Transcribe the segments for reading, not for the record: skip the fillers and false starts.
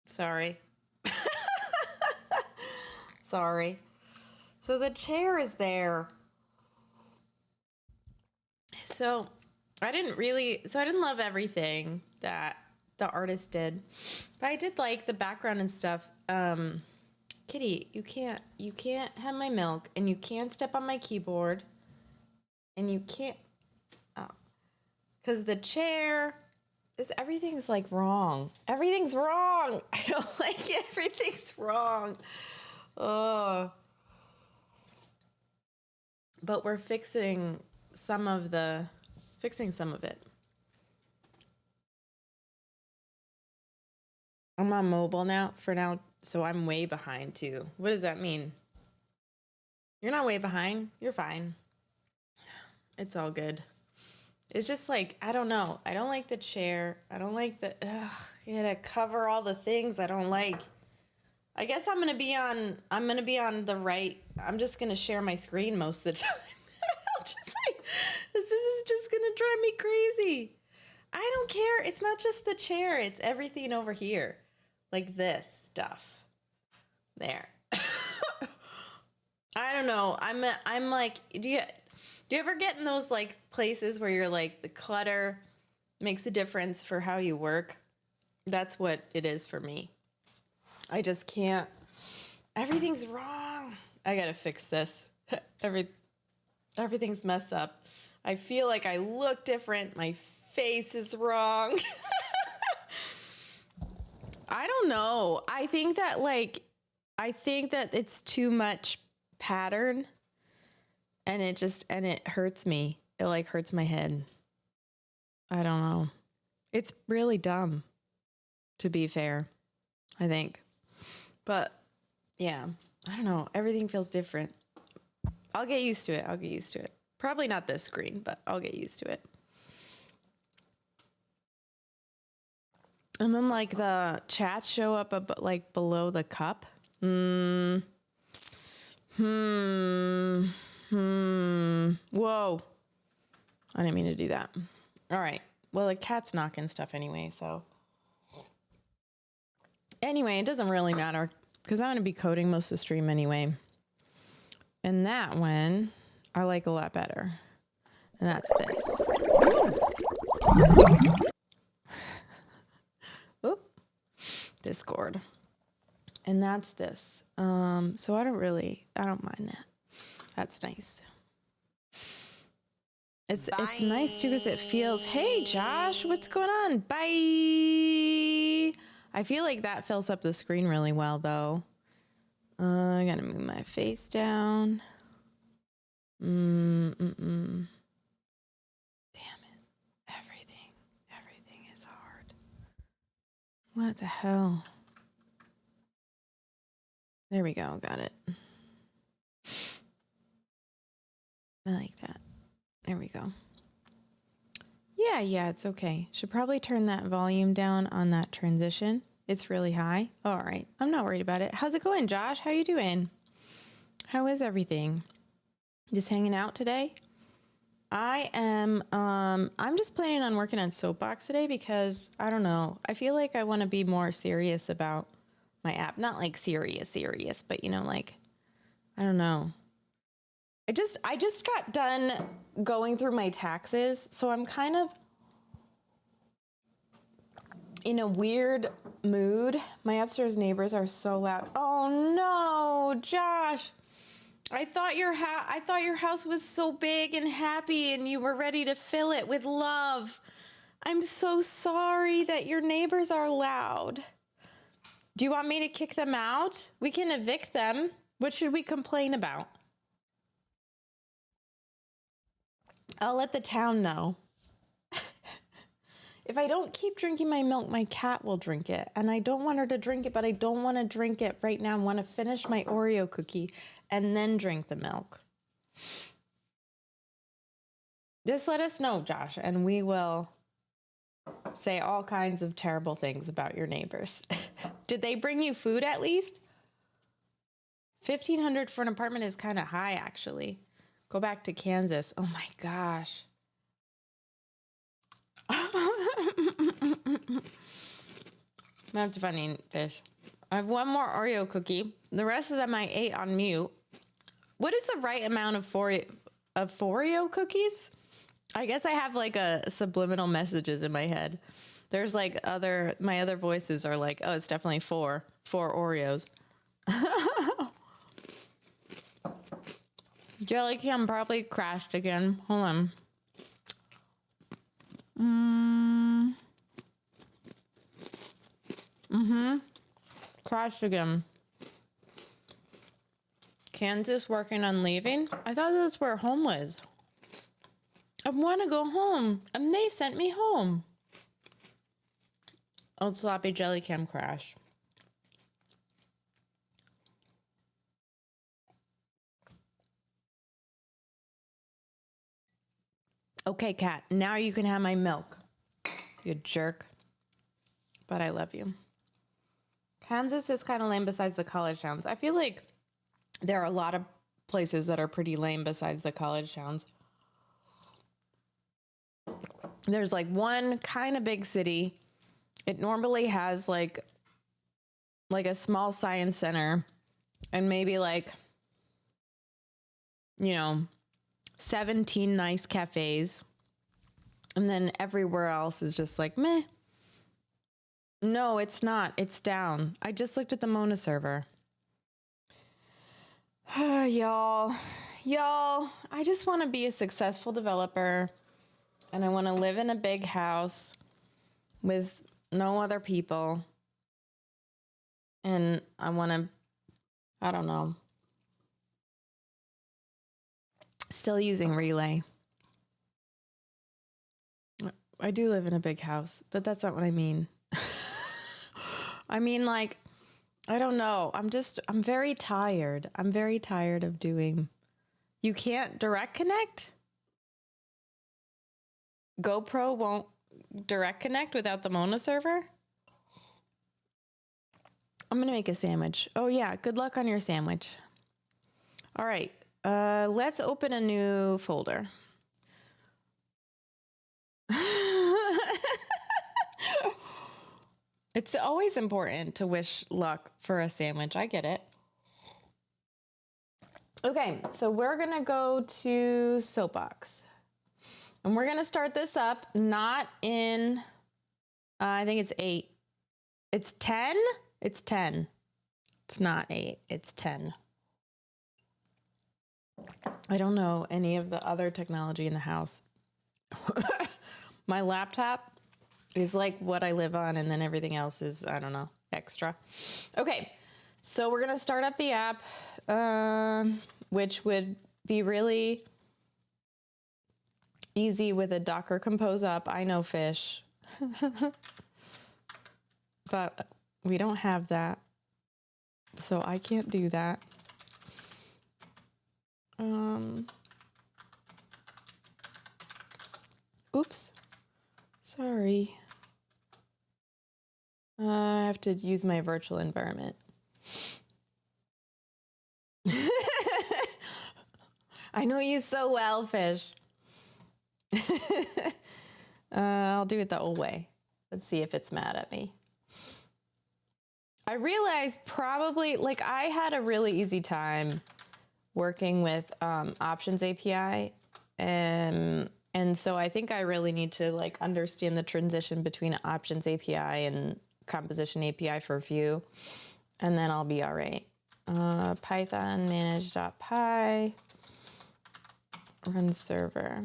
Sorry. Sorry. So the chair is there. So I didn't love everything that the artist did, but I did like the background and stuff. Kitty, you can't have my milk, and you can't step on my keyboard, and you can't, because the chair is, everything's like wrong. Everything's wrong. I don't like it. Everything's wrong. Oh. But we're fixing some of it. I'm on mobile now for now, so I'm way behind too. What does that mean? You're not way behind. You're fine. It's all good. It's just like, I don't know. I don't like the chair. I don't like the, you gotta cover all the things I don't like. I guess I'm gonna be on the right. I'm just gonna share my screen most of the time. This is just gonna drive me crazy. I don't care. It's not just the chair. It's everything over here. Like this stuff. There. I don't know. I'm like, do you ever get in those like places where you're like, the clutter makes a difference for how you work? That's what it is for me. I just can't. Everything's wrong. I gotta fix this. Everything's messed up. I feel like I look different. My face is wrong. I don't know. I think that it's too much pattern, and it hurts me. It like hurts my head. I don't know. It's really dumb, to be fair, I think. But yeah, I don't know. Everything feels different. I'll get used to it. Probably not this screen, but I'll get used to it. And then like the chats show up like below the cup. Whoa. I didn't mean to do that. All right. Well, the cat's knocking stuff anyway, so. Anyway, it doesn't really matter because I'm going to be coding most of the stream anyway. And that one I like a lot better. And that's this. Oop. Discord. And that's this. So I don't mind that. That's nice. It's nice too because it feels, hey Josh, what's going on? Bye. I feel like that fills up the screen really well though. I gotta move my face down. Damn it. Everything is hard. What the hell? There we go. Got it. I like that. There we go. Yeah, it's okay. Should probably turn that volume down on that transition. It's really high. All right. I'm not worried about it. How's it going, Josh? How you doing? How is everything? Just hanging out today? I am, I'm just planning on working on Soapbox today because, I don't know, I feel like I want to be more serious about my app. Not like serious, but you know, like, I don't know. I just got done going through my taxes, so I'm kind of in a weird mood. My upstairs neighbors are so loud. Oh no, Josh. I thought your house was so big and happy and you were ready to fill it with love. I'm so sorry that your neighbors are loud. Do you want me to kick them out? We can evict them. What should we complain about? I'll let the town know. If I don't keep drinking my milk, my cat will drink it. And I don't want her to drink it, but I don't want to drink it right now. I want to finish my Oreo cookie and then drink the milk. Just let us know, Josh, and we will say all kinds of terrible things about your neighbors. Did they bring you food at least? $1,500 for an apartment is kind of high, actually. Go back to Kansas. Oh my gosh. That's funny, fish. I have one more Oreo cookie. The rest of them I ate on mute. What is the right amount of Oreo cookies? I guess I have like a subliminal messages in my head. There's like my other voices are like, oh, it's definitely four Oreos. Jelly cam probably crashed again. Hold on. Crashed again. Kansas working on leaving? I thought that's where home was. I want to go home, and they sent me home. Old sloppy jelly cam crash. Okay, cat, now you can have my milk. You jerk. But I love you. Kansas is kind of lame besides the college towns. I feel like there are a lot of places that are pretty lame besides the college towns. There's like one kind of big city. It normally has like a small science center and maybe like, 17 nice cafes. And then everywhere else is just like, meh. No, it's not. It's down. I just looked at the Mona server. Y'all, I just want to be a successful developer. And I want to live in a big house with no other people. And I want to, I don't know, still using Relay. I do live in a big house, but that's not what I mean. I mean, like, I don't know. I'm very tired. I'm very tired of doing. You can't direct connect? GoPro won't direct connect without the Mona server? I'm going to make a sandwich. Oh, yeah. Good luck on your sandwich. All right. Let's open a new folder. It's always important to wish luck for a sandwich. I get it. Okay, so we're going to go to Soapbox. And we're going to start this up not in, I think it's 8. It's 10? It's 10. It's not 8. It's 10. I don't know any of the other technology in the house. My laptop is like what I live on, and then everything else is, I don't know, extra. Okay, so we're going to start up the app, which would be really easy with a Docker Compose up. I know, fish. But we don't have that, so I can't do that. Oops. Sorry. I have to use my virtual environment. I know you so well, fish. I'll do it the old way. Let's see if it's mad at me. I realized probably, like, I had a really easy time working with Options API, and so I think I really need to like understand the transition between Options API and Composition API for Vue, and then I'll be all right. Python manage.py, run server.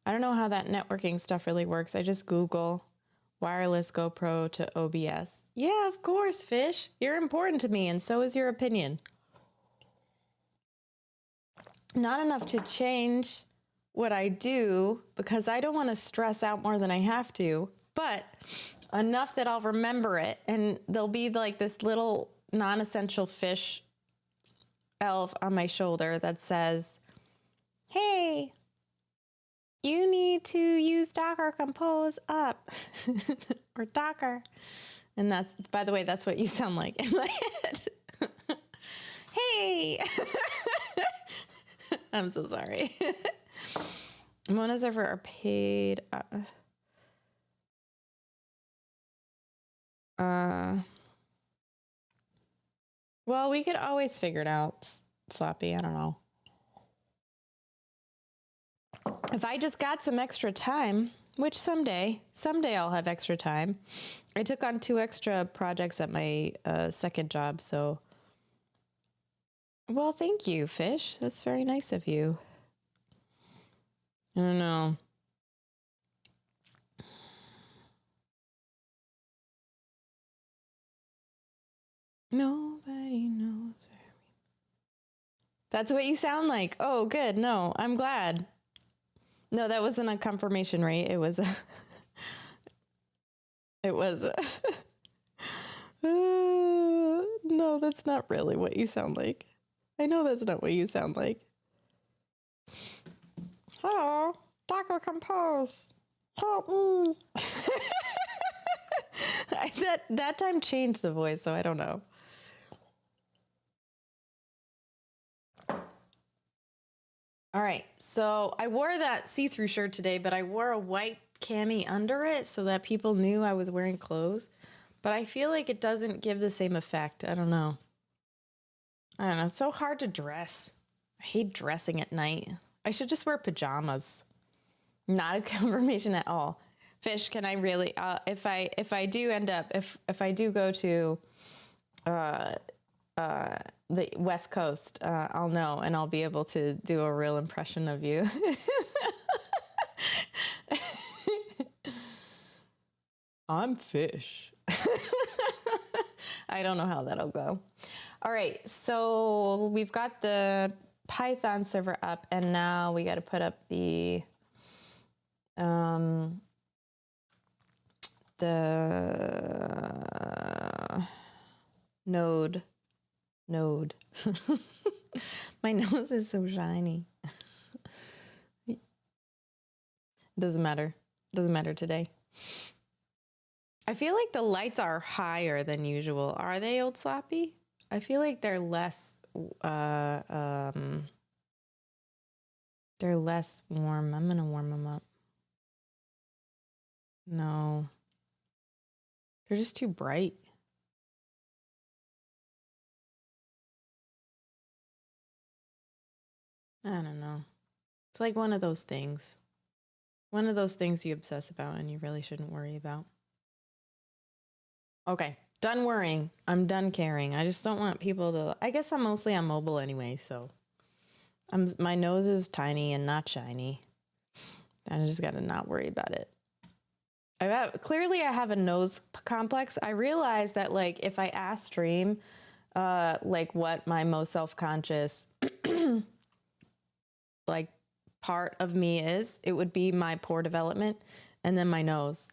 I don't know how that networking stuff really works. I just Google wireless GoPro to OBS. Yeah, of course, Fish. You're important to me, and so is your opinion. Not enough to change what I do because I don't want to stress out more than I have to, but enough that I'll remember it, and there'll be like this little non-essential fish elf on my shoulder that says, hey, you need to use Docker Compose up or Docker. And that's, by the way, that's what you sound like in my head. Hey, I'm so sorry. Mona server are paid. Well, we could always figure it out, Sloppy. I don't know. If I just got some extra time, which someday I'll have extra time. I took on 2 extra projects at my second job, so. Well, thank you, Fish. That's very nice of you. I don't know. Nobody knows. That's what you sound like. Oh, good. No, I'm glad. No, that wasn't a confirmation, right? It was a... It was a... No, that's not really what you sound like. I know that's not what you sound like. Hello, Docker Compose. Help me. That time changed the voice, so I don't know. All right, so I wore that see-through shirt today, but I wore a white cami under it so that people knew I was wearing clothes. But I feel like it doesn't give the same effect. I don't know. It's so hard to dress. I hate dressing at night. I should just wear pajamas. Not a confirmation at all. Fish, can I really, if I do end up, if I do go to the West Coast, I'll know, and I'll be able to do a real impression of you. I'm Fish. I don't know how that'll go. All right, so we've got the Python server up, and now we got to put up the node. My nose is so shiny. Doesn't matter today. I feel like the lights are higher than usual. Are they, Old Sloppy? I feel like they're less warm. I'm gonna warm them up. No. They're just too bright. I don't know. It's like one of those things. One of those things you obsess about and you really shouldn't worry about. Okay, done worrying. I'm done caring. I just don't want people to... I guess I'm mostly on mobile anyway, so... my nose is tiny and not shiny. I just gotta not worry about it. Clearly I have a nose complex. I realized that, like, if I ask Stream, like, what my most self-conscious, like, part of me is, it would be my pore development and then my nose.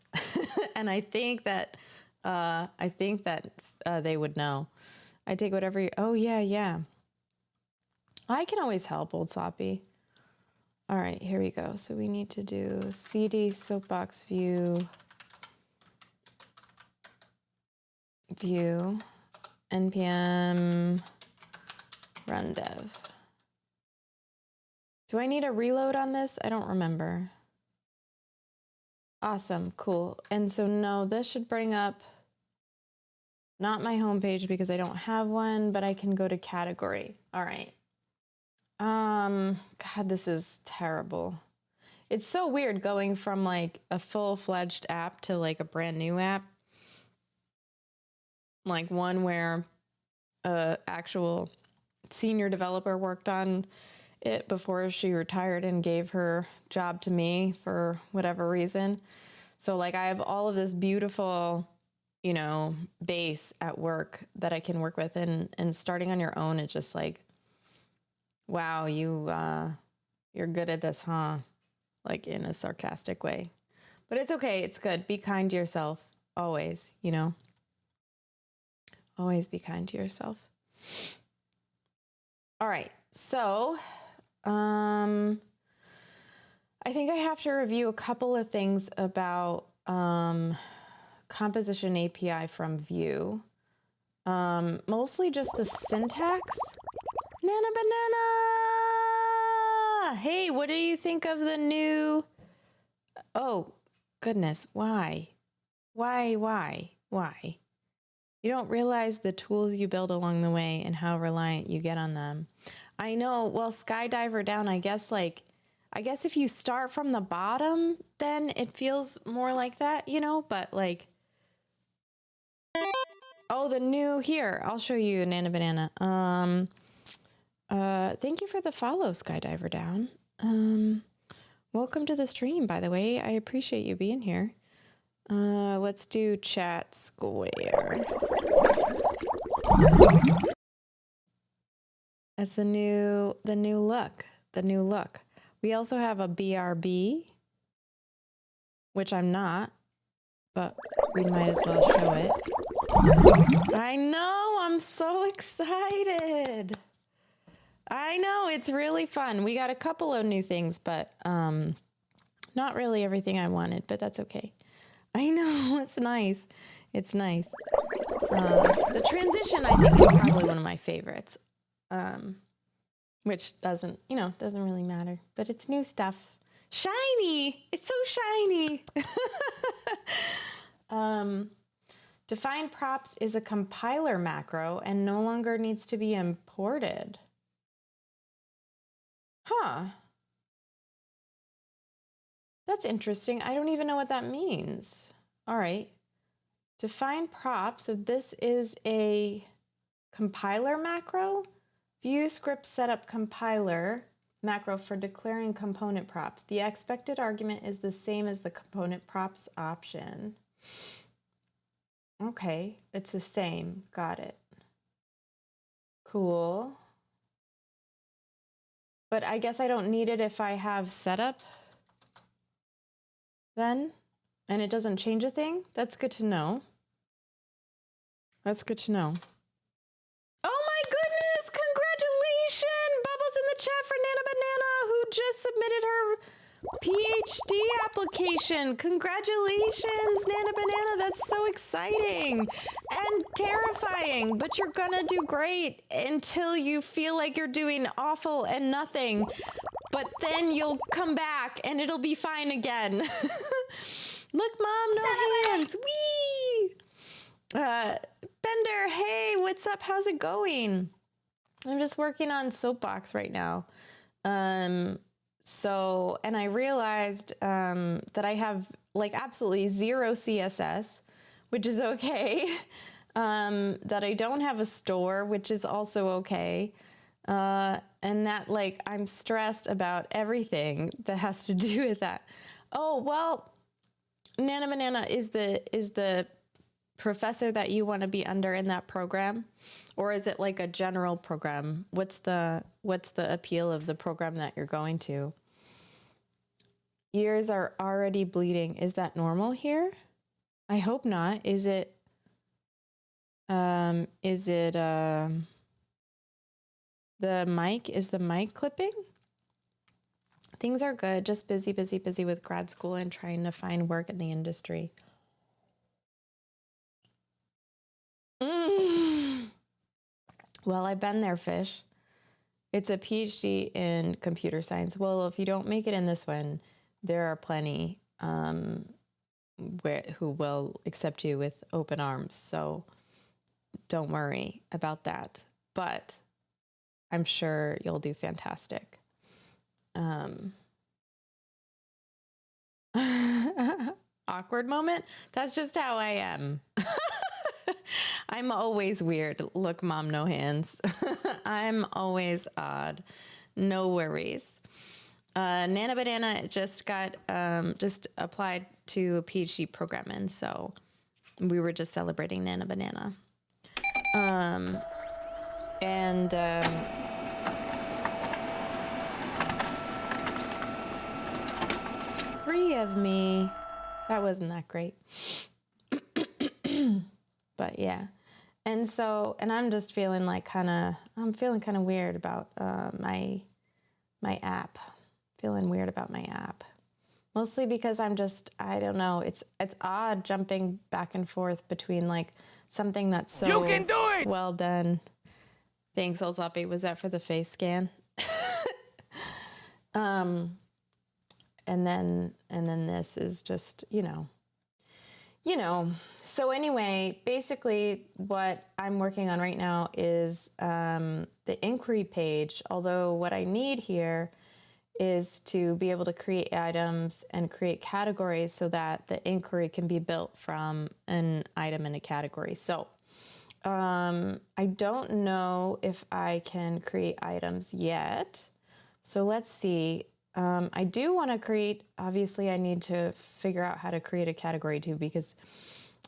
And I think that they would know. I take whatever you... Oh, yeah. I can always help, Old Sloppy. All right, here we go. So we need to do cd soapbox view npm run dev. Do I need a reload on this? I don't remember. Awesome, cool. And so no, this should bring up not my homepage because I don't have one, but I can go to category. All right. God, this is terrible. It's so weird going from like a full-fledged app to like a brand new app. Like one where a actual senior developer worked on it before she retired and gave her job to me for whatever reason. So like I have all of this beautiful, you know, base at work that I can work with, and starting on your own, it's just like, wow, you're good at this, huh? Like in a sarcastic way. But it's okay, it's good. Be kind to yourself always, you know. Always be kind to yourself. All right. So, I think I have to review a couple of things about composition API from Vue. Mostly just the syntax. Nana Banana! Hey, what do you think of the new... Oh, goodness, why? Why? You don't realize the tools you build along the way and how reliant you get on them. I know, well, Skydiver Down, I guess if you start from the bottom, then it feels more like that, you know, but like, oh, the new here, I'll show you Nana Banana. Thank you for the follow, Skydiver Down. Welcome to the stream, by the way. I appreciate you being here. Let's do chat square. That's the new look. We also have a BRB, which I'm not, but we might as well show it. I know, I'm so excited. I know, it's really fun. We got a couple of new things, but not really everything I wanted, but that's okay. I know, it's nice. It's nice. The transition, I think, is probably one of my favorites, which doesn't really matter, but it's new stuff. Shiny! It's so shiny! Define props is a compiler macro and no longer needs to be imported. Huh. That's interesting. I don't even know what that means. All right. Define props. So this is a compiler macro. Vue script setup compiler macro for declaring component props. The expected argument is the same as the component props option. Okay, it's the same. Got it. Cool. But I guess I don't need it if I have setup then, and it doesn't change a thing. That's good to know. That's good to know. Oh my goodness! Congratulations! Bubbles in the chat for Nana Banana, who just submitted her PhD application. Congratulations, Nana Banana. That's so exciting and terrifying, but you're gonna do great until you feel like you're doing awful and nothing. But then you'll come back and it'll be fine again. Look, Mom, no hands. Whee! Bender, hey, what's up? How's it going? I'm just working on Soapbox right now. And I realized that I have like absolutely zero CSS, which is okay. That I don't have a store, which is also okay. And that like I'm stressed about everything that has to do with that. Oh, well, Nana Banana is the professor that you want to be under in that program, or is it like a general program? What's the appeal of the program that you're going to? Ears are already bleeding. Is that normal here? I hope not. Is it the mic? Is the mic clipping? Things are good. Just busy with grad school and trying to find work in the industry. Well, I've been there, fish. It's a PhD in computer science. Well, if you don't make it in this one, there are plenty who will accept you with open arms. So don't worry about that. But I'm sure you'll do fantastic. Awkward moment? That's just how I am. I'm always weird. Look, mom, no hands. I'm always odd. No worries. Nana Banana just applied to a PhD program, and so we were just celebrating Nana Banana. Free of me. That wasn't that great. But yeah. And I'm just feeling like I'm feeling kind of weird about my app. Feeling weird about my app. Mostly because I don't know, it's odd jumping back and forth between like something that's so you can do it! Well done. Thanks, Olsapi. Was that for the face scan? And then this is just, you know. So anyway, basically what I'm working on right now is the inquiry page. Although what I need here is to be able to create items and create categories so that the inquiry can be built from an item in a category. So I don't know if I can create items yet. So let's see. I do want to create, obviously I need to figure out how to create a category too, because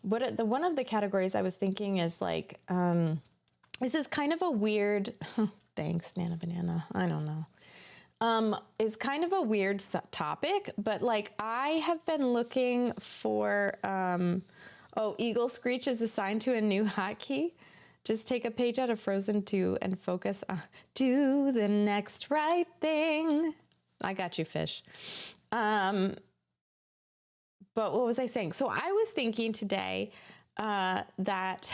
one of the categories I was thinking is like, this is kind of a weird, thanks Nana Banana, I don't know. Is kind of a weird topic, but like I have been looking for, Eagle Screech is assigned to a new hotkey. Just take a page out of Frozen 2 and focus on, do the next right thing. I got you, fish. But what was I saying? So I was thinking today, that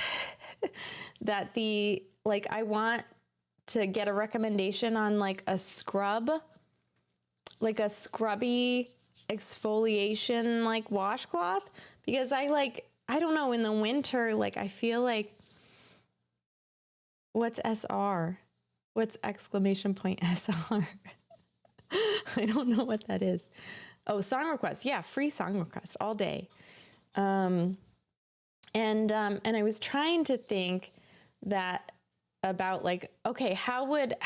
I want to get a recommendation on like a scrub, like a scrubby exfoliation, like washcloth, because I don't know, in the winter, like I feel like, what's SR? What's exclamation point SR? I don't know what that is. Oh, song request. Yeah. Free song request all day. And I was trying to think that about like, okay, how would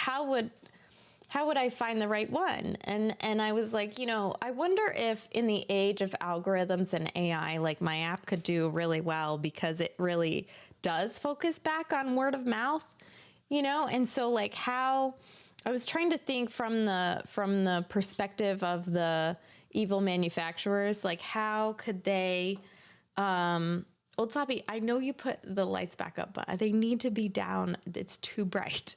I find the right one? And I was like, I wonder if in the age of algorithms and AI, like my app could do really well because it really does focus back on word of mouth, And so like how I was trying to think from the perspective of the evil manufacturers, like how could they, Old Sloppy, I know you put the lights back up, but they need to be down. It's too bright.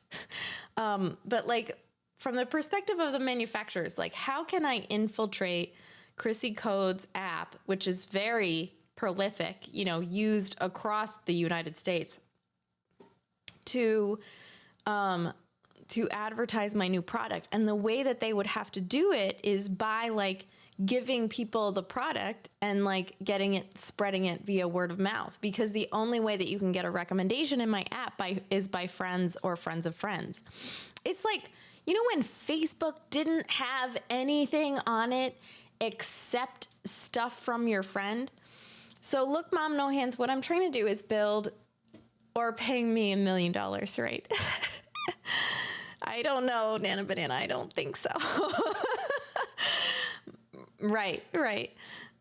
But like from the perspective of the manufacturers, like how can I infiltrate Chrissy Code's app, which is very prolific, used across the United States to advertise my new product. And the way that they would have to do it is by like giving people the product and like spreading it via word of mouth, because the only way that you can get a recommendation in my app is by friends or friends of friends. It's like, when Facebook didn't have anything on it except stuff from your friend. So look, Mom, no hands. What I'm trying to do is build, or paying me $1 million, right? I don't know, Nana Banana. I don't think so. Right.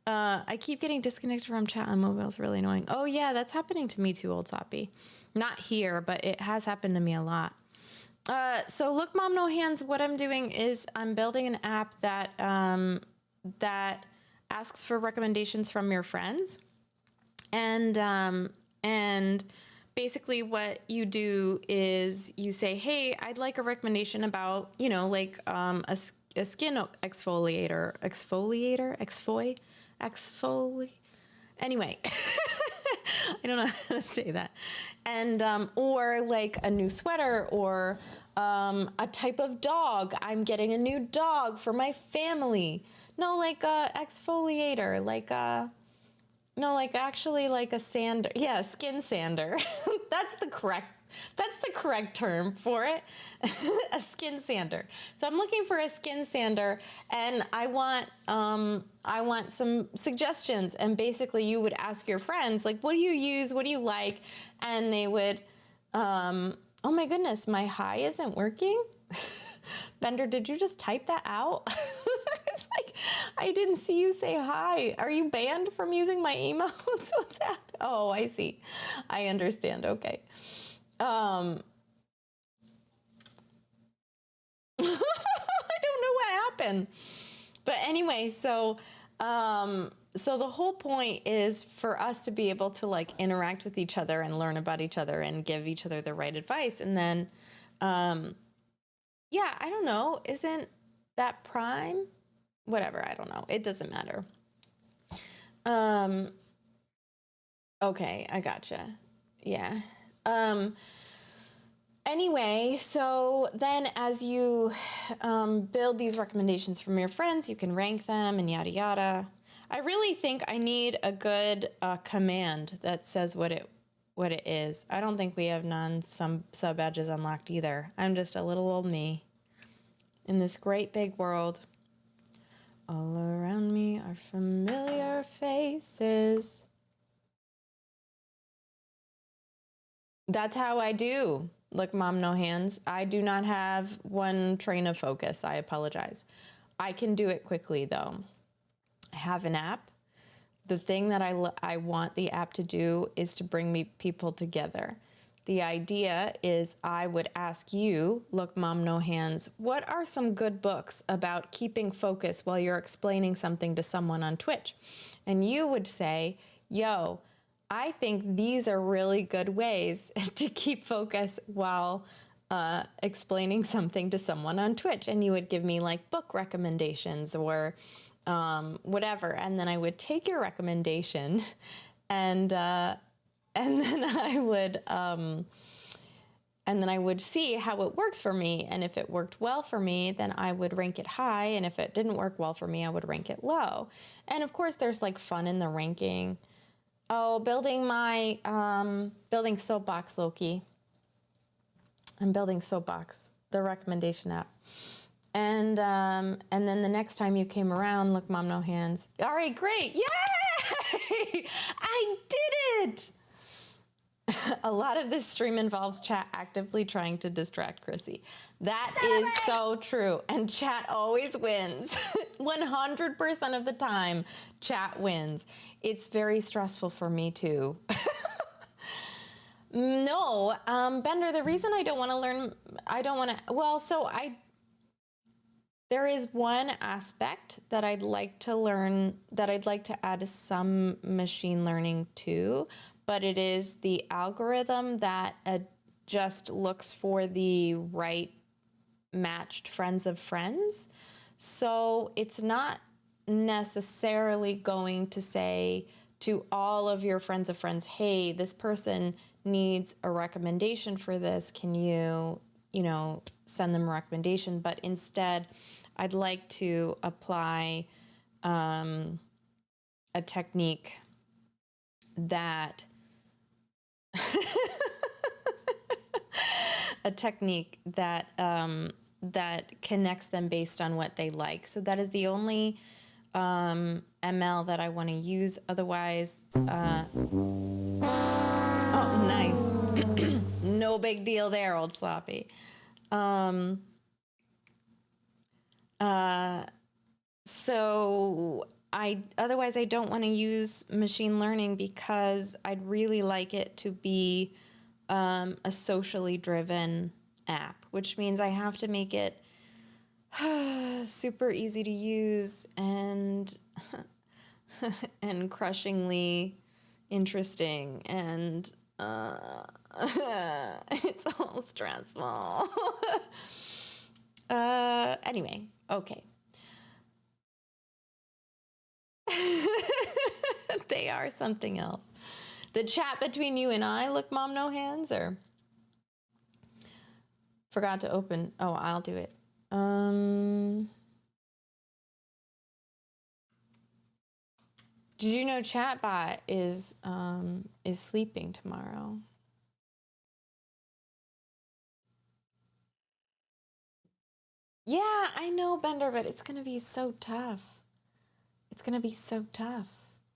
I keep getting disconnected from chat on mobile. It's really annoying. Oh yeah, that's happening to me too, Old Soppy. Not here, but it has happened to me a lot. So look, Mom, no hands. What I'm doing is I'm building an app that asks for recommendations from your friends, and basically what you do is you say, hey, I'd like a recommendation about, a skin exfoliator. Anyway, I don't know how to say that. And, or like a new sweater, or a type of dog. I'm getting a new dog for my family. No, like a exfoliator, like a, No, like actually like a sander. Yeah, a skin sander. That's the correct term for it. A skin sander. So I'm looking for a skin sander, and I want some suggestions. And basically you would ask your friends, like, what do you use? What do you like? And they would, oh my goodness, my hi isn't working. Bender, did you just type that out? It's like, I didn't see you say hi. Are you banned from using my emotes? What's that? Oh, I see. I understand. Okay. I don't know what happened. But anyway, so the whole point is for us to be able to like interact with each other and learn about each other and give each other the right advice. And then, yeah, I don't know. Isn't that prime? Whatever, I don't know. It doesn't matter. Okay, I gotcha. Yeah. Anyway, so then as you build these recommendations from your friends, you can rank them and yada yada. I really think I need a good command that says what it is. I don't think we have sub badges unlocked either. I'm just a little old me in this great big world. All around me are familiar faces. That's how I do. Look, Mom, no hands. I do not have one train of focus. I apologize. I can do it quickly, though. I have an app. The thing that I want the app to do is to bring people together. The idea is I would ask you, Look, Mom, no hands, what are some good books about keeping focus while you're explaining something to someone on Twitch? And you would say, yo, I think these are really good ways to keep focus while explaining something to someone on Twitch. And you would give me like book recommendations or whatever. And then I would take your recommendation and then I would see how it works for me. And if it worked well for me, then I would rank it high. And if it didn't work well for me, I would rank it low. And of course, there's like fun in the ranking. Oh, building Soapbox, Loki. I'm building Soapbox, the recommendation app. And then the next time you came around, Look, Mom, no hands. All right, great. Yay! I did it! A lot of this stream involves chat actively trying to distract Chrissy. That is so true. And chat always wins. 100% of the time, chat wins. It's very stressful for me too. No, Bender, the reason I don't want to learn, there is one aspect that I'd like to learn, that I'd like to add some machine learning to, but it is the algorithm that just looks for the right matched friends of friends. So it's not necessarily going to say to all of your friends of friends, hey, this person needs a recommendation for this. Can you send them a recommendation? But instead, I'd like to apply a technique that that connects them based on what they like. So that is the only ML that I want to use. Otherwise, oh, nice. No big deal there, old sloppy. So otherwise I don't want to use machine learning because I'd really like it to be a socially driven app, which means I have to make it super easy to use and and crushingly interesting, and it's all stressful. Anyway, okay. They are something else. The chat between you and I, Look, Mom, no hands, or forgot to open. Oh, I'll do it. Did you know Chatbot is sleeping tomorrow? Yeah, I know, Bender, but it's gonna be so tough. It's gonna be so tough.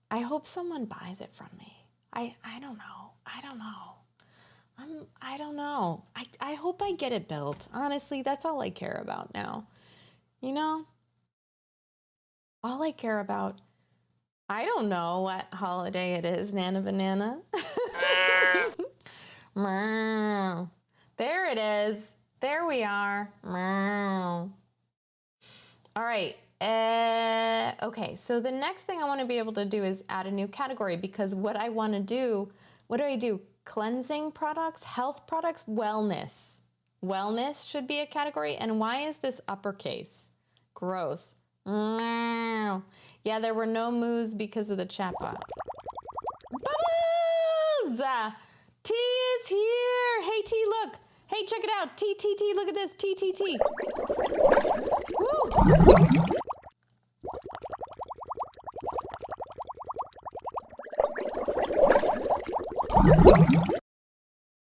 I hope someone buys it from me. I don't know. I don't know. I don't know. I hope I get it built. Honestly, that's all I care about now. You know? All I care about. I don't know what holiday it is, Nana Banana. There it is. There we are. All right. Okay, so the next thing I want to be able to do is add a new category, because what I want to do, what do I do? Cleansing products, health products, wellness. Wellness should be a category. And why is this uppercase? Gross. Yeah, there were no moos because of the chatbot. Bubbles! T is here. Hey, T, look. Hey, check it out. T, look at this. T. Woo!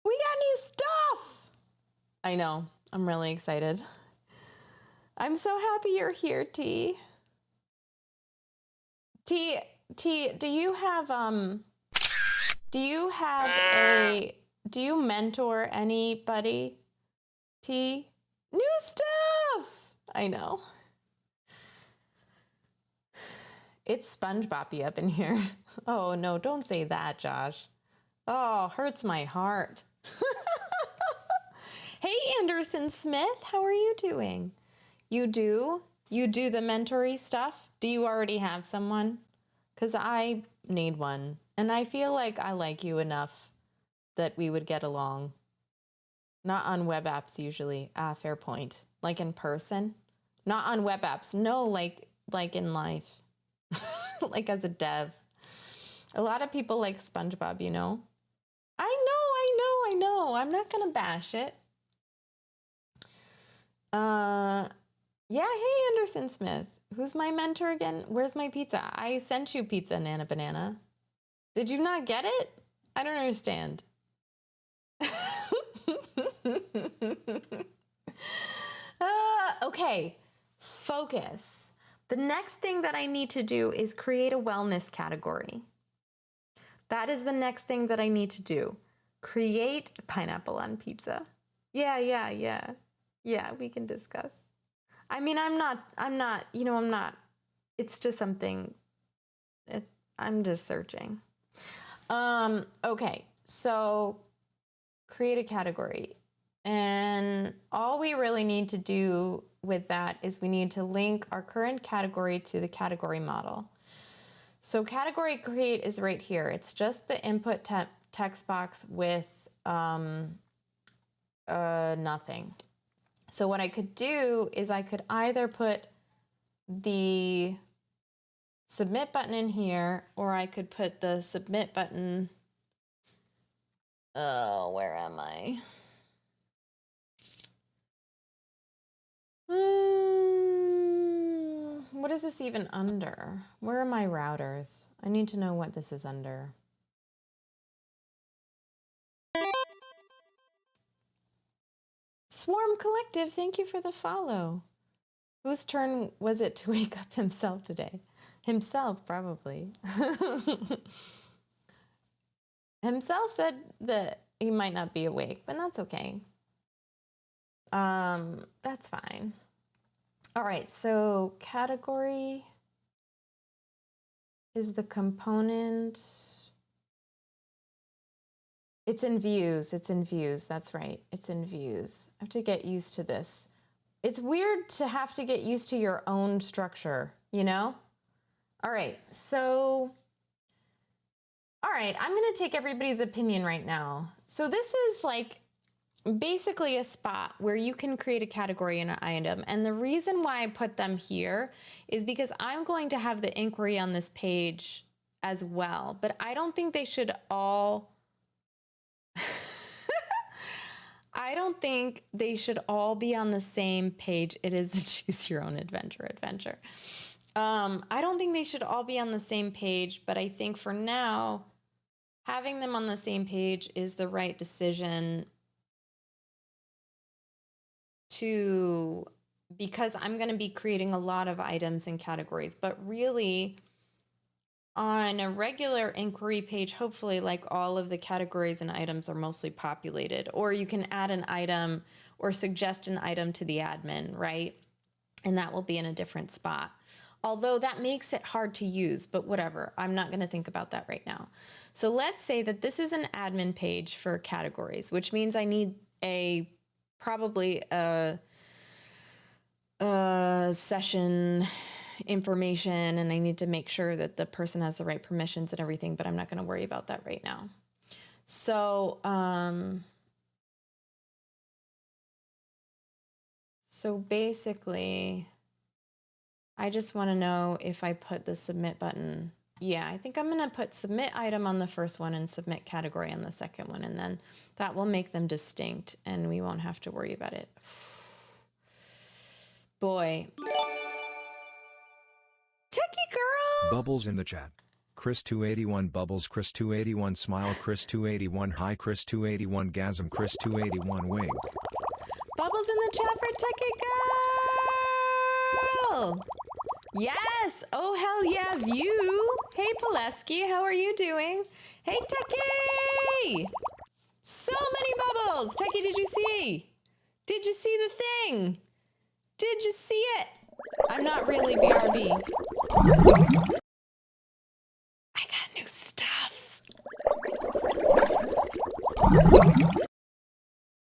We got new stuff! I know. I'm really excited. I'm so happy you're here, T. T, do you mentor anybody? T? New stuff! I know. It's SpongeBob up in here. Oh, no, don't say that, Josh. Oh, hurts my heart. Hey, Anderson Smith, how are you doing? You do the mentory stuff? Do you already have someone? Because I need one, and I feel like I like you enough that we would get along. Not on web apps usually. Fair point. Like in person? Not on web apps. No, like in life. Like as a dev. A lot of people like SpongeBob, you know? I know. I'm not gonna bash it. Yeah, hey, Anderson Smith. Who's my mentor again? Where's my pizza? I sent you pizza, Nana Banana. Did you not get it? I don't understand. Okay, focus. The next thing that I need to do is create a wellness category. That is the next thing that I need to do. Create pineapple on pizza. Yeah, we can discuss. I mean, I'm not, it's just something, I'm just searching. Okay, so create a category. And all we really need to do with that is we need to link our current category to the category model. So category create is right here. It's just the input text box with nothing. So what I could do is I could either put the submit button in here, or I could put the submit button. Oh, where am I? What is this even under? Where are my routers? I need to know what this is under. Swarm Collective, thank you for the follow. Whose turn was it to wake up himself today? Himself, probably. Himself said that he might not be awake, but that's okay. That's fine. All right, so category is the component. It's in views. That's right. It's in views. I have to get used to this. It's weird to have to get used to your own structure, you know? All right, I'm going to take everybody's opinion right now. So this is like basically a spot where you can create a category and an item. And the reason why I put them here is because I'm going to have the inquiry on this page as well, but I don't think they should all I don't think they should all be on the same page. It is a choose your own adventure. I don't think they should all be on the same page, but I think for now, having them on the same page is the right decision because I'm going to be creating a lot of items and categories, but really on a regular inquiry page, hopefully like all of the categories and items are mostly populated, or you can add an item or suggest an item to the admin, right? And that will be in a different spot. Although that makes it hard to use, but whatever. I'm not going to think about that right now. So let's say that this is an admin page for categories, which means I need probably a session information, and I need to make sure that the person has the right permissions and everything, but I'm not going to worry about that right now. So, basically, I just want to know if I put the submit button. Yeah, I think I'm going to put submit item on the first one and submit category on the second one, and then that will make them distinct and we won't have to worry about it. Boy. Techie girl! Bubbles in the chat. Chris281 Bubbles, Chris281 Smile, Chris281 Hi, Chris281 Gasm, Chris281 Wink. Bubbles in the chat for Techie girl! Yes! Oh, hell yeah, View! Hey, Pulaski, how are you doing? Hey, Techie! So many bubbles! Techie, did you see? Did you see the thing? Did you see it? I'm not really BRB. I got new stuff.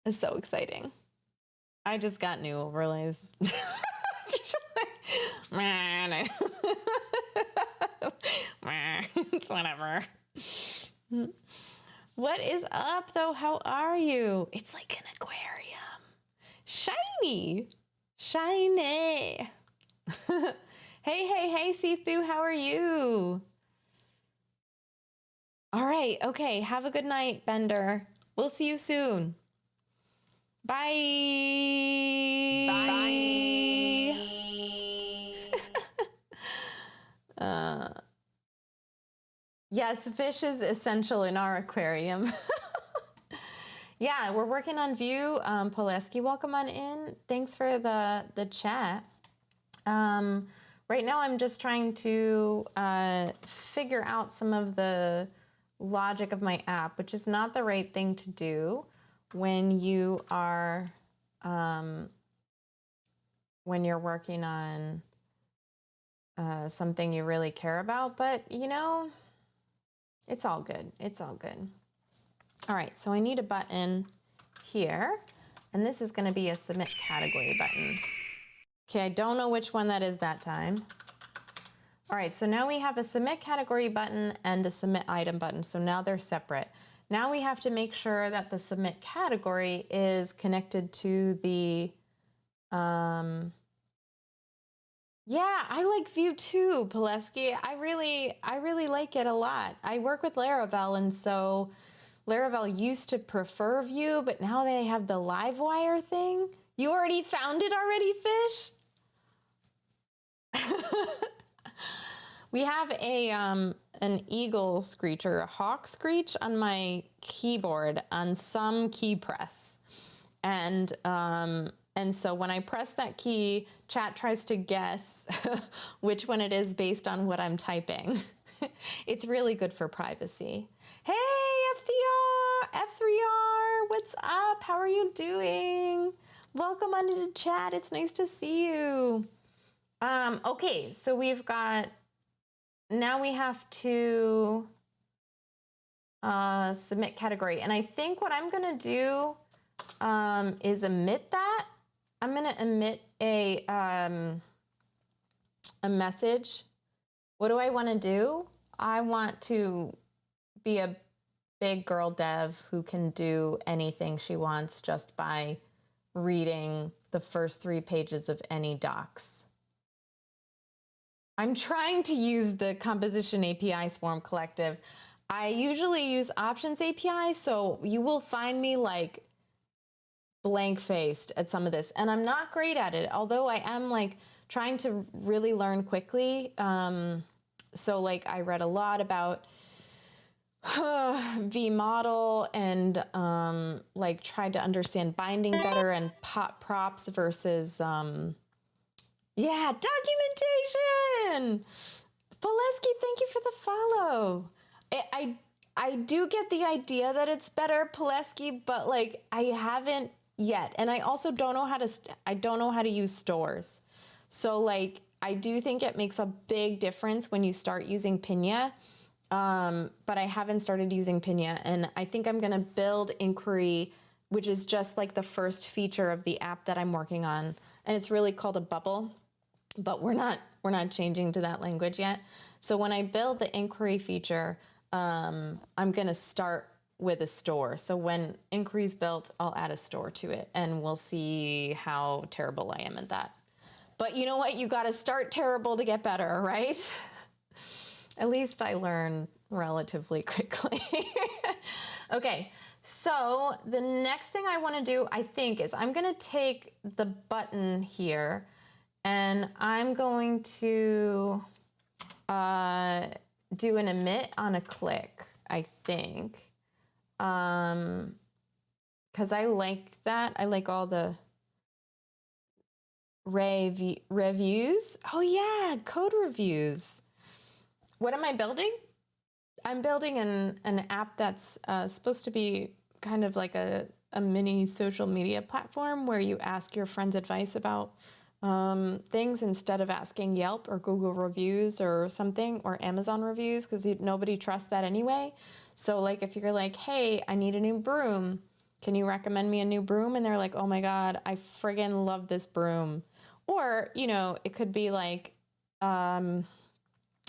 It's so exciting. I just got new overlays. It's whatever. What is up though? How are you? It's like an aquarium. Shiny. Shiny. Hey, See-Through, how are you? All right, okay, have a good night, Bender. We'll see you soon. Bye. Bye. Yes, fish is essential in our aquarium. Yeah, we're working on View. Pulaski, welcome on in. Thanks for the chat. Right now I'm just trying to figure out some of the logic of my app, which is not the right thing to do when you are when you're working on something you really care about, but you know, it's all good. It's all good. All right, so I need a button here, and this is going to be a submit category button. Okay, I don't know which one that is that time. All right, so now we have a submit category button and a submit item button, so now they're separate. Now we have to make sure that the submit category is connected to the, yeah, I like View too, Pulaski. I really like it a lot. I work with Laravel, and so Laravel used to prefer View, but now they have the Livewire thing. You already found it already, Fish? We have an eagle screech or a hawk screech on my keyboard on some key press. And so when I press that key, chat tries to guess which one it is based on what I'm typing. It's really good for privacy. Hey, F3R, what's up? How are you doing? Welcome onto the chat. It's nice to see you. Okay, so we've got, now we have to submit category. And I think what I'm gonna do is omit that. I'm gonna omit a message. What do I wanna do? I want to be a big girl dev who can do anything she wants just by reading the first 3 pages of any docs. I'm trying to use the Composition API Swarm Collective. I usually use Options API, so you will find me like blank-faced at some of this, and I'm not great at it, although I am like trying to really learn quickly. So like I read a lot about V model and like tried to understand binding better and pop props versus documentation. Pulaski, thank you for the follow. I do get the idea that it's better, Pulaski, but like I haven't yet, and I also don't know how to use stores. So like I do think it makes a big difference when you start using Pinya. But I haven't started using Pinya, and I think I'm gonna build Inquiry, which is just like the first feature of the app that I'm working on, and it's really called a bubble, but we're not changing to that language yet. So when I build the Inquiry feature, I'm gonna start with a store. So when Inquiry's built, I'll add a store to it, and we'll see how terrible I am at that. But you know what? You gotta start terrible to get better, right? At least I learn relatively quickly. Okay, so the next thing I want to do, I think, is I'm going to take the button here and I'm going to do an emit on a click, I think. Because I like that. I like all the reviews. Oh yeah, code reviews. What am I building? I'm building an app that's supposed to be kind of like a mini social media platform where you ask your friends advice about things instead of asking Yelp or Google reviews or something, or Amazon reviews, because nobody trusts that anyway. So like if you're like, hey, I need a new broom, can you recommend me a new broom? And they're like, oh my God, I friggin' love this broom. Or, you know, it could be like,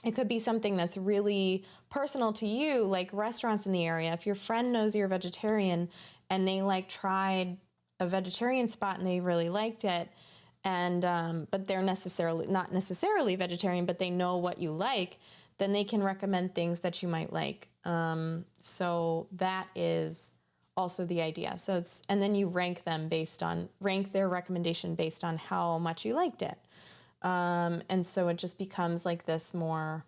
it could be something that's really personal to you, like restaurants in the area. If your friend knows you're a vegetarian and they like tried a vegetarian spot and they really liked it, and but they're not necessarily vegetarian, but they know what you like, then they can recommend things that you might like. So that is also the idea. So and then you rank their recommendation based on how much you liked it. And so it just becomes like it's more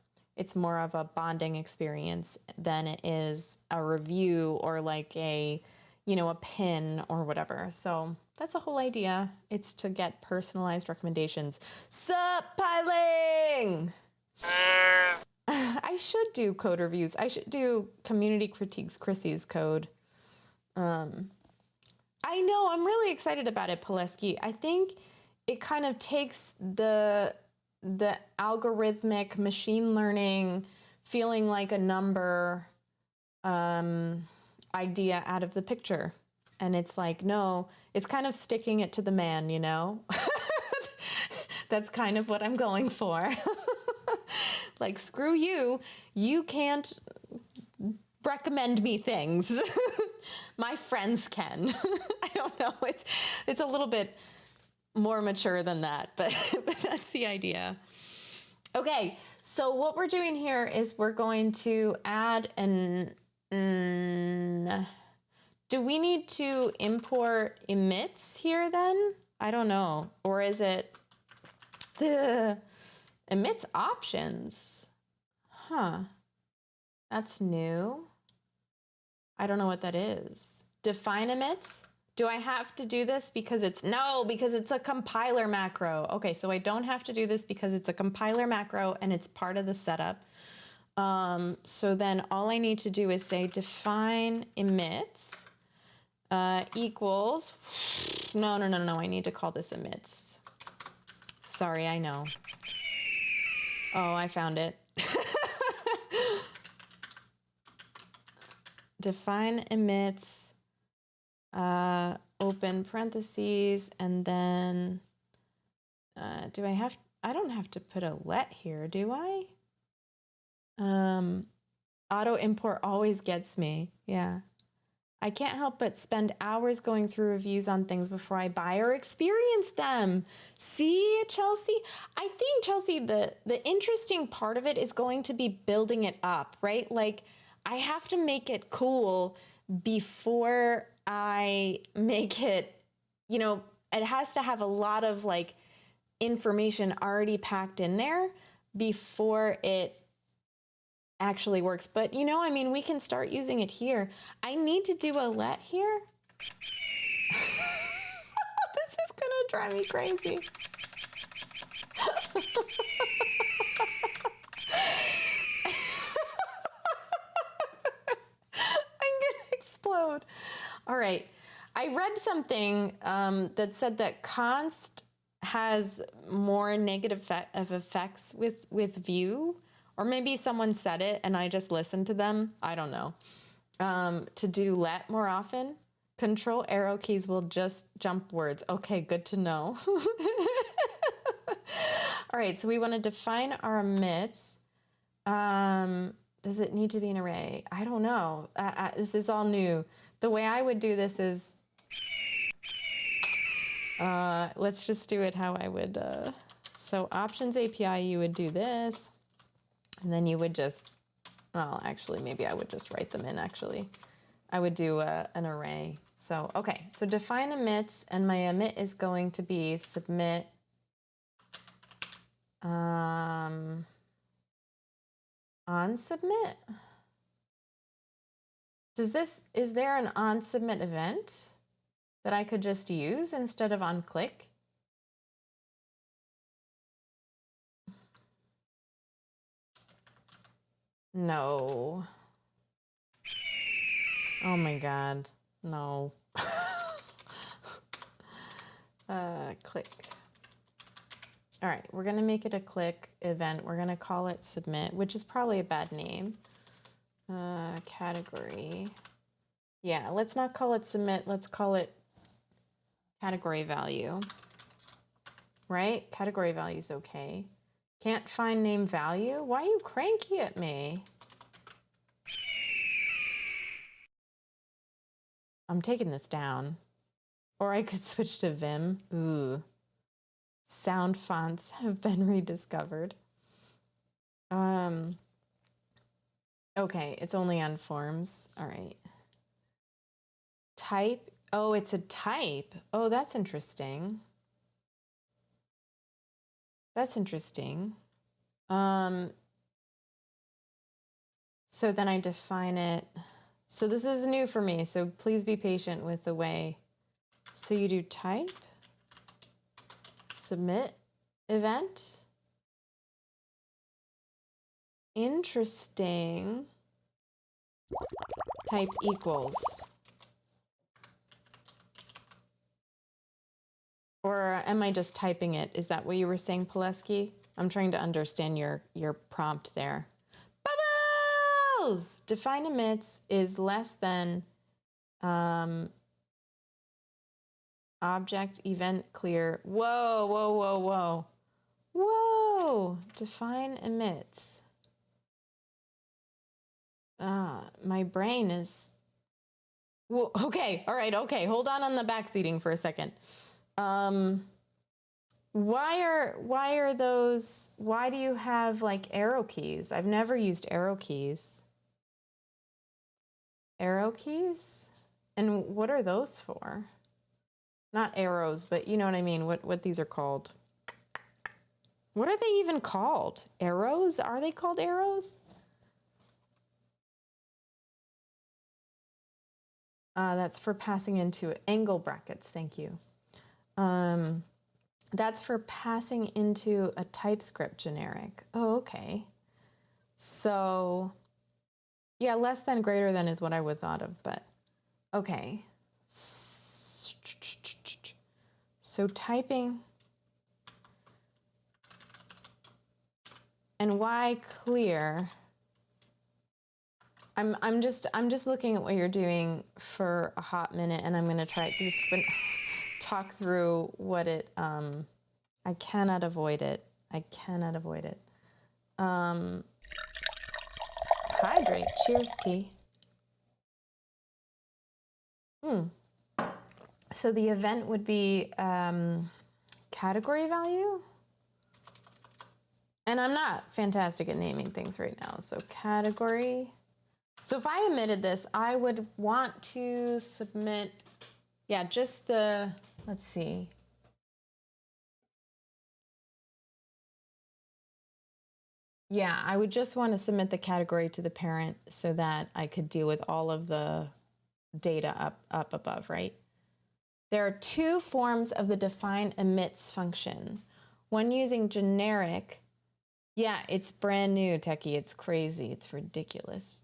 of a bonding experience than it is a review or like a pin or whatever. So that's the whole idea. It's to get personalized recommendations. Sup, piling! I should do code reviews. I should do community critiques, Chrissy's code. I know, I'm really excited about it, Pulaski. I think it kind of takes the algorithmic machine learning, feeling like a number idea out of the picture. And it's like, no, it's kind of sticking it to the man, you know? That's kind of what I'm going for. Like, screw you. You can't recommend me things. My friends can. I don't know. It's a little bit more mature than that, but that's the idea. Okay, so what we're doing here is we're going to add do we need to import emits here then? I don't know. Or is it the emits options? Huh. That's new. I don't know what that is. Define emits? Do I have to do this because it's a compiler macro. Okay, so I don't have to do this because it's a compiler macro and it's part of the setup. So then all I need to do is say define emits equals, no, I need to call this emits. Sorry, I know. Oh, I found it. Define emits, open parentheses, and then I don't have to put a let here, do I? Auto import always gets me. Yeah. I can't help but spend hours going through reviews on things before I buy or experience them. See, Chelsea? I think, Chelsea, the interesting part of it is going to be building it up, right? Like, I have to make it cool before I make it, it has to have a lot of like information already packed in there before it actually works. But you know, I mean, we can start using it here. I need to do a let here. This is gonna drive me crazy. I'm gonna explode. All right. I read something that said that const has more negative effects with view, or maybe someone said it and I just listened to them. I don't know. To do let more often. Control arrow keys will just jump words. Okay, good to know. All right, so we want to define our emits. Does it need to be an array? I don't know. This is all new. The way I would do this is, let's just do it how I would. So options API, you would do this, and then you would just, well, actually, maybe I would just write them in, actually. I would do an array. So, okay, so define emits, and my emit is going to be submit on submit. Is there an on submit event that I could just use instead of on click? No. Oh my God, no. Click. All right, we're gonna make it a click event. We're gonna call it submit, which is probably a bad name. Category. Yeah, let's not call it submit. Let's call it category value. Right? Category value is okay. Can't find name value? Why are you cranky at me? I'm taking this down. Or I could switch to Vim. Ooh. Sound fonts have been rediscovered. Okay, it's only on forms. All right. Type. Oh, it's a type. Oh, that's interesting. That's interesting. So then I define it. So this is new for me, so please be patient with the way. So you do type, submit, event. Interesting. Type equals. Or am I just typing it? Is that what you were saying, Pileski? I'm trying to understand your prompt there. Bubbles! Define emits is less than object event clear. Whoa, whoa, whoa, whoa. Whoa! Define emits. My brain is... Whoa, okay, all right, okay. Hold on the backseating for a second. Why are those, why do you have like arrow keys? I've never used arrow keys. Arrow keys? And what are those for? Not arrows, but you know what I mean, what these are called. What are they even called? Arrows? Are they called arrows? That's for passing into angle brackets, thank you. That's for passing into a TypeScript generic. Oh, okay. So, yeah, less than greater than is what I would thought of, but okay. So typing, and why clear? I'm just looking at what you're doing for a hot minute, and I'm gonna try just talk through what it. I cannot avoid it. I cannot avoid it. Hydrate. Cheers, tea. So the event would be category value. And I'm not fantastic at naming things right now. So category. So if I omitted this, I would want to submit, yeah, just the, let's see. Yeah, I would just want to submit the category to the parent so that I could deal with all of the data up above, right? There are two forms of the define emits function. One using generic. Yeah, it's brand new, Techie. It's crazy. It's ridiculous.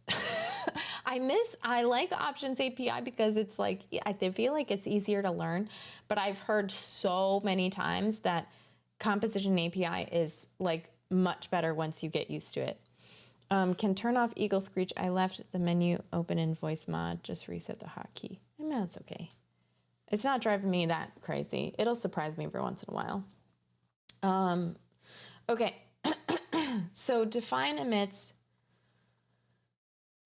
I like options API because it's like, I feel like it's easier to learn, but I've heard so many times that composition API is like much better once you get used to it. Can turn off eagle screech. I left the menu open in voice mod. Just reset the hotkey. I mean, that's okay. It's not driving me that crazy. It'll surprise me every once in a while. Okay. So define emits.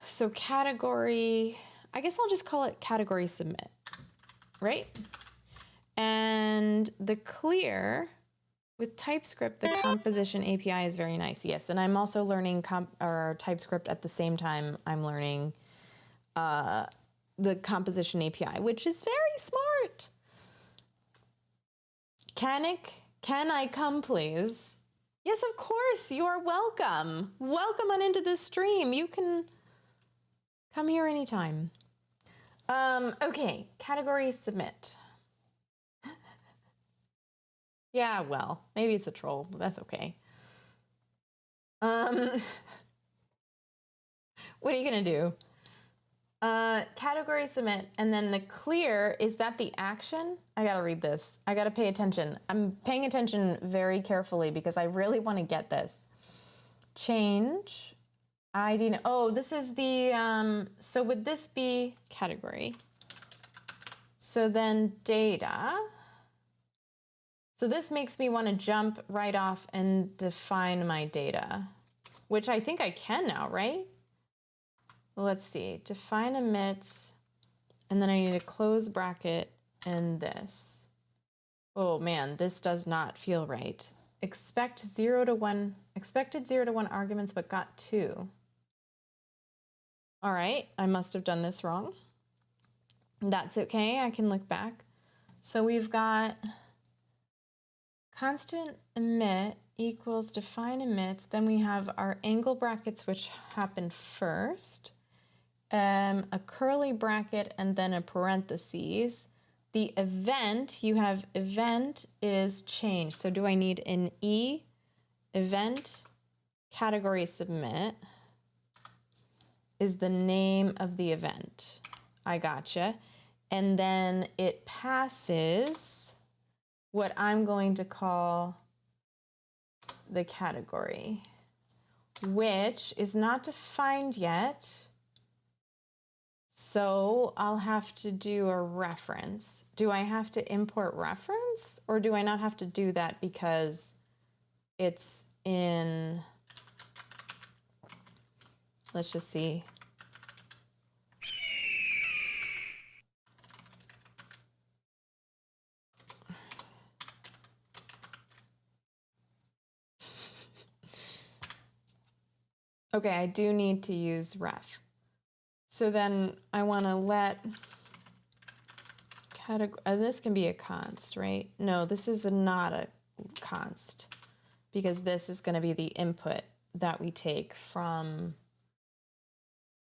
So category, I guess I'll just call it category submit, right? And the clear with TypeScript, the composition API is very nice. Yes, and I'm also learning TypeScript at the same time I'm learning the composition API, which is very smart. Can I come, please? Yes, of course, you are welcome. Welcome on into this stream. You can come here anytime. Okay, category submit. Yeah, well, maybe it's a troll, but that's okay. What are you gonna do? Category submit, and then the clear, is that the action? I gotta read this. I gotta pay attention. I'm paying attention very carefully because I really want to get this. Change ID. Oh, this is the, so would this be category? So then data. So this makes me want to jump right off and define my data, which I think I can now, right? Well, let's see, define emits, and then I need a close bracket and this. Oh man, this does not feel right. Expected 0 to 1 arguments, but got 2. All right, I must have done this wrong. That's okay, I can look back. So we've got constant emit equals define emits. Then we have our angle brackets, which happen first. A curly bracket and then a parentheses. The event, you have event is change. So do I need an E? Event category submit is the name of the event. I gotcha. And then it passes what I'm going to call the category, which is not defined yet. So I'll have to do a reference. Do I have to import reference, or do I not have to do that because it's in, let's just see. Okay, I do need to use ref. So then I want to let category, this can be a const, right? No, this is not a const because this is going to be the input that we take from,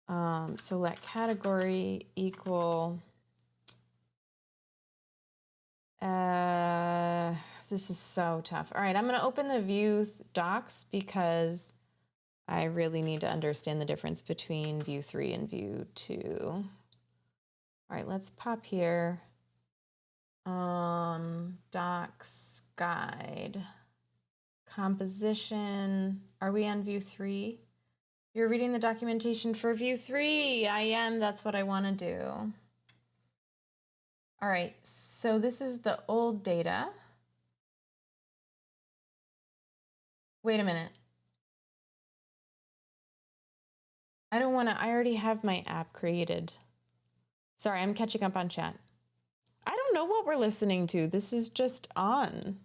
so let category equal, this is so tough. All right, I'm going to open the view docs because I really need to understand the difference between view 3 and view 2. All right, let's pop here. Docs, guide, composition. Are we on view 3? You're reading the documentation for view 3. I am, that's what I want to do. All right, so this is the old data. Wait a minute. I don't want to, I already have my app created. Sorry, I'm catching up on chat. I don't know what we're listening to. This is just on.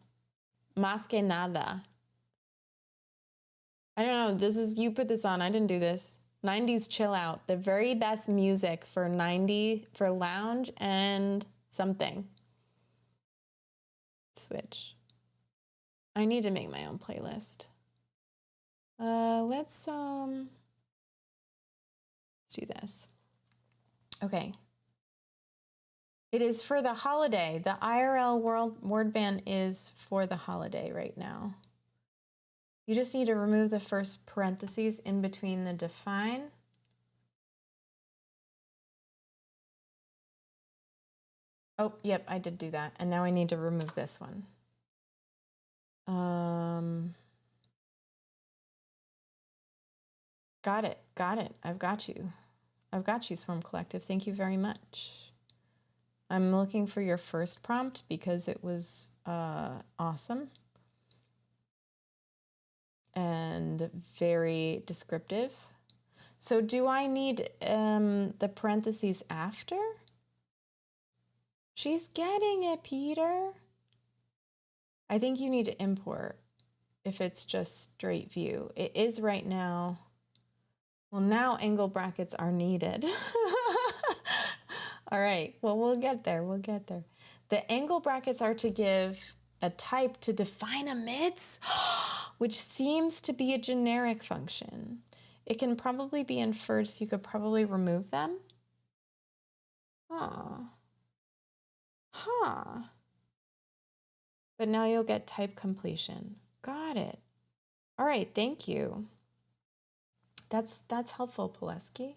Más que nada. I don't know. This is, you put this on. I didn't do this. 90s chill out. The very best music for for lounge and something. Switch. I need to make my own playlist. Let's do this. Okay. It is for the holiday. The IRL word ban is for the holiday right now. You just need to remove the first parentheses in between the define. Oh, yep, I did do that. And now I need to remove this one. Got it. I've got you. Swarm Collective. Thank you very much. I'm looking for your first prompt because it was awesome and very descriptive. So do I need the parentheses after? She's getting it, Peter. I think you need to import if it's just straight view. It is right now. Well, now angle brackets are needed. All right, well, we'll get there. The angle brackets are to give a type to define emits, which seems to be a generic function. It can probably be inferred, so you could probably remove them. But now you'll get type completion. Got it. All right, thank you. That's helpful, Pileski.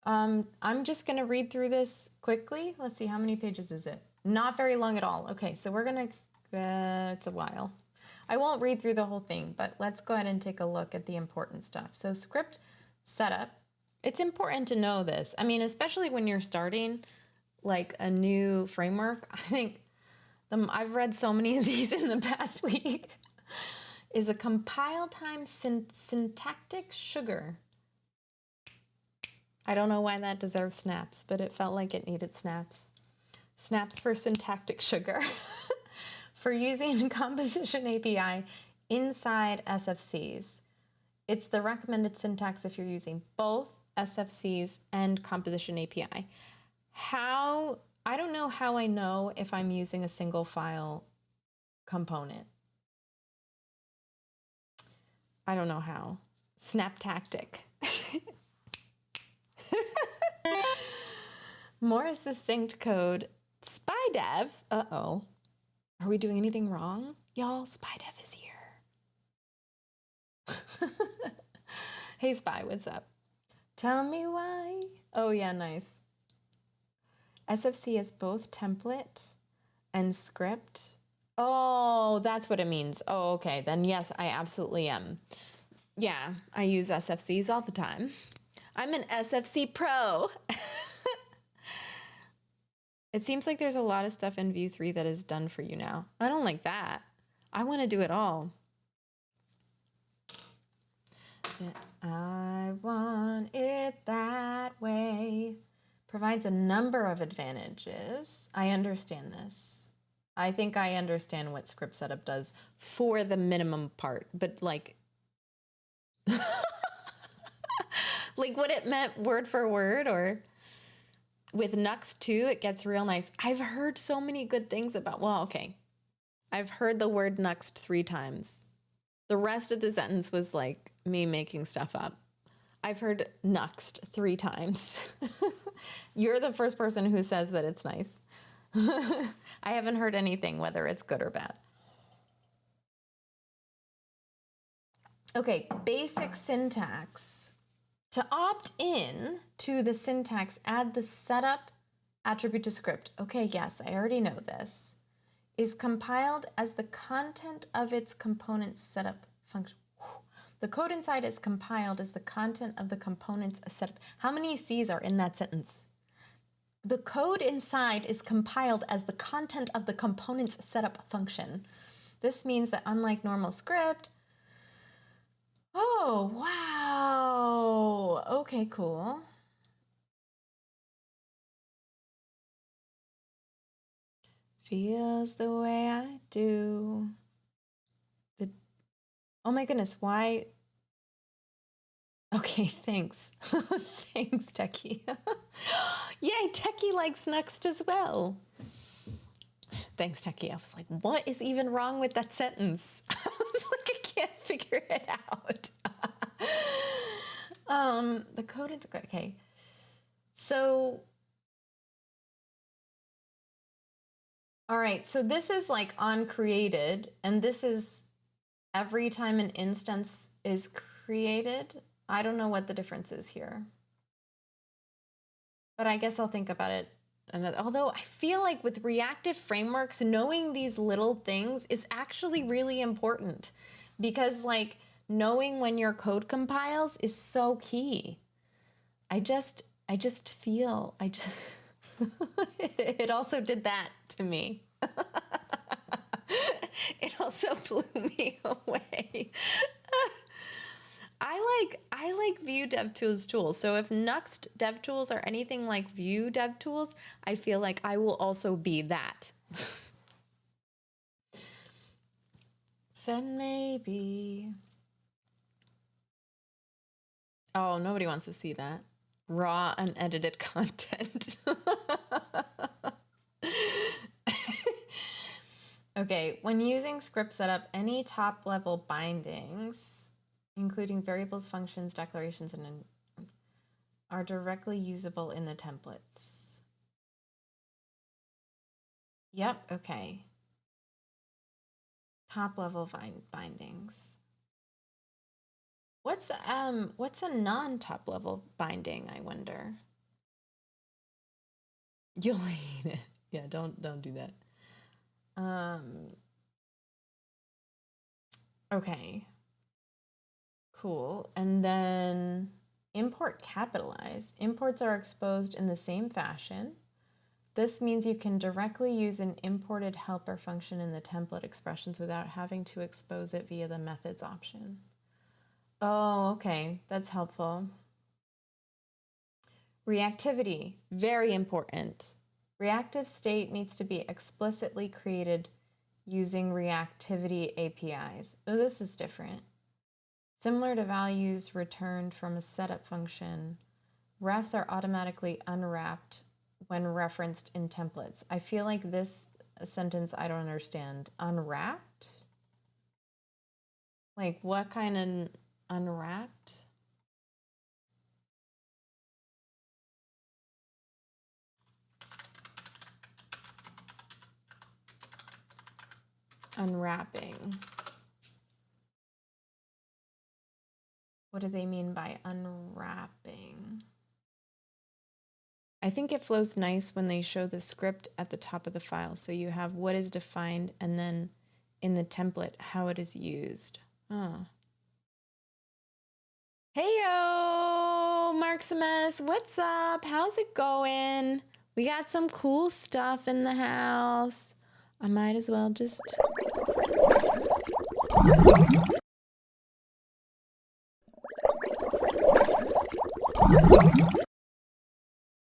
I'm just going to read through this quickly. Let's see, how many pages is it? Not very long at all. Okay, so we're going to, it's a while. I won't read through the whole thing, but let's go ahead and take a look at the important stuff. So script setup, it's important to know this. I mean, especially when you're starting like a new framework. I think I've read so many of these in the past week. Is a compile time syntactic sugar. I don't know why that deserves snaps, but it felt like it needed snaps. Snaps for syntactic sugar. For using composition API inside SFCs. It's the recommended syntax if you're using both SFCs and composition API. I don't know how I know if I'm using a single file component. I don't know how. Snap tactic. More succinct code. SpyDev. Uh-oh. Are we doing anything wrong? Y'all, SpyDev is here. Hey, Spy, what's up? Tell me why. Oh, yeah, nice. SFC is both template and script. Oh, that's what it means. Oh, okay. Then yes, I absolutely am. Yeah, I use SFCs all the time. I'm an SFC pro. It seems like there's a lot of stuff in Vue 3 that is done for you now. I don't like that. I want to do it all. I want it that way. Provides a number of advantages. I understand this. I think I understand what script setup does for the minimum part, but like, like what it meant word for word, or with Nux 2, it gets real nice. I've heard so many good things about, well, okay. I've heard the word Nuxt 3 times. The rest of the sentence was like me making stuff up. I've heard Nuxt 3 times. You're the first person who says that it's nice. I haven't heard anything, whether it's good or bad. Okay, basic syntax. To opt in to the syntax, add the setup attribute to script. Okay, yes, I already know this. Is compiled as the content of its component's setup function. The code inside is compiled as the content of the component's setup. How many C's are in that sentence? The code inside is compiled as the content of the component's setup function. This means that unlike normal script, oh, wow. Okay, cool. Feels the way I do. Oh my goodness, why? Okay, thanks. Thanks, Techie. Yay, Techie likes Nuxt as well. Thanks, Techie. I was like, what is even wrong with that sentence? I was like, I can't figure it out. The code is okay. So, all right. So this is like uncreated, and this is every time an instance is created. I don't know what the difference is here, but I guess I'll think about it. Although I feel like with reactive frameworks, knowing these little things is actually really important, because like knowing when your code compiles is so key. I just feel it also did that to me. It also blew me away. I like Vue DevTools tools. So if Nuxt DevTools are anything like Vue DevTools, I feel like I will also be that. Said maybe. Oh, nobody wants to see that. Raw, unedited content. Okay, when using script setup, any top-level bindings, including variables, functions, declarations, and are directly usable in the templates. Yep, okay. Top-level bindings. What's a non-top level binding, I wonder? You'll hate it. Yeah, don't do that. Okay. Cool. And then import capitalize. Imports are exposed in the same fashion. This means you can directly use an imported helper function in the template expressions without having to expose it via the methods option. Oh, okay. That's helpful. Reactivity, very important. Reactive state needs to be explicitly created using reactivity APIs. Oh, this is different. Similar to values returned from a setup function, refs are automatically unwrapped when referenced in templates. I feel like this sentence I don't understand. Unwrapped? Like what kind of unwrapped? Unwrapping. What do they mean by unwrapping? I think it flows nice when they show the script at the top of the file. So you have what is defined and then in the template, how it is used. Oh. Heyo, Marximus, what's up? How's it going? We got some cool stuff in the house. I might as well just...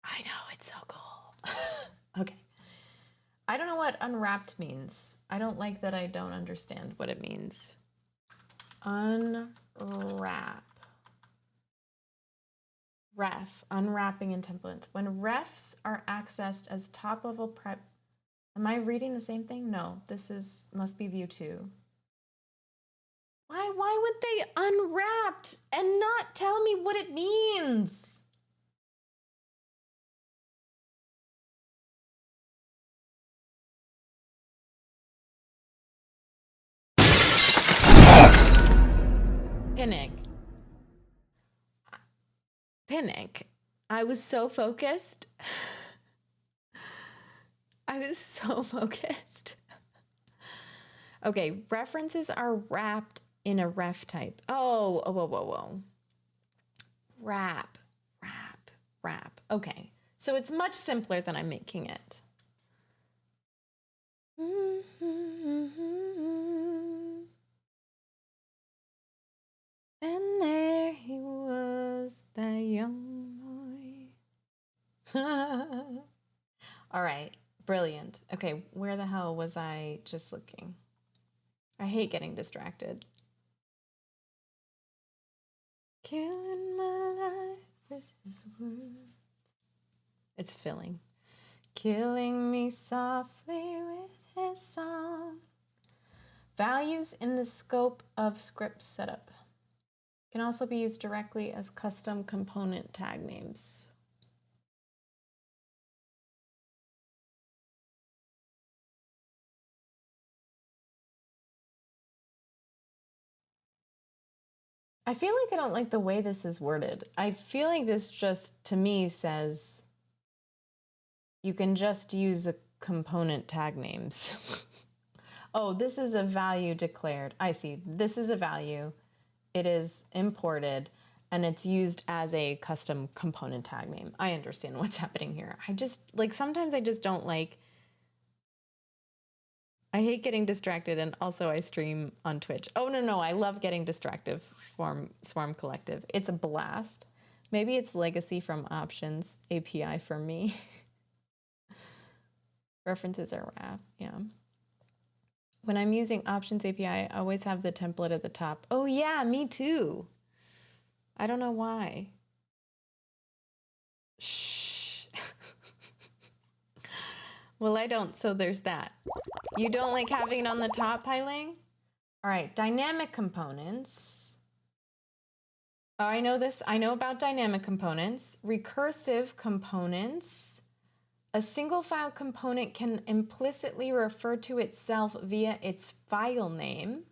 I know, it's so cool. Okay. I don't know what unwrapped means. I don't like that I don't understand what it means. Unwrap. Ref, unwrapping in templates. When refs are accessed as top-level prep... Am I reading the same thing? No, this must be Vue 2. Why would they unwrapped and not tell me what it means? Panic. I was so focused. I was so focused. Okay, references are wrapped in a ref type. Oh, whoa. Wrap. Okay, so it's much simpler than I'm making it. And there he was, that young boy. All right, brilliant. Okay, where the hell was I just looking? I hate getting distracted. Killing my life with his words. It's filling. Killing me softly with his song. Values in the scope of script setup can also be used directly as custom component tag names. I feel like I don't like the way this is worded. I feel like this just, to me, says you can just use a component tag names. Oh, this is a value declared. I see. This is a value. It is imported and it's used as a custom component tag name. I understand what's happening here. I just, like, sometimes I just don't like, I hate getting distracted, and also I stream on Twitch. Oh, no, I love getting distracted from Swarm Collective. It's a blast. Maybe it's legacy from Options API for me. References are wrap, yeah. When I'm using Options API, I always have the template at the top. Oh yeah, me too. I don't know why. Shh. Well, I don't, so there's that. You don't like having it on the top, Pailing? All right, dynamic components. Oh, I know this. I know about dynamic components. Recursive components. A single file component can implicitly refer to itself via its file name.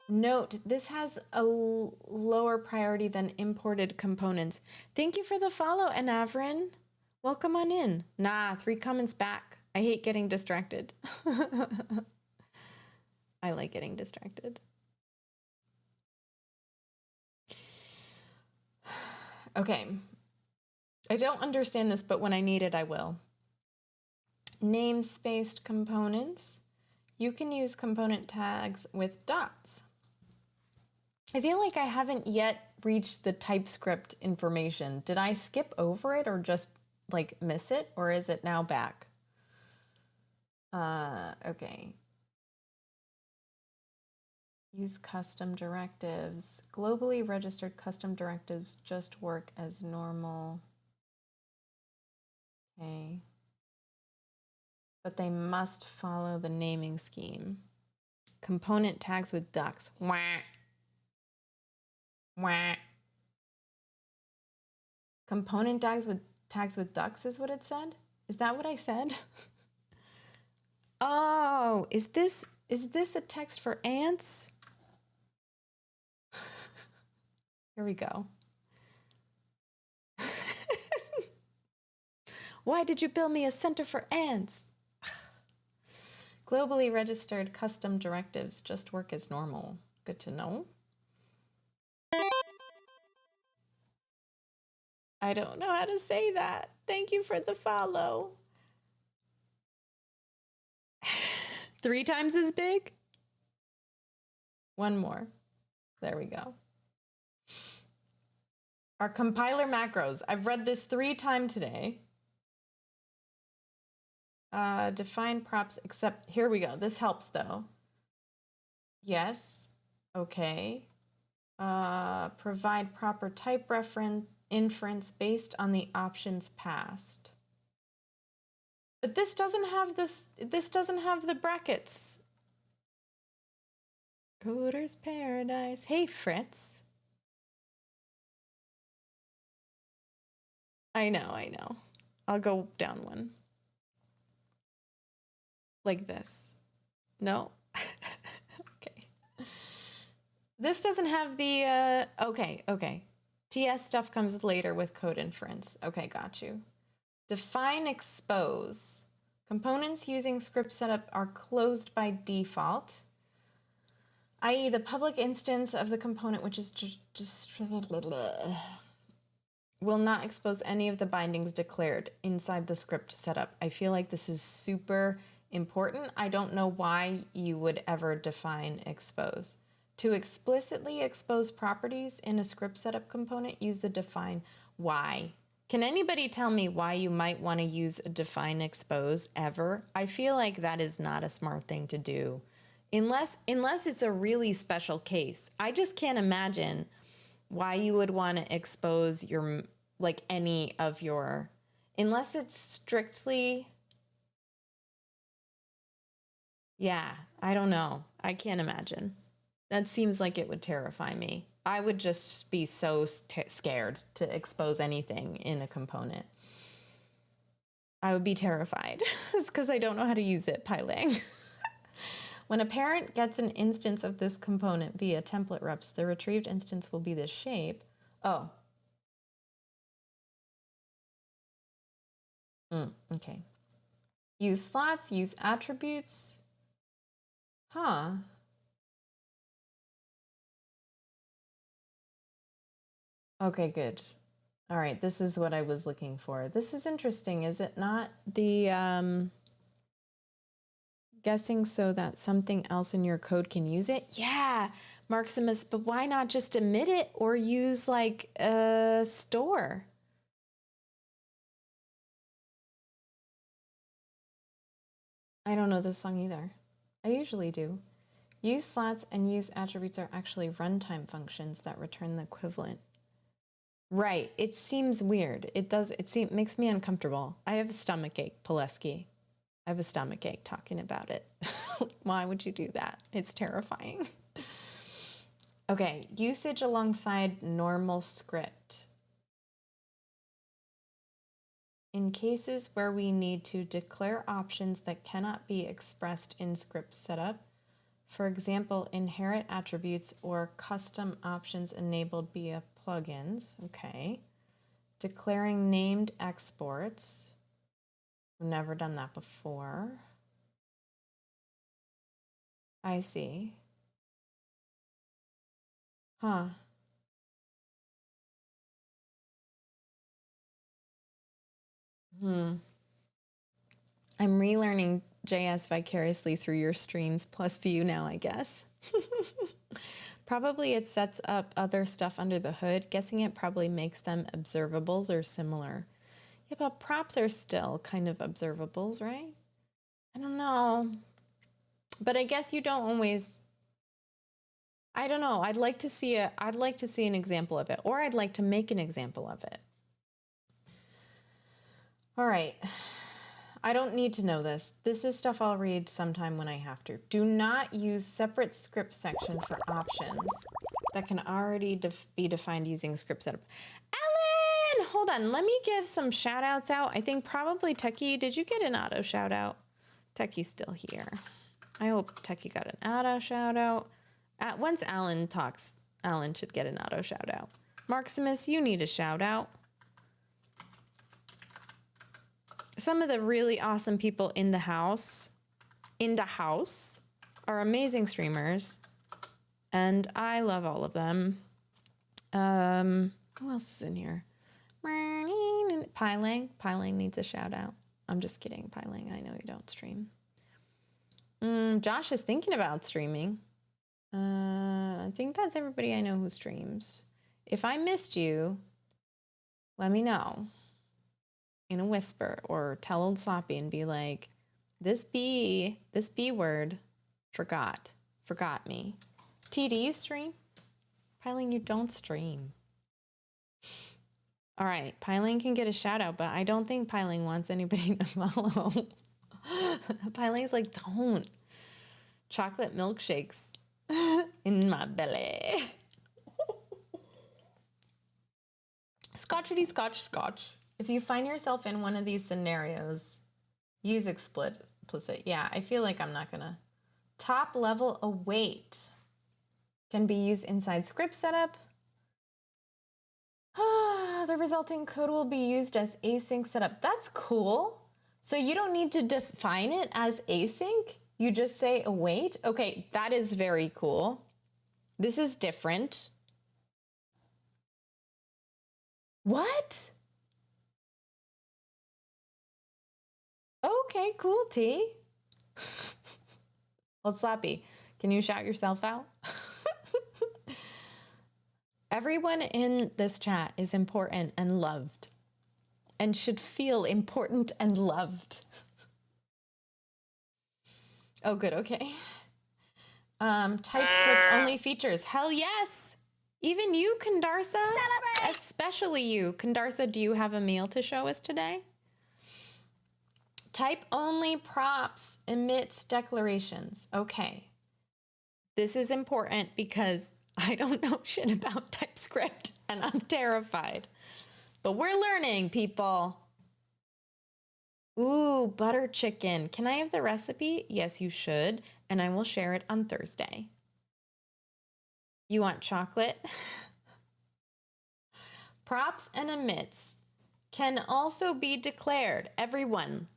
Note, this has a lower priority than imported components. Thank you for the follow, Anavrin. Welcome on in. Nah, 3 comments back. I hate getting distracted. I like getting distracted. Okay. I don't understand this, but when I need it, I will. Namespaced components. You can use component tags with dots. I feel like I haven't yet reached the TypeScript information. Did I skip over it or just like miss it, or is it now back? Okay. Use custom directives. Globally registered custom directives just work as normal. Okay. But they must follow the naming scheme. Component tags with ducks. Wah. Wah. Component tags with ducks is what it said? Is that what I said? Oh, is this a text for ants? Here we go. Why did you build me a center for ants? Globally registered custom directives just work as normal. Good to know. I don't know how to say that. Thank you for the follow. 3 times as big? One more. There we go. Our compiler macros. I've read this 3 times today. Define props except, here we go. This helps though. Yes. Okay. Provide proper type reference inference based on the options passed. But this doesn't have this doesn't have the brackets. Coder's Paradise. Hey, Fritz. I know. I'll go down one. Like this. No. Okay. This doesn't have the, okay. TS stuff comes later with code inference. Okay, got you. Define expose. Components using script setup are closed by default, i.e. the public instance of the component, which is just will not expose any of the bindings declared inside the script setup. I feel like this is super important. I don't know why you would ever define expose. To explicitly expose properties in a script setup component, use the define. Why? Can anybody tell me why you might want to use a define expose ever? I feel like that is not a smart thing to do. Unless it's a really special case. I just can't imagine why you would want to expose your, like, any of your, unless it's strictly, Yeah, I don't know. I can't imagine. That seems like it would terrify me. I would just be so scared to expose anything in a component. I would be terrified. It's because I don't know how to use it, Pailang. When a parent gets an instance of this component via template reps, the retrieved instance will be this shape. Oh. Okay. Use slots, use attributes. Huh. Okay, good. All right, this is what I was looking for. This is interesting, is it not? The guessing so that something else in your code can use it? Yeah, Marximus, but why not just emit it or use like a store? I don't know this song either. I usually do. Use slots and use attributes are actually runtime functions that return the equivalent. Right. It seems weird. It does. It makes me uncomfortable. I have a stomach ache, Pileski. I have a stomach ache talking about it. Why would you do that? It's terrifying. Okay. Usage alongside normal script. In cases where we need to declare options that cannot be expressed in script setup, for example, inherit attributes or custom options enabled via plugins. Okay. Declaring named exports. I've never done that before. I see. Huh. I'm relearning JS vicariously through your streams plus Vue now, I guess. Probably it sets up other stuff under the hood. Guessing it probably makes them observables or similar. Yeah, but props are still kind of observables, right? I don't know. But I guess you don't always. I don't know. I'd like to see an example of it, or I'd like to make an example of it. All right. I don't need to know this. This is stuff I'll read sometime when I have to. Do not use separate script section for options that can already be defined using script setup. Ellen, hold on. Let me give some shout outs out. I think probably Techie, did you get an auto shout out? Techie's still here. I hope Techie got an auto shout out. Once Alan talks, Alan should get an auto shout out. Marximus, you need a shout out. Some of the really awesome people in the house, are amazing streamers, and I love all of them. Who else is in here? Pailang. Pailang needs a shout out. I'm just kidding, Pailang. I know you don't stream. Josh is thinking about streaming. I think that's everybody I know who streams. If I missed you, let me know in a whisper, or tell old Sloppy and be like, this B word forgot me. T, do you stream? Piling, you don't stream. All right, Piling can get a shout out, but I don't think Piling wants anybody to follow. Piling's like, don't. Chocolate milkshakes in my belly. Scotchity scotch. If you find yourself in one of these scenarios, use explicit. Yeah, I feel like I'm not gonna. Top level await can be used inside script setup. The resulting code will be used as async setup. That's cool. So you don't need to define it as async. You just say await. Okay, that is very cool. This is different. What? Okay, cool, T. Well, Slappy, can you shout yourself out? Everyone in this chat is important and loved and should feel important and loved. Oh, good, okay. TypeScript only features. Hell yes! Even you, Kandarsa. Celebrate! Especially you. Kandarsa, do you have a meal to show us today? Type-only props emits declarations. Okay. This is important because I don't know shit about TypeScript and I'm terrified. But we're learning, people. Ooh, butter chicken. Can I have the recipe? Yes, you should. And I will share it on Thursday. You want chocolate? Props and emits can also be declared. Everyone,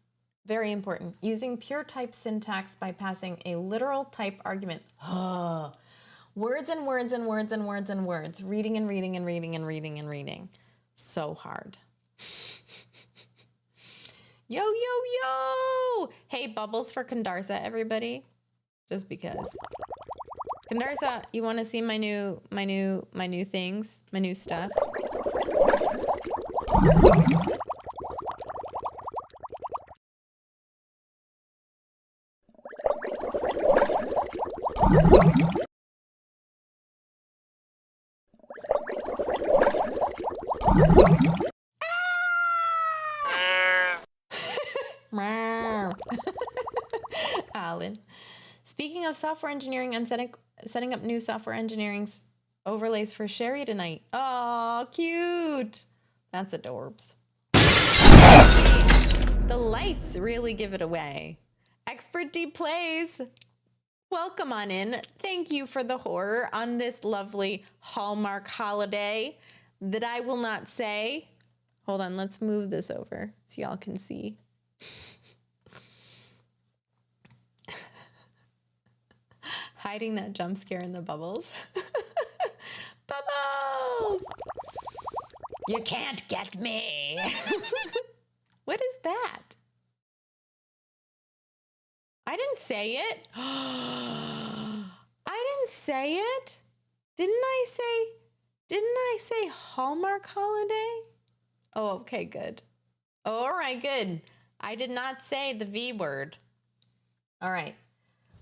very important, using pure type syntax by passing a literal type argument. Words and words and words and words and words. Reading and reading and reading and reading and reading. So hard. Yo, yo, yo! Hey, bubbles for Kandarsa, everybody. Just because. Kandarsa, you want to see my new things, my new stuff? Alan. Speaking of software engineering, I'm setting up new software engineering overlays for Sherry tonight. Oh, cute. That's adorbs. The lights really give it away. Expert D plays. Welcome on in. Thank you for the horror on this lovely Hallmark holiday that I will not say. Hold on, let's move this over so y'all can see. Hiding that jump scare in the bubbles. Bubbles! You can't get me. What is that? I didn't say it. I didn't say it. Didn't I say Hallmark holiday? Oh, okay, good. All right, good. I did not say the V word. All right.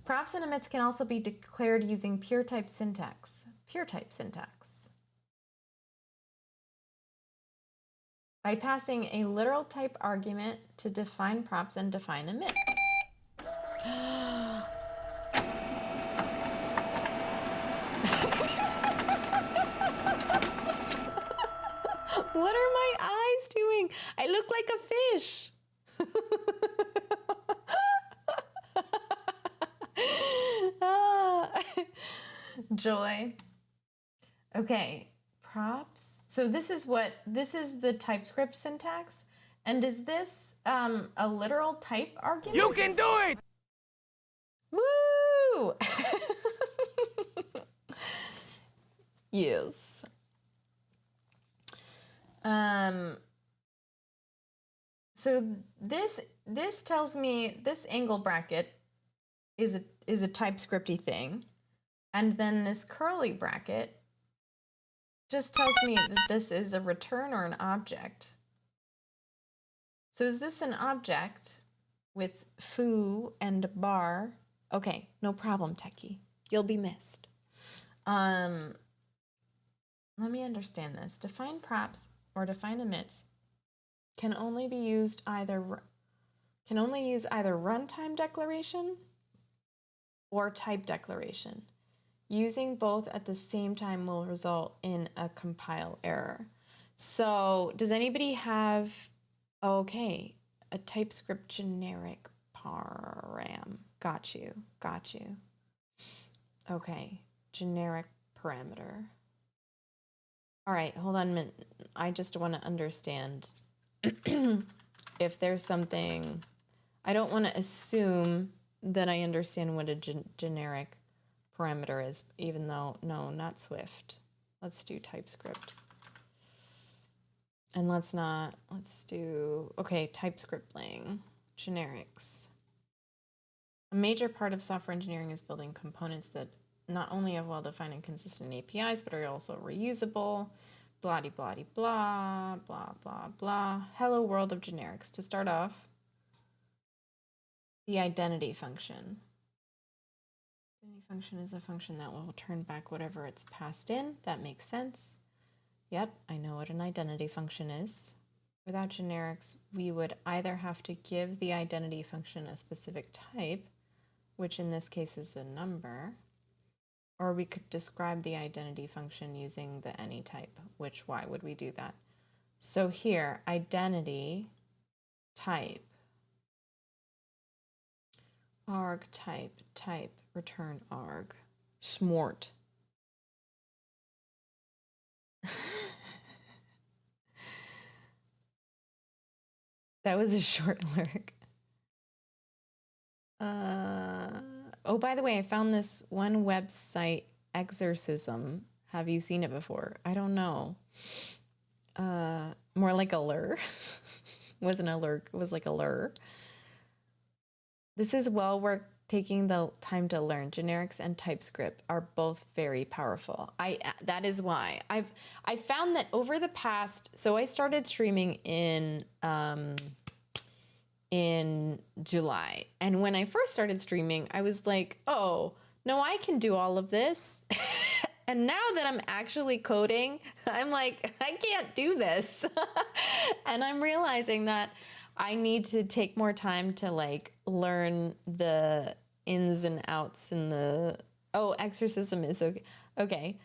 Props and emits can also be declared using pure type syntax. Pure type syntax. By passing a literal type argument to define props and define emits. What are my eyes doing? I look like a fish. Joy. Okay, props. So this is the TypeScript syntax. And is this a literal type argument? You can do it! Woo! Yes. So this tells me this angle bracket is a TypeScripty thing. And then this curly bracket just tells me that this is a return or an object. So is this an object with foo and bar? Okay, no problem, techie. You'll be missed. Let me understand this. Define props or define emits can only use either runtime declaration or type declaration. Using both at the same time will result in a compile error. So does anybody have, okay, a TypeScript generic param? Got you. Okay, generic parameter. All right, hold on a minute. I just want to understand if there's something, I don't want to assume that I understand what a generic parameter is, even though, no, not Swift. Let's do TypeScript. And let's do, okay, TypeScriptling, generics. A major part of software engineering is building components that not only have well-defined and consistent APIs, but are also reusable, blah-de-blah-de-blah, blah, blah, blah. Hello, world of generics. To start off, the identity function. Identity function is a function that will return back whatever it's passed in. That makes sense. Yep, I know what an identity function is. Without generics, we would either have to give the identity function a specific type, which in this case is a number, or we could describe the identity function using the any type, which why would we do that? So here, identity type, arg type, return arg, smort. That was a short lurk. Oh, by the way, I found this one website, Exorcism. Have you seen it before? I don't know. More like a lure. Wasn't a lurk, it was like a lure. This is well worth taking the time to learn. Generics and TypeScript are both very powerful. That is why I found that over the past, so I started streaming in July. And when I first started streaming, I was like, oh, no, I can do all of this. And now that I'm actually coding, I'm like, I can't do this. And I'm realizing that I need to take more time to like learn the ins and outs and the, oh, exorcism is okay. Okay.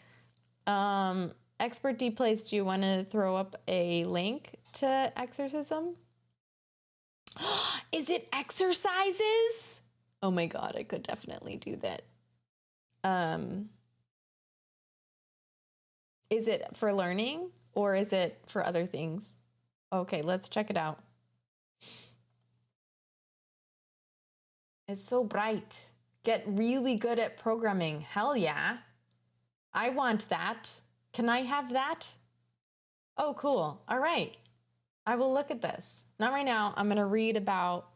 Expert Dplays, do you want to throw up a link to exorcism? Is it exercises? Oh my God, I could definitely do that. Is it for learning or is it for other things? Okay, let's check it out. It's so bright. Get really good at programming. Hell yeah. I want that. Can I have that? Oh, cool. All right. I will look at this. Not right now. I'm going to read about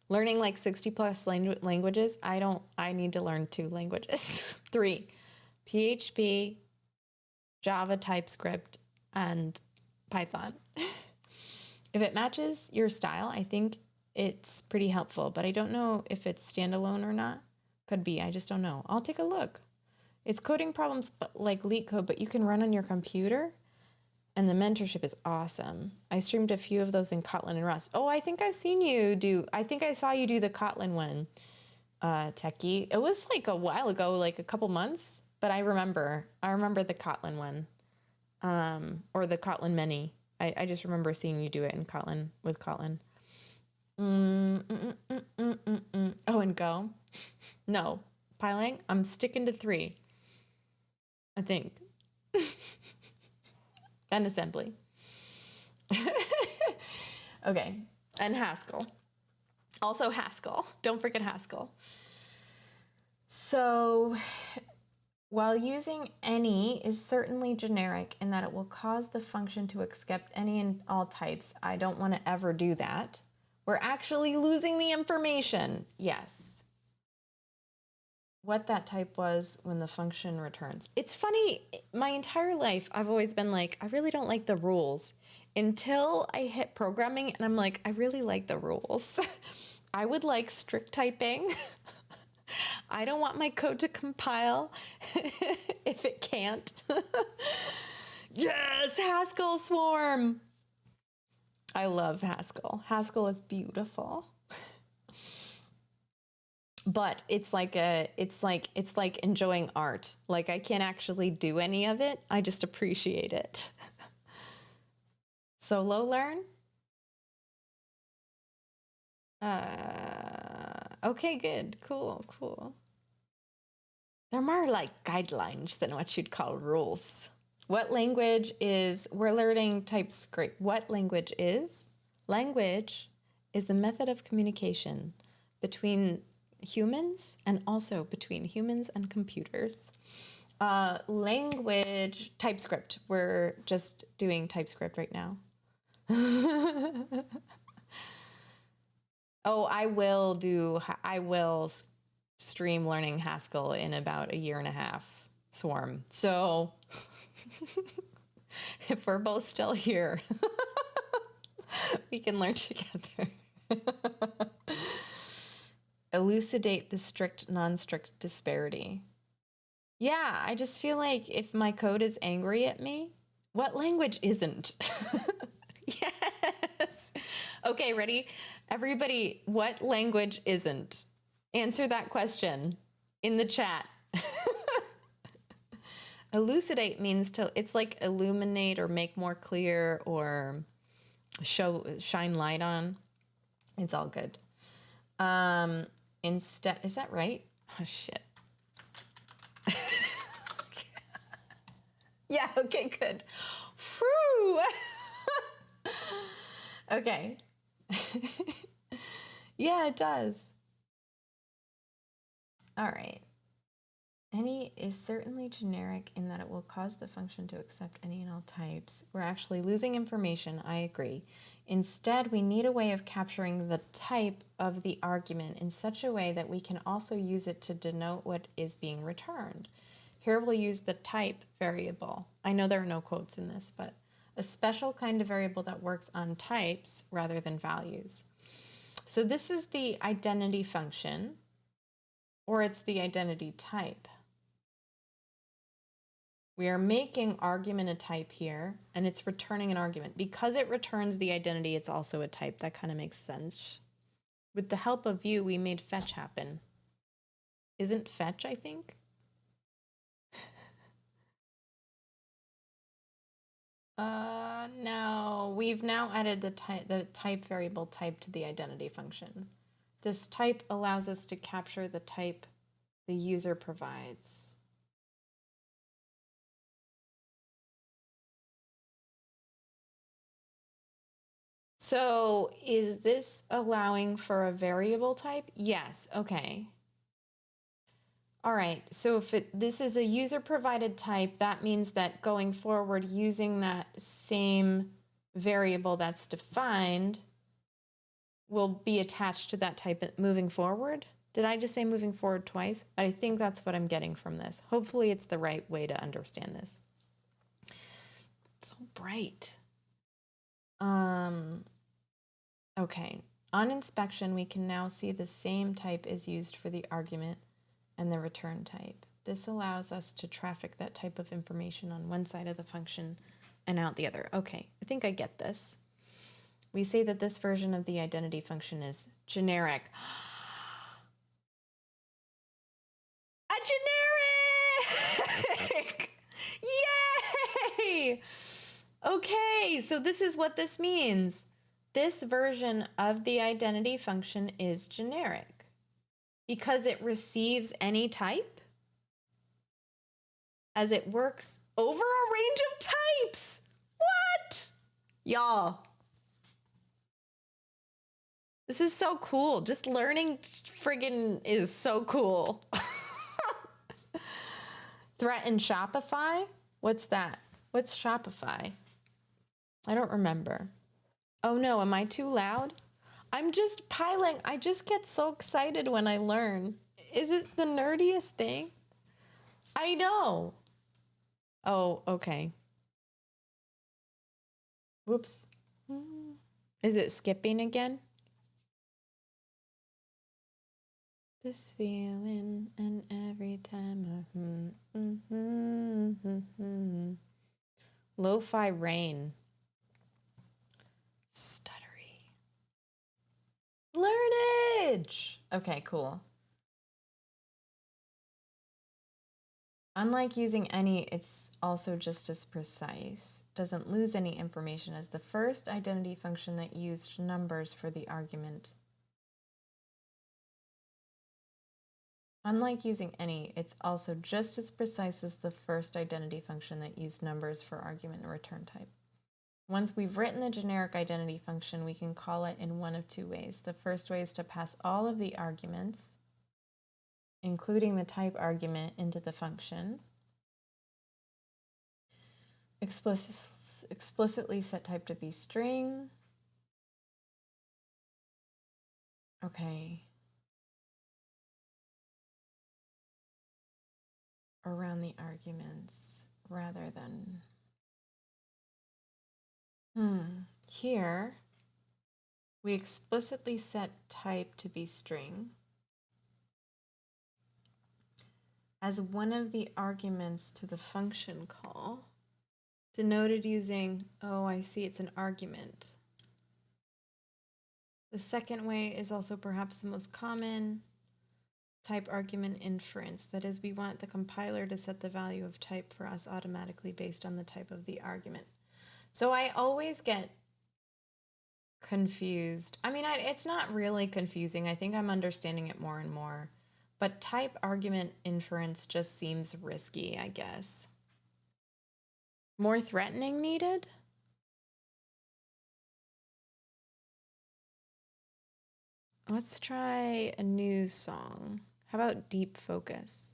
learning like 60 plus languages. I need to learn 2 languages. 3, PHP, Java, TypeScript, and Python. If it matches your style, I think it's pretty helpful, but I don't know if it's standalone or not. Could be, I just don't know. I'll take a look. It's coding problems like LeetCode, but you can run on your computer, and the mentorship is awesome. I streamed a few of those in Kotlin and Rust. Oh, I think I've seen you do, I think I saw you do the Kotlin one, Techie. It was like a while ago, like a couple months, but I remember the Kotlin one, or the Kotlin Mini. I just remember seeing you do it in Kotlin, with Kotlin. Oh, and Go? No. Pylang? I'm sticking to 3. I think. And assembly. Okay. And Haskell. Also Haskell. Don't forget Haskell. So while using any is certainly generic in that it will cause the function to accept any and all types, I don't want to ever do that. We're actually losing the information. Yes. What that type was when the function returns. It's funny, my entire life, I've always been like, I really don't like the rules until I hit programming and I'm like, I really like the rules. I would like strict typing. I don't want my code to compile if it can't. Yes, Haskell Swarm. I love Haskell. Haskell is beautiful. But it's like enjoying art. Like I can't actually do any of it. I just appreciate it. Solo learn? Okay, good. Cool. They're more like guidelines than what you'd call rules. What language is, we're learning TypeScript. What language is? Language is the method of communication between humans and also between humans and computers. Language, TypeScript. We're just doing TypeScript right now. Oh, I will stream learning Haskell in about 1.5 years, Swarm. So if we're both still here, we can learn together. Elucidate the strict, non-strict disparity. Yeah, I just feel like if my code is angry at me, what language isn't? Yeah. Okay, ready? Everybody, what language isn't? Answer that question in the chat. Elucidate means to, it's like illuminate or make more clear or shine light on. It's all good. Instead, is that right? Oh, shit. Yeah, okay, good. Whew. Okay. Yeah, it does. All right. Any is certainly generic in that it will cause the function to accept any and all types. We're actually losing information, I agree. Instead, we need a way of capturing the type of the argument in such a way that we can also use it to denote what is being returned. Here we'll use the type variable. I know there are no quotes in this, but a special kind of variable that works on types rather than values. So this is the identity function, or it's the identity type. We are making argument a type here, and it's returning an argument. Because it returns the identity, it's also a type. That kind of makes sense. With the help of view, we made fetch happen. Isn't fetch, I think? No. We've now added the type variable type to the identity function. This type allows us to capture the type the user provides. So is this allowing for a variable type? Yes, okay. All right, so if this is a user provided type, that means that going forward using that same variable that's defined will be attached to that type moving forward. Did I just say moving forward twice? I think that's what I'm getting from this. Hopefully it's the right way to understand this. It's so bright. Okay, on inspection, we can now see the same type is used for the argument and the return type. This allows us to traffic that type of information on one side of the function and out the other. Okay, I think I get this. We say that this version of the identity function is generic. A generic! Yay! Okay, so this is what this means. This version of the identity function is generic because it receives any type as it works over a range of types. What? Y'all, this is so cool. Just learning friggin' is so cool. Threaten Shopify? What's that? What's Shopify? I don't remember. Oh no, am I too loud? I'm just piling. I just get so excited when I learn. Is it the nerdiest thing? I know. Oh, okay. Whoops. Is it skipping again? This feeling and every time I Lo-fi rain. Stuttery. Learnage! Okay, cool. Unlike using any, it's also just as precise. Doesn't lose any information as the first identity function that used numbers for the argument. Unlike using any, it's also just as precise as the first identity function that used numbers for argument and return type. Once we've written the generic identity function, we can call it in one of two ways. The first way is to pass all of the arguments, including the type argument, into the function. Explicitly set type to be string. Okay. Around the arguments rather than here we explicitly set type to be string as one of the arguments to the function call, denoted using, oh, I see, it's an argument. The second way is also perhaps the most common. Type argument inference. That is, we want the compiler to set the value of type for us automatically based on the type of the argument. So I always get confused. I mean, it's not really confusing. I think I'm understanding it more and more. But type argument inference just seems risky, I guess. More threatening needed? Let's try a new song. How about Deep Focus?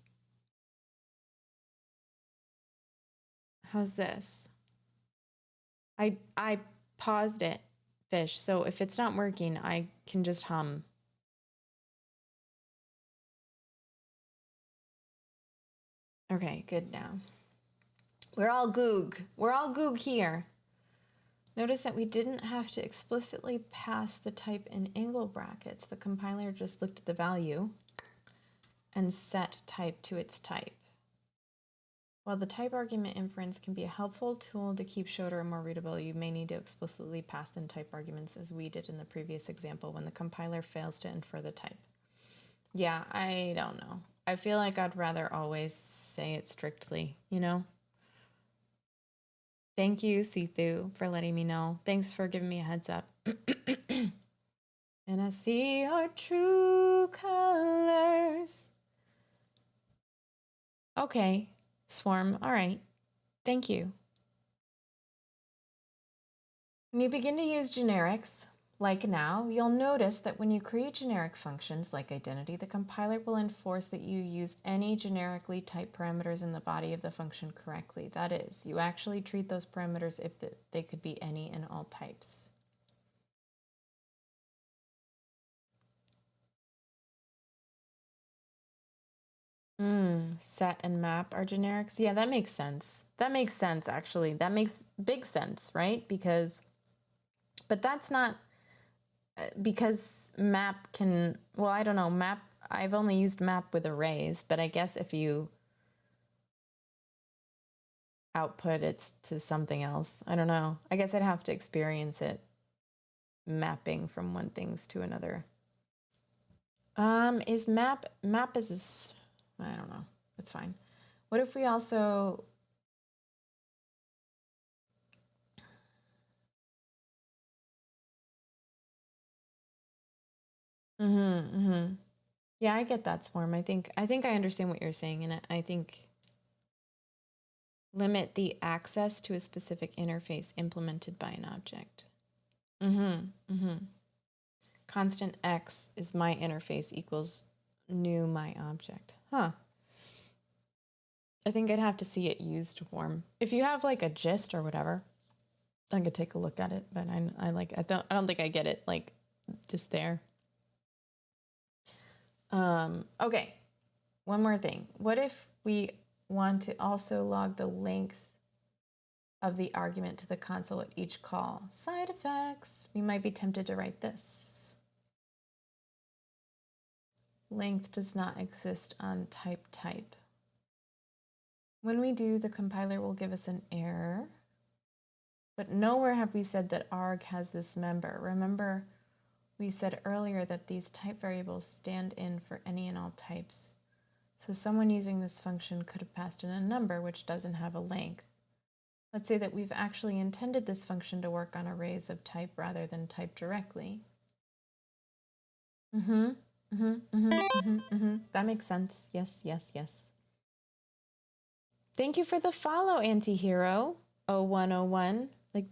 How's this? I paused it, Fish, so if it's not working, I can just hum. Okay, good now. We're all goog. We're all goog here. Notice that we didn't have to explicitly pass the type in angle brackets. The compiler just looked at the value and set type to its type. While the type argument inference can be a helpful tool to keep shorter and more readable, you may need to explicitly pass in type arguments as we did in the previous example when the compiler fails to infer the type. Yeah, I don't know. I feel like I'd rather always say it strictly, you know? Thank you, Sithu, for letting me know. Thanks for giving me a heads up. And I see your true colors. Okay, Swarm, all right. Thank you. When you begin to use generics, like now, you'll notice that when you create generic functions like identity, the compiler will enforce that you use any generically typed parameters in the body of the function correctly. That is, you actually treat those parameters if they could be any and all types. Set and map are generics. Yeah, that makes sense. That makes sense, actually. That makes big sense, right? But that's not, because map can, well, I don't know, map, I've only used map with arrays, but I guess if you output it to something else, I don't know. I guess I'd have to experience it mapping from one things to another. Is map is this, I don't know. It's fine. What if we also Yeah, I get that, Swarm. I think I understand what you're saying, and I think limit the access to a specific interface implemented by an object. Constant X is my interface equals new my object. Huh. I think I'd have to see it used form. If you have like a gist or whatever, I could take a look at it, but I don't think I get it like just there. Okay. One more thing. What if we want to also log the length of the argument to the console at each call? Side effects. We might be tempted to write this. Length does not exist on type. When we do, the compiler will give us an error. But nowhere have we said that arg has this member. Remember, we said earlier that these type variables stand in for any and all types. So someone using this function could have passed in a number which doesn't have a length. Let's say that we've actually intended this function to work on arrays of type rather than type directly. That makes sense. Yes. Thank you for the follow, Antihero 0101. Like,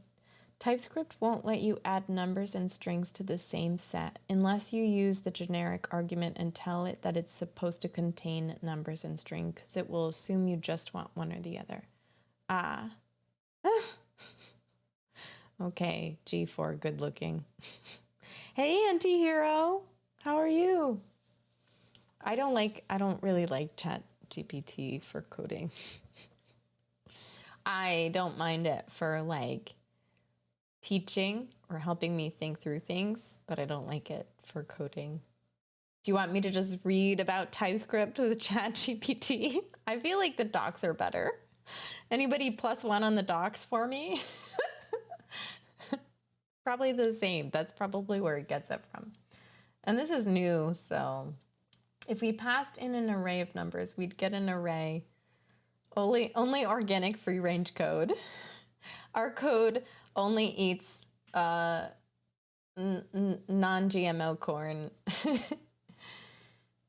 TypeScript won't let you add numbers and strings to the same set unless you use the generic argument and tell it that it's supposed to contain numbers and string, because it will assume you just want one or the other. Okay, G4, good looking. Hey, Antihero, how are you? I don't really like ChatGPT for coding. I don't mind it for like teaching or helping me think through things, but I don't like it for coding. Do you want me to just read about TypeScript with ChatGPT? I feel like the docs are better. Anybody +1 on the docs for me? Probably the same. That's probably where it gets it from. And this is new, so if we passed in an array of numbers, we'd get an array only organic free range code. Our code only eats non-GMO corn.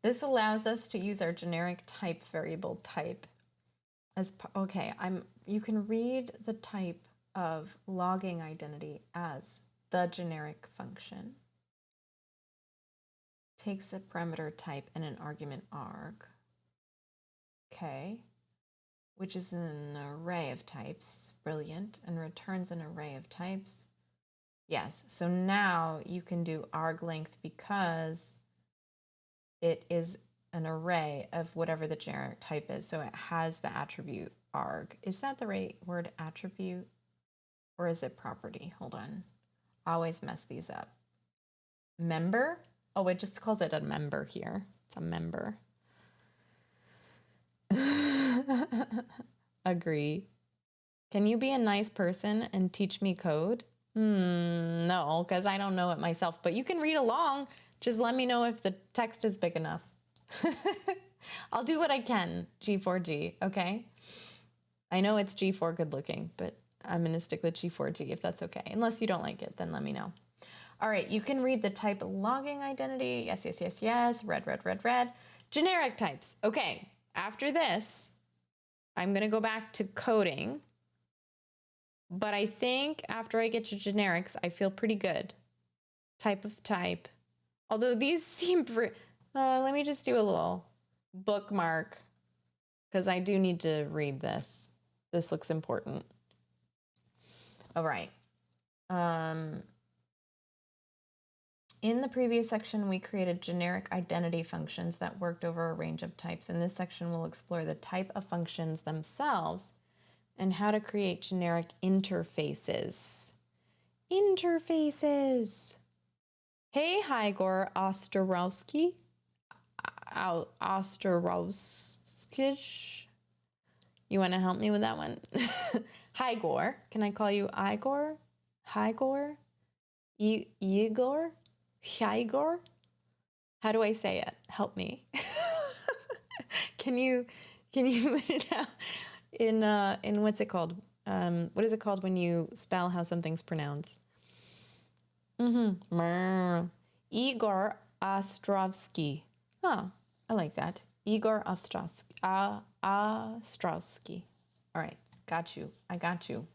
This allows us to use our generic type variable type as you can read the type of logging identity as the generic function. Takes a parameter type and an argument arg. Okay. Which is an array of types. Brilliant. And returns an array of types. Yes. So now you can do arg length because it is an array of whatever the generic type is. So it has the attribute arg. Is that the right word, attribute? Or is it property? Hold on. I always mess these up. Member? Oh, it just calls it a member here. It's a member. Agree. Can you be a nice person and teach me code? No, because I don't know it myself, but you can read along. Just let me know if the text is big enough. I'll do what I can, G4G, okay? I know it's G4 good looking, but I'm going to stick with G4G if that's okay. Unless you don't like it, then let me know. All right, you can read the type logging identity. Yes, yes, yes, yes. Red, red, red, red. Generic types. Okay, after this, I'm going to go back to coding. But I think after I get to generics, I feel pretty good. Type of type. Although these seem... let me just do a little bookmark because I do need to read this. This looks important. All right. In the previous section, we created generic identity functions that worked over a range of types. In this section, we'll explore the type of functions themselves and how to create generic interfaces. Interfaces. Hey, Igor Osterowski. Osterowskish. You want to help me with that one? Igor. Can I call you Igor? Igor? Igor? Igor? How do I say it? Help me. Can you put it out in what's it called? What is it called when you spell how something's pronounced? Igor Ostrovsky. Oh, I like that. Igor Ostrovsky. Ostrovsky. All right, got you. I got you.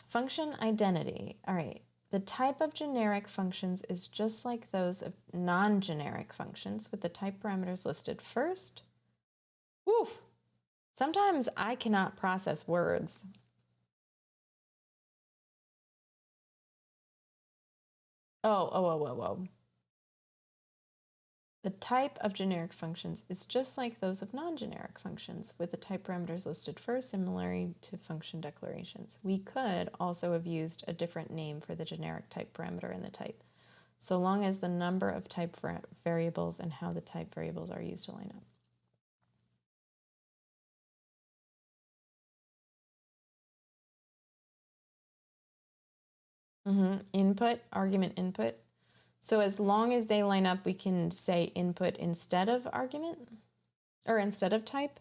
Function identity. All right. The type of generic functions is just like those of non-generic functions with the type parameters listed first. Woof! Sometimes I cannot process words. Oh. The type of generic functions is just like those of non-generic functions with the type parameters listed first, similarly to function declarations. We could also have used a different name for the generic type parameter in the type, so long as the number of type variables and how the type variables are used to line up. Input, argument input. So as long as they line up, we can say input instead of argument or instead of type.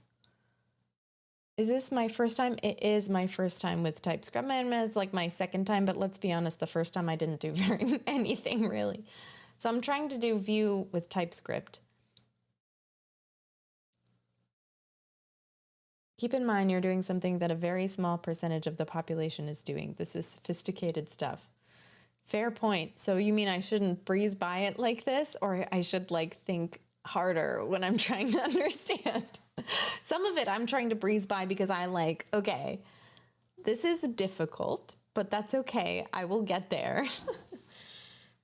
Is this my first time? It is my first time with TypeScript. It's like my second time, but let's be honest, the first time I didn't do anything really. So I'm trying to do Vue with TypeScript. Keep in mind you're doing something that a very small percentage of the population is doing. This is sophisticated stuff. Fair point. So you mean I shouldn't breeze by it like this, or I should like think harder when I'm trying to understand? Some of it I'm trying to breeze by because I like, okay, this is difficult, but that's okay. I will get there.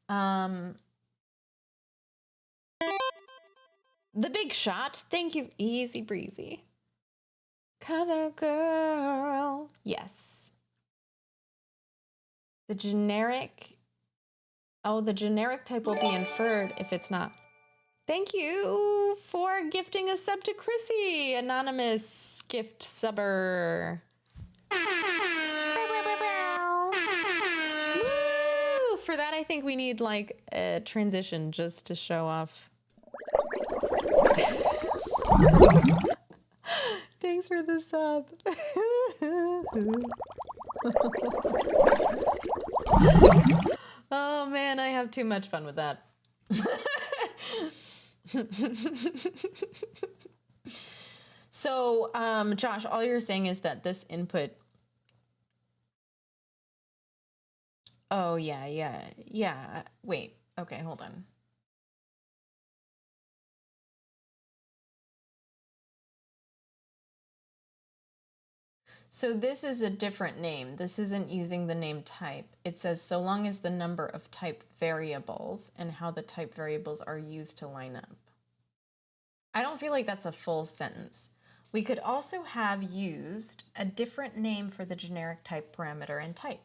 The big shot. Thank you. Easy breezy. Cover girl. Yes. The generic type will be inferred if it's not. Thank you for gifting a sub to Chrissy, anonymous gift subber. for that, I think we need like a transition just to show off. Thanks for the sub. Oh man, I have too much fun with that. So, Josh, all you're saying is that this input. Oh, yeah. Wait, okay, hold on. So this is a different name. This isn't using the name type. It says so long as the number of type variables and how the type variables are used to line up. I don't feel like that's a full sentence. We could also have used a different name for the generic type parameter and type.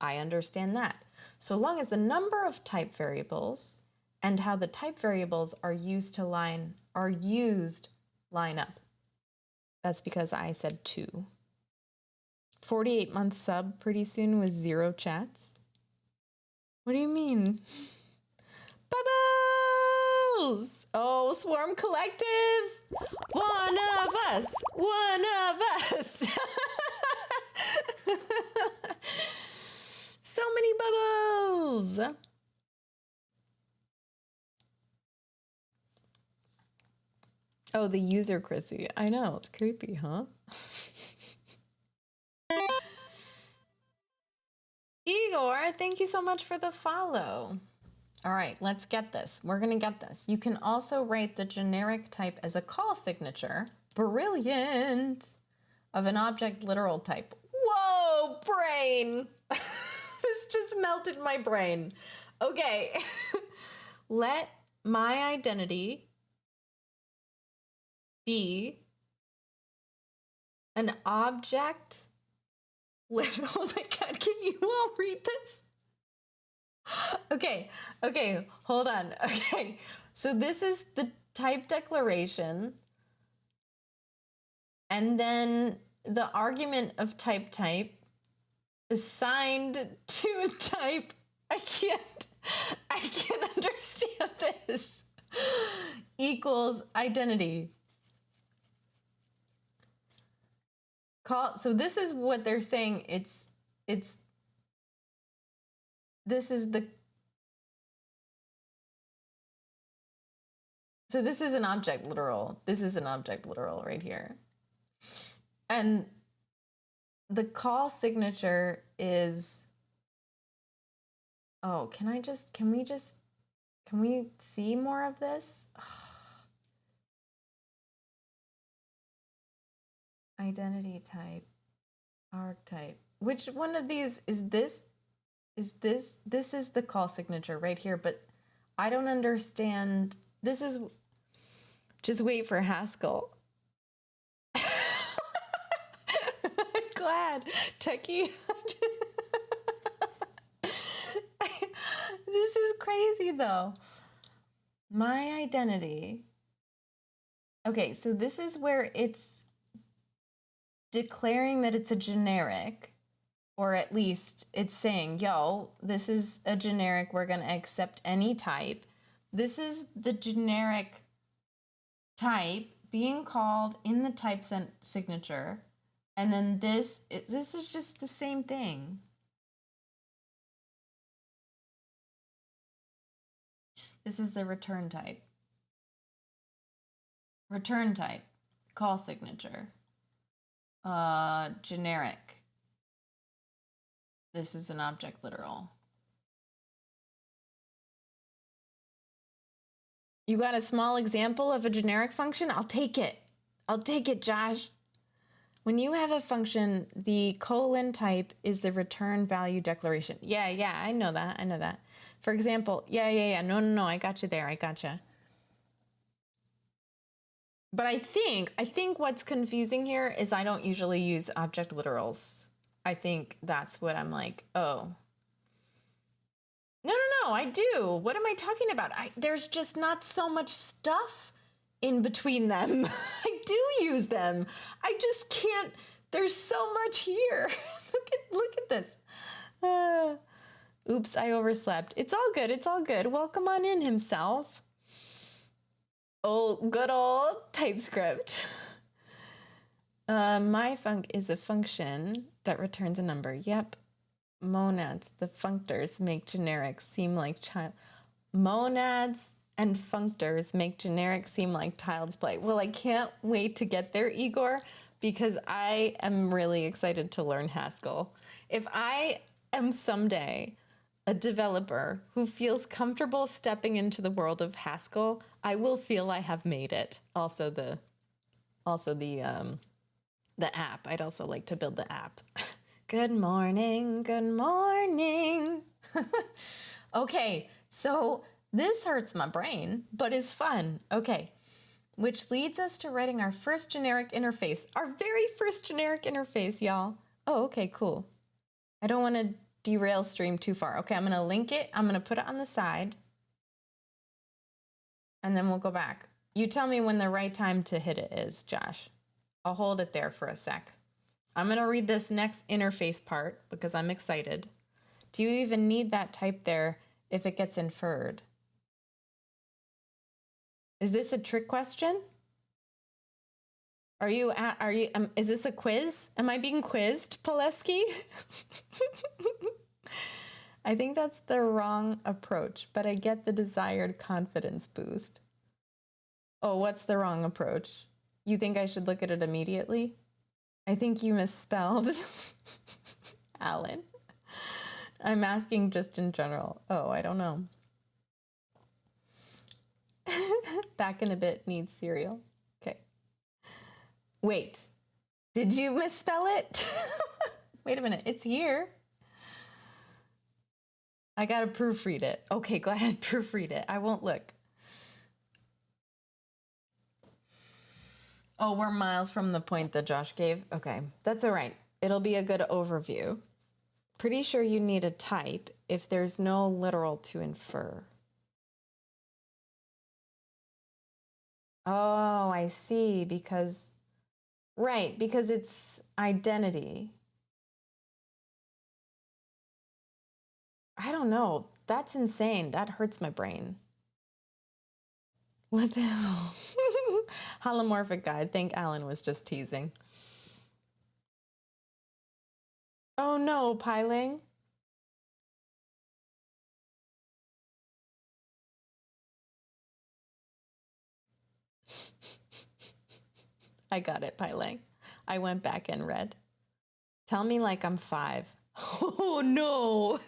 I understand that. So long as the number of type variables and how the type variables are used line up. That's because I said 2. 48-month sub pretty soon with 0 chats? What do you mean? Bubbles! Oh, Swarm Collective! One of us! One of us! So many bubbles! Oh, the user Chrissy. I know, it's creepy, huh? Igor, thank you so much for the follow. All right, let's get this. We're going to get this. You can also write the generic type as a call signature. Brilliant! Of an object literal type. Whoa, brain! This just melted my brain. Okay. Let my identity be an object. Oh my God, can you all read this? Okay, hold on. Okay, so this is the type declaration. And then the argument of type assigned to a type. I can't understand this. Equals identity. So this is what they're saying. So this is an object literal. This is an object literal right here. And the call signature is, oh, can we see more of this? Identity type, archetype. Which one of these is this? This is the call signature right here, but I don't understand. This is, just wait for Haskell. I'm glad, Techie. This is crazy though. My identity. Okay, so this is where it's declaring that it's a generic, or at least it's saying, yo, this is a generic, we're going to accept any type. This is the generic type being called in the type signature, and then this is just the same thing. This is the return type. Return type, call signature. Generic. This is an object literal. You got a small example of a generic function? I'll take it. I'll take it, Josh. When you have a function, the colon type is the return value declaration. Yeah, I know that. For example, yeah. No, I got you there. I got you. But I think what's confusing here is I don't usually use object literals. I think that's what I'm like, oh. No, I do. What am I talking about? There's just not so much stuff in between them. I do use them. I just can't. There's so much here. Look at this. Oops, I overslept. It's all good. It's all good. Welcome on in, himself. Oh, good old TypeScript. My func is a function that returns a number. Yep. Monads, the functors, make generics seem like child. Monads and functors make generics seem like child's play. Well, I can't wait to get there, Igor, because I am really excited to learn Haskell. If I am someday a developer who feels comfortable stepping into the world of Haskell, I will feel I have made it. Also the app. I'd also like to build the app. Good morning. Good morning. Okay, so this hurts my brain, but is fun. Okay, which leads us to writing our first generic interface. Our very first generic interface, y'all. Oh, okay, cool. I don't want to derail stream too far. Okay, I'm going to link it. I'm going to put it on the side. And then we'll go back. You tell me when the right time to hit it is, Josh. I'll hold it there for a sec. I'm going to read this next interface part because I'm excited. Do you even need that type there if it gets inferred? Is this a trick question? Is this a quiz? Am I being quizzed, Poleski? I think that's the wrong approach, but I get the desired confidence boost. Oh, what's the wrong approach? You think I should look at it immediately? I think you misspelled Alan. I'm asking just in general. Oh, I don't know. Back in a bit needs cereal. Okay. Wait, did you misspell it? Wait a minute, it's here. I gotta proofread it. Okay, go ahead, proofread it. I won't look. Oh, we're miles from the point that Josh gave. Okay, that's all right. It'll be a good overview. Pretty sure you need a type if there's no literal to infer. Oh, I see, because it's identity. I don't know. That's insane. That hurts my brain. What the hell? Holomorphic guide. Think Alan was just teasing. Oh no, piling. I got it, piling. I went back and read. Tell me like I'm 5. Oh no.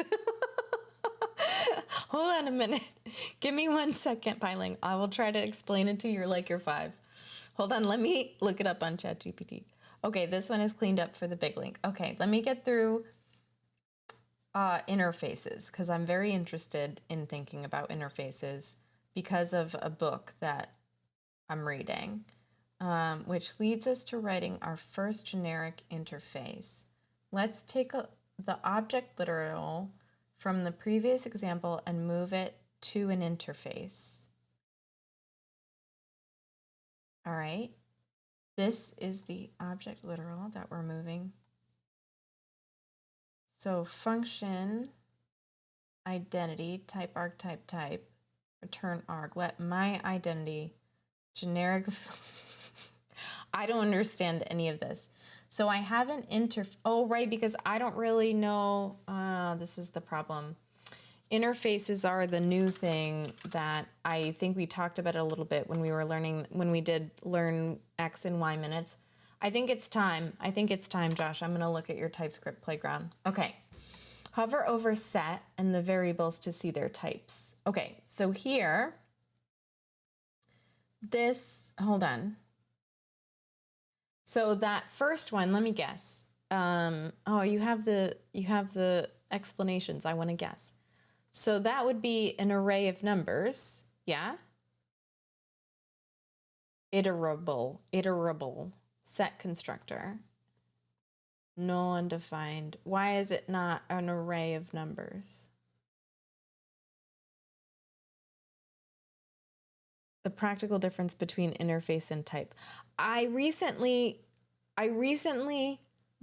Hold on a minute. Give me 1 second, piling. I will try to explain it to you like you're 5. Hold on, let me look it up on ChatGPT. Okay, this one is cleaned up for the big link. Okay, let me get through interfaces because I'm very interested in thinking about interfaces because of a book that I'm reading, which leads us to writing our first generic interface. Let's take the object literal from the previous example and move it to an interface. All right, this is the object literal that we're moving. So function identity type archetype type return arg. Let my identity generic. I don't understand any of this. So I have an oh, right, because I don't really know. This is the problem. Interfaces are the new thing that I think we talked about a little bit when we did learn X and Y minutes. I think it's time. Josh. I'm going to look at your TypeScript playground. Okay. Hover over set and the variables to see their types. Okay, so here, hold on. So that first one, let me guess. Oh, you have the explanations. I want to guess. So that would be an array of numbers, yeah? Iterable set constructor. No undefined. Why is it not an array of numbers? The practical difference between interface and type. I recently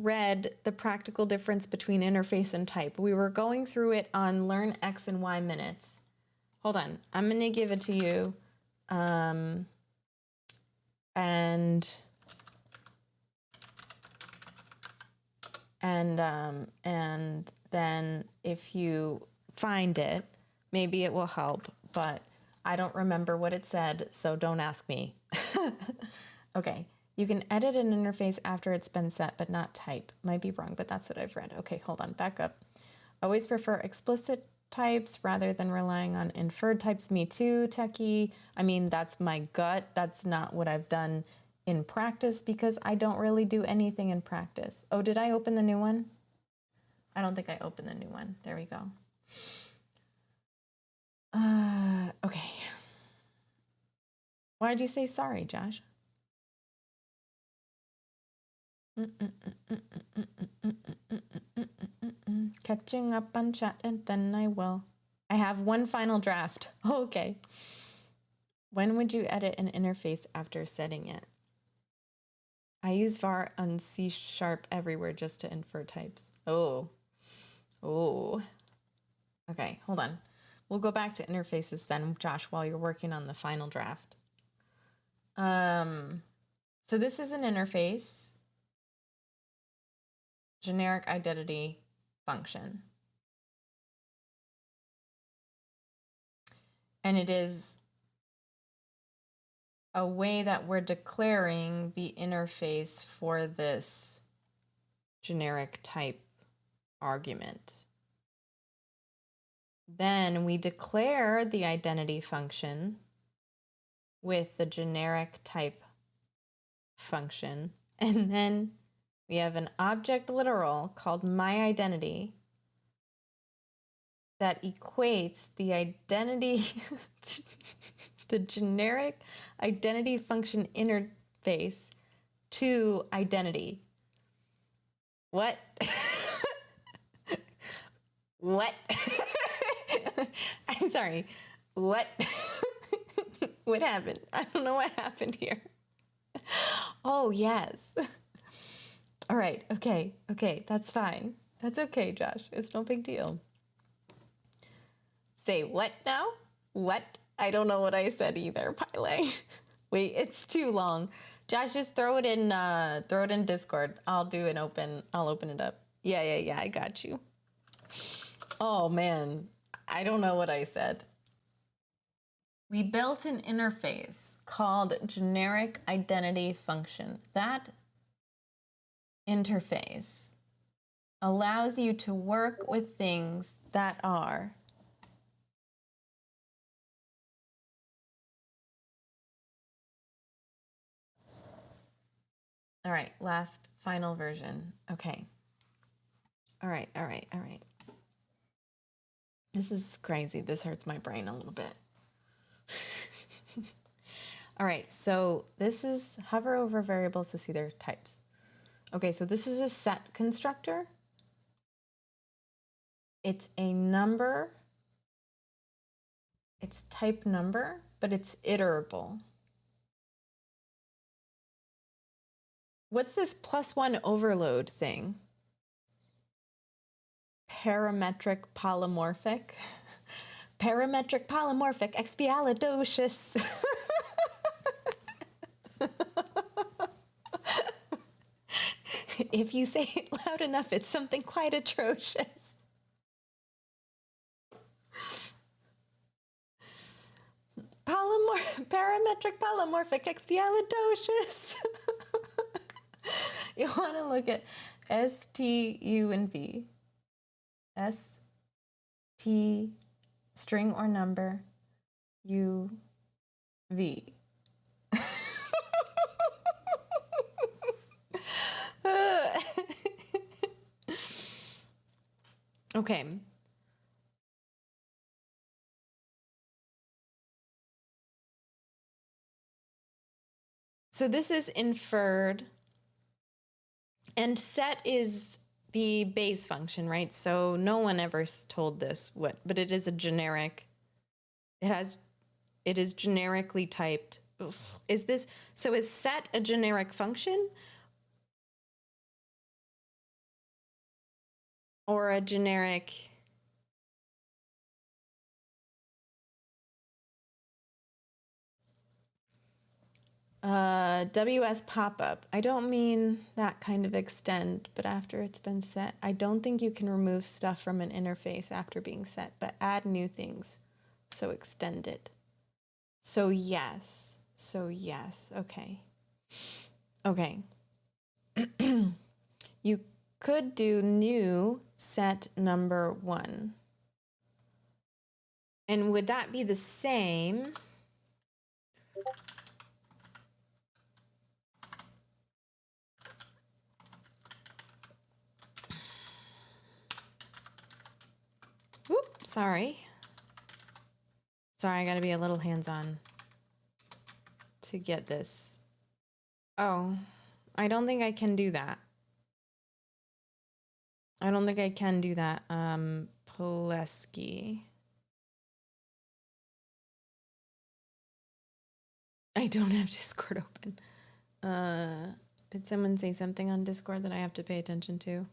read the practical difference between interface and type. We were going through it on Learn X and Y Minutes. Hold on. I'm going to give it to you. And then if you find it, maybe it will help, but I don't remember what it said, so don't ask me. Okay, you can edit an interface after it's been set, but not type. Might be wrong, but that's what I've read. Okay, hold on, back up. Always prefer explicit types rather than relying on inferred types. Me too, techie. I mean, that's my gut. That's not what I've done in practice because I don't really do anything in practice. Oh, did I open the new one? I don't think I opened the new one. There we go. Okay. Why'd you say sorry, Josh? Catching up on chat and then I will. I have one final draft. Okay. When would you edit an interface after setting it? I use var on C# everywhere just to infer types. Oh. Okay, hold on. We'll go back to interfaces then, Josh, while you're working on the final draft. So this is an interface, generic identity function. And it is a way that we're declaring the interface for this generic type argument. Then we declare the identity function with the generic type function. And then we have an object literal called myIdentity that equates the identity, the generic identity function interface to identity. What? What? I'm sorry. What? What happened? I don't know what happened here. Oh, yes. All right. Okay. That's fine. That's okay, Josh. It's no big deal. Say what now? What? I don't know what I said either, Pile. Wait, it's too long. Josh, just throw it in Discord. I'll open it up. Yeah, I got you. Oh man, I don't know what I said. We built an interface called generic identity function. That interface allows you to work with things that are all right, last final version. Okay. All right. This is crazy. This hurts my brain a little bit. All right, so this is hover over variables to see their types. Okay, so this is a set constructor. It's a number. It's type number, but it's iterable. What's this +1 overload thing? Parametric polymorphic. Parametric polymorphic expialidocious. If you say it loud enough, it's something quite atrocious. Parametric polymorphic expialidocious. You want to look at S, T, U, and V. S, T, string or number, U, V. Okay. So this is inferred, and set is the base function, right? So no one ever told this but it is a generic. It is generically typed. Is set a generic function? or a generic WS pop-up. I don't mean that kind of extend, but after it's been set. I don't think you can remove stuff from an interface after being set, but add new things. So extend it. So yes. Okay. Okay. You could do new set number 1. And would that be the same? Whoop, sorry. Sorry, I gotta be a little hands-on to get this. Oh, I don't think I can do that. I don't think I can do that. Poleski. I don't have Discord open. Did someone say something on Discord that I have to pay attention to?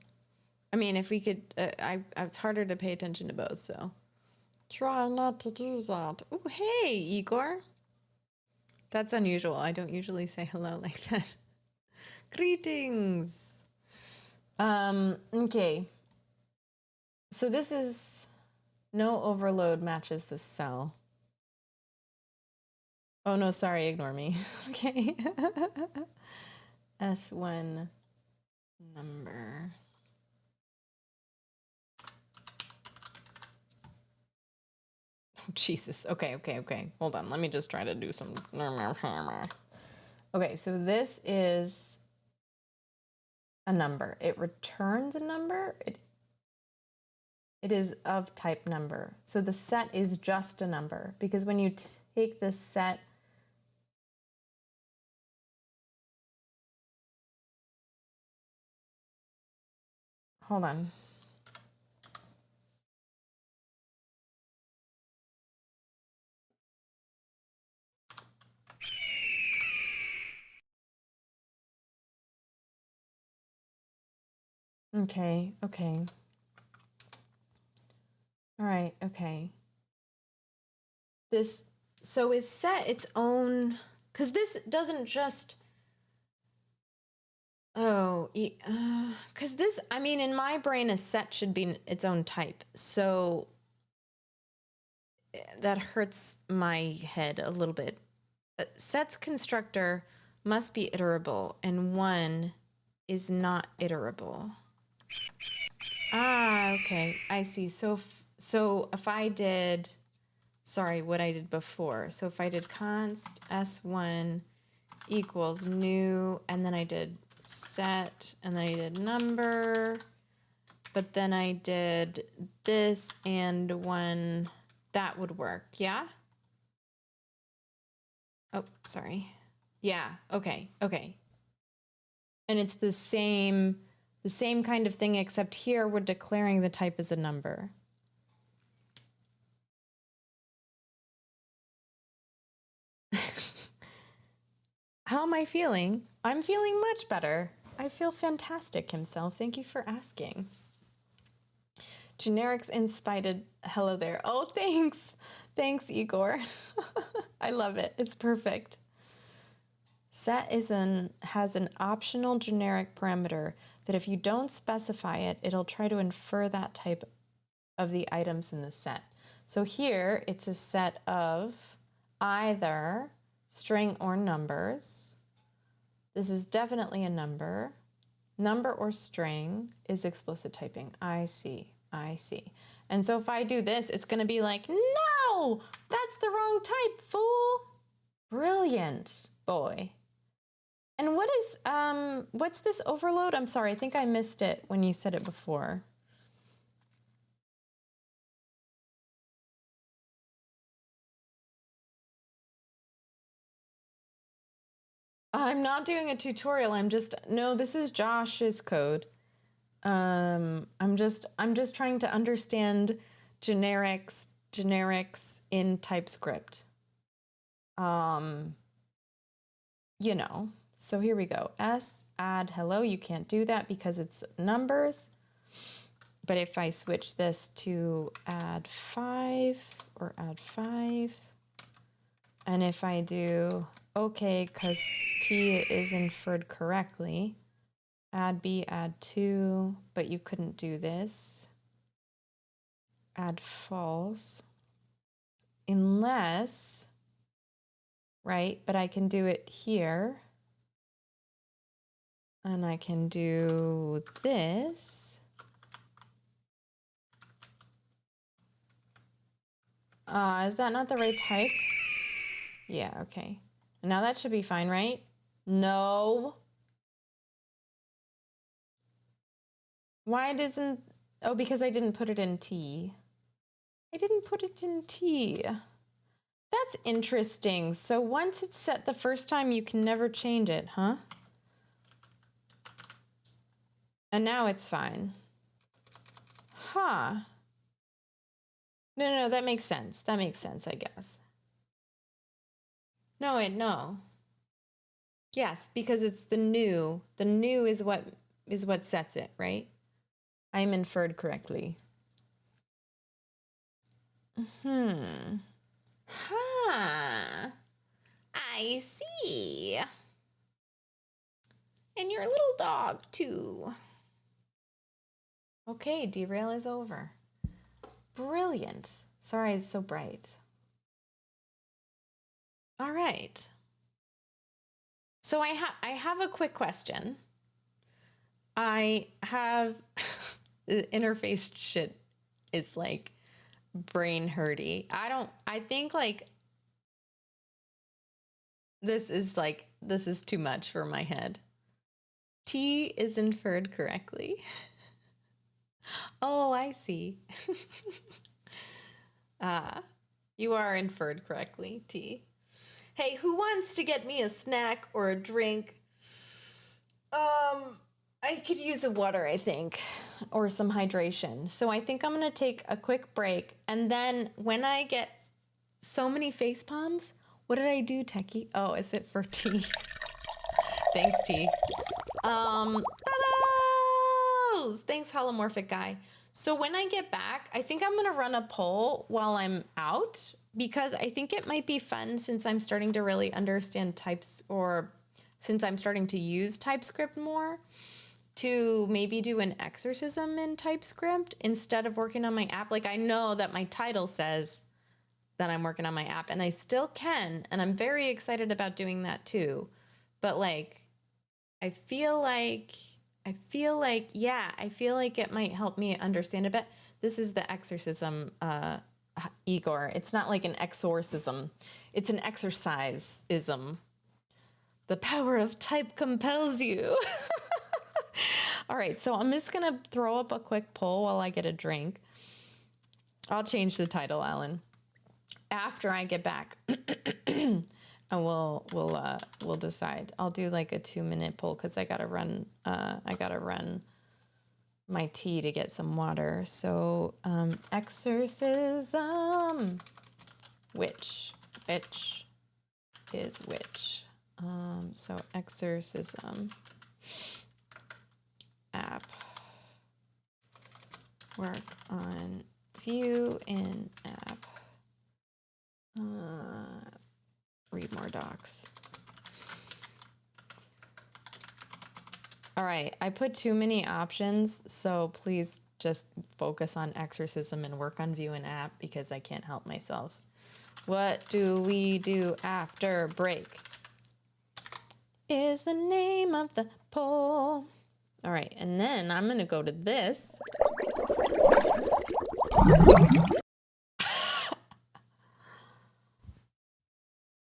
I mean, if we could, it's harder to pay attention to both, so. Try not to do that. Oh, hey, Igor. That's unusual. I don't usually say hello like that. Greetings. Okay. So this is no overload matches the cell. Oh no, sorry, ignore me. Okay. S1 number. Oh, Jesus. Okay. Hold on. Let me just try to do some. Okay, so this is a number. It returns a number. It is of type number. So the set is just a number, because when you take this set, hold on. Okay. All right, okay. So is set its own, because this doesn't just, because this, I mean, in my brain, a set should be its own type. So that hurts my head a little bit. Set's constructor must be iterable, and 1 is not iterable. Okay, I see. So if I did, sorry, what I did before. So if I did const s1 equals new, and then I did set, and then I did number, but then I did this and 1, that would work, yeah? Oh, sorry. Yeah, okay. And it's the same kind of thing, except here we're declaring the type as a number. How am I feeling? I'm feeling much better. I feel fantastic, himself. Thank you for asking. Generics inspired. Hello there. Oh, thanks. Thanks, Igor. I love it. It's perfect. Set has an optional generic parameter that if you don't specify it, it'll try to infer that type of the items in the set. So here it's a set of either string or numbers. This is definitely a number. Number or string is explicit typing. I see. And so if I do this, it's going to be like, no, that's the wrong type, fool. Brilliant, boy. And what's this overload? I'm sorry, I think I missed it when you said it before. I'm not doing a tutorial. No, this is Josh's code. I'm just trying to understand generics in TypeScript. You know. So here we go. S add hello. You can't do that because it's numbers. But if I switch this to add 5 or add 5, and if I do okay, because T is inferred correctly, add B, add 2, but you couldn't do this. Add false. Unless, right, but I can do it here. And I can do this. Is that not the right type? Yeah, okay. Now that should be fine, right? No. Why doesn't... Oh, because I didn't put it in T. I didn't put it in T. That's interesting. So once it's set the first time, you can never change it, huh? And now it's fine. Huh. No, that makes sense. That makes sense, I guess. No. Yes, because it's the new. The new is what sets it, right? I'm inferred correctly. Huh. I see. And your little dog, too. Okay, derail is over. Brilliant. Sorry, it's so bright. All right. So I have a quick question. I have the interface shit is like brain hurty. I think like this is too much for my head. T is inferred correctly. Oh, I see. You are inferred correctly, T. Hey, who wants to get me a snack or a drink? I could use a water, I think, or some hydration. So I think I'm going to take a quick break. And then when I get so many face palms, what did I do, Techie? Oh, is it for T? Thanks, T. Bubbles! Thanks, holomorphic guy. So when I get back, I think I'm going to run a poll while I'm out because I think it might be fun since I'm starting to really understand types, or since I'm starting to use TypeScript more, to maybe do an exorcism in TypeScript instead of working on my app. Like, I know that my title says that I'm working on my app, and I still can, and I'm very excited about doing that too. But like, I feel like it might help me understand a bit. This is the exorcism, Igor. It's not like an exorcism. It's an exercise-ism. The power of type compels you. All right, so I'm just gonna throw up a quick poll while I get a drink. I'll change the title, Alan, after I get back. And we'll decide. I'll do like a 2-minute poll because I gotta run my tea to get some water. So exorcism. Which is which? So exorcism app. Work on view in app. Read more docs. All right, I put too many options, so please just focus on exorcism and work on view in app because I can't help myself. What do we do after break? Is the name of the poll. All right, and then I'm gonna go to this.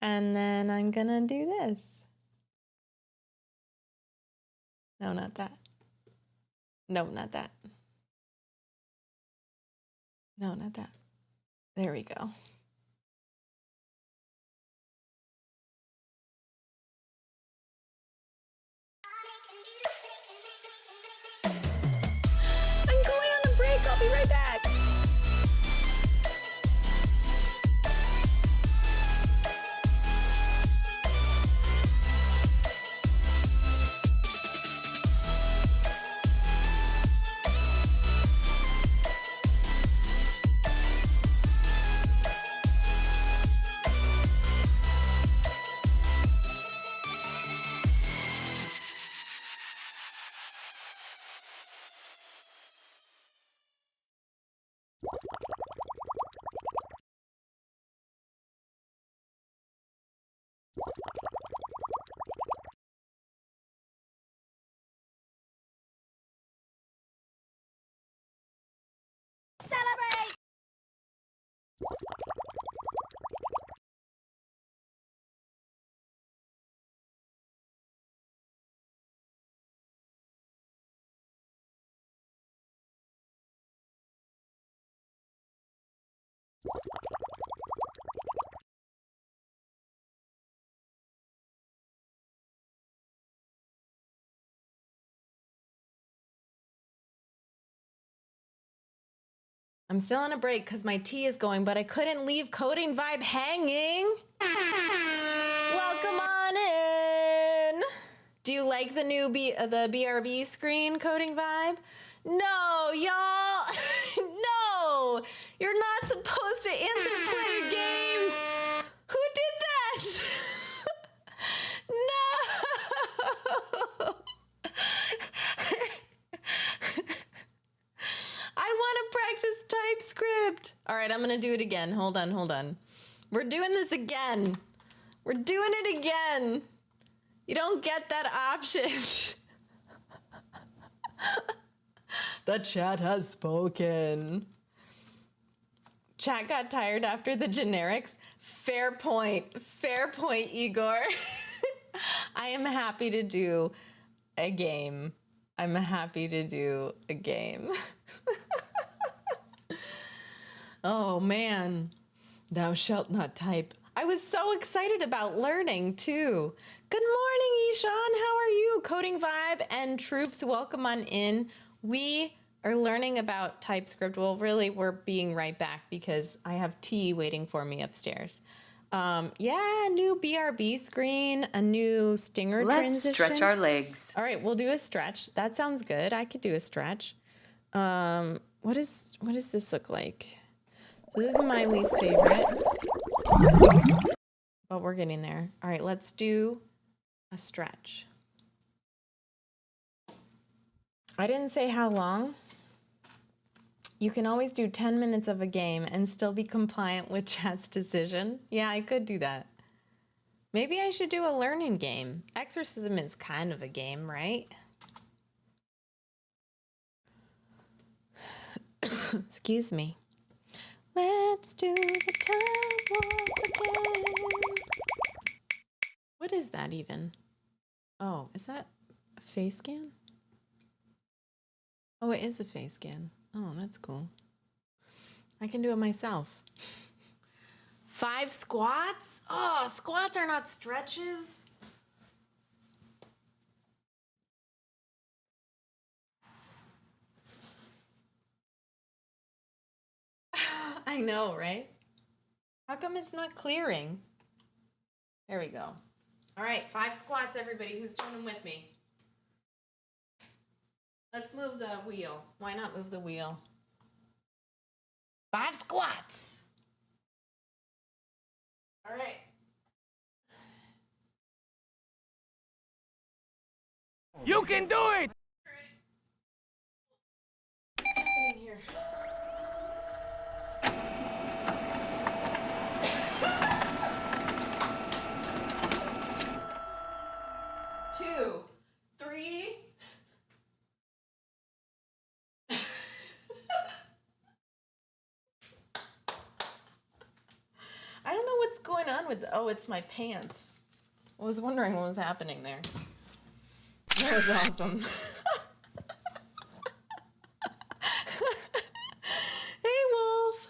And then I'm gonna do this. No, not that. No, not that. No, not that. There we go. I'm going on a break. I'll be right back. I'm still on a break because my tea is going, but I couldn't leave Coding Vibe hanging. Welcome on in. Do you like the new the BRB screen, Coding Vibe? No, y'all. No, you're not supposed to interplay a game. Who did that? No. I want to practice TypeScript. All right, I'm going to do it again. Hold on. We're doing this again. We're doing it again. You don't get that option. The chat has spoken. Chat got tired after the generics. Fair point, Igor. I am happy to do a game. Oh man, thou shalt not type. I was so excited about learning too. Good morning, Ishan. How are you? Coding Vibe and troops, welcome on in. We are learning about TypeScript. Well, really, we're being right back because I have tea waiting for me upstairs. Yeah, new BRB screen, a new stinger transition. Let's stretch our legs. All right, we'll do a stretch. That sounds good. I could do a stretch. What does this look like? So this is my least favorite. But we're getting there. All right, let's do a stretch. I didn't say how long. You can always do 10 minutes of a game and still be compliant with chat's decision. Yeah, I could do that. Maybe I should do a learning game. Exorcism is kind of a game, right? Excuse me. Let's do the time warp again. What is that even? Oh, is that a face scan? Oh, it is a face scan. Oh, that's cool. I can do it myself. 5 squats? Oh, squats are not stretches. I know, right? How come it's not clearing? There we go. All right, 5 squats, everybody. Who's doing them with me? Let's move the wheel. Why not move the wheel? 5 squats. All right. You can do it! What's happening here? Two, three. I don't know what's going on with. Oh, it's my pants. I was wondering what was happening there. That was awesome. Hey, Wolf.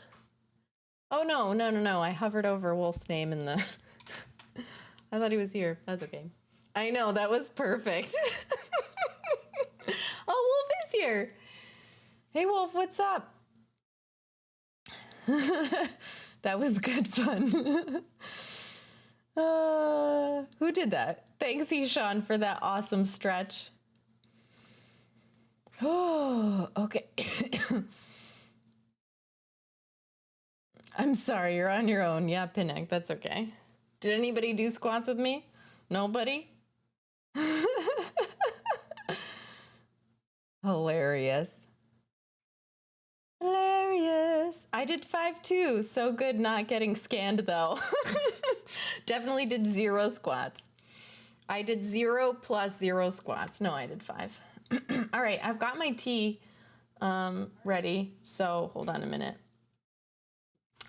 Oh, no. I hovered over Wolf's name in the... I thought he was here. That's okay. I know, that was perfect. Oh, Wolf is here. Hey, Wolf, what's up? That was good fun. Who did that? Thanks, Ishan, for that awesome stretch. Oh, okay. I'm sorry, you're on your own. Yeah, Pinnock, that's okay. Did anybody do squats with me? Nobody? Hilarious. Hilarious. I did 5 too. So good not getting scanned though. Definitely did 0 squats. I did 0 plus 0 squats. No, I did 5. All right, I've got my tea ready. So hold on a minute.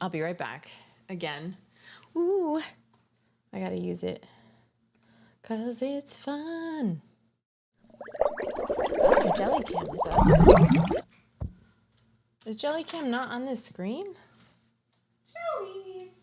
I'll be right back again. Ooh, I gotta use it. 'Cause it's fun. Oh, Jellycam is up. Is Jellycam not on this screen? Jellies.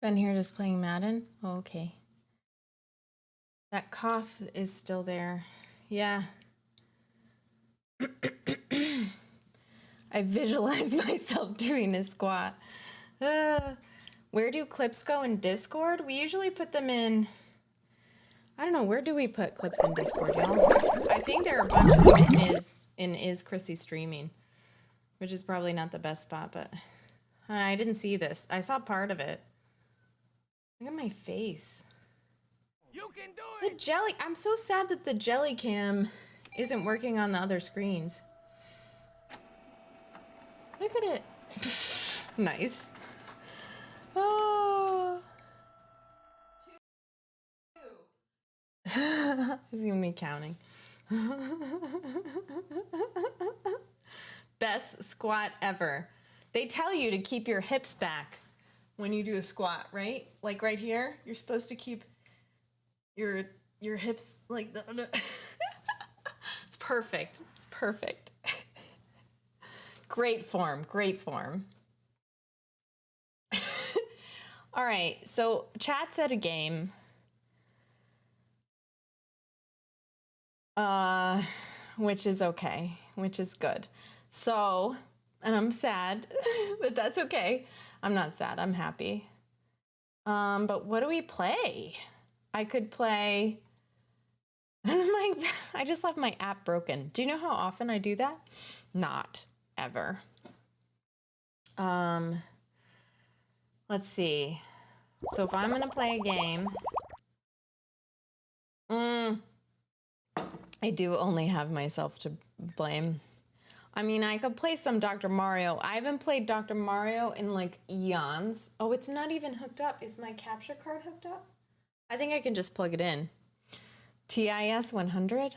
Been here just playing Madden? Oh, okay. That cough is still there. Yeah. I visualize myself doing a squat. Where do clips go in Discord? We usually put them in... I don't know, where do we put clips in Discord, y'all? I think there are a bunch of them in Is Chrissy Streaming, which is probably not the best spot, but I didn't see this. I saw part of it. Look at my face. You can do The it! jelly, I'm so sad that the jelly cam isn't working on the other screens. Look at it. Nice. Oh. He's gonna be counting. Best squat ever. They tell you to keep your hips back when you do a squat, right? Like right here, you're supposed to keep your hips like that. It's perfect. It's perfect. Great form. Great form. All right. So chat said a game. Which is okay, which is good. So, and I'm sad, but that's okay. I'm not sad, I'm happy. But what do we play? I could play, I just left my app broken. Do you know how often I do that? Not ever. Let's see. So if I'm gonna play a game, I do only have myself to blame. I mean, I could play some Dr. Mario. I haven't played Dr. Mario in like eons. Oh, it's not even hooked up. Is my capture card hooked up? I think I can just plug it in. TIS 100?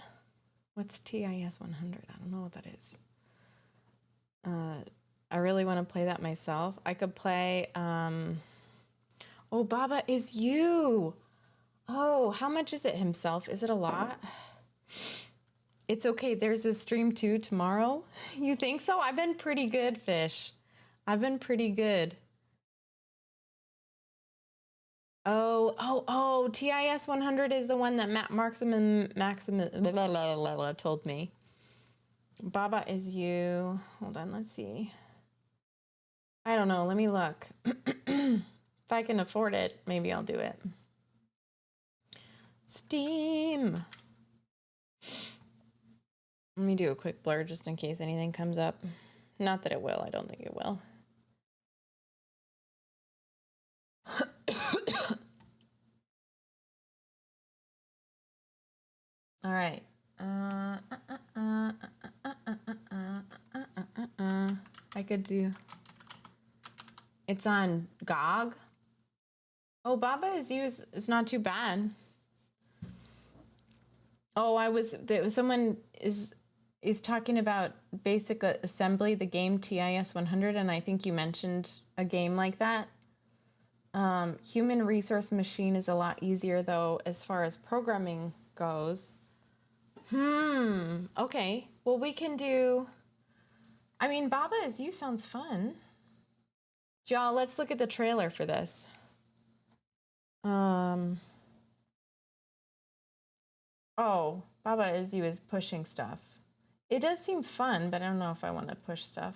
What's TIS 100? I don't know what that is. I really want to play that myself. I could play, oh, Baba is you. Oh, how much is it himself? Is it a lot? It's okay. There's a stream too tomorrow. You think so? I've been pretty good, Fish. I've been pretty good. Oh, TIS 100 is the one that Maximum told me. Baba is you. Hold on, let's see. I don't know. Let me look. If I can afford it, maybe I'll do it. Steam. Let me do a quick blur just in case anything comes up. Not that it will. I don't think it will. All right. I could do. It's on GOG. Oh, Baba is used. It's not too bad. Oh, someone is talking about Basic Assembly, the game TIS 100, and I think you mentioned a game like that. Human Resource Machine is a lot easier, though, as far as programming goes. Okay. Well, we can do... I mean, Baba is You sounds fun. Y'all, let's look at the trailer for this. Oh, Baba is You is pushing stuff. It does seem fun, but I don't know if I want to push stuff.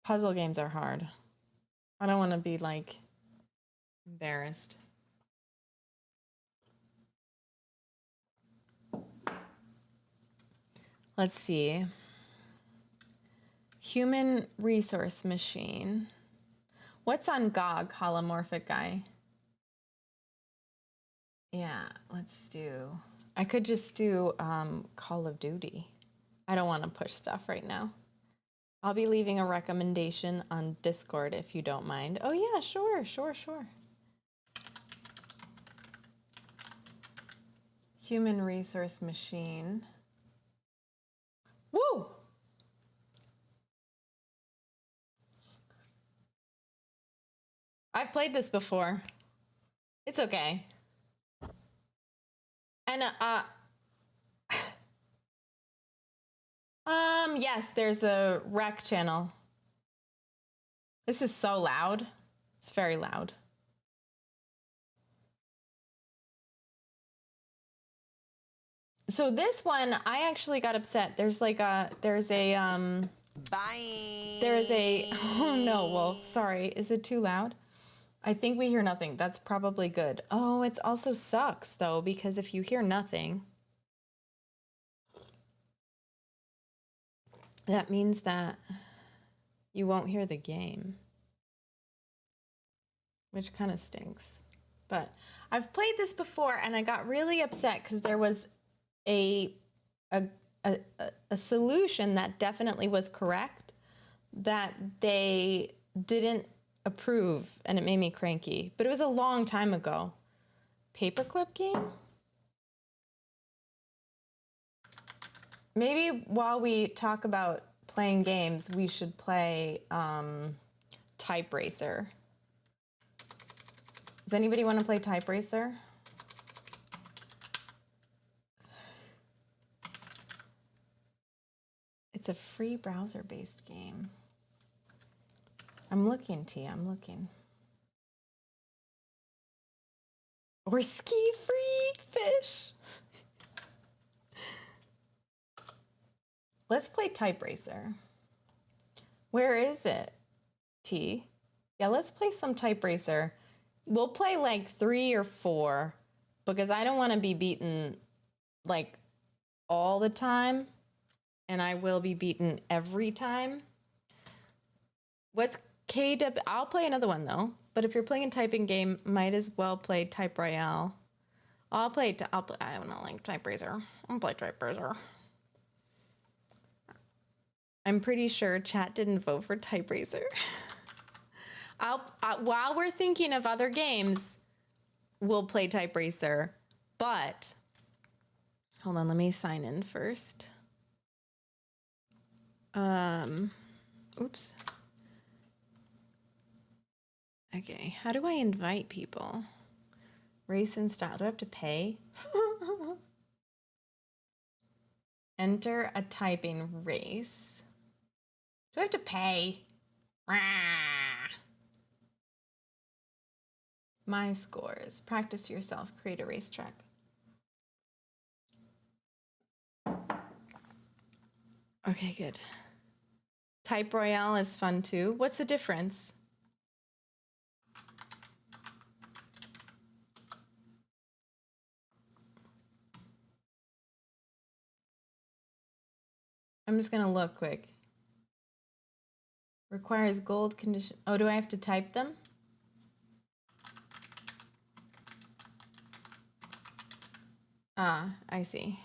Puzzle games are hard. I don't want to be, like, embarrassed. Let's see. Human Resource Machine. What's on GOG, Holomorphic Guy? Yeah, let's do... I could just do Call of Duty. I don't want to push stuff right now. I'll be leaving a recommendation on Discord if you don't mind. Oh yeah, sure. Human Resource Machine. Woo! I've played this before. It's okay. And yes, there's a rec channel. This is so loud. It's very loud. So this one, I actually got upset. There's a oh no, Wolf, sorry. Is it too loud? I think we hear nothing. That's probably good. Oh, it also sucks though, because if you hear nothing, that means that you won't hear the game, which kind of stinks. But I've played this before and I got really upset because there was a solution that definitely was correct that they didn't approve, and it made me cranky. But it was a long time ago. Paperclip game? Maybe while we talk about playing games, we should play Type Racer. Does anybody want to play Type Racer? It's a free browser-based game. I'm looking, T. I'm looking. Or Ski Free Fish. Let's play Type Racer. Where is it, T? Yeah, let's play some Type Racer. We'll play like 3 or 4 because I don't want to be beaten like all the time. And I will be beaten every time. What's KW? I'll play another one though. But if you're playing a typing game, might as well play Type Royale. I don't know, like Type Racer. I'm gonna play Type Racer. I'm pretty sure chat didn't vote for Type Racer. While we're thinking of other games, we'll play Type Racer. But hold on, let me sign in first. Oops. Okay, how do I invite people? Race and style. Do I have to pay? Enter a typing race. Do I have to pay? My scores. Practice yourself. Create a racetrack. Okay, good. Type Royale is fun too. What's the difference? I'm just gonna look quick. Requires gold condition. Oh, do I have to type them? Ah, I see.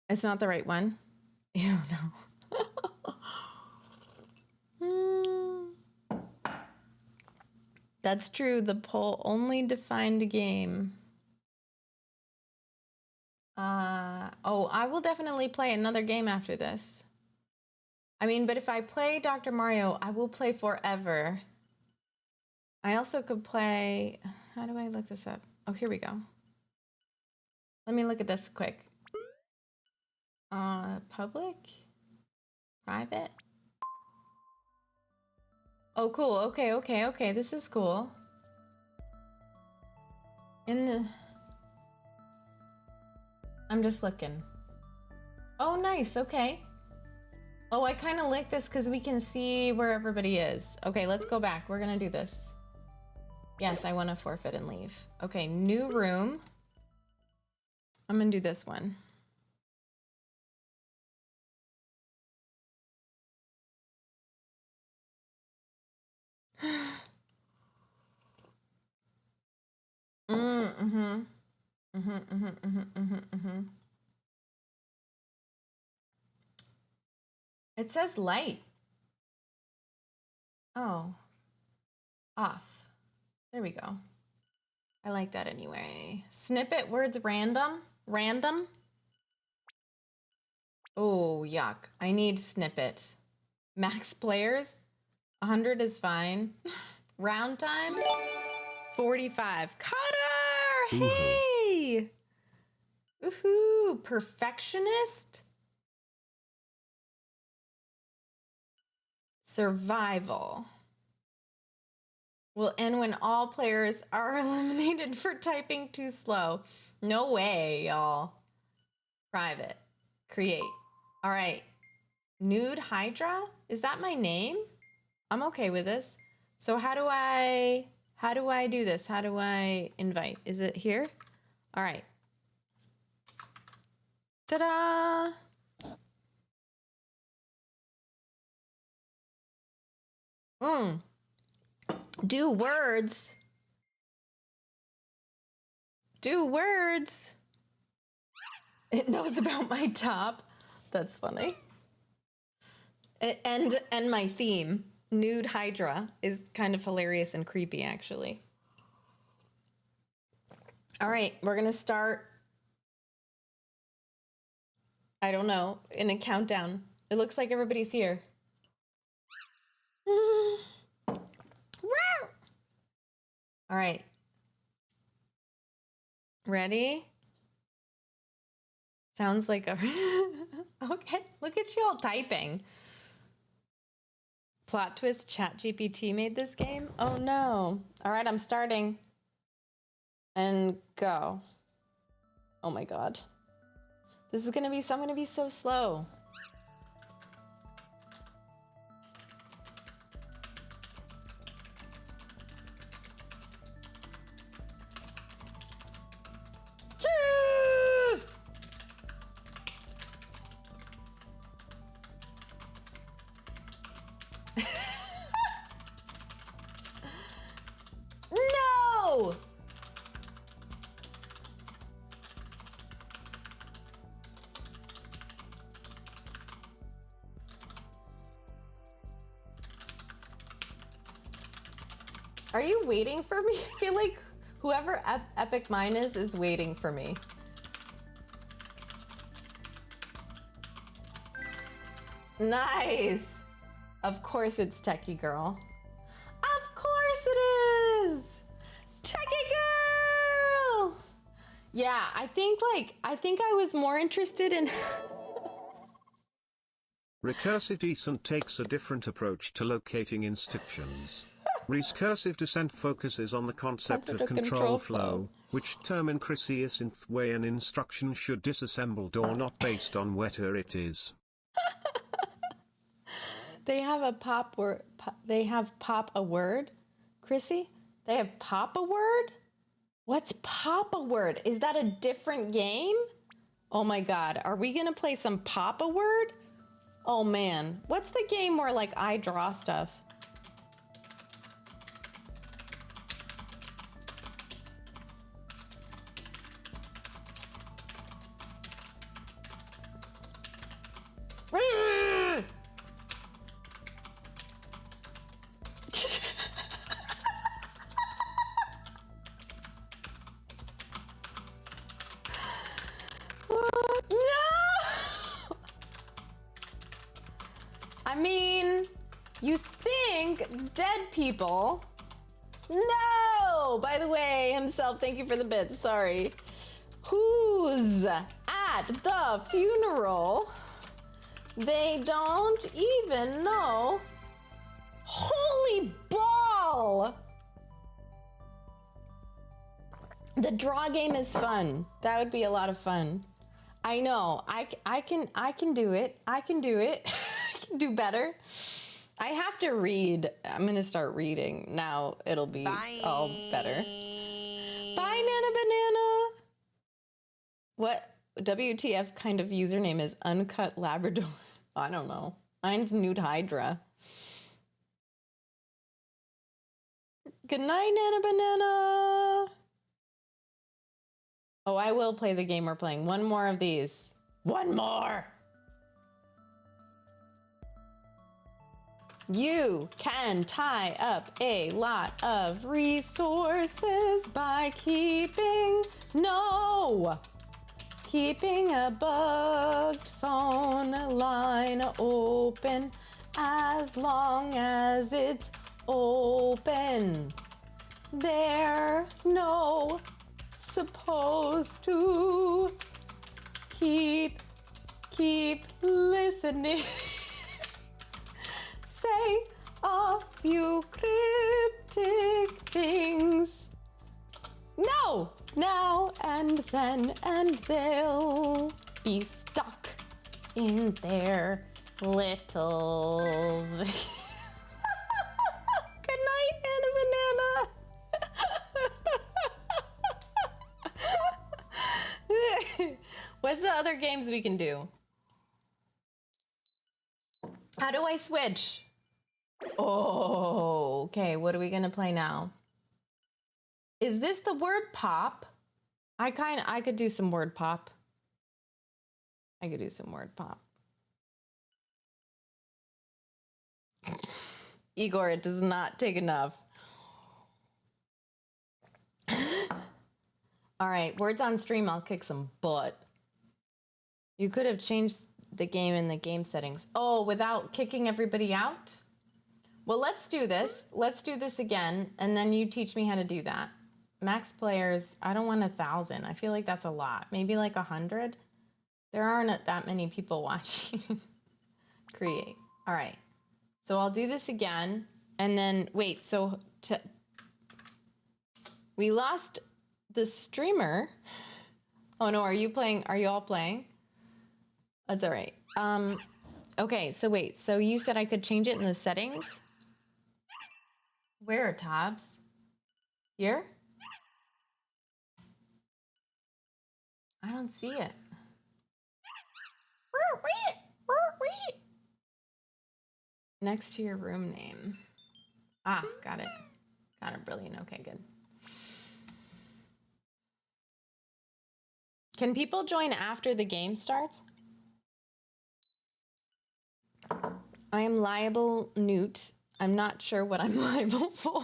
It's not the right one. Ew, no. That's true. The poll only defined a game. Oh, I will definitely play another game after this. I mean, but if I play Dr. Mario, I will play forever. I also could play... How do I look this up? Oh, here we go. Let me look at this quick. Public? Private? Oh, cool. Okay. This is cool. I'm just looking. Oh, nice. Okay. Oh, I kind of like this because we can see where everybody is. Okay, let's go back. We're going to do this. Yes, I want to forfeit and leave. Okay, new room. I'm going to do this one. It says light. Oh. Off. There we go. I like that anyway. Snippet words random. Random. Oh, yuck. I need snippet. Max players. 100 is fine. Round time. 45. Cutter! Hey! Woohoo! Perfectionist? Survival will end when all players are eliminated for typing too slow. No way, y'all. Private. Create. All right. Nude Hydra? Is that my name? I'm okay with this. So how do I do this? How do I invite? Is it here? All right. Ta-da! Do words. Do words. It knows about my top. That's funny. And my theme, Nude Hydra, is kind of hilarious and creepy, actually. All right, we're gonna start, I don't know, in a countdown. It looks like everybody's here. All right. Ready? Sounds like a... Okay, look at you all typing. Plot twist, ChatGPT made this game? Oh no. All right, I'm starting. And go. Oh my God. This is gonna be, I'm gonna be so slow. No! Are you waiting for me? I feel like whoever Epic Mine is waiting for me. Nice. Of course it's Techie Girl. Of course it is. Techie Girl. Yeah, I think I was more interested in Recursive descent takes a different approach to locating instructions. Recursive descent focuses on the concept of control flow, which determine precise way an instruction should disassembled or not based on whether it is. They have a pop word. They have pop a word, Chrissy. They have pop a word. What's pop a word? Is that a different game? Oh my God, are we gonna play some pop a word? Oh man, what's the game where like I draw stuff? I mean, you think dead people? No! By the way, himself, thank you for the bits, sorry. Who's at the funeral? They don't even know. Holy ball! The draw game is fun. That would be a lot of fun. I know, I can do it. I can do it. I can do better. I have to read. I'm gonna start reading. Now it'll be all better. Bye, Nana Banana. What WTF kind of username is Uncut Labrador? I don't know. Mine's Nude Hydra. Good night, Nana Banana. Oh, I will play the game we're playing. One more of these. One more. You can tie up a lot of resources by keeping a bugged phone line open as long as it's open. They're no supposed to keep listening. say a few cryptic things. No, now and then, and they'll be stuck in their little. Good night, Hannah Banana. What's the other games we can do? How do I switch? Oh, okay. What are we gonna play now? Is this the word pop? I could do some word pop. I could do some word pop. Igor, it does not take enough. All right, words on stream, I'll kick some butt. You could have changed the game in the game settings. Oh, without kicking everybody out? Well, let's do this. Let's do this again, and then you teach me how to do that. Max players, I don't want 1,000. I feel like that's a lot. Maybe like 100? There aren't that many people watching. Create. All right. So I'll do this again, and then, wait, so we lost the streamer. Oh no, are you all playing? That's all right. Okay, so wait, so you said I could change it in the settings? Where are tabs? Here? I don't see it. Next to your room name. Ah, got it. Got it, brilliant. Okay, good. Can people join after the game starts? I am liable, Newt. I'm not sure what I'm liable for.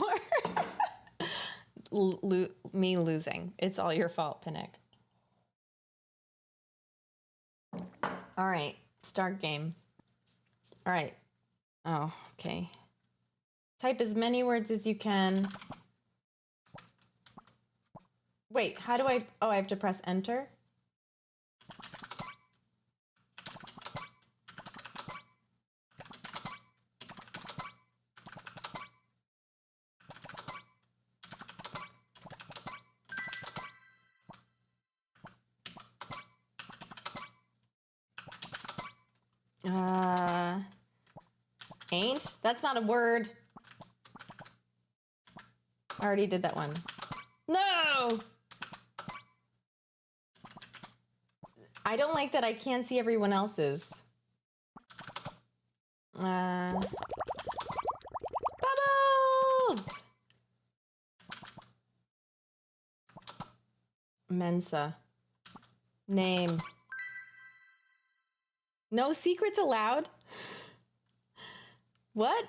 Me losing. It's all your fault, Pinnick. All right, start game. All right. Oh, okay. Type as many words as you can. Wait, how do I... Oh, I have to press enter? Ain't? That's not a word. I already did that one. No! I don't like that I can't see everyone else's. Bubbles! Mensa. Name. No secrets allowed? What?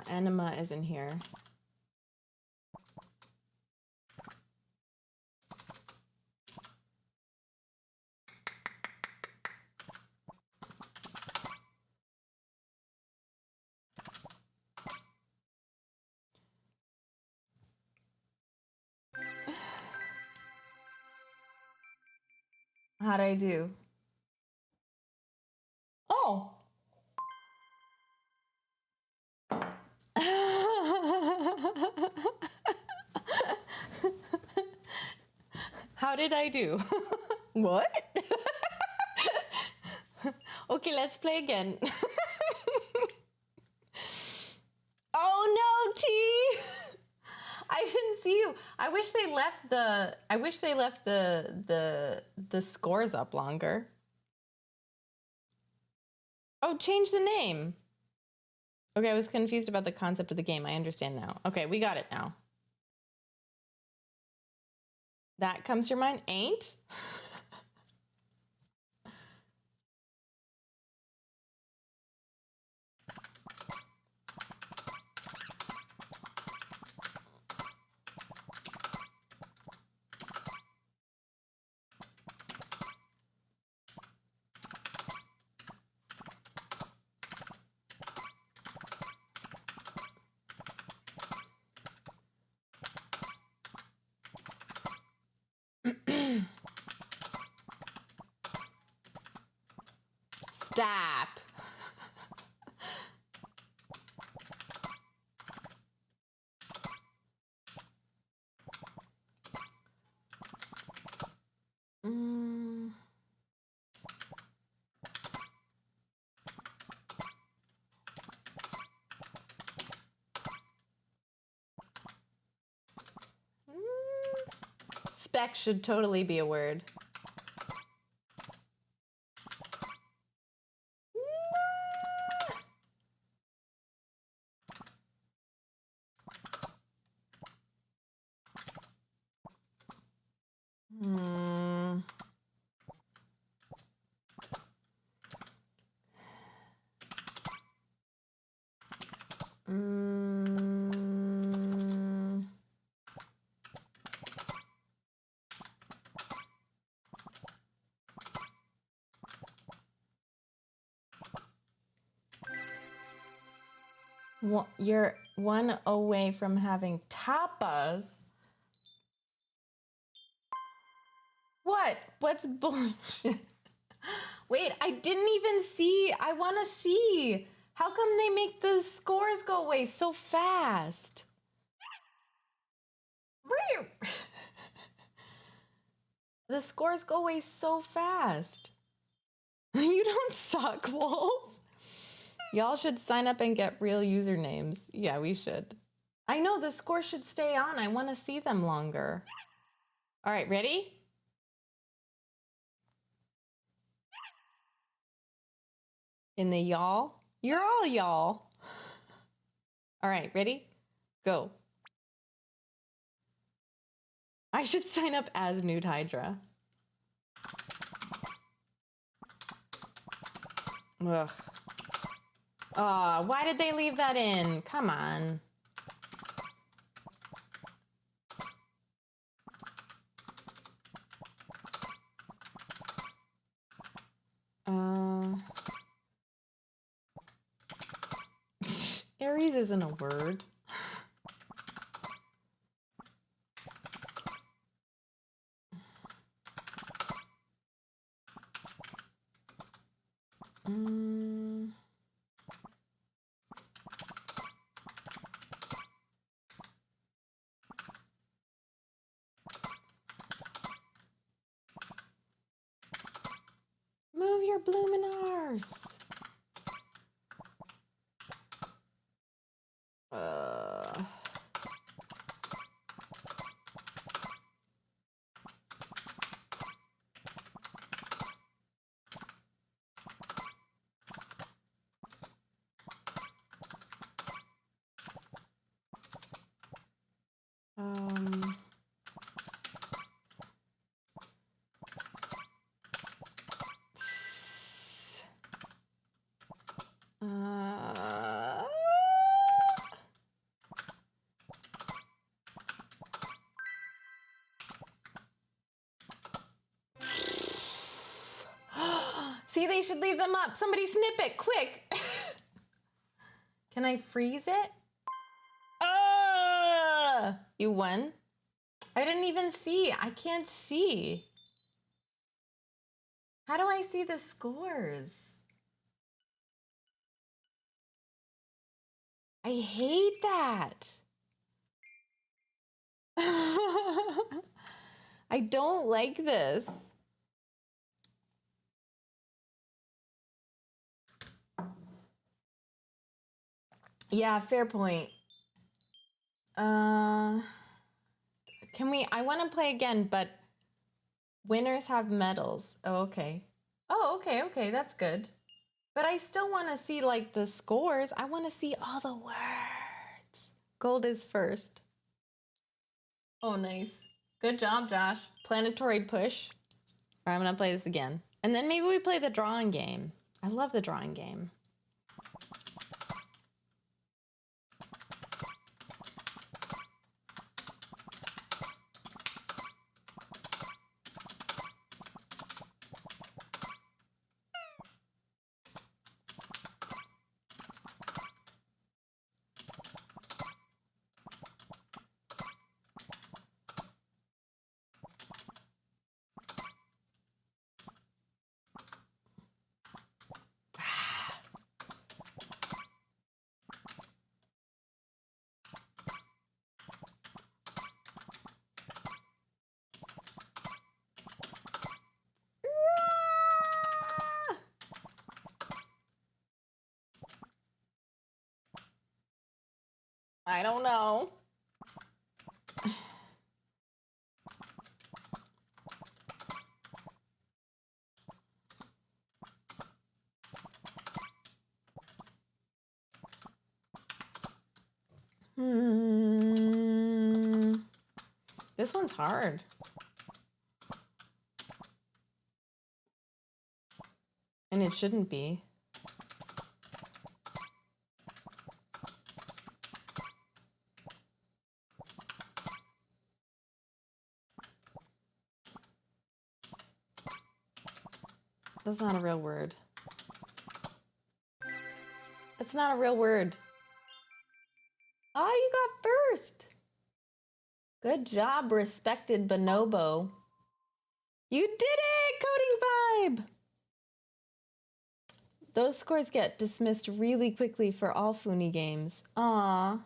Anima isn't here. How'd I do? Oh! How did I do? What? Okay, let's play again. Oh no, T! I didn't see you. I wish they left the scores up longer. Oh, change the name. Okay, I was confused about the concept of the game. I understand now. Okay, we got it now. That comes to your mind? Ain't? Stop. Mm. Spec should totally be a word. Hmm. Mm. You're one away from having tapas. What? What's bullshit? Wait, I didn't even see. I want to see. How come they make the scores go away so fast? The scores go away so fast. You don't suck, Wolf. Y'all should sign up and get real usernames. Yeah, we should. I know, the score should stay on. I want to see them longer. All right, ready? In the y'all? You're all y'all. All right, ready? Go. I should sign up as Nude Hydra. Ugh. Why did they leave that in? Come on. Aries isn't a word. Move your bloomin' arse. See, they should leave them up. Somebody snip it, quick. Can I freeze it? You won? I didn't even see. I can't see. How do I see the scores? I hate that. I don't like this. Yeah, fair point. Can we, I want to play again, but winners have medals. Oh, okay. Oh, okay, that's good. But I still want to see like the scores. I want to see all the words. Gold is first. Oh, nice. Good job, Josh. Planetary push. All right, I'm gonna play this again. And then maybe we play the drawing game. I love the drawing game. don't know. This one's hard. And it shouldn't be. That's not a real word. That's not a real word. Oh, you got first. Good job, respected bonobo. You did it, Coding Vibe! Those scores get dismissed really quickly for all Foonie games. Aw.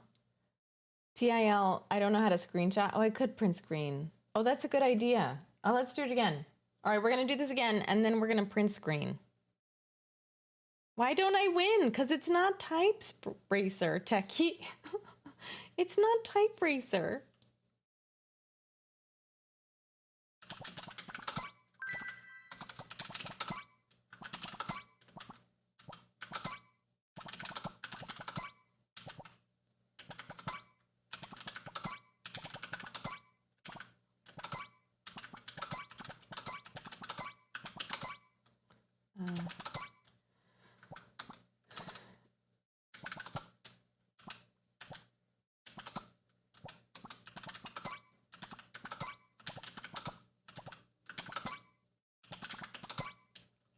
TIL, I don't know how to screenshot. Oh, I could print screen. Oh, that's a good idea. Oh, let's do it again. All right, we're going to do this again, and then we're going to print screen. Why don't I win? Because it's not Type Racer, Techie. It's not Type Racer.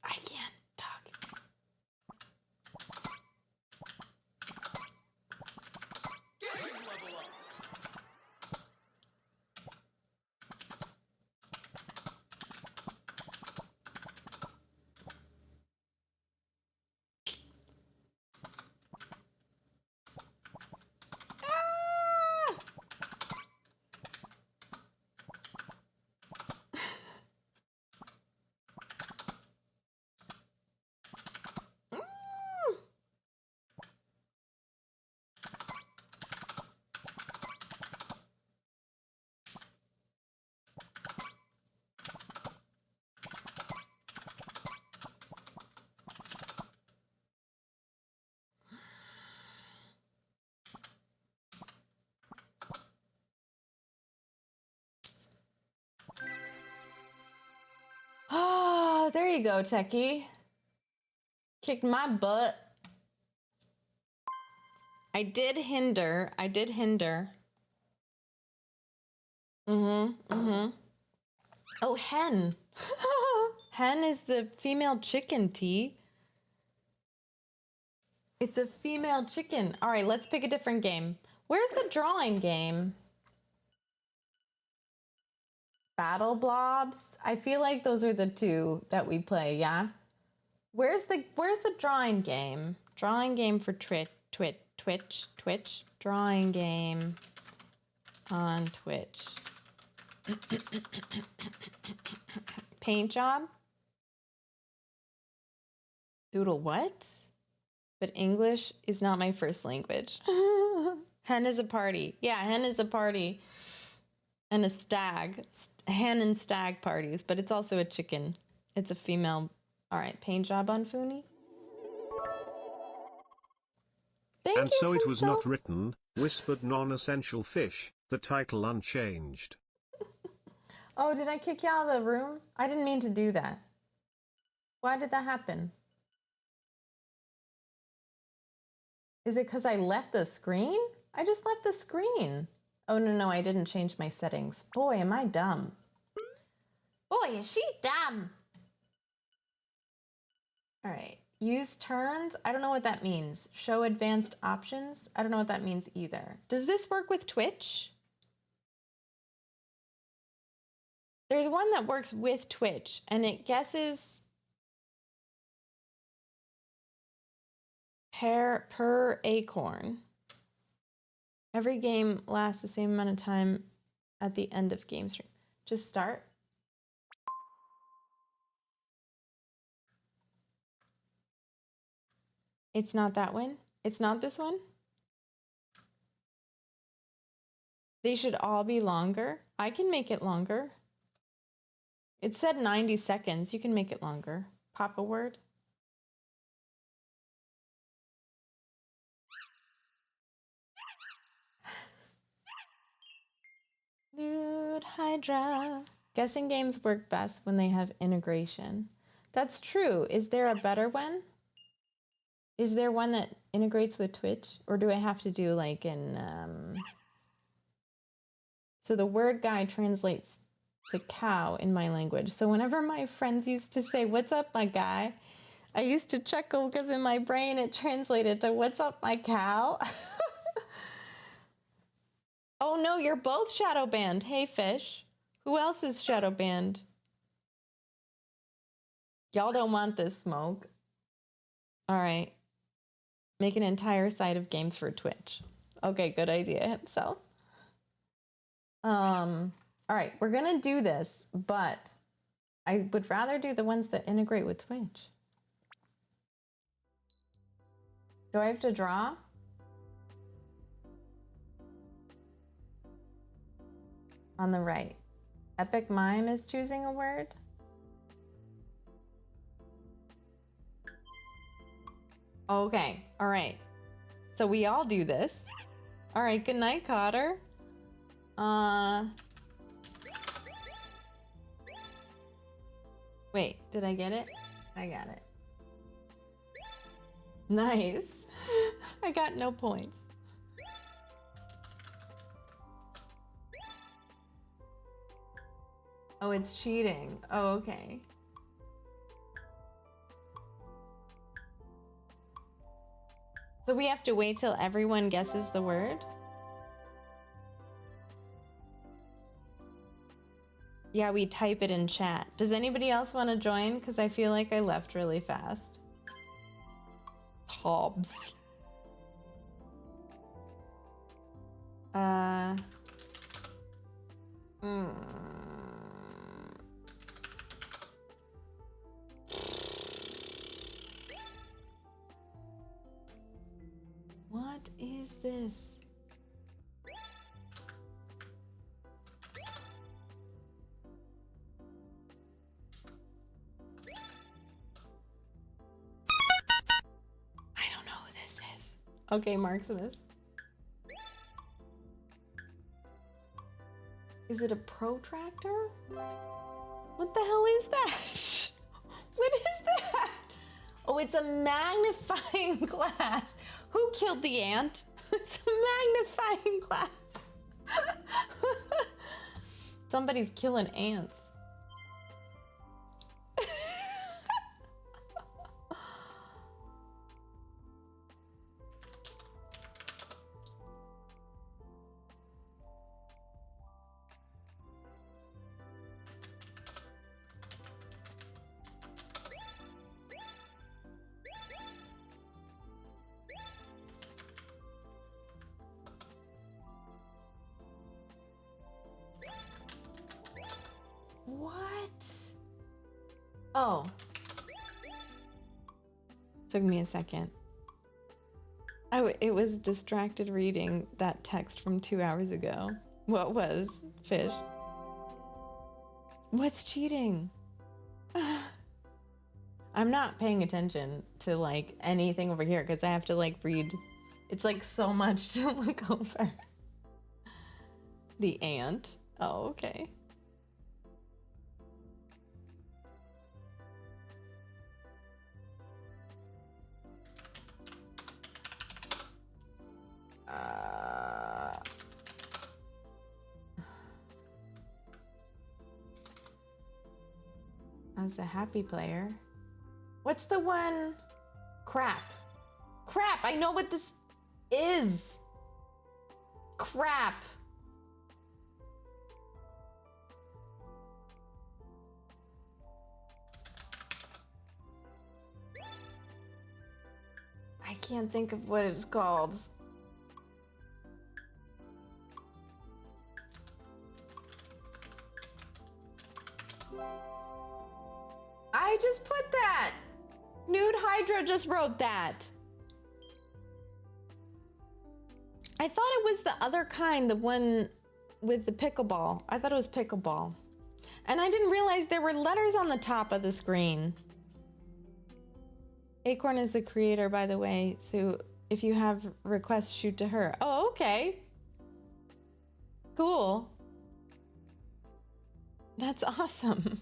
I can't talk. Oh, there you go, Techie. Kicked my butt. I did hinder. Oh, hen. Hen is the female chicken, T. It's a female chicken. All right, let's pick a different game. Where's the drawing game? Battle Blobs? I feel like those are the two that we play, yeah? Where's the drawing game? Drawing game for Twitch. Drawing game on Twitch. Paint job? Doodle what? But English is not my first language. Hen is a party. Yeah, hen is a party. And a stag. Hen and stag parties, but it's also a chicken. It's a female. All right, paint job on Foonie. Thank And you, so it was Pencil. not written, whispered non-essential fish, the title unchanged. Oh, did I kick you out of the room? I didn't mean to do that. Why did that happen? Is it because I left the screen? I just left the screen. Oh, no, I didn't change my settings. Boy, am I dumb. Boy, is she dumb. All right, use turns. I don't know what that means. Show advanced options. I don't know what that means either. Does this work with Twitch? There's one that works with Twitch, and it guesses per acorn. Every game lasts the same amount of time at the end of game stream. Just start. It's not that one. It's not this one. They should all be longer. I can make it longer. It said 90 seconds. You can make it longer. Pop a word. Nude Hydra. Guessing games work best when they have integration. That's true. Is there a better one? Is there one that integrates with Twitch? Or do I have to do like in... So the word guy translates to cow in my language. So whenever my friends used to say, "What's up, my guy?" I used to chuckle because in my brain it translated to "What's up, my cow?" Oh no, you're both shadow banned. Hey, fish. Who else is shadow banned? Y'all don't want this smoke. All right. Make an entire site of games for Twitch. Okay, good idea himself. All right, we're gonna do this, but I would rather do the ones that integrate with Twitch. Do I have to draw? On the right. Epic Mime is choosing a word. Okay, all right. So we all do this. All right, good night, Cotter. Wait, did I get it? I got it. Nice. I got no points. Oh, it's cheating. Oh, okay. So we have to wait till everyone guesses the word? Yeah, we type it in chat. Does anybody else want to join? Because I feel like I left really fast. Hobbs. What is this? I don't know who this is. Okay, Marximus. Is it a protractor? What the hell is that? What is that? Oh, it's a magnifying glass. Who killed the ant? It's a magnifying glass. Somebody's killing ants. What? Oh. Took me a second. It was distracted reading that text from 2 hours ago. What was? Fish. What's cheating? I'm not paying attention to like anything over here because I have to like read. It's like so much to look over. The ant. Oh, okay. I was a happy player. What's the one? Crap. Crap, I know what this is. Crap. I can't think of what it's called. I just put that. Nude Hydra just wrote that. I thought it was the other kind, the one with the pickleball. I thought it was pickleball. And I didn't realize there were letters on the top of the screen. Acorn is the creator, by the way, so if you have requests, shoot to her. Oh, okay. Cool. That's awesome.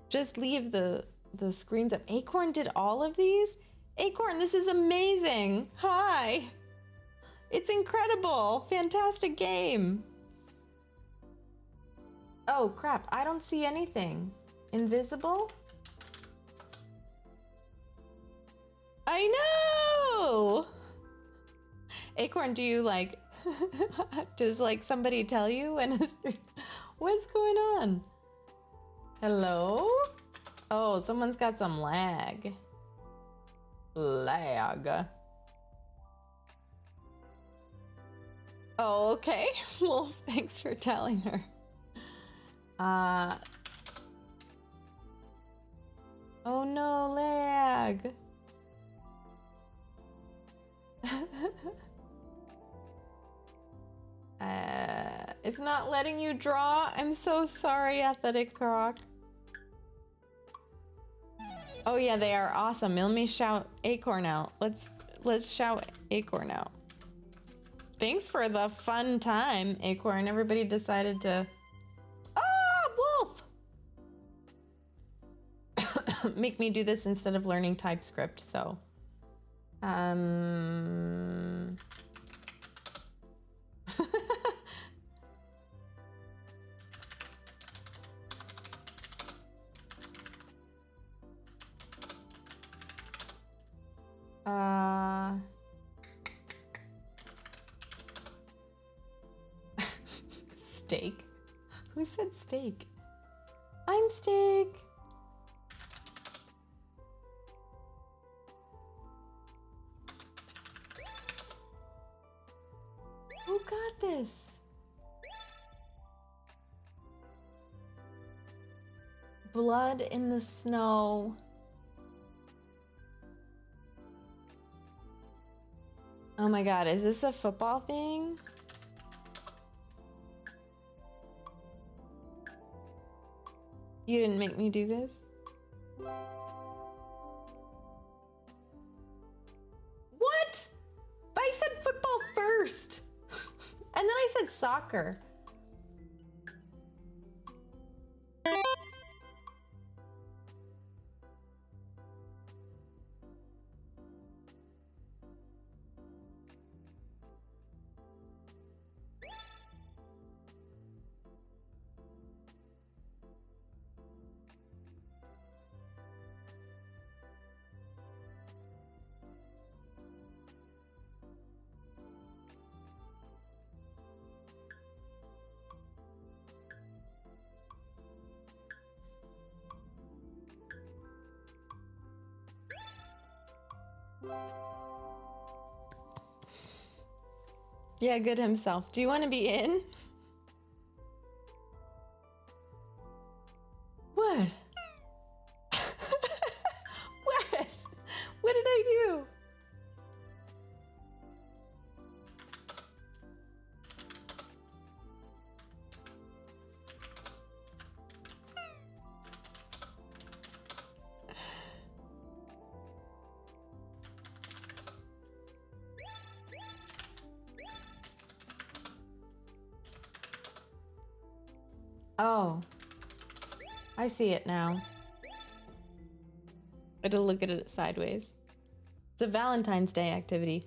Just leave the screens up. Acorn did all of these? Acorn, this is amazing. Hi. It's incredible. Fantastic game. Oh, crap. I don't see anything. Invisible? I know! Acorn, do you like... does like somebody tell you when it's... What's going on? Hello? Oh, someone's got some lag. Lag. Oh, okay. Well, thanks for telling her. Oh no, lag. It's not letting you draw. I'm so sorry, Athletic Croc. Oh yeah, they are awesome. Let me shout Acorn out. Let's shout Acorn out. Thanks for the fun time, Acorn. Everybody decided to... Ah, wolf! Make me do this instead of learning TypeScript, so... Steak? Who said steak? I'm steak. Who got this? Blood in the snow. Oh my god, is this a football thing? You didn't make me do this? What? But I said football first. And then I said soccer. Yeah, good himself. Do you want to be in? What? What? What did I do? Oh, I see it now. I had to look at it sideways. It's a Valentine's Day activity.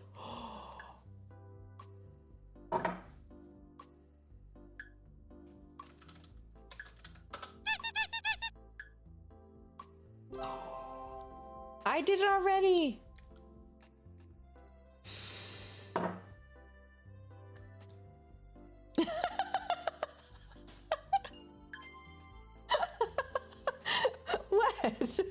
I did it already. What?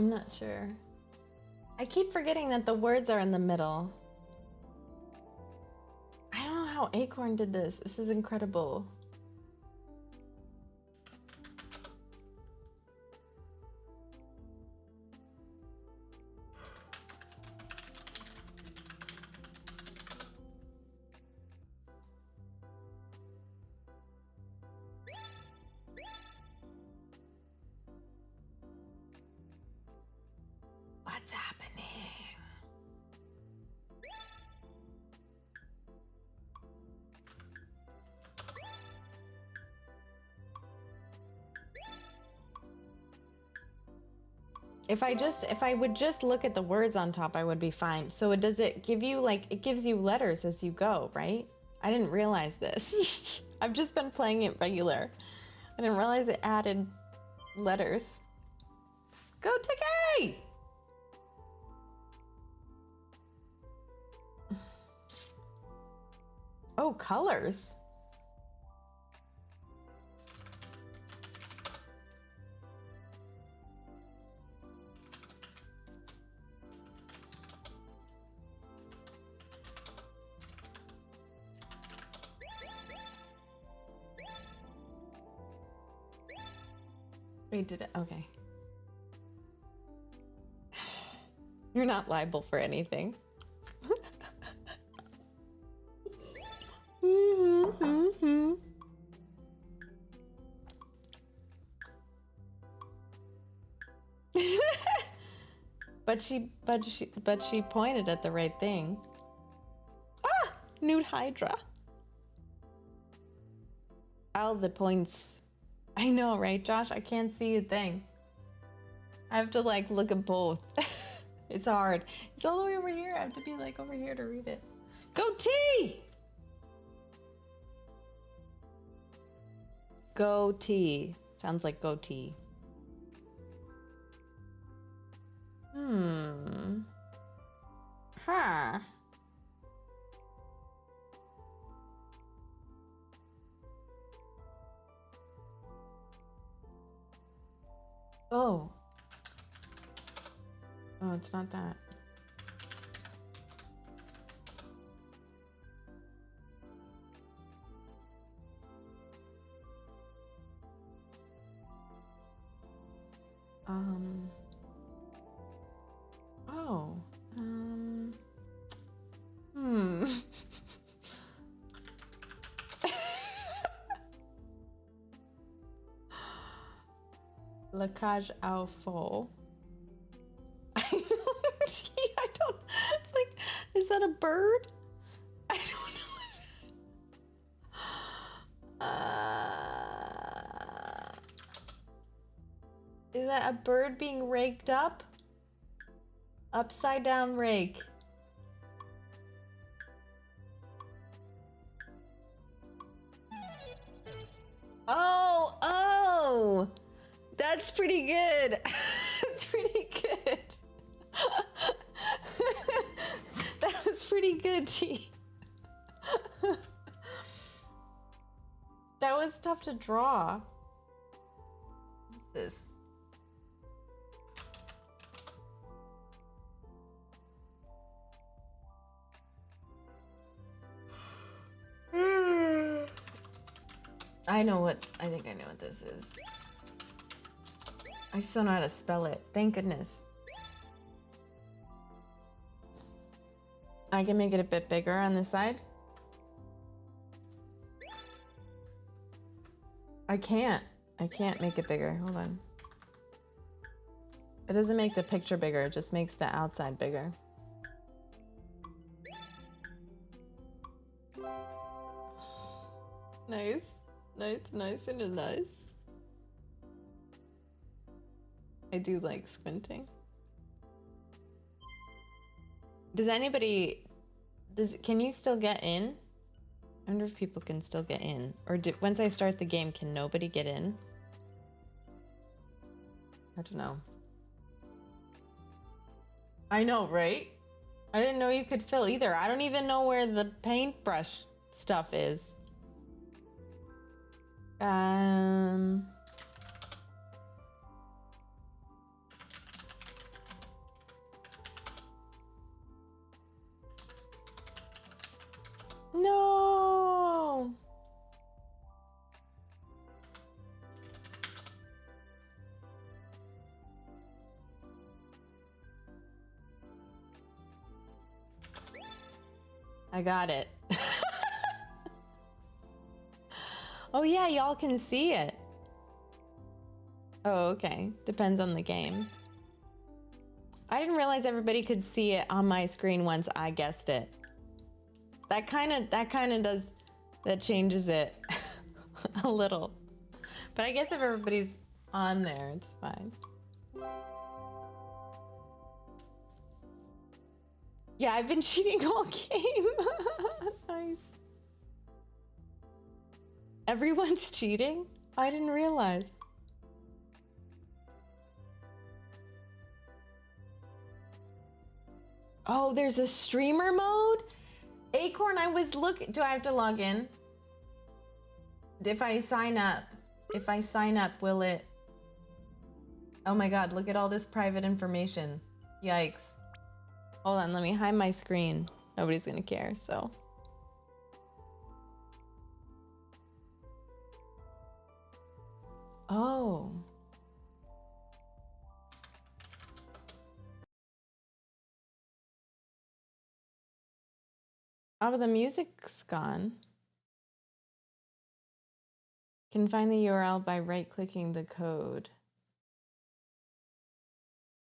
I'm not sure. I keep forgetting that the words are in the middle. I don't know how Acorn did this. This is incredible. What's happening? If I would just look at the words on top, I would be fine. So does it give you like, it gives you letters as you go, right? I didn't realize this. I've just been playing it regular. I didn't realize it added letters. Go Tiki! Oh, colors. Wait, did it? Okay. You're not liable for anything. But she pointed at the right thing. Ah! Nude Hydra. All the points. I know, right, Josh? I can't see a thing. I have to like look at both. It's hard. It's all the way over here. I have to be like over here to read it. Goatee! Goatee. Sounds like goatee. Huh. Oh. Oh, it's not that. Oh. La cage au faux. I don't. It's like, is that a bird? I don't know. Is that a bird being raked up? Upside down rake. Oh! That's pretty good. That's pretty good. That was pretty good, T. That was tough to draw. What's this? I think I know what this is. I just don't know how to spell it. Thank goodness. I can make it a bit bigger on this side. I can't make it bigger. Hold on. It doesn't make the picture bigger, it just makes the outside bigger. Nice. Nice and nice. I do like squinting. Can you still get in? I wonder if people can still get in. Or once I start the game, can nobody get in? I don't know. I know, right? I didn't know you could fill either. I don't even know where the paintbrush stuff is. No. I got it. Oh yeah, y'all can see it. Oh, okay. Depends on the game. I didn't realize everybody could see it on my screen once I guessed it. That kind of does, that changes it a little. But I guess if everybody's on there, it's fine. Yeah, I've been cheating all game. Nice. Everyone's cheating? I didn't realize. Oh, there's a streamer mode? Acorn, I was looking. Do I have to log in? If I sign up, will it? Oh my God, look at all this private information. Yikes. Hold on, let me hide my screen. Nobody's gonna care, so. Oh. Oh, but the music's gone. Can find the URL by right-clicking the code.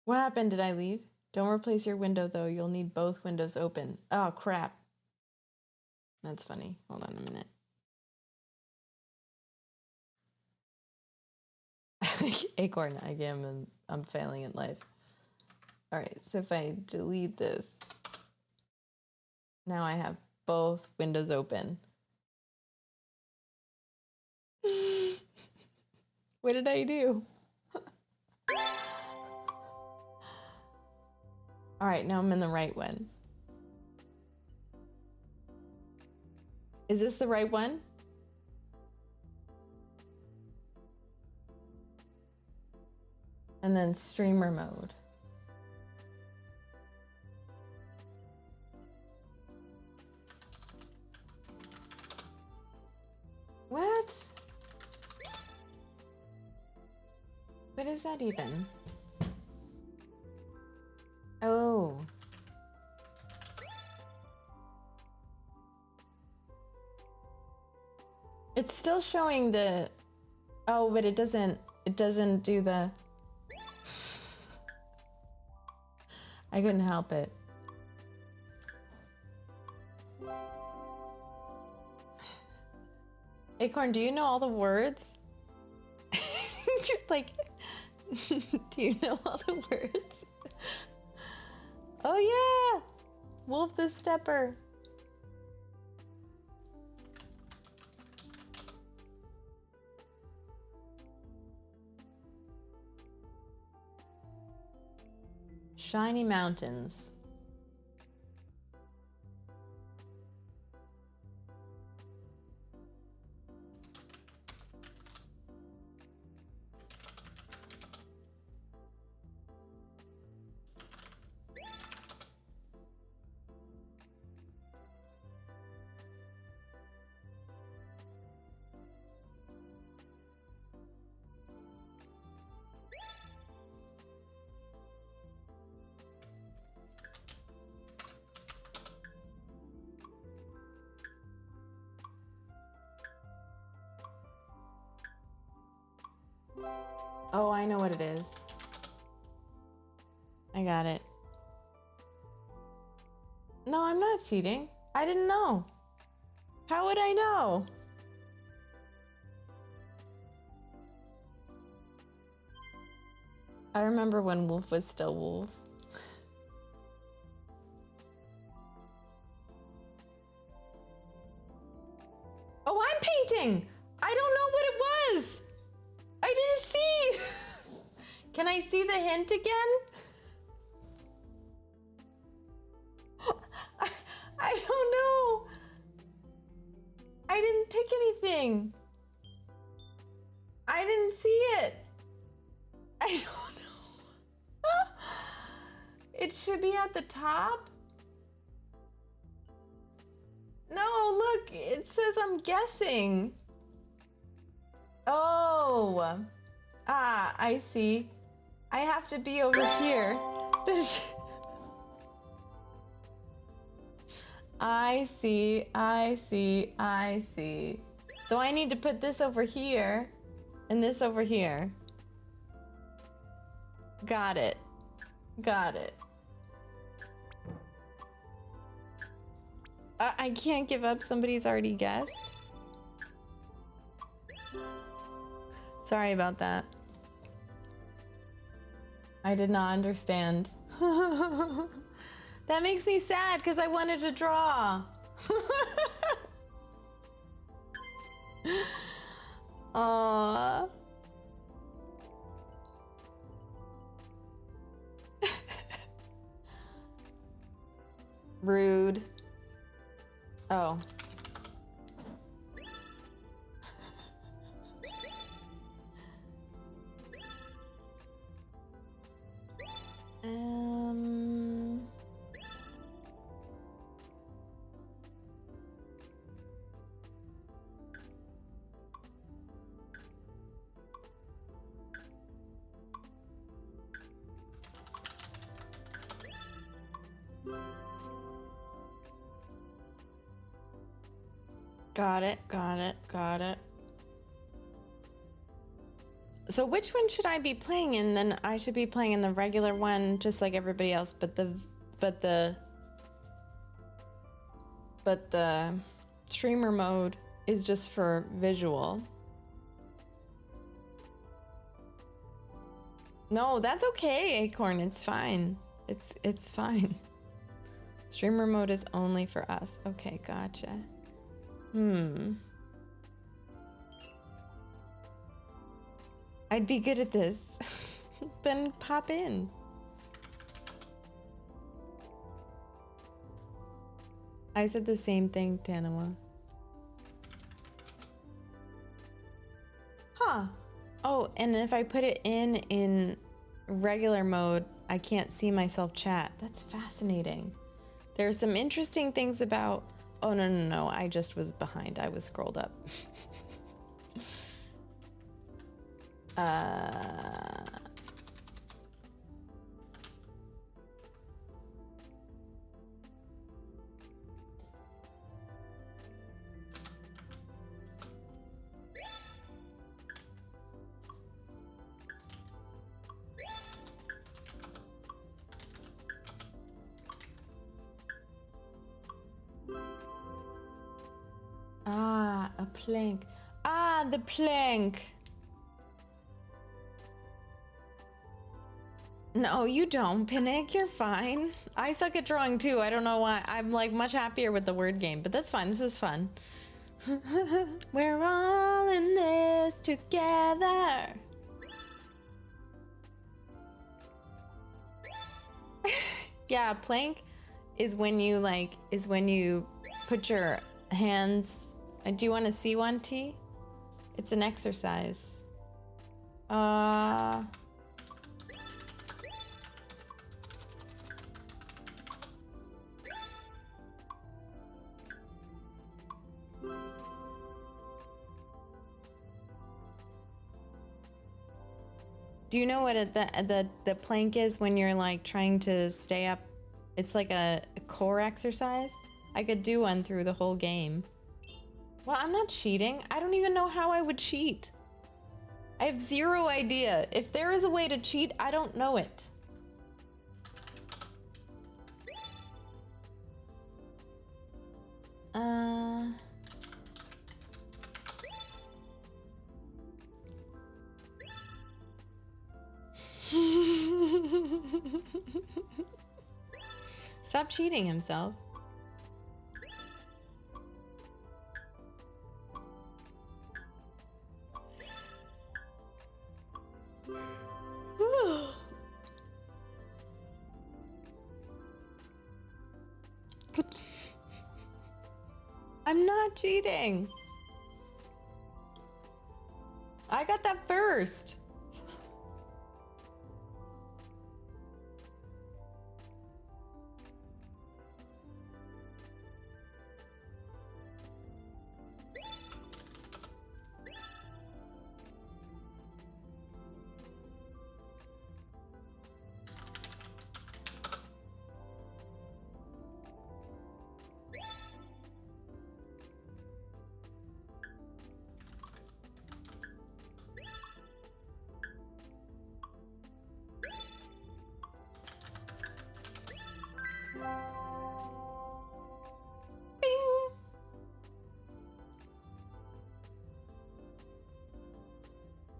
What happened? Did I leave? Don't replace your window though. You'll need both windows open. Oh, crap. That's funny. Hold on a minute. Acorn, I'm failing at life. All right, so if I delete this, now I have both windows open. What did I do? All right, now I'm in the right one. Is this the right one? And then streamer mode. What? What is that even? Oh. It's still showing the, oh, but it doesn't do the, I couldn't help it. Acorn, do you know all the words? Just like, do you know all the words? Oh yeah! Wolf the Stepper. Shiny mountains. Oh, I know what it is. I got it. No, I'm not cheating. I didn't know. How would I know? I remember when Wolf was still Wolf. Oh, I'm painting! I don't know what it was! I didn't see! Can I see the hint again? I don't know. I didn't pick anything. I didn't see it. I don't know. It should be at the top. No, look, it says I'm guessing. Oh. Ah, I see. I have to be over here. I see, I see, I see. So I need to put this over here and this over here. Got it. Got it. I can't give up. Somebody's already guessed. Sorry about that. I did not understand. That makes me sad because I wanted to draw. Aww. Rude. Oh. Um. Got it, got it, got it. So which one should I be playing in? Then I should be playing in the regular one, just like everybody else, but the streamer mode is just for visual. No, that's okay, Acorn. It's fine. It's fine. Streamer mode is only for us. Okay, gotcha. I'd be good at this. Then pop in. I said the same thing, Tanawa. Huh. Oh, and if I put it in regular mode, I can't see myself chat. That's fascinating. There's some interesting things about... Oh, no. I just was behind. I was scrolled up. Ah, a plank. Ah, the plank. No, you don't, Pinnick. You're fine. I suck at drawing too. I don't know why. I'm like much happier with the word game, but that's fine. This is fun. We're all in this together. Yeah, plank is when you put your hands. Do you want to see one, T? It's an exercise. Do you know what the plank is when you're like trying to stay up? It's like a core exercise. I could do one through the whole game. Well, I'm not cheating. I don't even know how I would cheat. I have zero idea. If there is a way to cheat, I don't know it. Stop cheating himself. I'm not cheating. I got that first.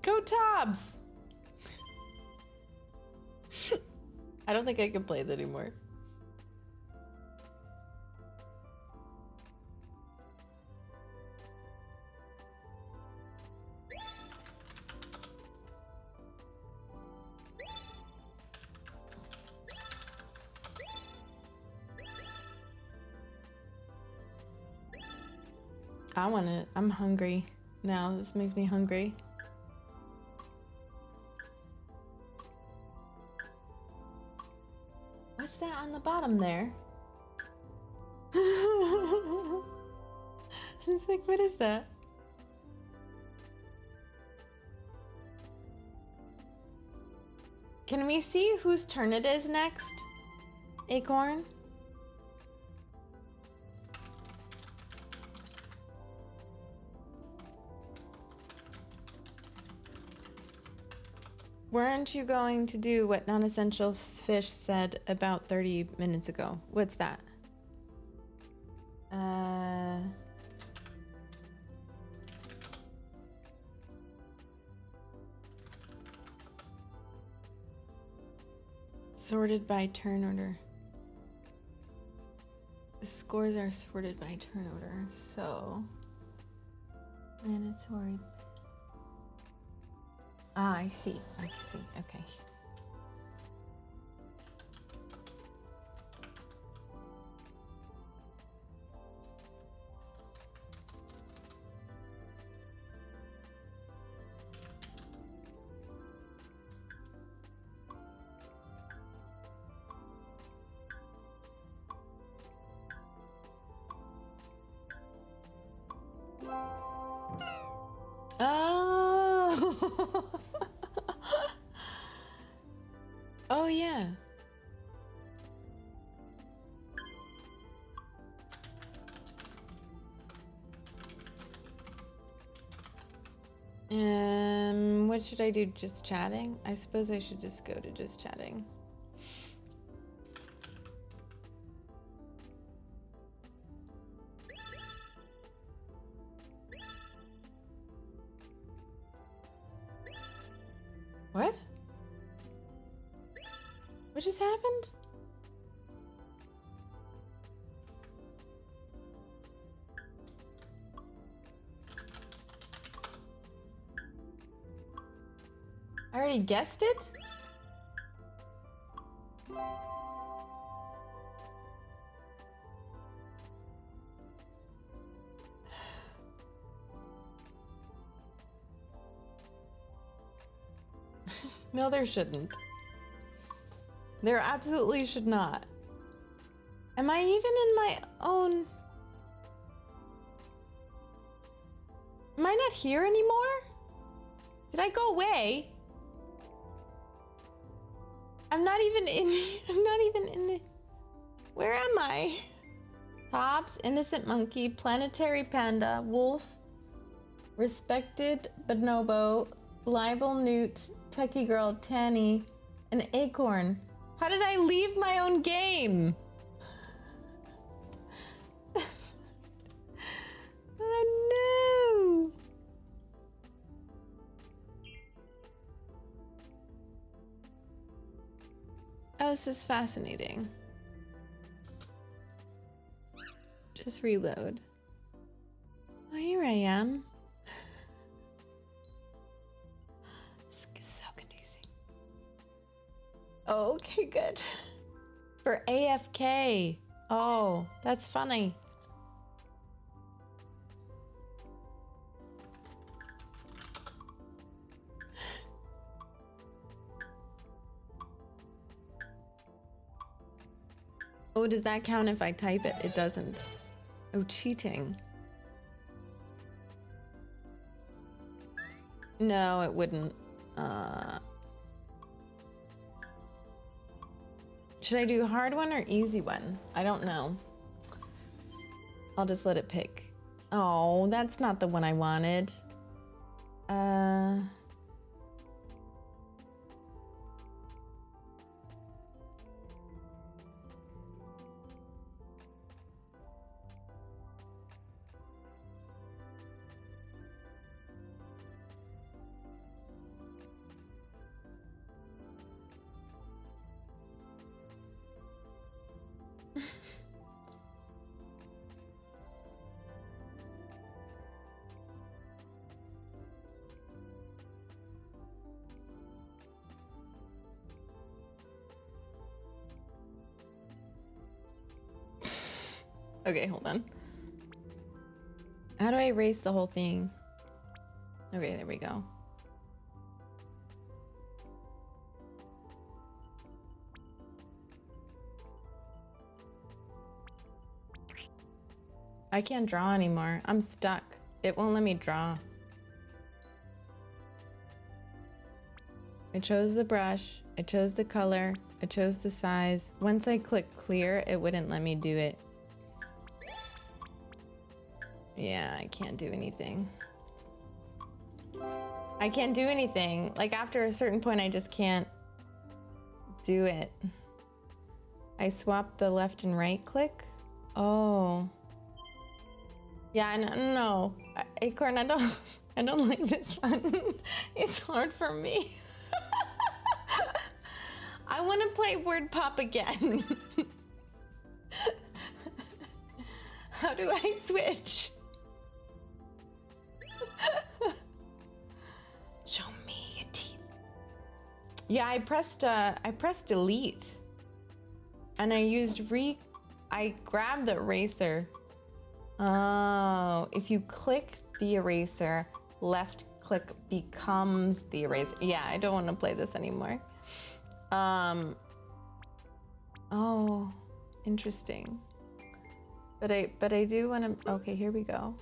Go Tobbs! I don't think I can play that anymore. I want it. I'm hungry now. This makes me hungry. What's that on the bottom there? I was like, what is that? Can we see whose turn it is next? Acorn? Weren't you going to do what non-essential fish said about 30 minutes ago? What's that? Sorted by turn order. The scores are sorted by turn order, so mandatory. Ah, I see. I see. Okay. Oh. Oh yeah. What should I do? Just chatting? I suppose I should just go to just chatting. What? What just happened? I already guessed it? No, there shouldn't. There absolutely should not. Am I even in my own... Am I not here anymore? Did I go away? I'm not even in the... Where am I? Hobbs, innocent monkey, planetary panda, wolf, respected bonobo, libel newt, techie girl, Tanny, an acorn. How did I leave my own game? Oh no! Oh, this is fascinating. Just reload. Oh, here I am. This is so confusing. Oh, okay, good. For AFK. Oh, that's funny. Oh, does that count if I type it? It doesn't. Oh, cheating. No, it wouldn't. Should I do hard one or easy one? I don't know. I'll just let it pick. Oh, that's not the one I wanted. Okay, hold on. How do I erase the whole thing? Okay, there we go. I can't draw anymore. I'm stuck. It won't let me draw. I chose the brush. I chose the color. I chose the size. Once I click clear, it wouldn't let me do it. Yeah, I can't do anything. I can't do anything. Like after a certain point, I just can't do it. I swapped the left and right click. Oh. Yeah, no. Acorn, I don't like this one. It's hard for me. I want to play Word Pop again. How do I switch? Show me your teeth. Yeah, I pressed delete. And I grabbed the eraser. Oh, if you click the eraser, left click becomes the eraser. Yeah, I don't want to play this anymore. Oh, interesting. But I do want to, okay, here we go.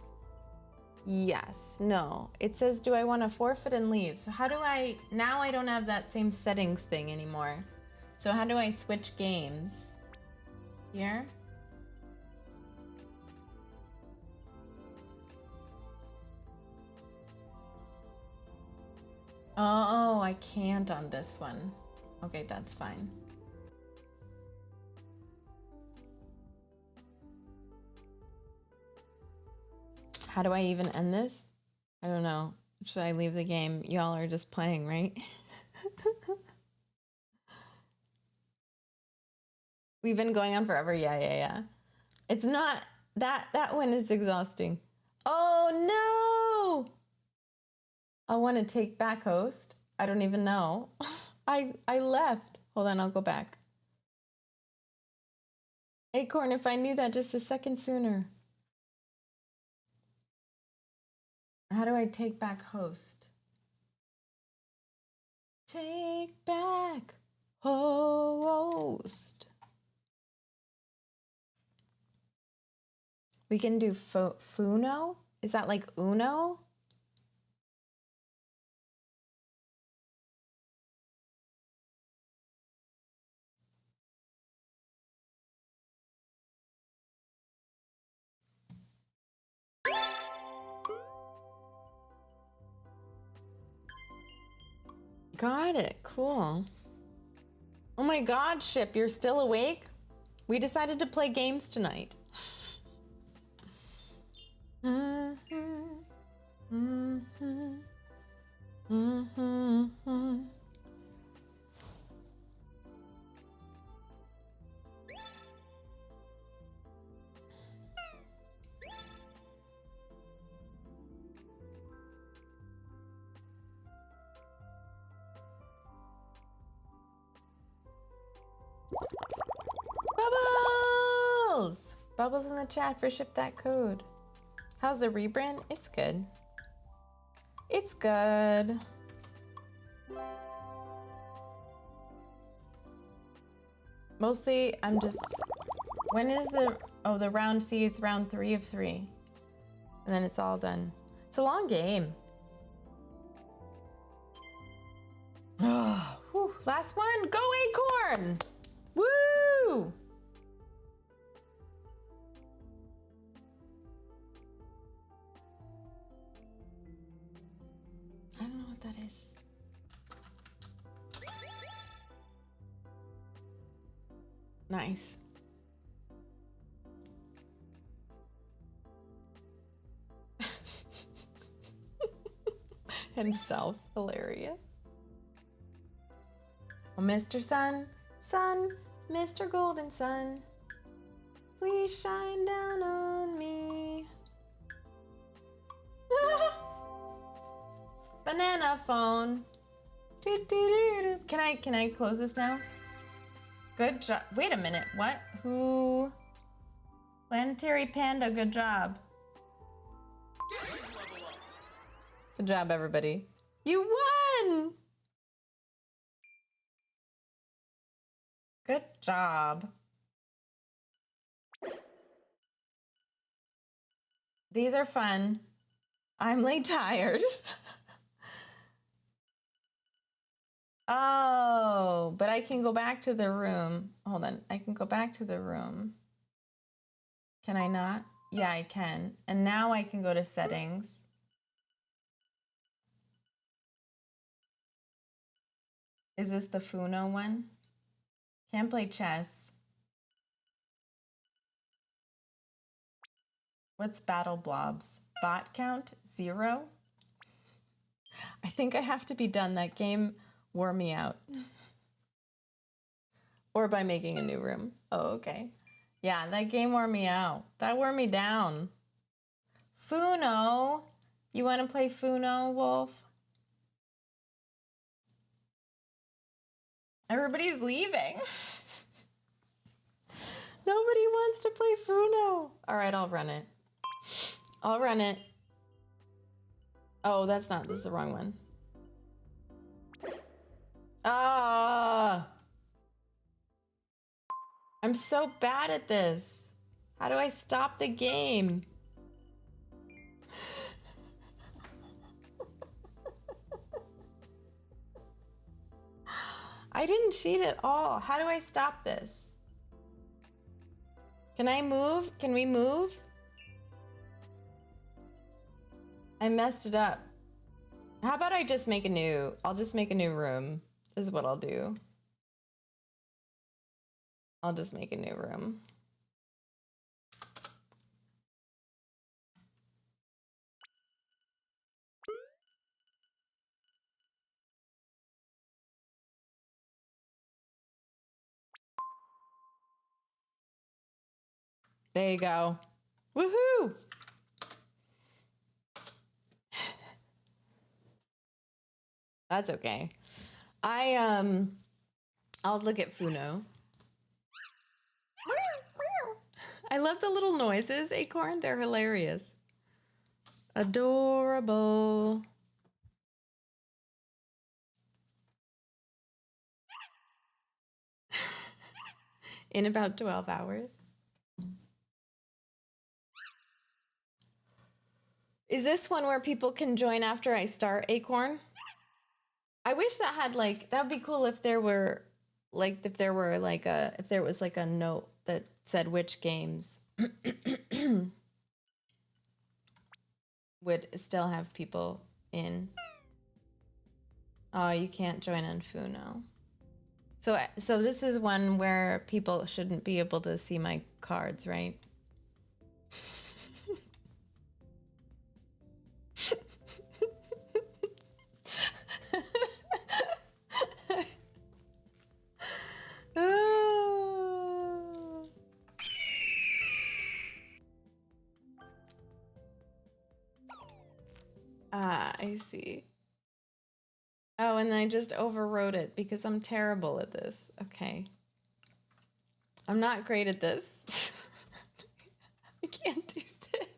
Yes, no. It says, do I want to forfeit and leave? So how do now I don't have that same settings thing anymore. So how do I switch games? Here? Oh, I can't on this one. Okay, that's fine. How do I even end this? I don't know. Should I leave the game? Y'all are just playing, right? We've been going on forever. Yeah. It's not that one is exhausting. Oh no! I want to take back host. I don't even know. I left. Hold on, I'll go back. Acorn, if I knew that just a second sooner. How do I take back host? Take back host. We can do Funo? Is that like Uno? Got it. Cool. Oh my God, Ship, you're still awake? We decided to play games tonight. Bubbles! Bubbles in the chat for Ship That Code. How's the rebrand? It's good. It's good. Mostly, I'm just... When is the round C? It's round 3 of 3. And then it's all done. It's a long game. Whew, last one. Go Acorn! Woo! I don't know what that is. Nice. Himself, hilarious. Oh, Mr. Sun, Mr. Golden Sun, please shine down on me. Banana phone. Can I close this now? Good job. Wait a minute. What? Who? Planetary Panda, good job. Good job, everybody. You won! Good job. These are fun. I'm late tired. Oh, but I can go back to the room. Hold on, I can go back to the room. Can I not? Yeah, I can. And now I can go to settings. Is this the Funo one? Can't play chess. What's Battle Blobs? Bot count? 0? I think I have to be done. That game wore me out. Or by making a new room. Oh, okay. Yeah, that game wore me out. That wore me down. Funo. You want to play Funo, Wolf? Everybody's leaving. Nobody wants to play Funo. All right, I'll run it. I'll run it. Oh, that's not, this is the wrong one. Ah. I'm so bad at this. How do I stop the game? I didn't cheat at all. How do I stop this? Can I move? Can we move? I messed it up. How about I just make a new, I'll just make a new room. This is what I'll do. I'll just make a new room. There you go. Woohoo! That's okay. I'll look at Funo. I love the little noises, Acorn. They're hilarious. Adorable. In about 12 hours. Is this one where people can join after I start, Acorn? I wish that had like, that would be cool if there were like, if there was like a note that said which games would still have people in. Oh, you can't join on Funo. So this is one where people shouldn't be able to see my cards, right? Ah, I see. Oh, and I just overwrote it because I'm terrible at this. Okay. I'm not great at this. I can't do this.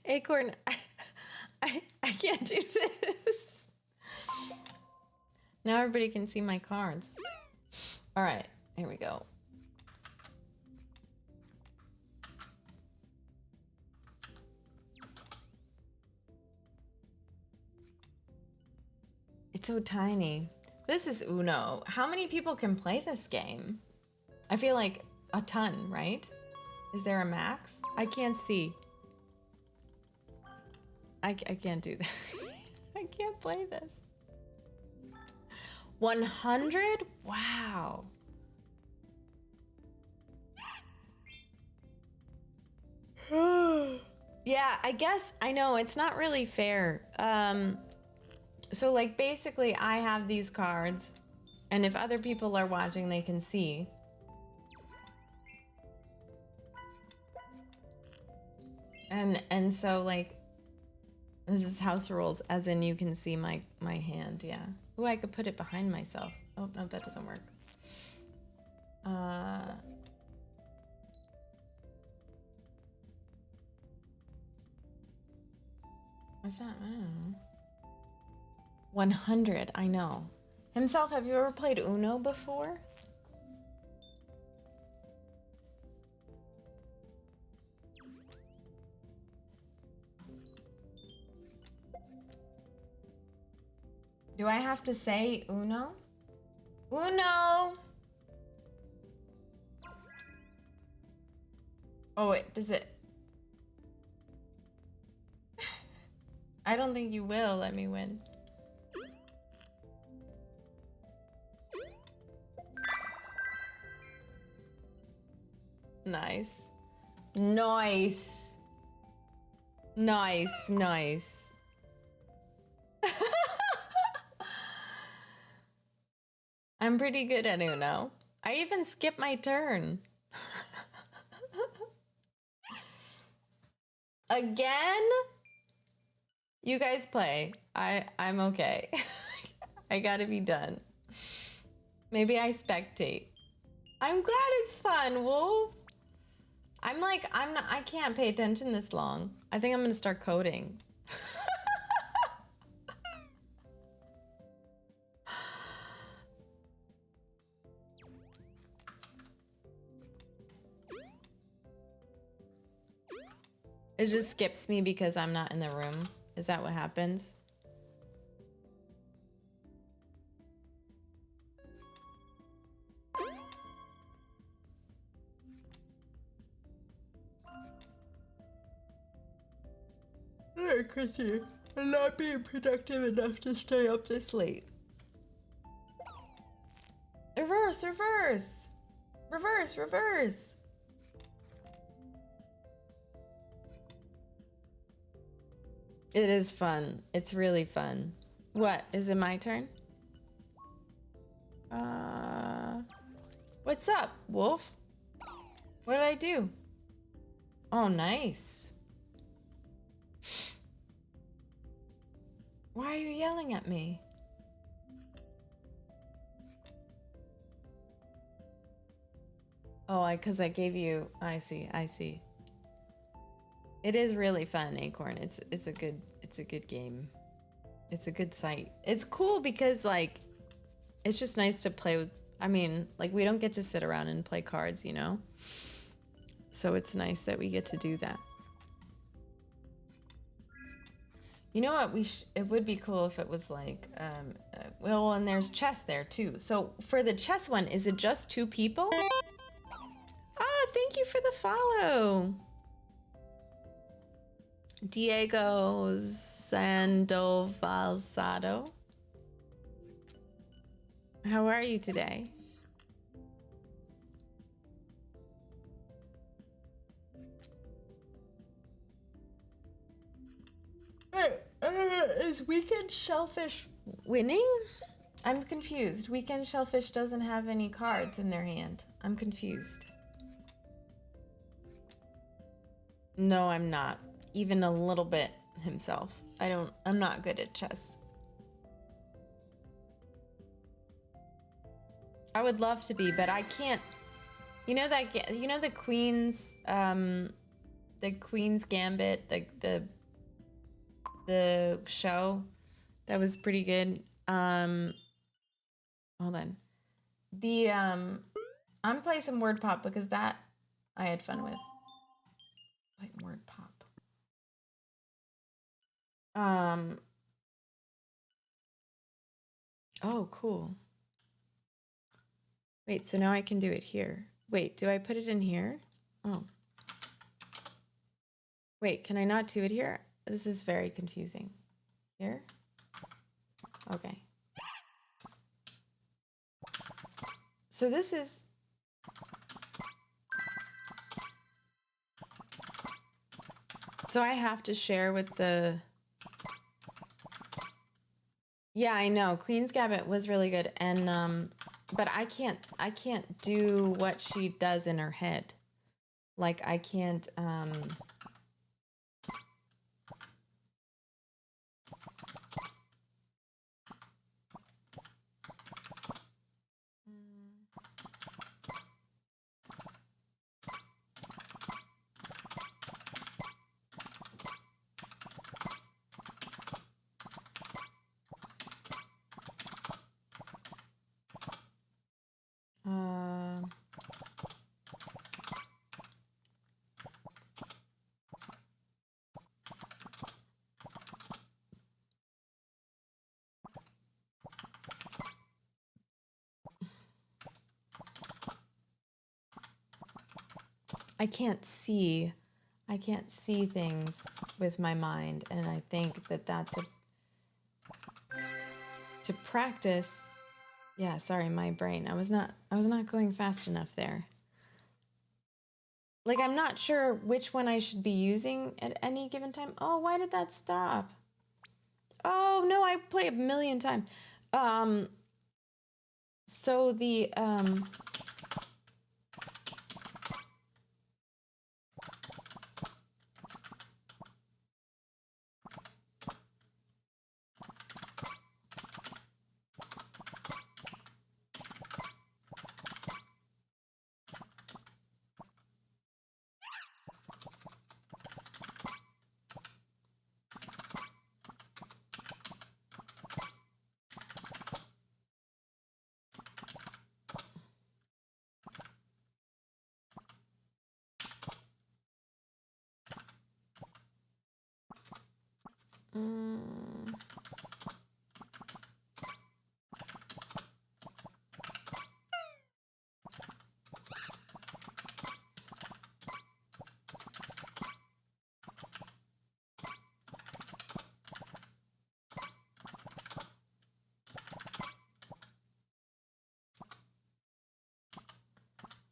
Acorn, I can't do this. Now everybody can see my cards. All right, here we go. It's so tiny. This is Uno. How many people can play this game? I feel like a ton, right? Is there a max? I can't see. I can't do this. I can't play this. 100? Wow. Yeah, I guess, I know, it's not really fair. So like basically I have these cards and if other people are watching they can see. And so like this is house rules as in you can see my hand, yeah. Ooh, I could put it behind myself. Oh no, that doesn't work. What's that? I don't know. 100, I know. Himself, have you ever played Uno before? Do I have to say Uno? Uno! Oh, wait, does it? I don't think you will let me win. Nice. Nice. Nice, nice. I'm pretty good at Uno. I even skip my turn. Again? You guys play. I'm okay. I gotta be done. Maybe I spectate. I'm glad it's fun, Wolf. I can't pay attention this long. I think I'm gonna start coding. It just skips me because I'm not in the room. Is that what happens? Alright, Chrissy. I'm not being productive enough to stay up this late. Reverse, reverse! Reverse, reverse! It is fun. It's really fun. What? Is it my turn? What's up, Wolf? What did I do? Oh, nice. Why are you yelling at me? Oh, because I gave you... I see, I see. It is really fun, Acorn. It's a good game. It's a good site. It's cool because like it's just nice to play with. I mean, like we don't get to sit around and play cards, you know? So it's nice that we get to do that. You know what? It would be cool if it was like well, and there's chess there too. So for the chess one, is it just 2 people? Ah, thank you for the follow. Diego Sandovalsado. How are you today? Is Weekend Shellfish winning? I'm confused. Weekend Shellfish doesn't have any cards in their hand. I'm confused. No, I'm not. Even a little bit himself. I'm not good at chess. I would love to be, but I can't. You know that, you know the Queen's Gambit, the show that was pretty good. Hold on. I'm playing some Word Pop because that I had fun with. Wait, Word Pop. Oh, cool. Wait, so now I can do it here. Wait, do I put it in here? Oh. Wait, can I not do it here? This is very confusing. Here? Okay. So this is... So I have to share with the... Yeah, I know. Queen's Gambit was really good, and but I can't do what she does in her head. Like I can't I can't see things with my mind, and I think that that's to practice. Yeah, sorry, my brain. I was not going fast enough there. Like, I'm not sure which one I should be using at any given time. Oh, why did that stop? Oh, no, I play a million times. So the,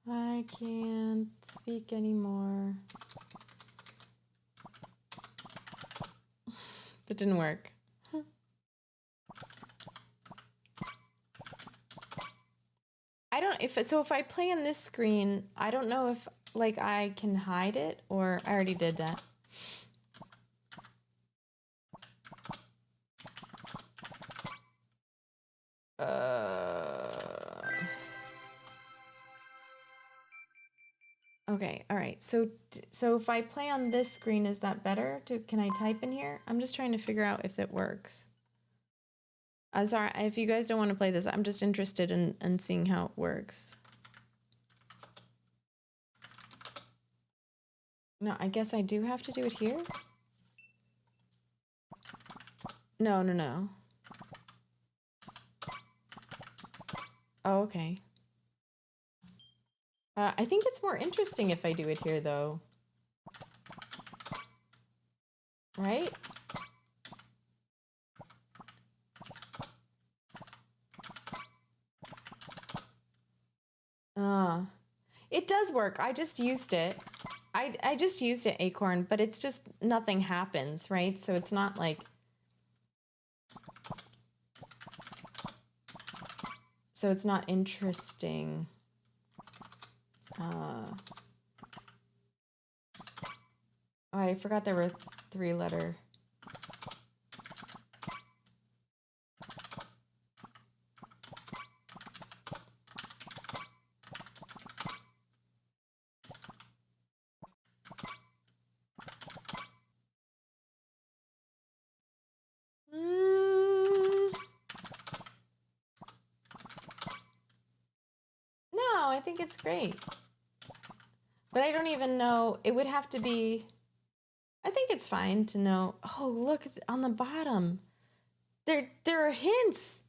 I can't speak anymore. That didn't work. I don't, if I play on this screen, I don't know if like I can hide it, or I already did that. Okay, all right. So if I play on this screen, is that better? Can I type in here? I'm just trying to figure out if it works. I'm sorry if you guys don't want to play this. I'm just interested in seeing how it works. No, I guess I do have to do it here. No. Oh, okay. I think it's more interesting if I do it here, though. Right? It does work. I just used it. I just used it, Acorn, but it's just nothing happens, right? So it's not like... So it's not interesting. I forgot there were 3-letter. No, I think it's great. But I don't even know. It would have to be... I think it's fine to know. Oh, look on the bottom. There are hints.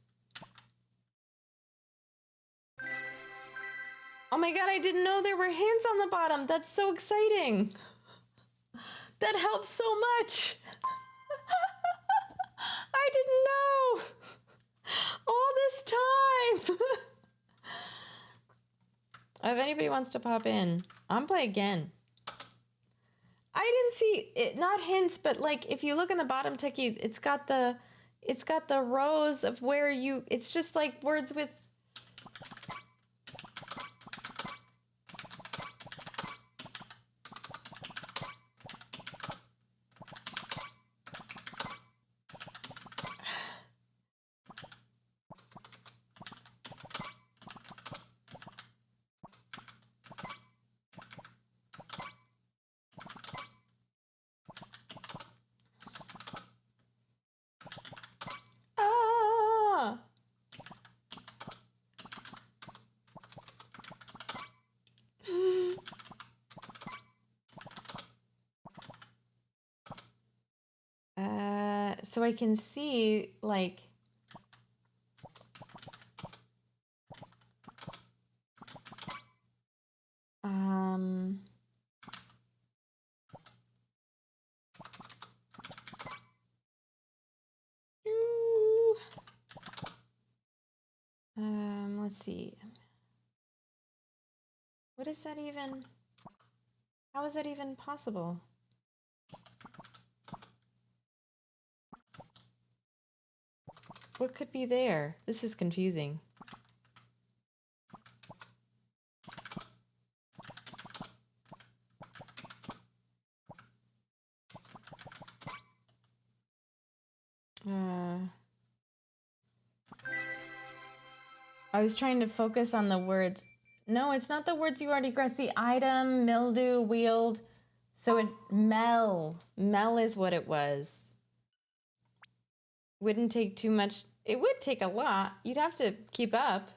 Oh my god, I didn't know there were hints on the bottom. That's so exciting. That helps so much. I didn't know. All this time. If anybody wants to pop in, I'm play again. I didn't see it, not hints, but like if you look in the bottom, Techie, it's got the rows of where you, it's just like words with... So I can see, like, see. What is that even? How is that even possible? What could be there? This is confusing. I was trying to focus on the words. No, it's not the words you already grasped. The item, mildew, wield. So it, Mel is what it was. Wouldn't take too much. It would take a lot. You'd have to keep up.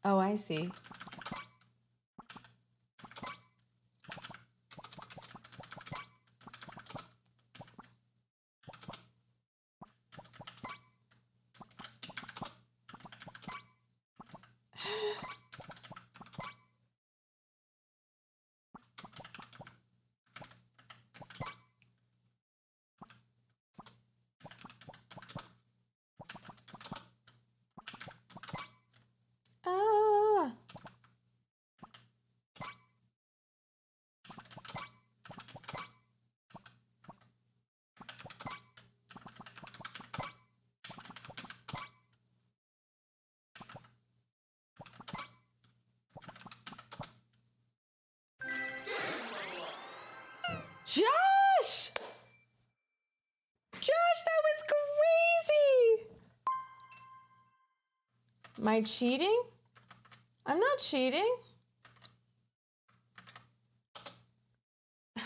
Oh, I see. Ah. Josh! Josh, that was crazy! Am I cheating? I'm not cheating.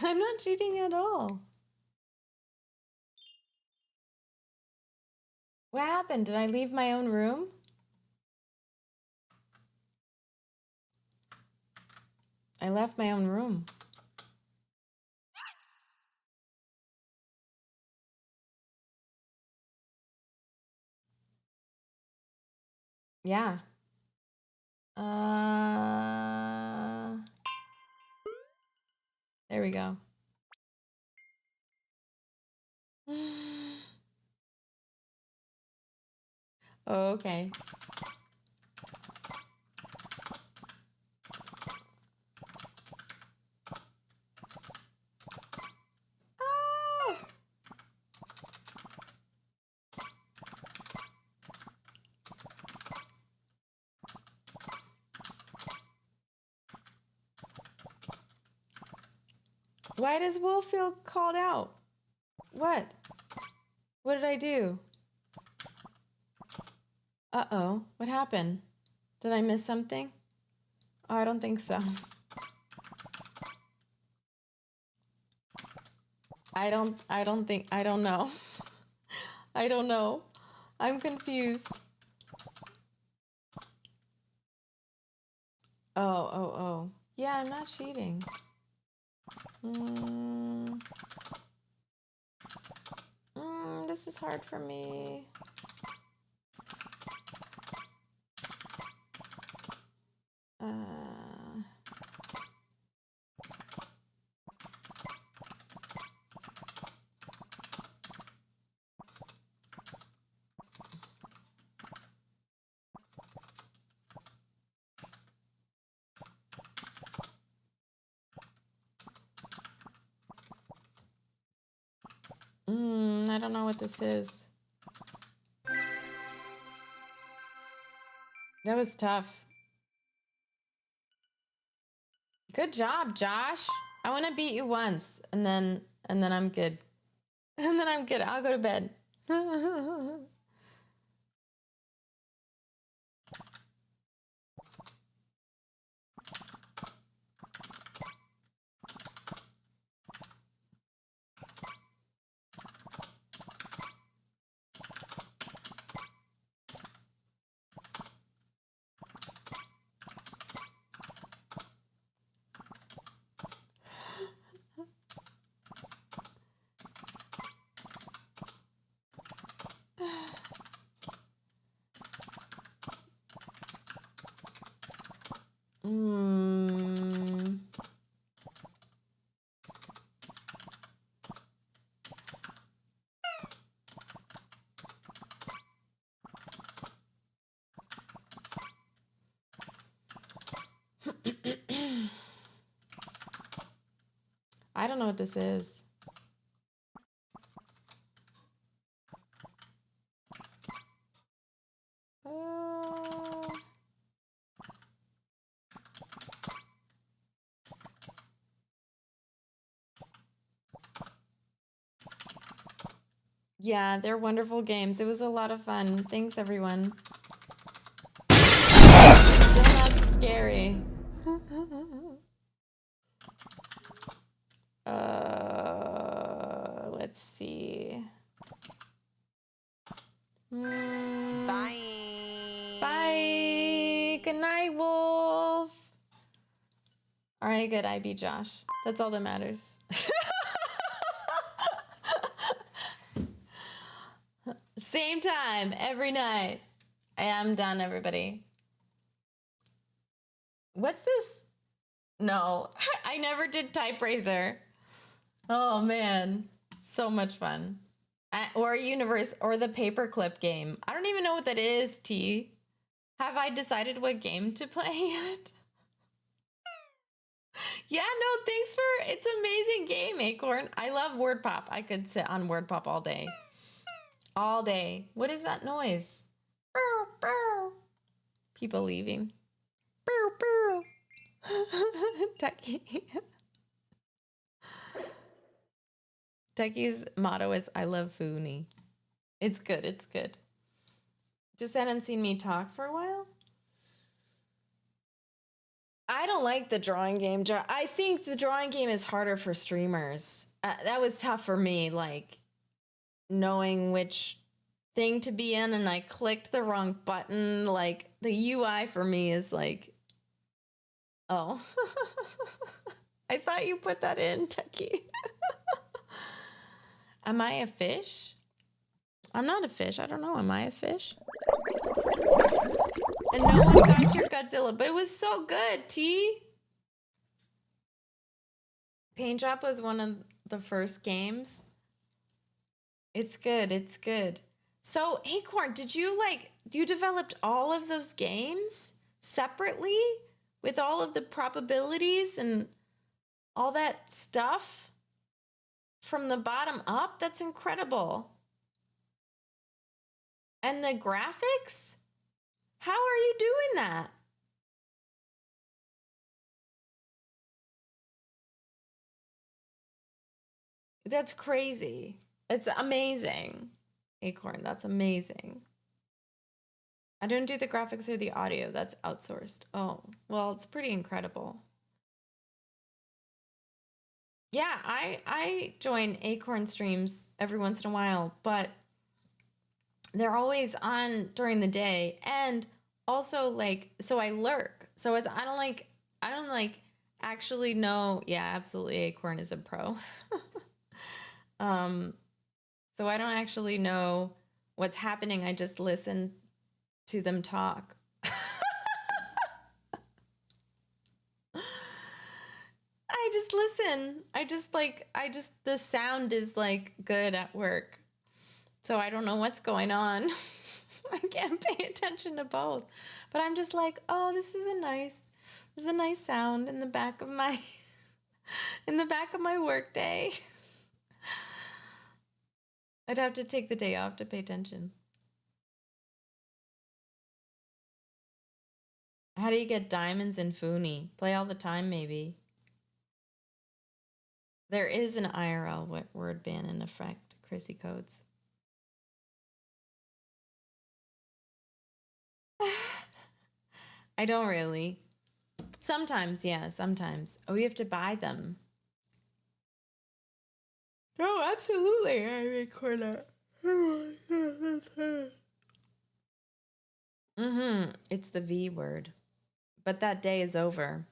I'm not cheating at all. What happened? Did I leave my own room? I left my own room. Yeah. There we go. Oh, okay. Ah! Why does Wolf feel called out? What? What did I do? Uh-oh. What happened? Did I miss something? Oh, I don't think so. I don't know. I don't know. I'm confused. Oh. Yeah, I'm not cheating. This is hard for me. I don't know what this is. That was tough. Good job, Josh. I want to beat you once, and then I'm good. And then I'm good. I'll go to bed. I don't know what this is. Yeah, they're wonderful games. It was a lot of fun. Thanks, everyone. Still not scary. Let's see. Bye. Bye. Good night, Wolf. All right, good. I beat Josh. That's all that matters. Same time every night. I am done, everybody. What's this? No, I never did Type Raiser. Oh man, so much fun. Or Universe or the Paperclip game. I don't even know what that is, T. Have I decided what game to play yet? Yeah, no, thanks for it's an amazing game, Acorn. I love Word Pop. I could sit on Word Pop all day. All day. What is that noise? People leaving. Techie. Techie's motto is I love Foonie. It's good, it's good. Just hadn't seen me talk for a while. I don't like the drawing game. I think the drawing game is harder for streamers. That was tough for me, like knowing which thing to be in, and I clicked the wrong button. Like the UI for me is like, oh, I thought you put that in, Techie. Am I a fish? I'm not a fish. I don't know. Am I a fish? And no one got your Godzilla, but it was so good, T. Paint Drop was one of the first games. It's good. It's good. So, Acorn, you developed all of those games separately with all of the probabilities and all that stuff from the bottom up? That's incredible. And the graphics? How are you doing that? That's crazy. It's amazing. Acorn, that's amazing. I don't do the graphics or the audio. That's outsourced. Oh, well, it's pretty incredible. Yeah, I join Acorn streams every once in a while, but they're always on during the day, and also so I lurk. So I don't actually know. Yeah, absolutely, Acorn is a pro. So I don't actually know what's happening. I just listen to them talk. I just listen. The sound is good at work. So I don't know what's going on. I can't pay attention to both. But I'm just like, oh, this is a nice sound in the back of my work day. I'd have to take the day off to pay attention. How do you get diamonds in Foonie? Play all the time, maybe. There is an IRL word ban in effect, Chrissy Codes. I don't really. Sometimes, yeah, sometimes. Oh, you have to buy them. Oh, absolutely. I record that. It's the V word. But that day is over.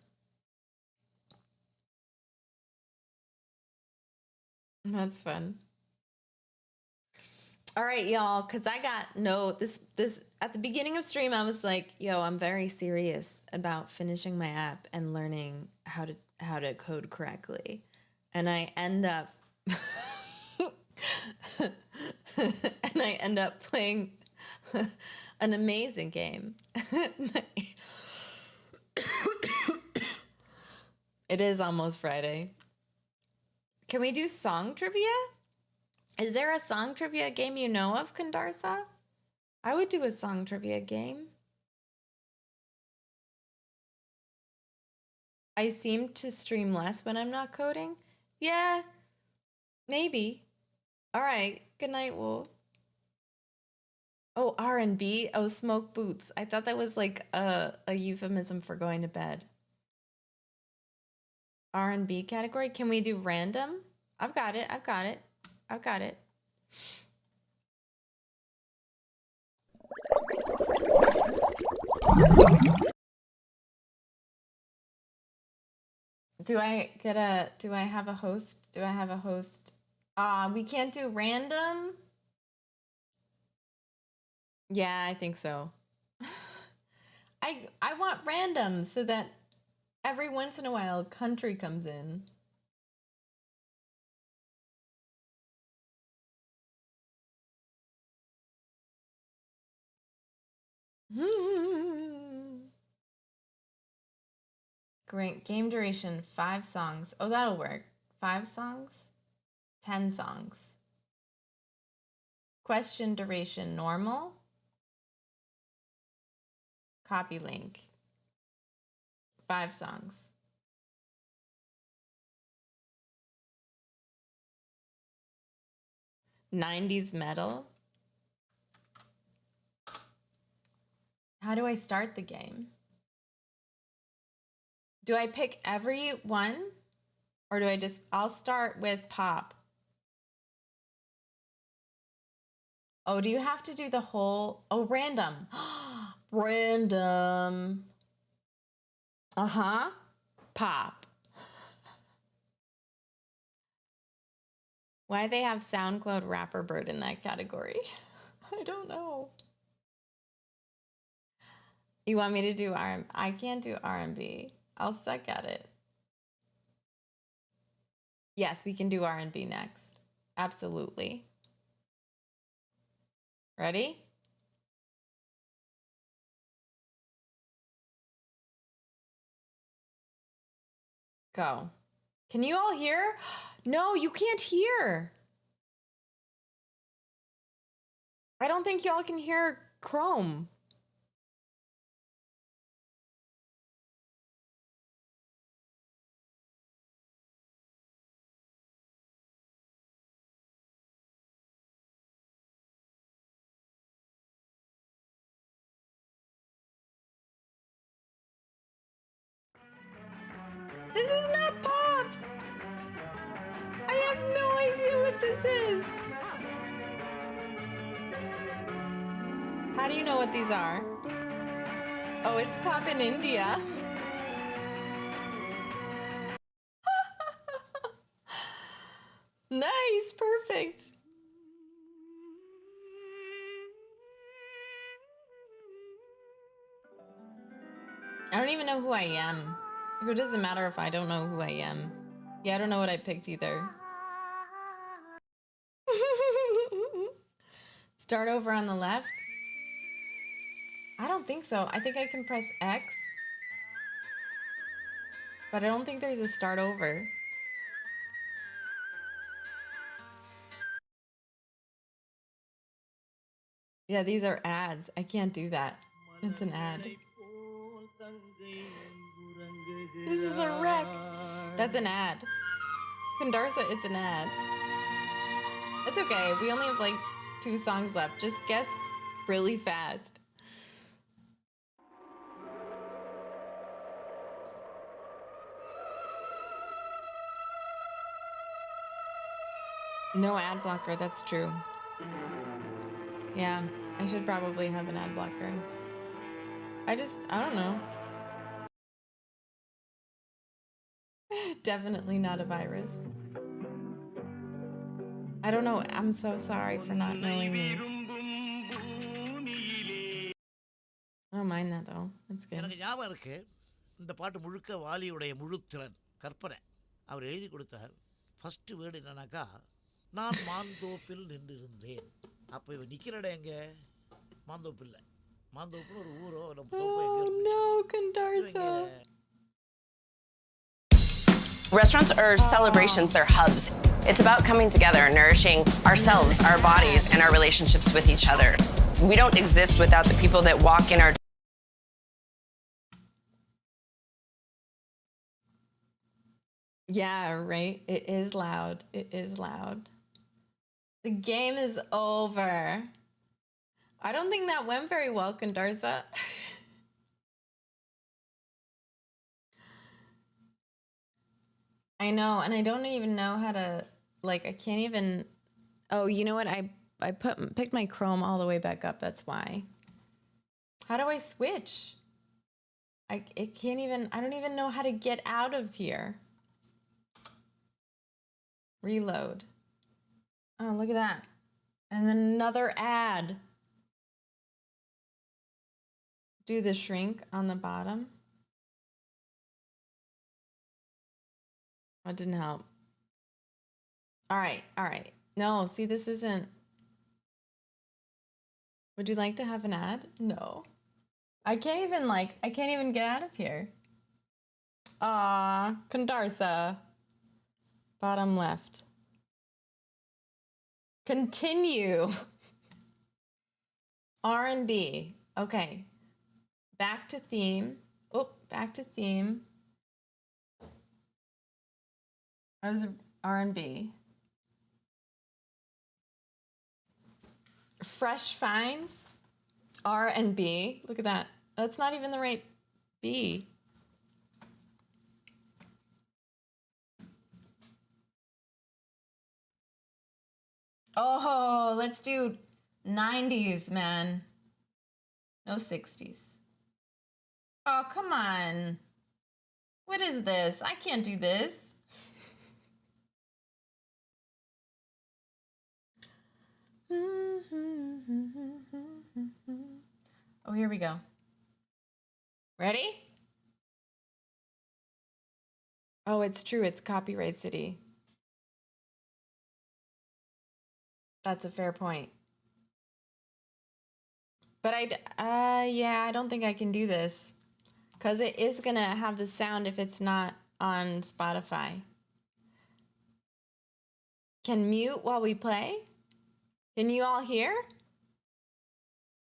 That's fun. All right, y'all, because I got this at the beginning of stream, I was like, yo, I'm very serious about finishing my app and learning how to code correctly. And I end up playing an amazing game. It is almost Friday. Can we do song trivia? Is there a song trivia game you know of, Kandarsa? I would do a song trivia game. I seem to stream less when I'm not coding. Yeah, maybe. All right. Good night, Wolf. Oh, R&B. Oh, smoke boots. I thought that was like a euphemism for going to bed. R&B category. Can we do random? I've got it. I've got it. I've got it. Do I have a host? Do I have a host? We can't do random? Yeah, I think so. I want random so that every once in a while country comes in. Great. Game duration, 5 songs. Oh, that'll work. 5 songs? 10 songs. Question duration, normal. Copy link. 5 songs. '90s metal. How do I start the game? Do I pick every one? Or do I just, I'll start with pop. Oh, do you have to do the whole, oh, random. Random. Uh-huh. Pop. Why they have SoundCloud Rapper Bird in that category? I don't know. You want me to do R&B? I can't do R&B. I'll suck at it. Yes, we can do R&B next. Absolutely. Ready? Go. Can you all hear? No, you can't hear. I don't think y'all can hear Chrome. This is not pop. I have no idea what this is. How do you know what these are? Oh, it's pop in India. Nice, perfect. I don't even know who I am. It doesn't matter if I don't know who I am. Yeah, I don't know what I picked either. Start over on the left? I don't think so. I think I can press X. But I don't think there's a start over. Yeah, these are ads. I can't do that. It's an ad. This is a wreck. That's an ad. Kandarsa, it's an ad. It's okay. We only have like 2 songs left. Just guess really fast. No ad blocker, that's true. Yeah, I should probably have an ad blocker. I don't know. Definitely not a virus. I don't know. I'm so sorry for not knowing these. I don't mind that though. That's good. எனக்கு ஞாபகம் இருக்கு இந்த பாட்டு முழுக்க வாலியுடைய முழுத்திறன் கற்பனை அவர் எழுதி கொடுத்தார். First word என்னன்னாக்கா நான் மாந்தோப்பில் நின்றிருந்தேன். அப்போ இவன் நிற்கிற இடம் எங்கே? மாந்தோப்பு இல்லை. மாந்தோப்புன்னு ஒரு ஊரோ Oh no, Kandarsa. Restaurants are celebrations, they're hubs. It's about coming together, nourishing ourselves, our bodies, and our relationships with each other. We don't exist without the people that walk in our Yeah, right. It is loud. It is loud. The game is over. I don't think that went very well, Condarza. I know, and I don't even know how to, like, I can't even, oh, you know what? I picked my Chrome all the way back up. That's why. How do I switch? I don't even know how to get out of here. Reload. Oh, look at that. And then another ad. Do the shrink on the bottom. That didn't help. All right, all right. No, see, this isn't. Would you like to have an ad? No. I can't even get out of here. Aw, Condarza. Bottom left. Continue. R&B. Okay. Back to theme. Oh, back to theme. I was R&B. Fresh finds. R&B. Look at that. That's not even the right B. Oh, let's do 90s, man. No 60s. Oh, come on. What is this? I can't do this. Oh, here we go. Ready? Oh, it's true. It's Copyright City. That's a fair point. But yeah, I don't think I can do this because it is going to have the sound if it's not on Spotify. Can mute while we play? Can you all hear?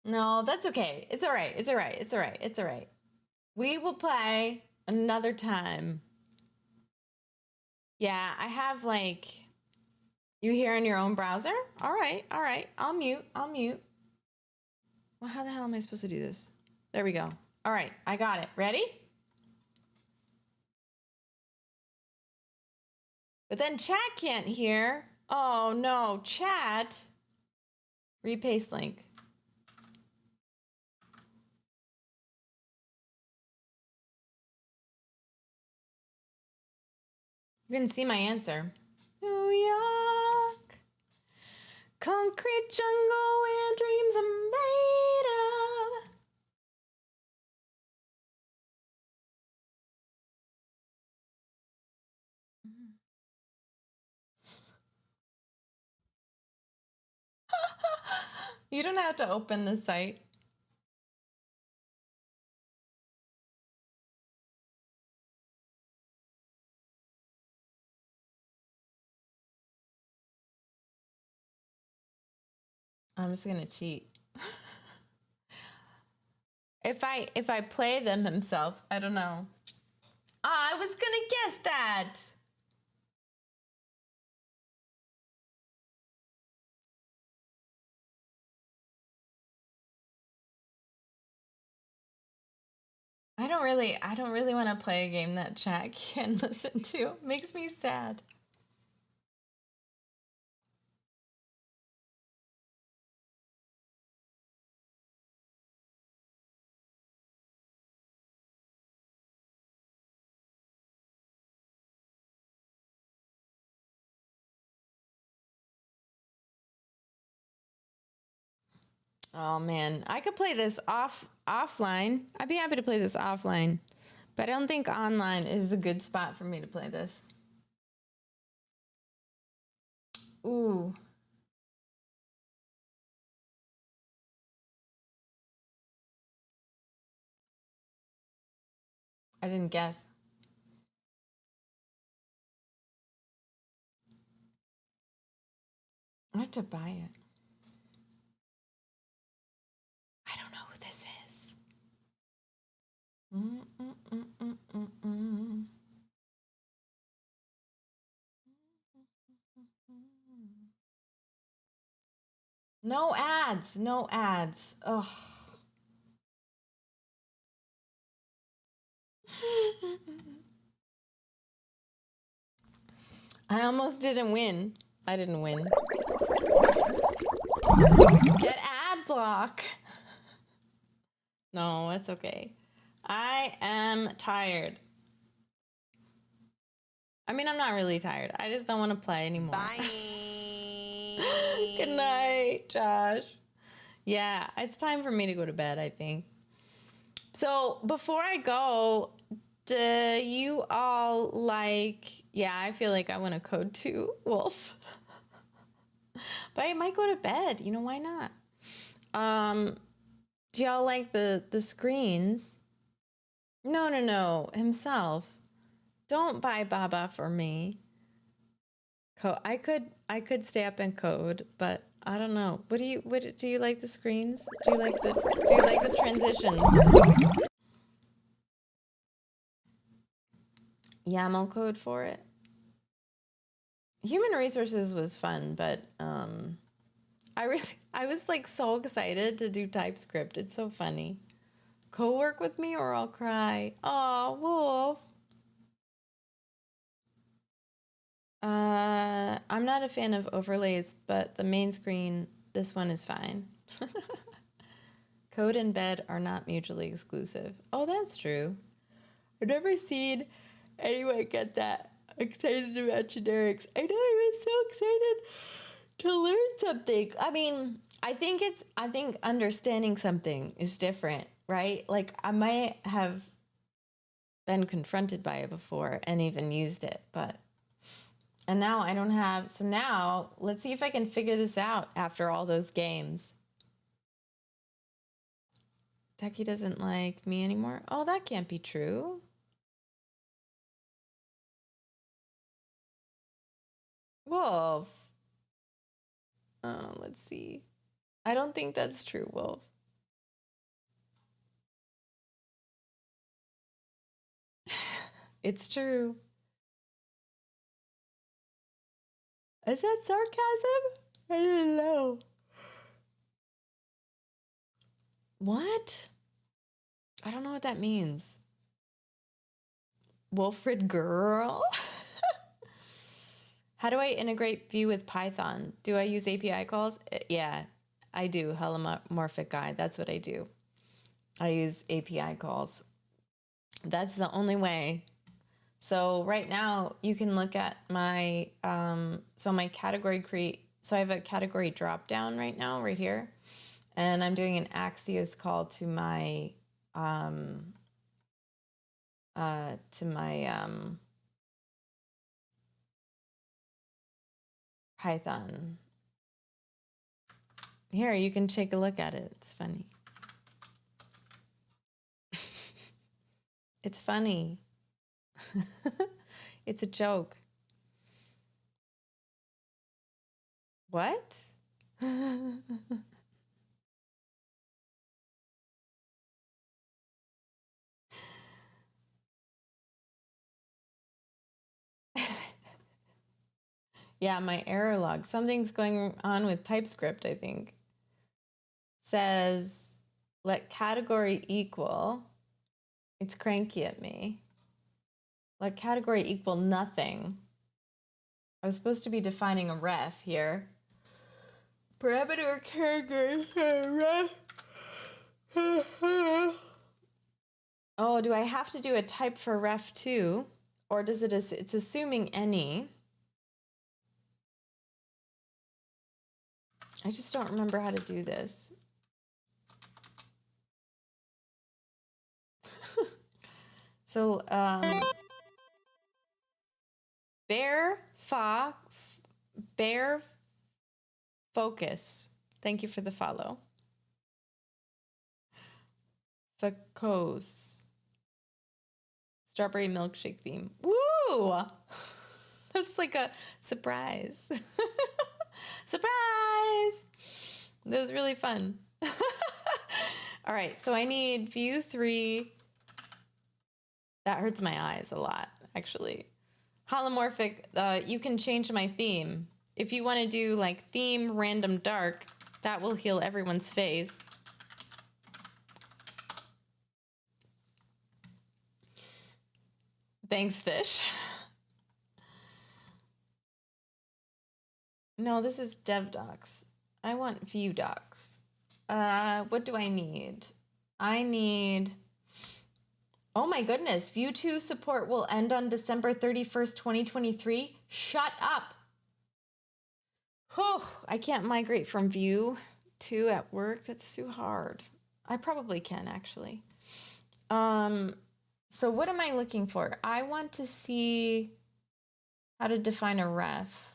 No, that's okay. It's all right. It's all right. It's all right. It's all right. We will play another time. Yeah, I have like, you hear in your own browser? All right. All right. I'll mute. I'll mute. Well, how the hell am I supposed to do this? There we go. All right. I got it. Ready? But then chat can't hear. Oh no, chat. Repaste link. You can see my answer. New York, concrete jungle where dreams are made of. You don't have to open the site. I'm just gonna cheat. If I play them himself, I don't know. I was gonna guess that. I don't really want to play a game that chat can listen to. Makes me sad. Oh man, I could play this offline. I'd be happy to play this offline, but I don't think online is a good spot for me to play this. Ooh. I didn't guess. I have to buy it. I don't know who this is. No ads. No ads. Ugh. I almost didn't win. I didn't win. Get ad block. No, that's okay. I am tired. I mean, I'm not really tired. I just don't want to play anymore. Bye. Good night, Josh. Yeah, it's time for me to go to bed, I think. So before I go, do you all like, yeah, I feel like I want to code too, Wolf. But I might go to bed. You know, why not? Do y'all like the screens? No, himself. Don't buy Baba for me. I could stay up and code, but I don't know. What do you like the screens? Do you like the transitions? YAML code for it. Human resources was fun, but I was like so excited to do TypeScript. It's so funny. Co-work with me or I'll cry. Aw, Wolf. I'm not a fan of overlays, but the main screen, this one is fine. Code and bed are not mutually exclusive. Oh, that's true. I've never seen anyone get that excited about generics. I know I was so excited to learn something. I mean, I think understanding something is different, right? Like I might have been confronted by it before and even used it, and now I don't have, so now let's see if I can figure this out after all those games. Techie doesn't like me anymore. Oh, that can't be true. Wolf. Let's see. I don't think that's true, Wolf. It's true. Is that sarcasm? I didn't know. What? I don't know what that means. Wilfred girl? How do I integrate Vue with Python? Do I use API calls? Yeah, I do. Holomorphic guide. That's what I do. I use API calls. That's the only way. So right now you can look at my, my category so I have a category drop down right now, right here. And I'm doing an Axios call to my, Python. Here, you can take a look at it. It's funny. It's funny. It's a joke. What? Yeah, my error log. Something's going on with TypeScript, I think. Says, let category equal. It's cranky at me. Let category equal nothing. I was supposed to be defining a ref here. Parameter category ref. Oh, do I have to do a type for ref too? Or does it's assuming any? I just don't remember how to do this. So, bear focus. Thank you for the follow. Facose. Strawberry milkshake theme. Woo! That's like a surprise. Surprise! That was really fun. All right, so I need view 3. That hurts my eyes a lot, actually. Holomorphic, you can change my theme. If you want to do like theme random dark, that will heal everyone's face. Thanks, fish. No, this is dev docs. I want view docs. What do I need? I need... Oh my goodness, View 2 support will end on December 31st, 2023. Shut up. Oh, I can't migrate from View 2 at work. That's too hard. I probably can, actually. So what am I looking for? I want to see how to define a ref.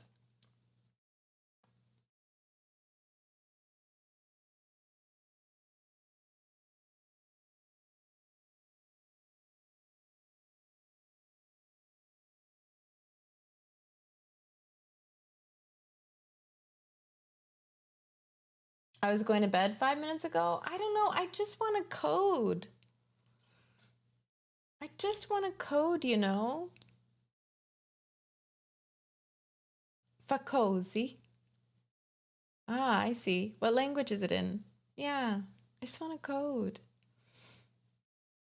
I was going to bed 5 minutes ago. I don't know. I just want to code. I just want to code, you know. Facozy. Ah, I see. What language is it in? Yeah, I just want to code.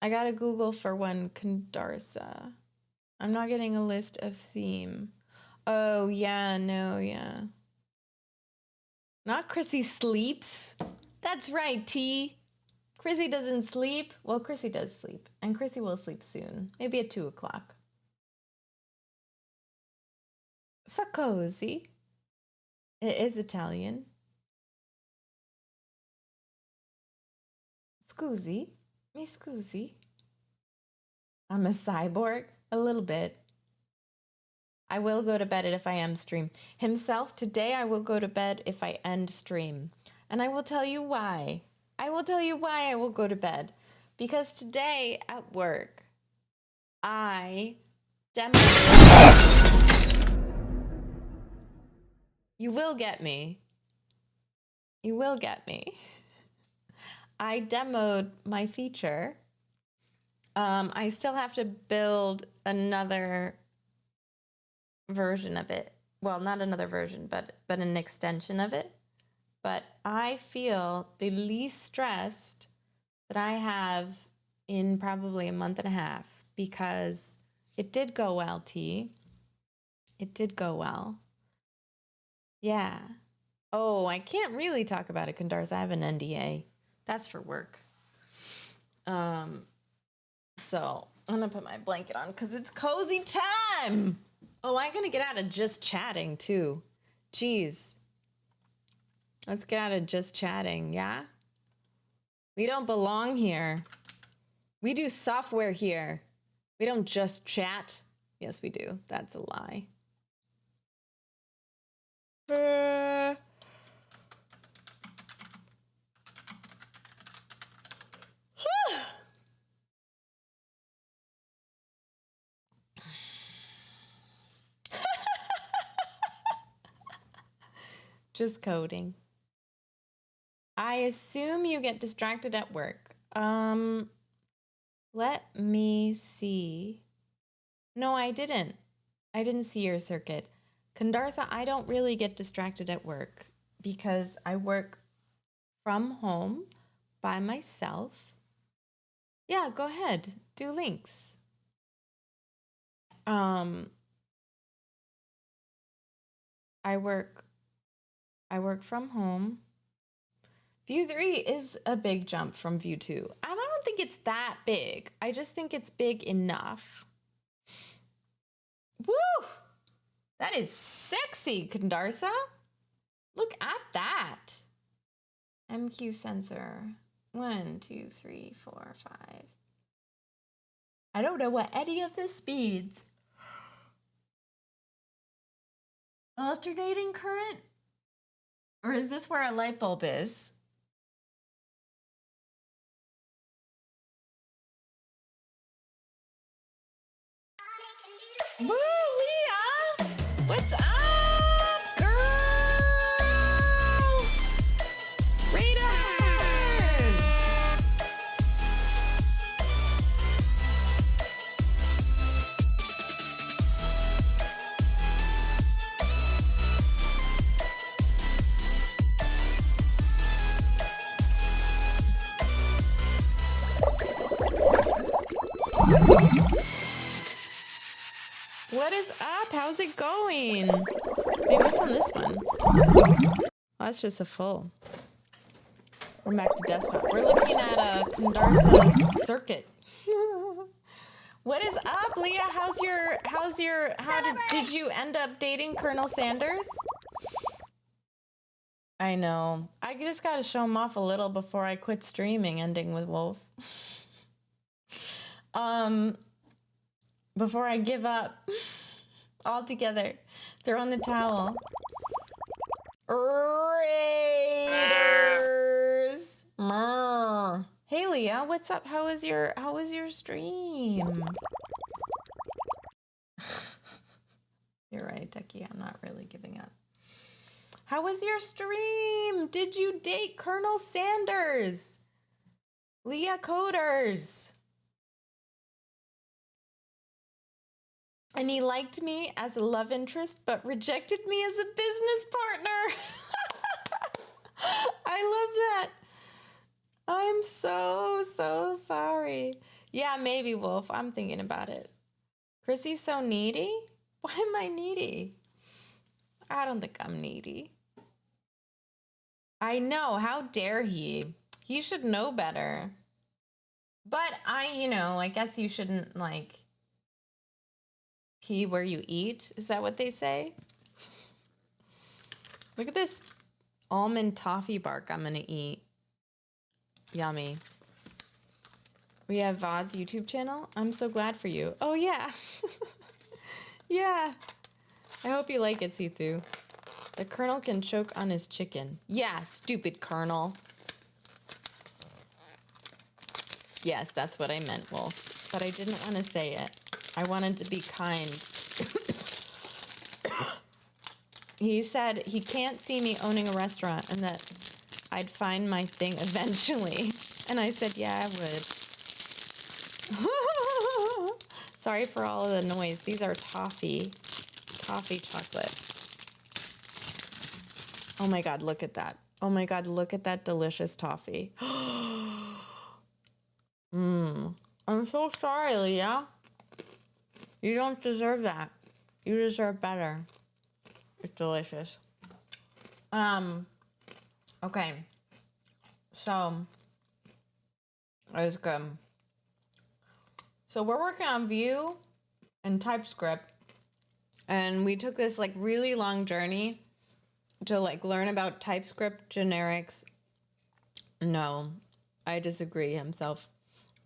I got to Google for one Condarsa. I'm not getting a list of theme. Oh, yeah, no, yeah. Not Chrissy sleeps. That's right, T. Chrissy doesn't sleep. Well, Chrissy does sleep. And Chrissy will sleep soon. Maybe at 2 o'clock. Facozy. It is Italian. Scusi. Mi scusi. I'm a cyborg. A little bit. I will go to bed if I am stream. Himself, today I will go to bed if I end stream. And I will tell you why. I will tell you why I will go to bed. Because today at work, I demoed... You will get me. You will get me. I demoed my feature. I still have to build another version of it. Well, not another version, but an extension of it. But I feel the least stressed that I have in probably a month and a half because it did go well, T. It did go well. Yeah. Oh, I can't really talk about it, Condarsa. I have an NDA. That's for work. So I'm gonna put my blanket on because it's cozy time. Oh, I'm gonna get out of just chatting too. Jeez. Let's get out of just chatting, yeah? We don't belong here. We do software here. We don't just chat. Yes, we do. That's a lie. Just coding. I assume you get distracted at work. Let me see. No, I didn't. I didn't see your circuit. Condarsa, I don't really get distracted at work because I work from home by myself. Yeah, go ahead. Do links. I work from home. View 3 is a big jump from View 2. I don't think it's that big. I just think it's big enough. Woo! That is sexy, Condarsa. Look at that. MQ sensor. 1, 2, 3, 4, 5. I don't know what any of this means. Alternating current? Or is this where a light bulb is? Woo, Leah! What's up, girl? What is up? How's it going? Hey, what's on this one? Oh, that's just a full. We're back to desktop. We're looking at a Condarsa circuit. What is up, Leah? Did you end up dating Colonel Sanders? I know. I just gotta show him off a little before I quit streaming, ending with Wolf. Before I give up altogether, throw in the towel. Raiders. Hey Leah, what's up? How was your stream? You're right, Techie. I'm not really giving up. How was your stream? Did you date Colonel Sanders? Leah Coders. And he liked me as a love interest, but rejected me as a business partner. I love that. I'm so sorry. Yeah, maybe, Wolf. I'm thinking about it. Chrissy's so needy? Why am I needy? I don't think I'm needy. I know. How dare he? He should know better. But I guess you shouldn't, pee where you eat. Is that what they say? Look at this almond toffee bark I'm gonna eat. Yummy. We have Vod's YouTube channel. I'm so glad for you. Oh yeah. Yeah. I hope you like it, Sithu. The Colonel can choke on his chicken. Yeah, stupid Colonel. Yes, that's what I meant, Wolf. But I didn't want to say it. I wanted to be kind. He said he can't see me owning a restaurant and that I'd find my thing eventually. And I said, yeah, I would. Sorry for all of the noise. These are toffee chocolate. Oh my God, look at that. Oh my God, look at that delicious toffee. I'm so sorry, Leah. You don't deserve that. You deserve better. It's delicious. Okay. So, it's good. So we're working on Vue and TypeScript. And we took this really long journey to learn about TypeScript generics. No, I disagree himself.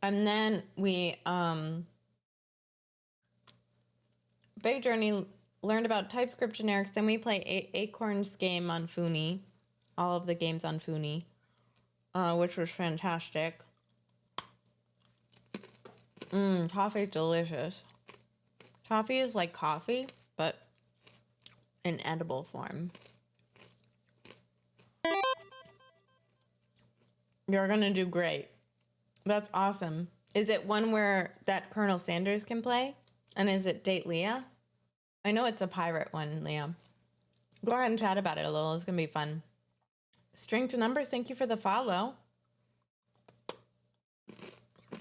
And then we, big journey, learned about TypeScript generics. Then we play Acorn's game on Funi, all of the games on Funi, which was fantastic. Toffee's delicious. Toffee is like coffee, but in edible form. You're gonna do great. That's awesome. Is it one where that Colonel Sanders can play? And is it Date Leah? I know it's a pirate one, Leah. Go ahead and chat about it a little. It's gonna be fun. String to numbers, thank you for the follow.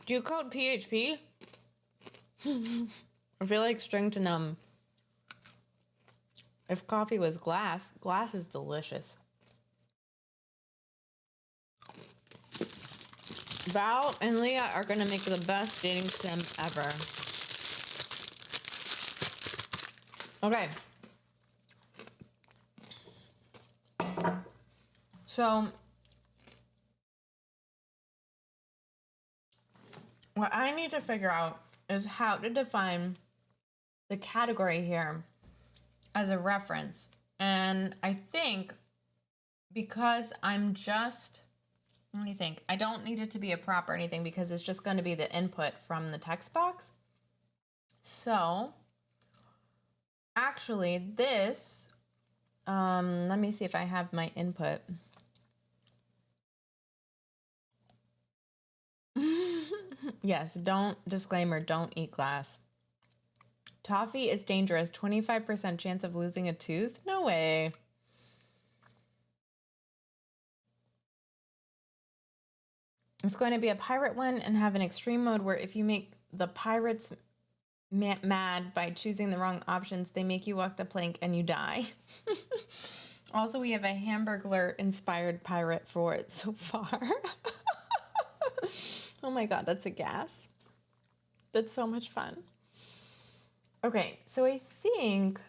Do you code PHP? I feel like string to num. If coffee was glass, glass is delicious. Val and Leah are gonna make the best dating sim ever. Okay. So, what I need to figure out is how to define the category here as a reference. And I think because I'm just, let me think, I don't need it to be a prop or anything because it's just going to be the input from the text box. So, actually this, let me see if I have my input. Yes, disclaimer, don't eat glass. Toffee is dangerous, 25% chance of losing a tooth? No way. It's going to be a pirate one and have an extreme mode where if you make the pirates mad by choosing the wrong options. They make you walk the plank and you die. Also, we have a Hamburglar-inspired pirate for it so far. Oh my god, that's a gas. That's so much fun. Okay, so I think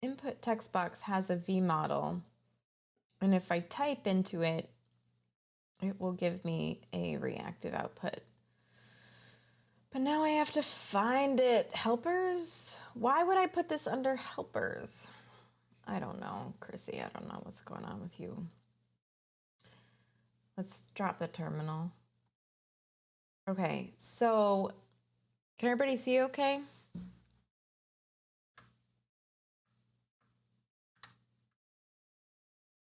input text box has a V model. And if I type into it, it will give me a reactive output. But now I have to find it. Helpers? Why would I put this under helpers? I don't know, Chrissy. I don't know what's going on with you. Let's drop the terminal. Okay, so can everybody see okay?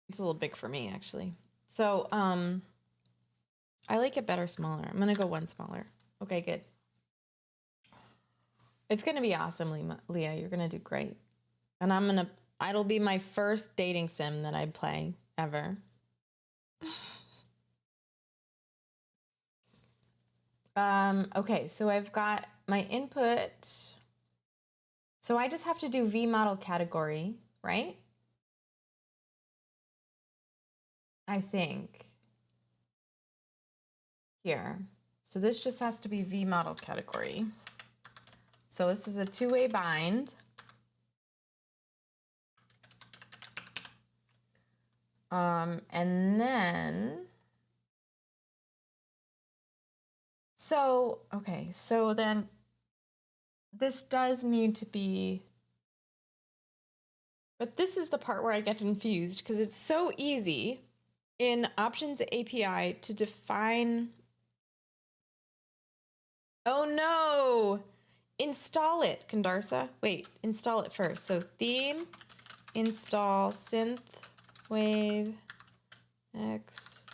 It's a little big for me, actually. So, I like it better smaller. I'm gonna go one smaller. Okay, good. It's gonna be awesome, Leah. You're gonna do great. And it'll be my first dating sim that I play ever. Okay, so I've got my input. So I just have to do V model category, right? I think. Here. So this just has to be V model category. So this is a two-way bind. And then, okay, so then this does need to be, but this is the part where I get confused because it's so easy in Options API to define, oh no, install it, Condarsa. Wait, install it first. So theme, install synth wave X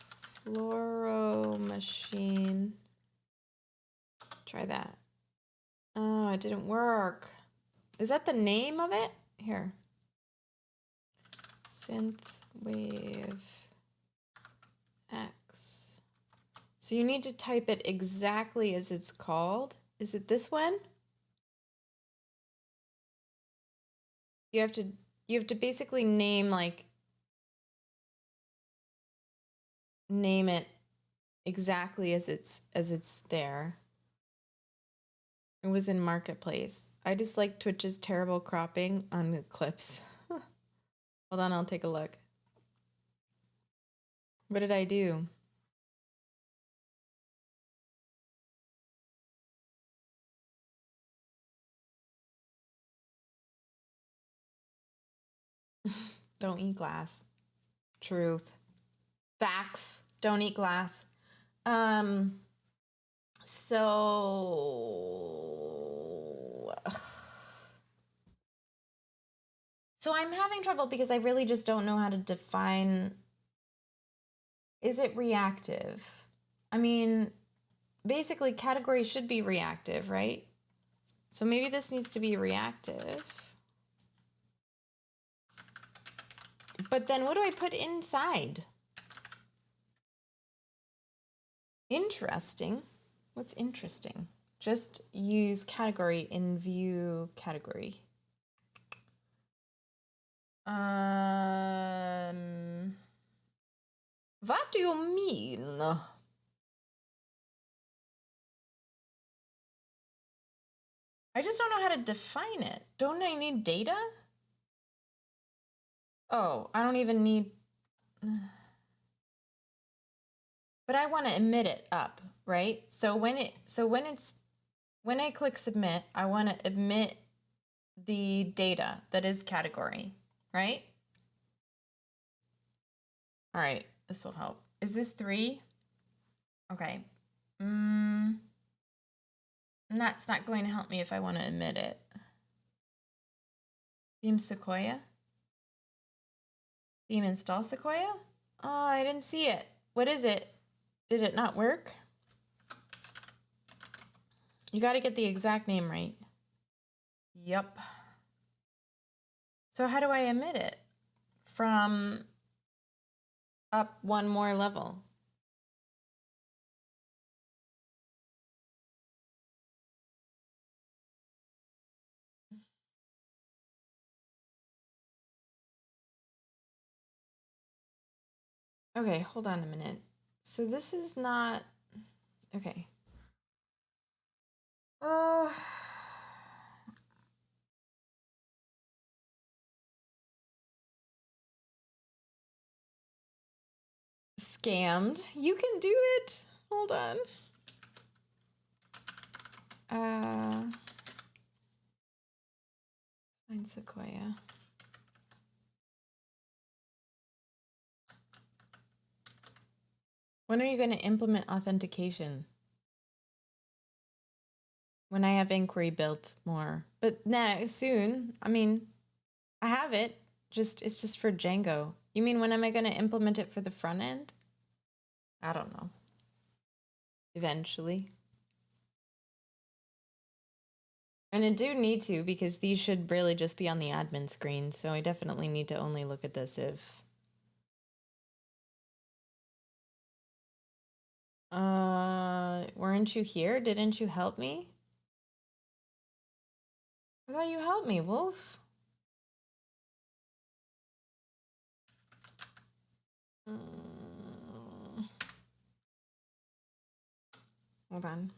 fluoro machine. Try that. Oh, it didn't work. Is that the name of it? Here. Synth wave X. So you need to type it exactly as it's called. Is it this one? You have to basically name it exactly as it's there. It was in Marketplace. I just like Twitch's terrible cropping on the clips. Hold on, I'll take a look. What did I do? Don't eat glass. Truth. Facts. Don't eat glass. So I'm having trouble because I really just don't know how to define. Is it reactive? I mean, basically category should be reactive, right? So maybe this needs to be reactive. But then what do I put inside? Interesting. What's interesting? Just use category in view category. What do you mean? I just don't know how to define it. Don't I need data? Oh, I don't even need... But I want to emit it up, right? So when I click submit, I want to emit the data that is category, right? All right, this will help. Is this 3? Okay. That's not going to help me if I want to emit it. Theme Sequoia? Theme install Sequoia? Oh, I didn't see it. What is it? Did it not work? You got to get the exact name right. Yep. So how do I emit it? From up one more level. Okay, hold on a minute. So this is not... Okay. Scammed. You can do it. Hold on. Find Sequoia. When are you going to implement authentication? When I have inquiry built more. But nah, soon. I mean, I have it. It's just for Django. You mean when am I going to implement it for the front end? I don't know. Eventually. And I do need to, because these should really just be on the admin screen. So I definitely need to only look at this if... weren't you here? Didn't you help me? I thought you helped me, Wolf. Hold on.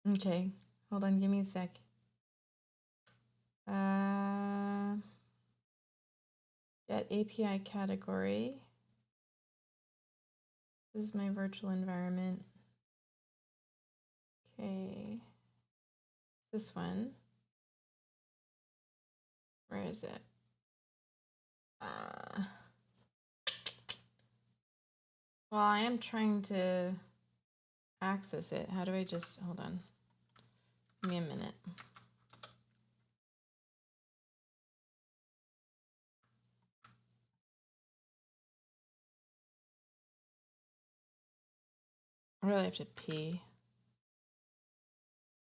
Okay, hold on, give me a sec. Get API category. This is my virtual environment. Okay. This one. Where is it? Well, I am trying to access it. How do I just, hold on. Give me a minute. I really have to pee.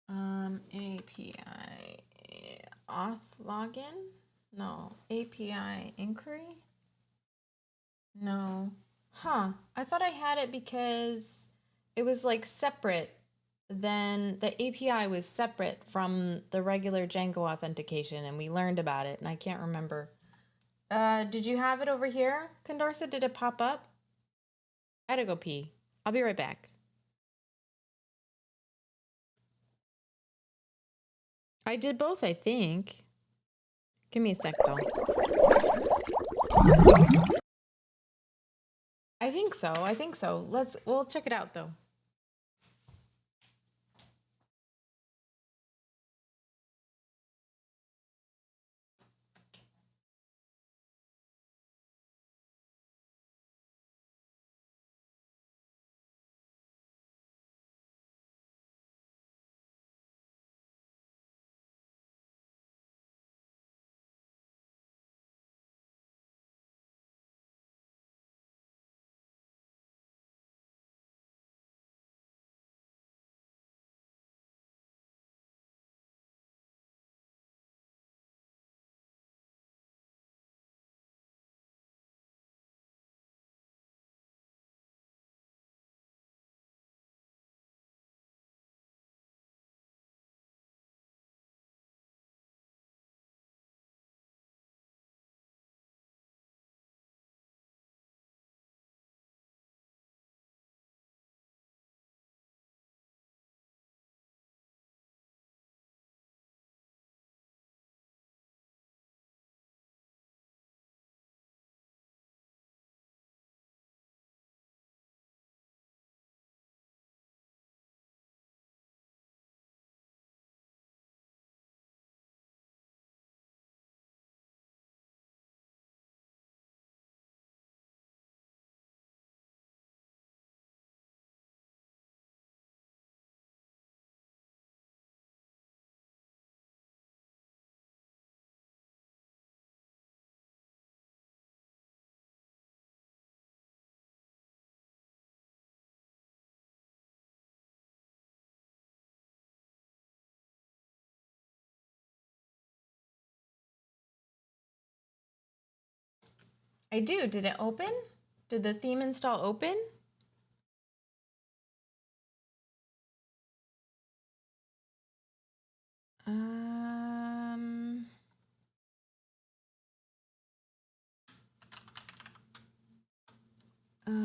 API auth login? No. API inquiry? No. Huh. I thought I had it because it was like separate. Then the API was separate from the regular Django authentication, and we learned about it, and I can't remember. Did you have it over here, Condorsa? Did it pop up? I had to go pee. I'll be right back. I did both, I think. Give me a sec, though. I think so. I think so. We'll check it out, though. I do. Did it open? Did the theme install open?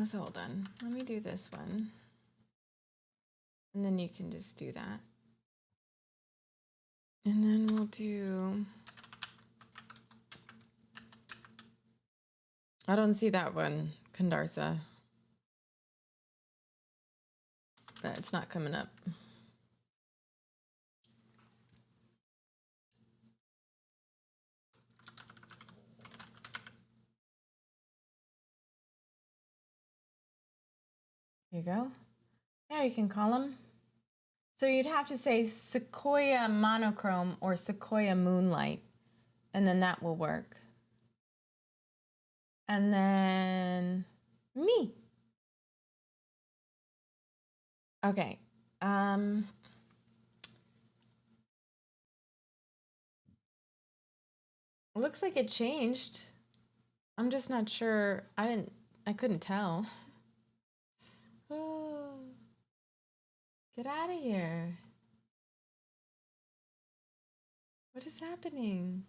So hold on. Let me do this one. And then you can just do that. And then we'll do... I don't see that one, Kandarsa. It's not coming up. There you go. Yeah, you can call them. So you'd have to say Sequoia Monochrome or Sequoia Moonlight, and then that will work. And then me. Okay. Looks like it changed. I'm just not sure. I couldn't tell. Oh, get out of here. What is happening?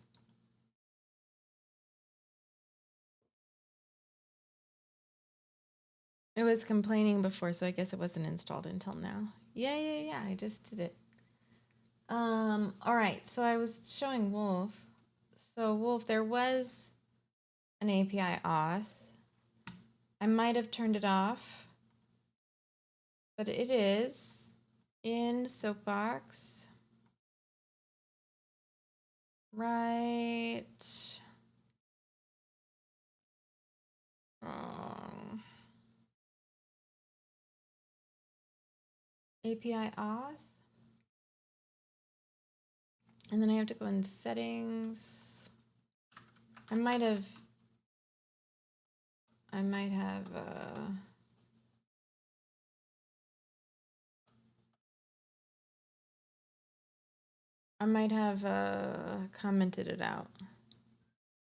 It was complaining before, so I guess it wasn't installed until now. Yeah, I just did it. All right, so I was showing Wolf. So Wolf, there was an API auth. I might have turned it off, but it is in Soapbox. Right. Wrong. API auth. And then I have to go in settings. I might have I might have commented it out.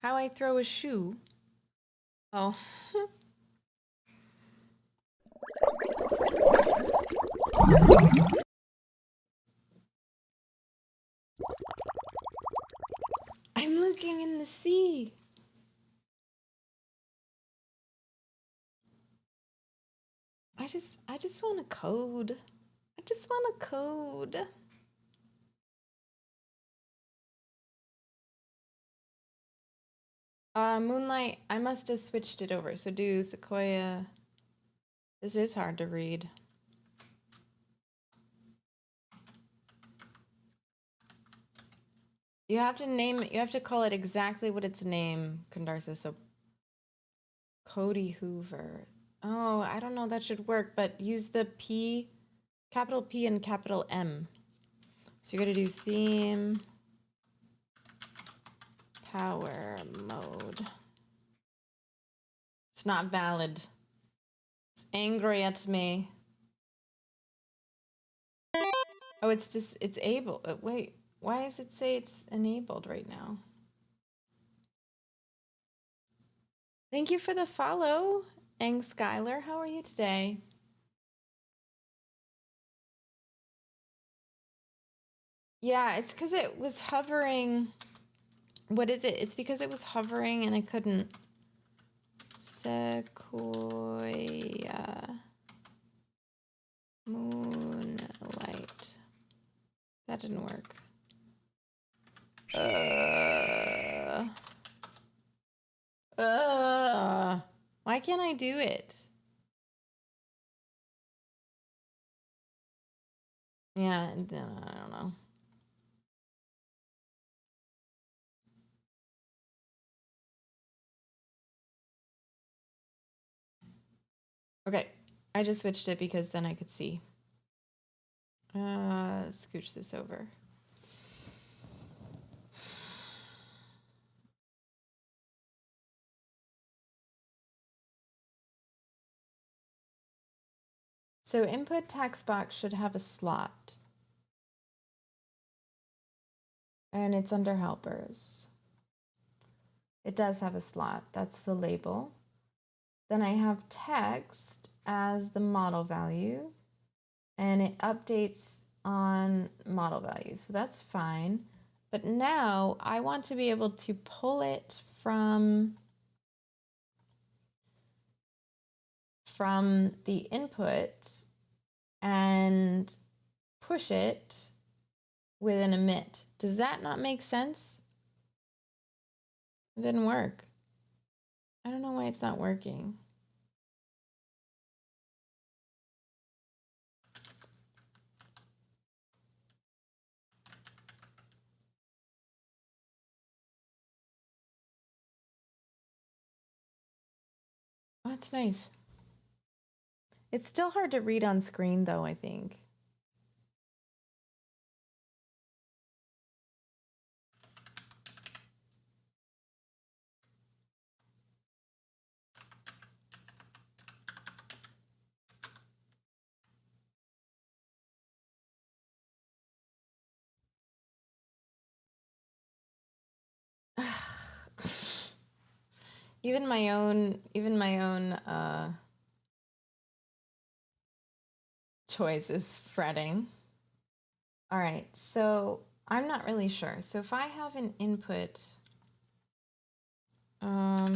How I throw a shoe. Oh. I'm looking in the sea. I just want a code. I just want a code. Moonlight, I must have switched it over. So do Sequoia. This is hard to read. You have to name it, you have to call it exactly what its name, Kandarsa. So Cody Hoover. Oh, I don't know, that should work, but use the P, capital P and capital M. So you're gonna do theme power mode. It's not valid. It's angry at me. Oh, it's just, it's able. Wait, why does it say it's enabled right now? Thank you for the follow, Ang Skylar. How are you today? Yeah, it's because it was hovering. What is it? It's because it was hovering and I couldn't. Sequoia Moonlight. That didn't work. Why can't I do it? Yeah, I don't know. Okay, I just switched it because then I could see. Scooch this over. So input text box should have a slot. And it's under helpers. It does have a slot. That's the label. Then I have text as the model value. And it updates on model value. So that's fine. But now I want to be able to pull it from the input and push it with an emit. Does that not make sense? It didn't work. I don't know why it's not working. Oh, that's nice. It's still hard to read on screen though, I think. Even my own choice is fretting. All right, so I'm not really sure. So if I have an input, all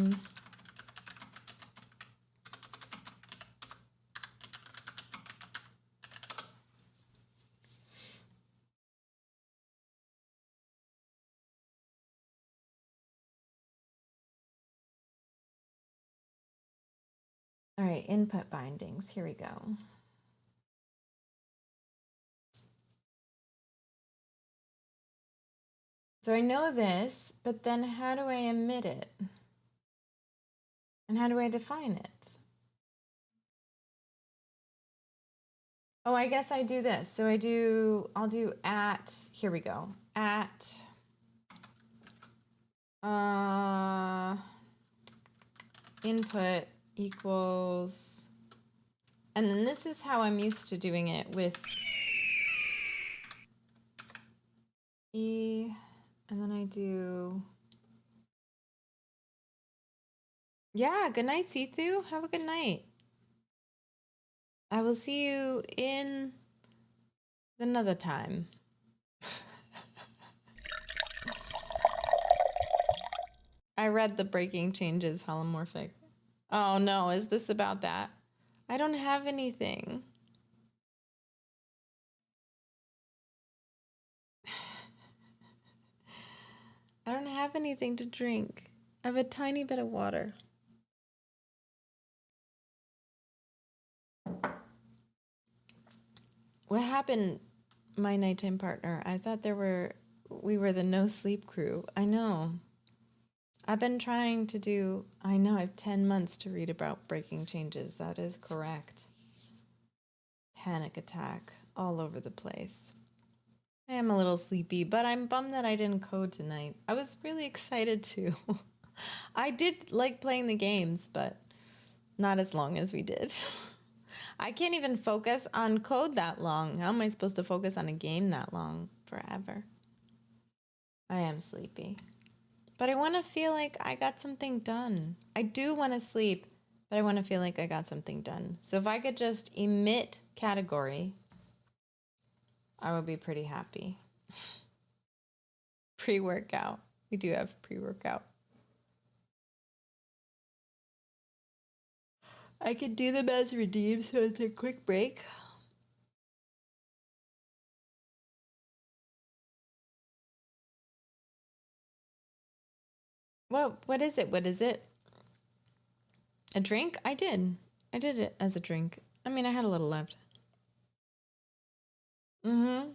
right, input bindings, here we go. So I know this, but then how do I emit it? And how do I define it? Oh, I guess I do this. So I'll do at, here we go, at input equals, and then this is how I'm used to doing it with E, and then I do, yeah, good night, Sithu. Have a good night. I will see you in another time. I read the breaking changes holomorphic. Oh no, is this about that? I don't have anything. I don't have anything to drink. I have a tiny bit of water. What happened, my nighttime partner? I thought we were the no sleep crew. I know. I've been trying to do, I know, I have 10 months to read about breaking changes. That is correct. Panic attack all over the place. I am a little sleepy, but I'm bummed that I didn't code tonight. I was really excited to. I did like playing the games, but not as long as we did. I can't even focus on code that long. How am I supposed to focus on a game that long? Forever. I am sleepy. But I want to feel like I got something done. I do want to sleep, but I want to feel like I got something done. So if I could just emit category, I would be pretty happy. Pre-workout. We do have pre-workout. I could do them as redeem, so it's a quick break. What is it? What is it? A drink? I did it as a drink. I mean, I had a little left. Mm-hmm.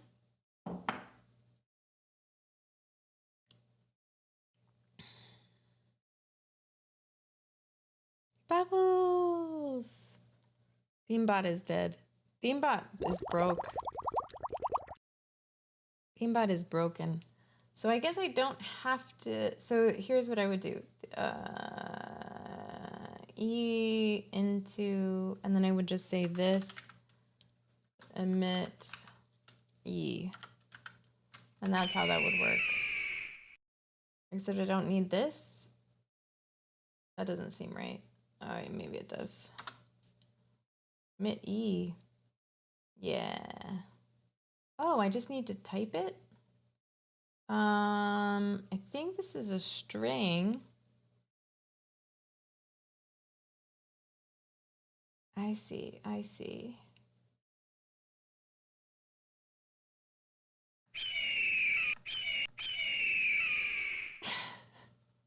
Bubbles! Themebot is dead. Themebot is broke. Themebot is broken. So I guess I don't have to... So here's what I would do. E into... And then I would just say this. Emit E. And that's how that would work. Except I don't need this. That doesn't seem right. Oh, maybe it does. Emit E. Yeah. Oh, I just need to type it? I think this is a string. I see, I see.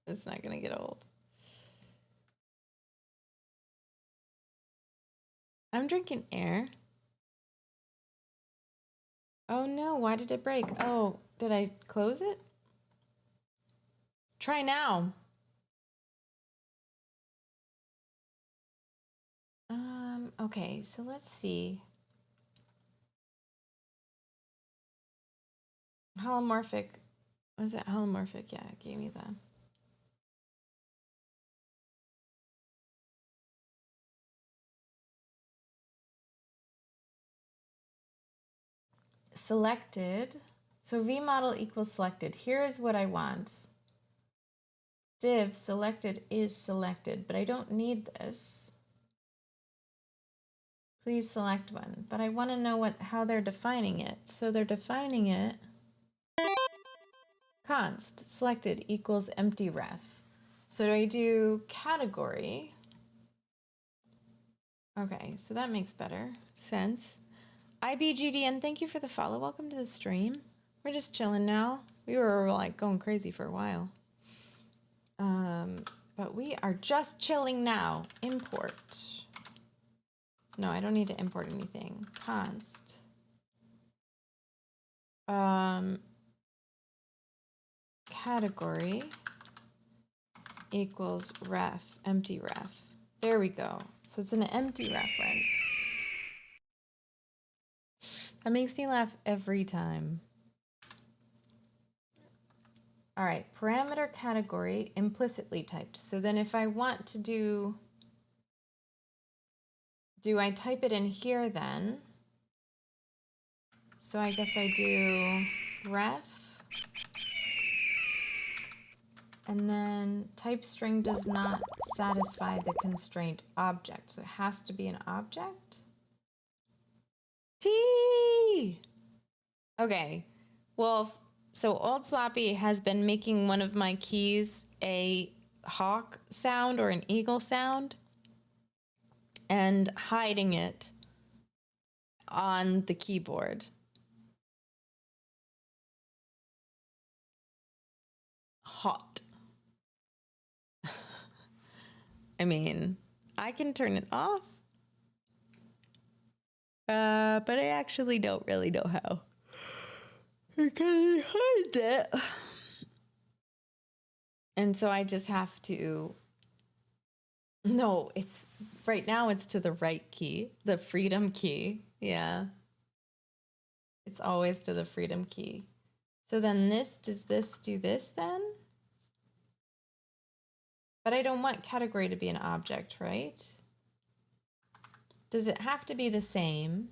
It's not gonna get old. I'm drinking air. Oh no, why did it break? Oh, did I close it? Try now. Okay, so let's see. Holomorphic. Was it holomorphic? Yeah, it gave me that. Selected. So V model equals selected. Here is what I want. Div selected is selected, but I don't need this. Please select one. But I want to know how they're defining it. So they're defining it const selected equals empty ref. So do I do category? Okay, so that makes better sense. IBGDN, thank you for the follow. Welcome to the stream. We're just chilling now. We were like going crazy for a while. But we are just chilling now. Import. No, I don't need to import anything. Const. Category equals ref, empty ref. There we go. So it's an empty reference. That makes me laugh every time. All right, parameter category implicitly typed. So then if I want to do I type it in here then? So I guess I do ref. And then type string does not satisfy the constraint object. So it has to be an object. T. Okay. Well, so Old Sloppy has been making one of my keys a hawk sound or an eagle sound and hiding it on the keyboard. Hot. I mean, I can turn it off, but I actually don't really know how. Because I hide it. And so I just have to, no, it's, right now it's to the right key, the freedom key. Yeah. It's always to the freedom key. So then does this do this then? But I don't want category to be an object, right? Does it have to be the same?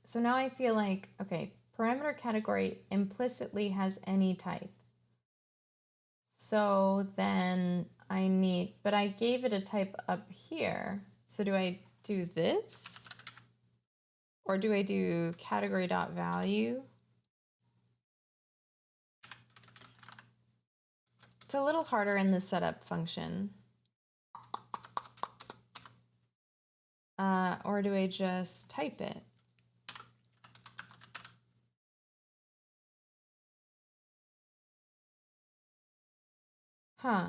So now I feel like, okay, parameter category implicitly has any type. So then but I gave it a type up here. So do I do this? Or do I do category.value? It's a little harder in the setup function. Or do I just type it? Huh.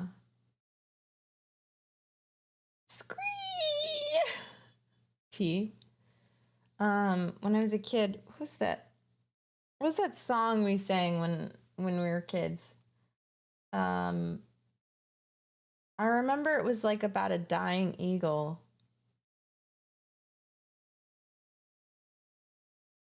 Scree! T. When I was a kid, what's that? What's that song we sang when we were kids? I remember it was like about a dying eagle.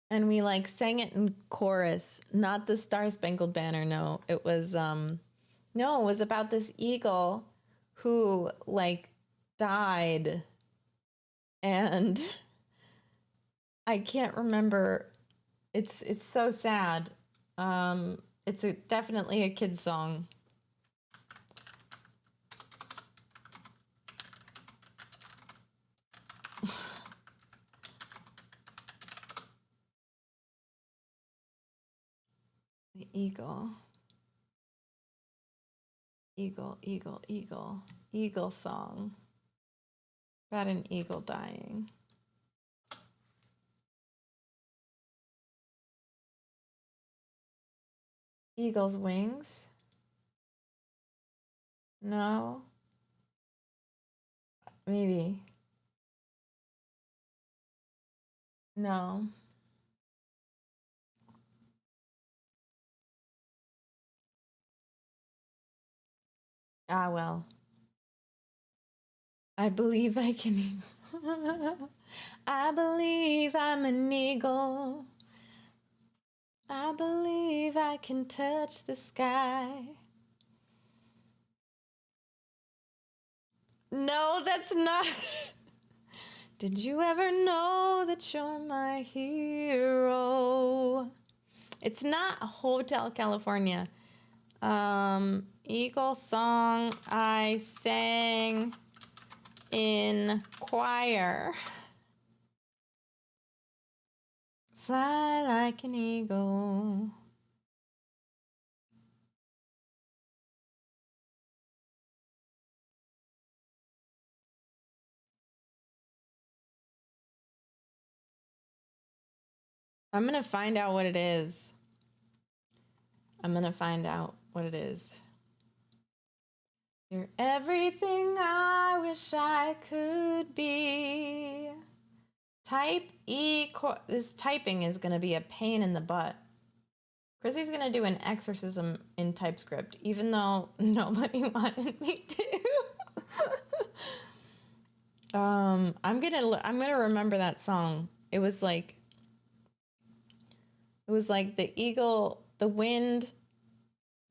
And we like sang it in chorus, not the Star Spangled Banner. No, it was about this eagle who like died, and I can't remember. It's so sad. It's definitely a kid's song. Eagle. Eagle, eagle, eagle. Eagle song. About an eagle dying. Eagle's wings? No. Maybe. No. Ah, well. I believe I can. I believe I'm an eagle. I believe I can touch the sky. No, that's not. Did you ever know that you're my hero? It's not Hotel California. Eagle song I sang in choir. Fly like an eagle. I'm gonna find out what it is. I'm gonna find out what it is. You're everything I wish I could be. Type E. This typing is gonna be a pain in the butt. Chrissy's gonna do an exorcism in TypeScript, even though nobody wanted me to. I'm gonna remember that song. It was like the eagle, the wind.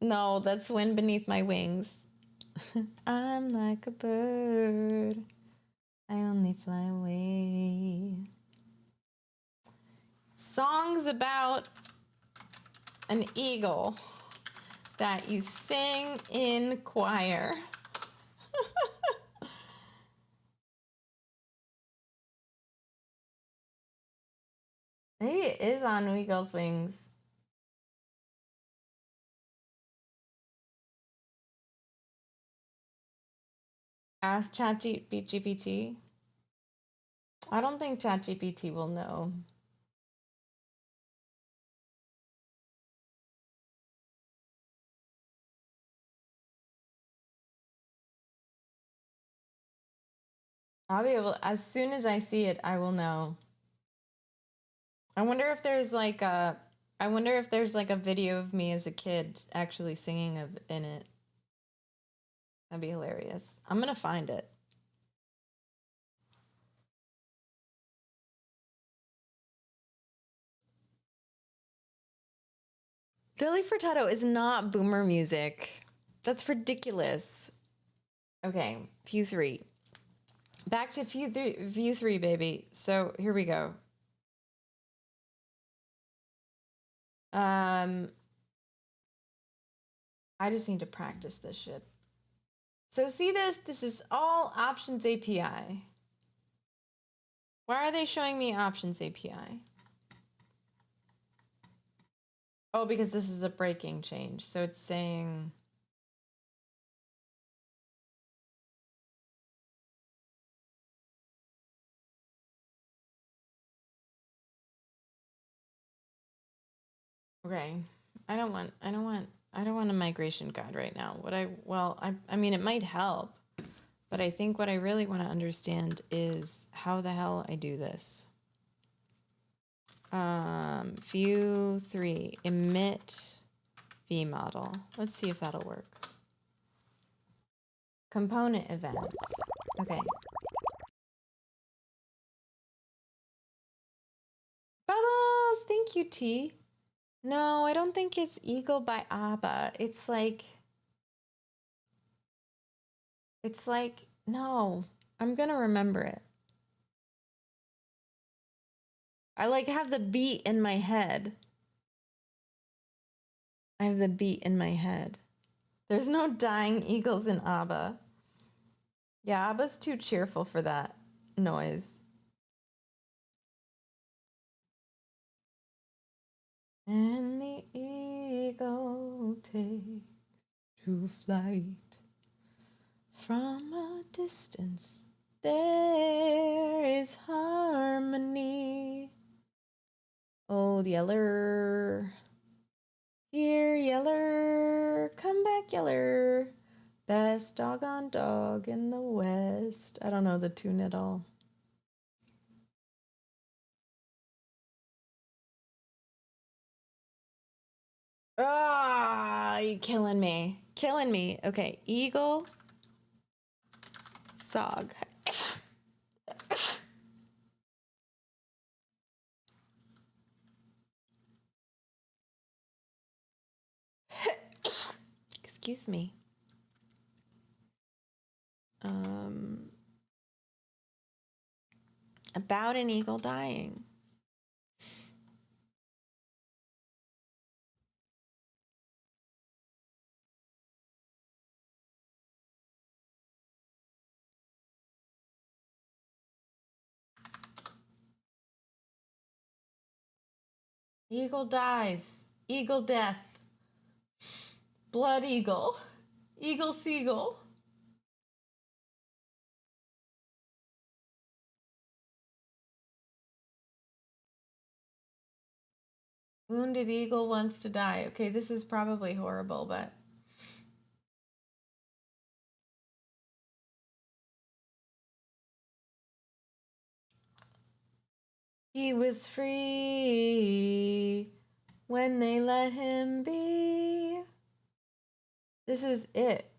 No, that's wind beneath my wings. I'm like a bird. I only fly away. Songs about an eagle that you sing in choir. Maybe it is on Eagle's Wings. Ask ChatGPT. I don't think ChatGPT will know. I'll be able, as soon as I see it, I will know. I wonder if there's like a video of me as a kid actually singing in it. That'd be hilarious. I'm gonna find it. Billy Furtado is not boomer music. That's ridiculous. Okay, view 3. Back to view 3, baby. So here we go. I just need to practice this shit. So see this? This is all Options API. Why are they showing me Options API? Oh, because this is a breaking change. So it's saying... Okay. I don't want a migration guide right now. I mean, it might help, but I think what I really want to understand is how the hell I do this. View 3, emit vModel. Let's see if that'll work. Component events. Okay. Bubbles! Thank you, T. No, I don't think it's Eagle by ABBA. It's like, no, I'm gonna remember it. I like have the beat in my head. I have the beat in my head. There's no dying eagles in ABBA. Yeah, ABBA's too cheerful for that noise. And the eagle takes to flight. From a distance, there is harmony. Old Yeller, here Yeller, come back Yeller. Best doggone dog in the West. I don't know the tune at all. Ah, you killing me. Killing me. Okay, eagle, sog. Excuse me. About an eagle dying. Eagle dies. Eagle death. Blood eagle. Eagle seagull. Wounded eagle wants to die. Okay, this is probably horrible, but... He was free when they let him be. This is it.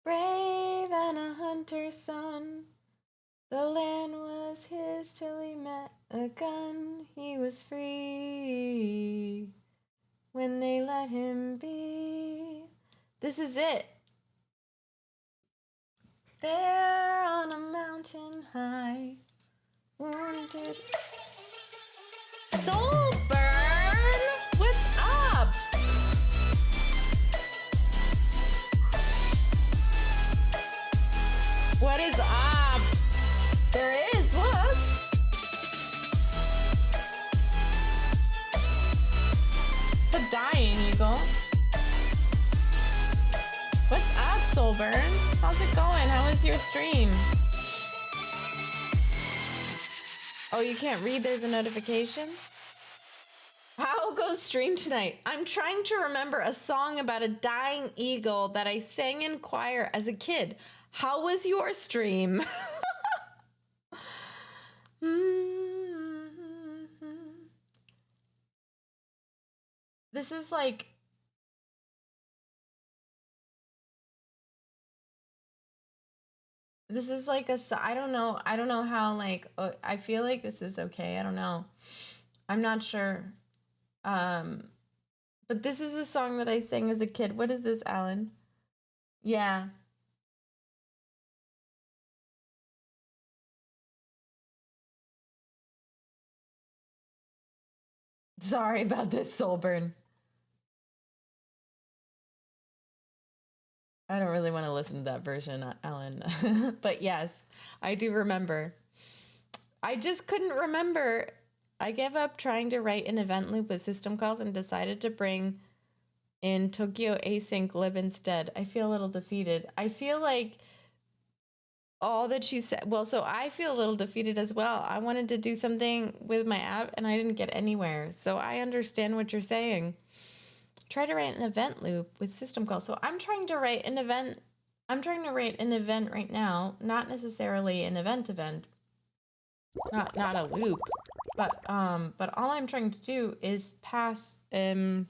Brave and a hunter's son. The land was his till he met a gun. He was free when they let him be. This is it. There on a mountain high, wounded. Soulburn! What's up? What is up? There is, look. It's a dying eagle. What's up, Soulburn? How's it going? How was your stream? Oh, you can't read? There's a notification? How goes stream tonight? I'm trying to remember a song about a dying eagle that I sang in choir as a kid. How was your stream? This is like... This is like a... I don't know how, like... I feel like this is okay. I don't know. I'm not sure. But this is a song that I sang as a kid. What is this, Alan? Yeah. Sorry about this, Soulburn. I don't really want to listen to that version, Ellen. But yes, I do remember. I just couldn't remember. I gave up trying to write an event loop with system calls and decided to bring in Tokyo Async Lib instead. I feel a little defeated. I feel like all that you said... Well, so I feel a little defeated as well. I wanted to do something with my app and I didn't get anywhere. So I understand what you're saying. Try to write an event loop with system calls. So I'm trying to write an event. I'm trying to write an event right now, not necessarily an event, not a loop, but all I'm trying to do is pass an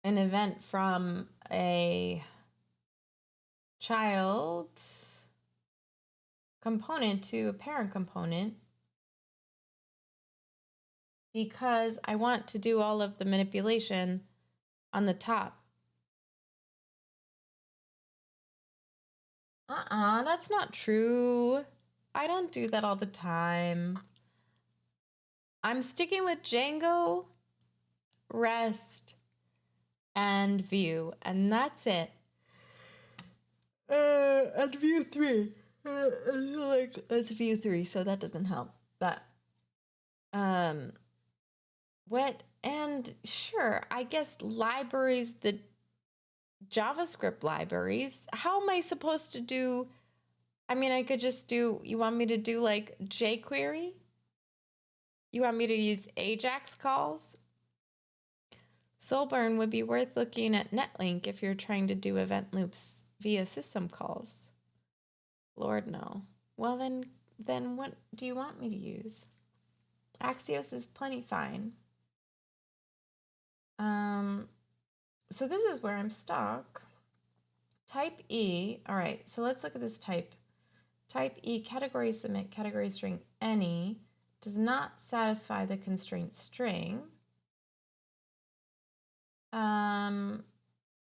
event from a child component to a parent component, because I want to do all of the manipulation on the top. That's not true. I don't do that all the time. I'm sticking with Django, REST, and Vue, and that's it. And Vue 3. Like it's view 3, so that doesn't help. But what and sure, I guess libraries, the JavaScript libraries. How am I supposed to do? I mean, I could just do. You want me to do like jQuery? You want me to use Ajax calls? Soulburn would be worth looking at Netlink if you're trying to do event loops via system calls. Lord, no. Well, then what do you want me to use? Axios is plenty fine. So this is where I'm stuck. Type E. All right, so let's look at this type. Type E, category submit, category string any, does not satisfy the constraint string.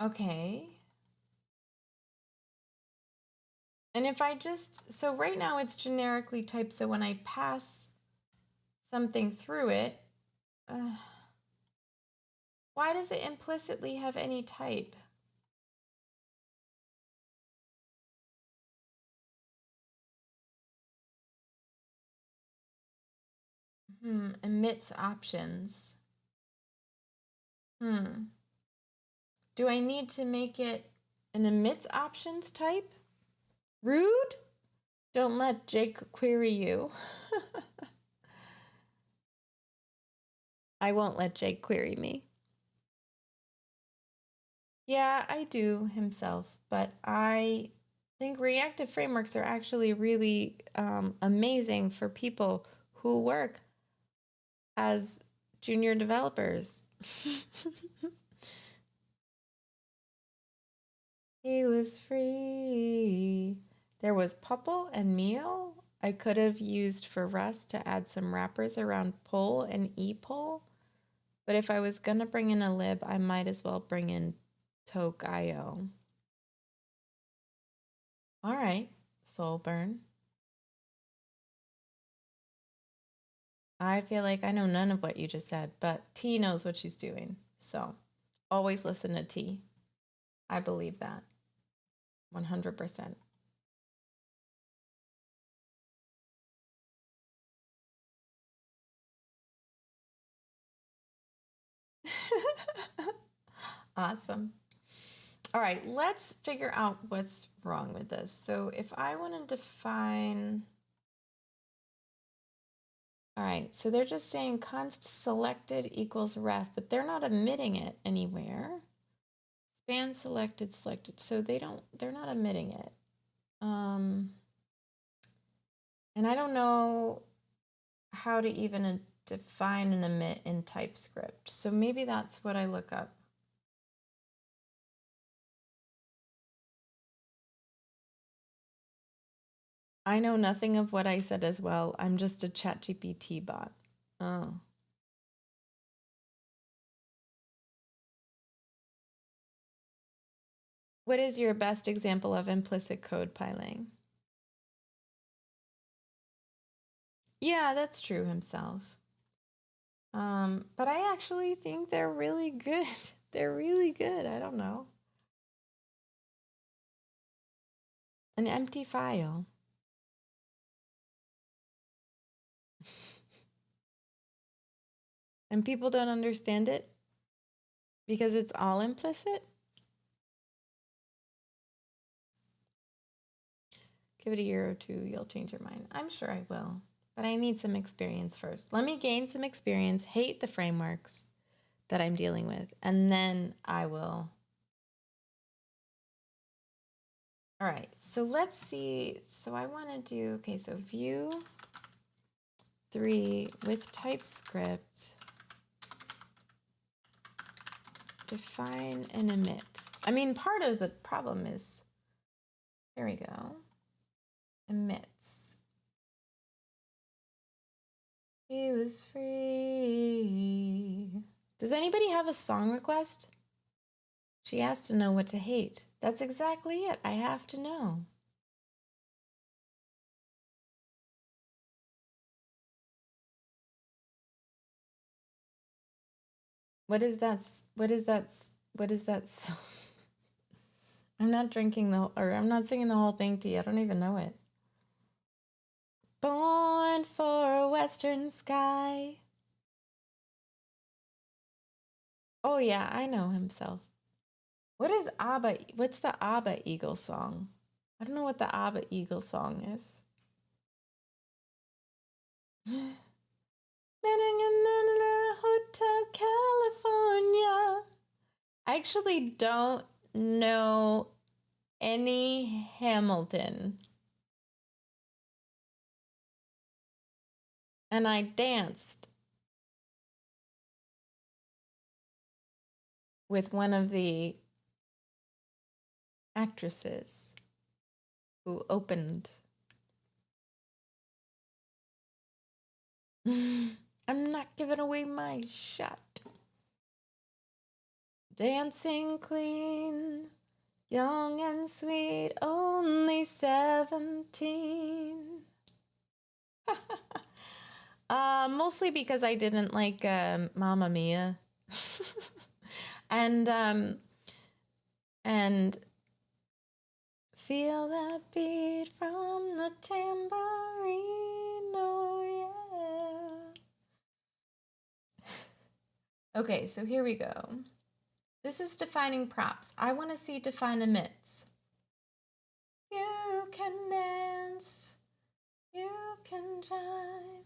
Okay. And if I just, so right now it's generically typed, so when I pass something through it, why does it implicitly have any type? Emits options. Do I need to make it an emits options type? Rude? Don't let Jake query you. I won't let Jake query me. Yeah, I do himself, but I think reactive frameworks are actually really amazing for people who work as junior developers. He was free. There was Pupple and Meal I could have used for Rust to add some wrappers around pull and epoll. But if I was going to bring in a lib, I might as well bring in Toke.io. All right, Soulburn. I feel like I know none of what you just said, but T knows what she's doing. So always listen to T. I believe that 100%. Awesome. All right, let's figure out what's wrong with this. So if I want to define, all right, so they're just saying const selected equals ref, but they're not omitting it anywhere. Span selected, so they're not omitting it. And I don't know how to even define an emit in TypeScript. So maybe that's what I look up. I know nothing of what I said as well. I'm just a ChatGPT bot. Oh. What is your best example of implicit code piling? Yeah, that's true himself. But I actually think they're really good. They're really good. I don't know. An empty file. And people don't understand it because it's all implicit. Give it a year or two, you'll change your mind. I'm sure I will, but I need some experience first. Let me gain some experience, hate the frameworks that I'm dealing with, and then I will. All right, so let's see. So I want to do, okay, so view 3 with TypeScript. Define and emit. I mean, part of the problem is, here we go, emits. He was free. Does anybody have a song request? She has to know what to hate. That's exactly it. I have to know. What is that? What is that? What is that? I'm not drinking I'm not singing the whole thing to you. I don't even know it. went for a western sky. Oh yeah, I know himself. What's the ABBA Eagle song? I don't know what the ABBA Eagle song is. Meeting in a Hotel California. I actually don't know any Hamilton. And I danced with one of the actresses who opened. I'm not giving away my shot. Dancing queen, young and sweet, only 17. Mostly because I didn't like Mamma Mia. and feel that beat from the tambourine, oh yeah. Okay, so here we go. This is defining props. I want to see define emits. You can dance, you can jive,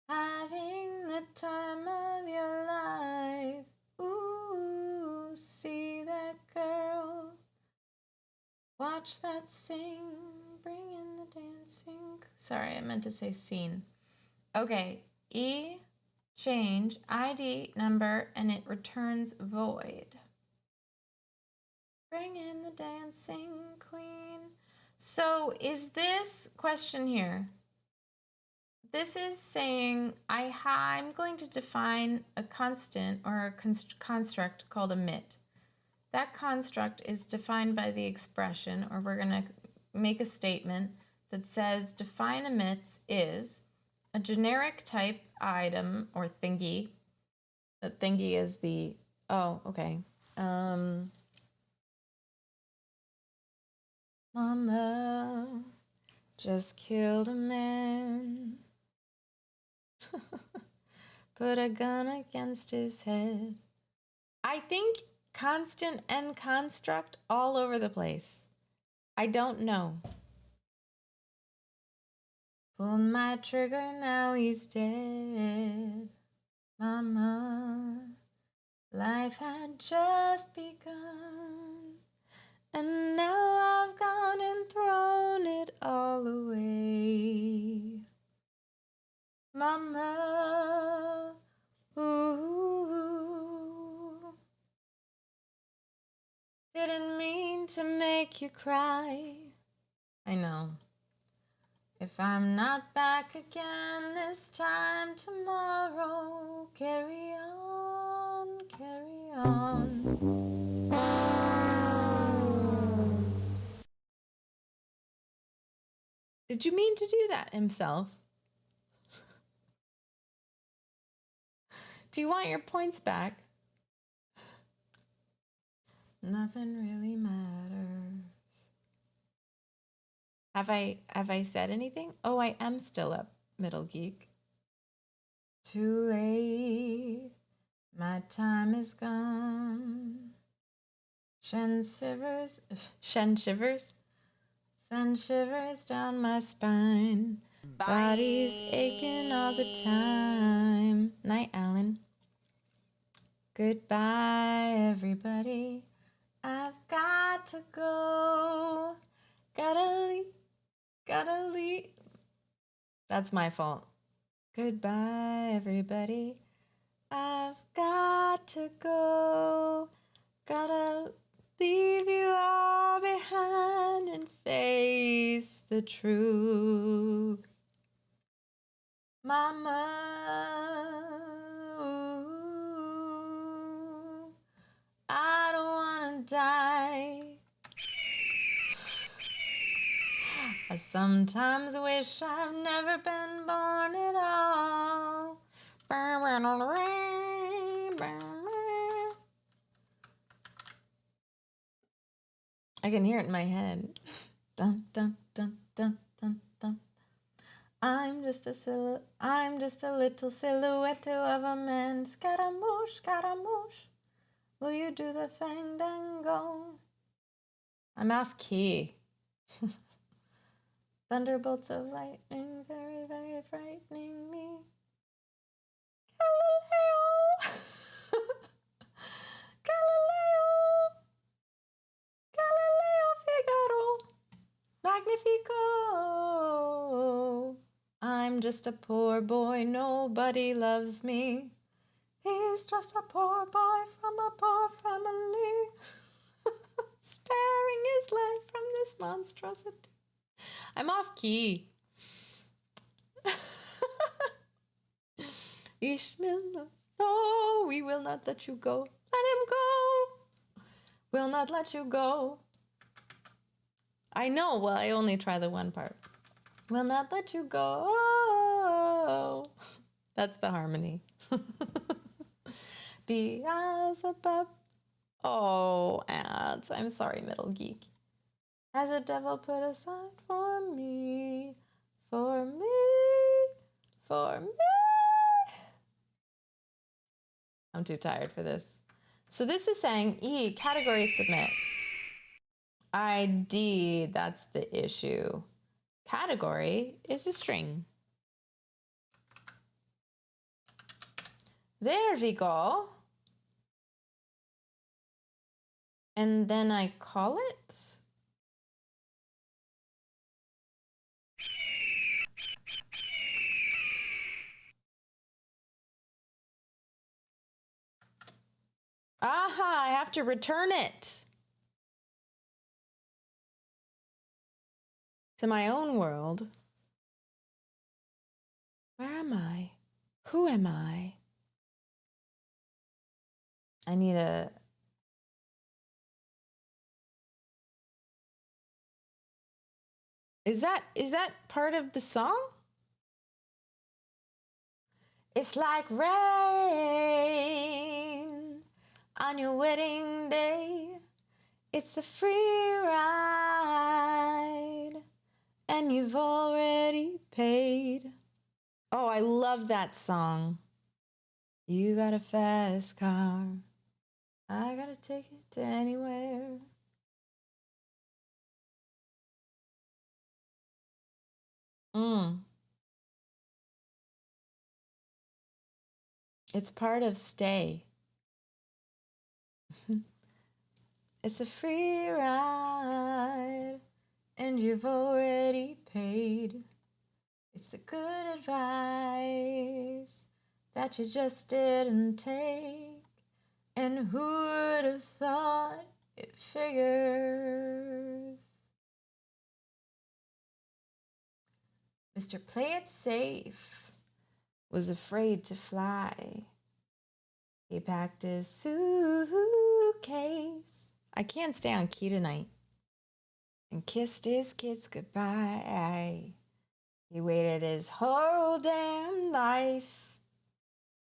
having the time of your life. Ooh, see that girl, watch that sing, bring in the dancing. Sorry, I meant to say scene. Okay, E, change, ID number, and it returns void. Bring in the dancing queen. So is this question here? This is saying I'm going to define a constant or a construct called emit. That construct is defined by the expression, or we're going to make a statement that says define emits is a generic type item or thingy. The thingy is the, oh, okay. Mama just killed a man. Put a gun against his head. I think constant and construct all over the place. I don't know. Pulled my trigger, now he's dead. Mama, life had just begun, and now I've gone and thrown it all away. Mama, ooh, didn't mean to make you cry. I know. If I'm not back again this time tomorrow, carry on, carry on. Did you mean to do that himself? Do you want your points back? Nothing really matters. Have I said anything? Oh, I am still up, Middle Geek. Too late, my time is gone. Send shivers down my spine. Bye. Body's aching all the time. Night, Alan. Goodbye, everybody. I've got to go. Gotta leave. That's my fault. Goodbye, everybody. I've got to go. Gotta leave you all behind and face the truth. Mama, ooh, I don't wanna die. I sometimes wish I've never been born at all. I can hear it in my head. Dun, dun, dun, dun, dun, dun. I'm just a little silhouette of a man. Scaramouche, Scaramouche. Will you do the fandango? I'm off key. Thunderbolts of lightning, very, very frightening me. Galileo! Galileo! Galileo Figaro! Magnifico! I'm just a poor boy, nobody loves me. He's just a poor boy from a poor family. Sparing his life from this monstrosity. I'm off key. Ishmael, no, we will not let you go. Let him go. We'll not let you go. I know, well, I only try the one part. We'll not let you go. That's the harmony. Beelzebub. Oh, ads. I'm sorry, Middle Geek. Has a devil put aside for me, for me, for me. I'm too tired for this. So this is saying E, category submit. ID, that's the issue. Category is a string. There we go. And then I call it. Aha, I have to return it to my own world. Where am I? Who am I? I need a... Is that part of the song? It's like rain on your wedding day. It's a free ride and you've already paid. Oh, I love that song. You got a fast car. I gotta take it to anywhere. It's part of Stay. It's a free ride, and you've already paid. It's the good advice that you just didn't take. And who would have thought it figures? Mr. Play It Safe was afraid to fly. He packed his suitcase. I can't stay on key tonight. And kissed his kids goodbye. He waited his whole damn life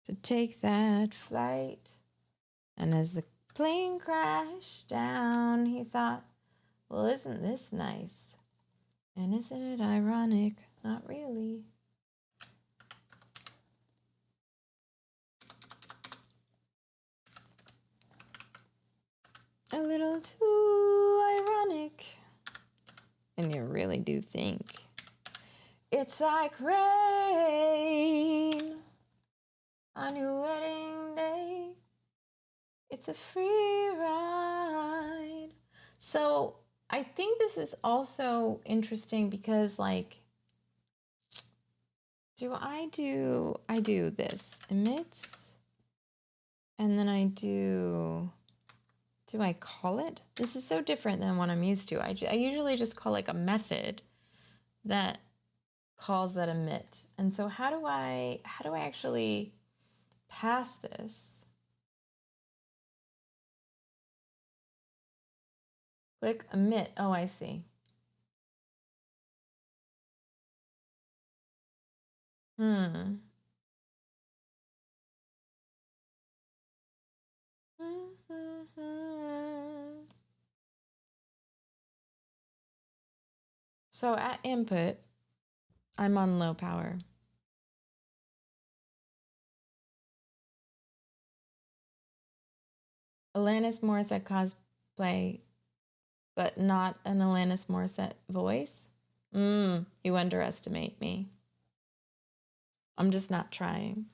to take that flight. And as the plane crashed down, he thought, well, isn't this nice? And isn't it ironic? Not really. A little too ironic. And you really do think. It's like rain on your wedding day. It's a free ride. So I think this is also interesting because, like, I do this, emits, and then I do I call it? This is so different than what I'm used to. I usually just call like a method that calls that emit. And so how do I actually pass this? Click emit. Oh, I see. So at input, I'm on low power. Alanis Morissette cosplay, but not an Alanis Morissette voice? You underestimate me. I'm just not trying.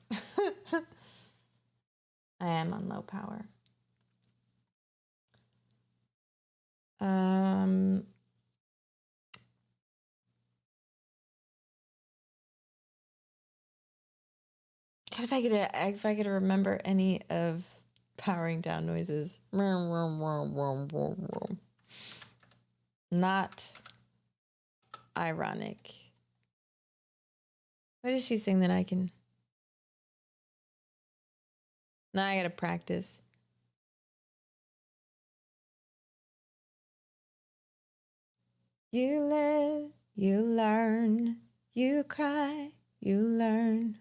I am on low power. God, if I could remember any of powering down noises. Not ironic. What does she sing that I can? Now I gotta practice. You live, you learn, you cry, you learn.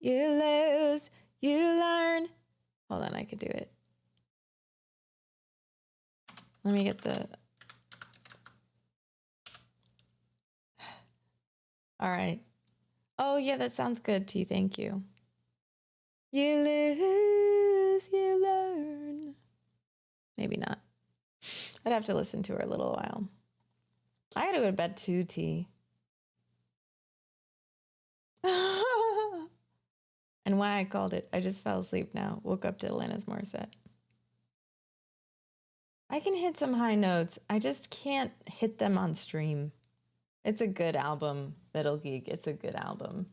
You lose, you learn. Hold on, I could do it. Let me get the... All right. Oh, yeah, that sounds good, T. Thank you. You lose, you learn. Maybe not. I'd have to listen to her a little while. I gotta go to bed too, T. And why I called it. I just fell asleep now. Woke up to Alanis Morissette. I can hit some high notes. I just can't hit them on stream. It's a good album, Middle Geek. It's a good album.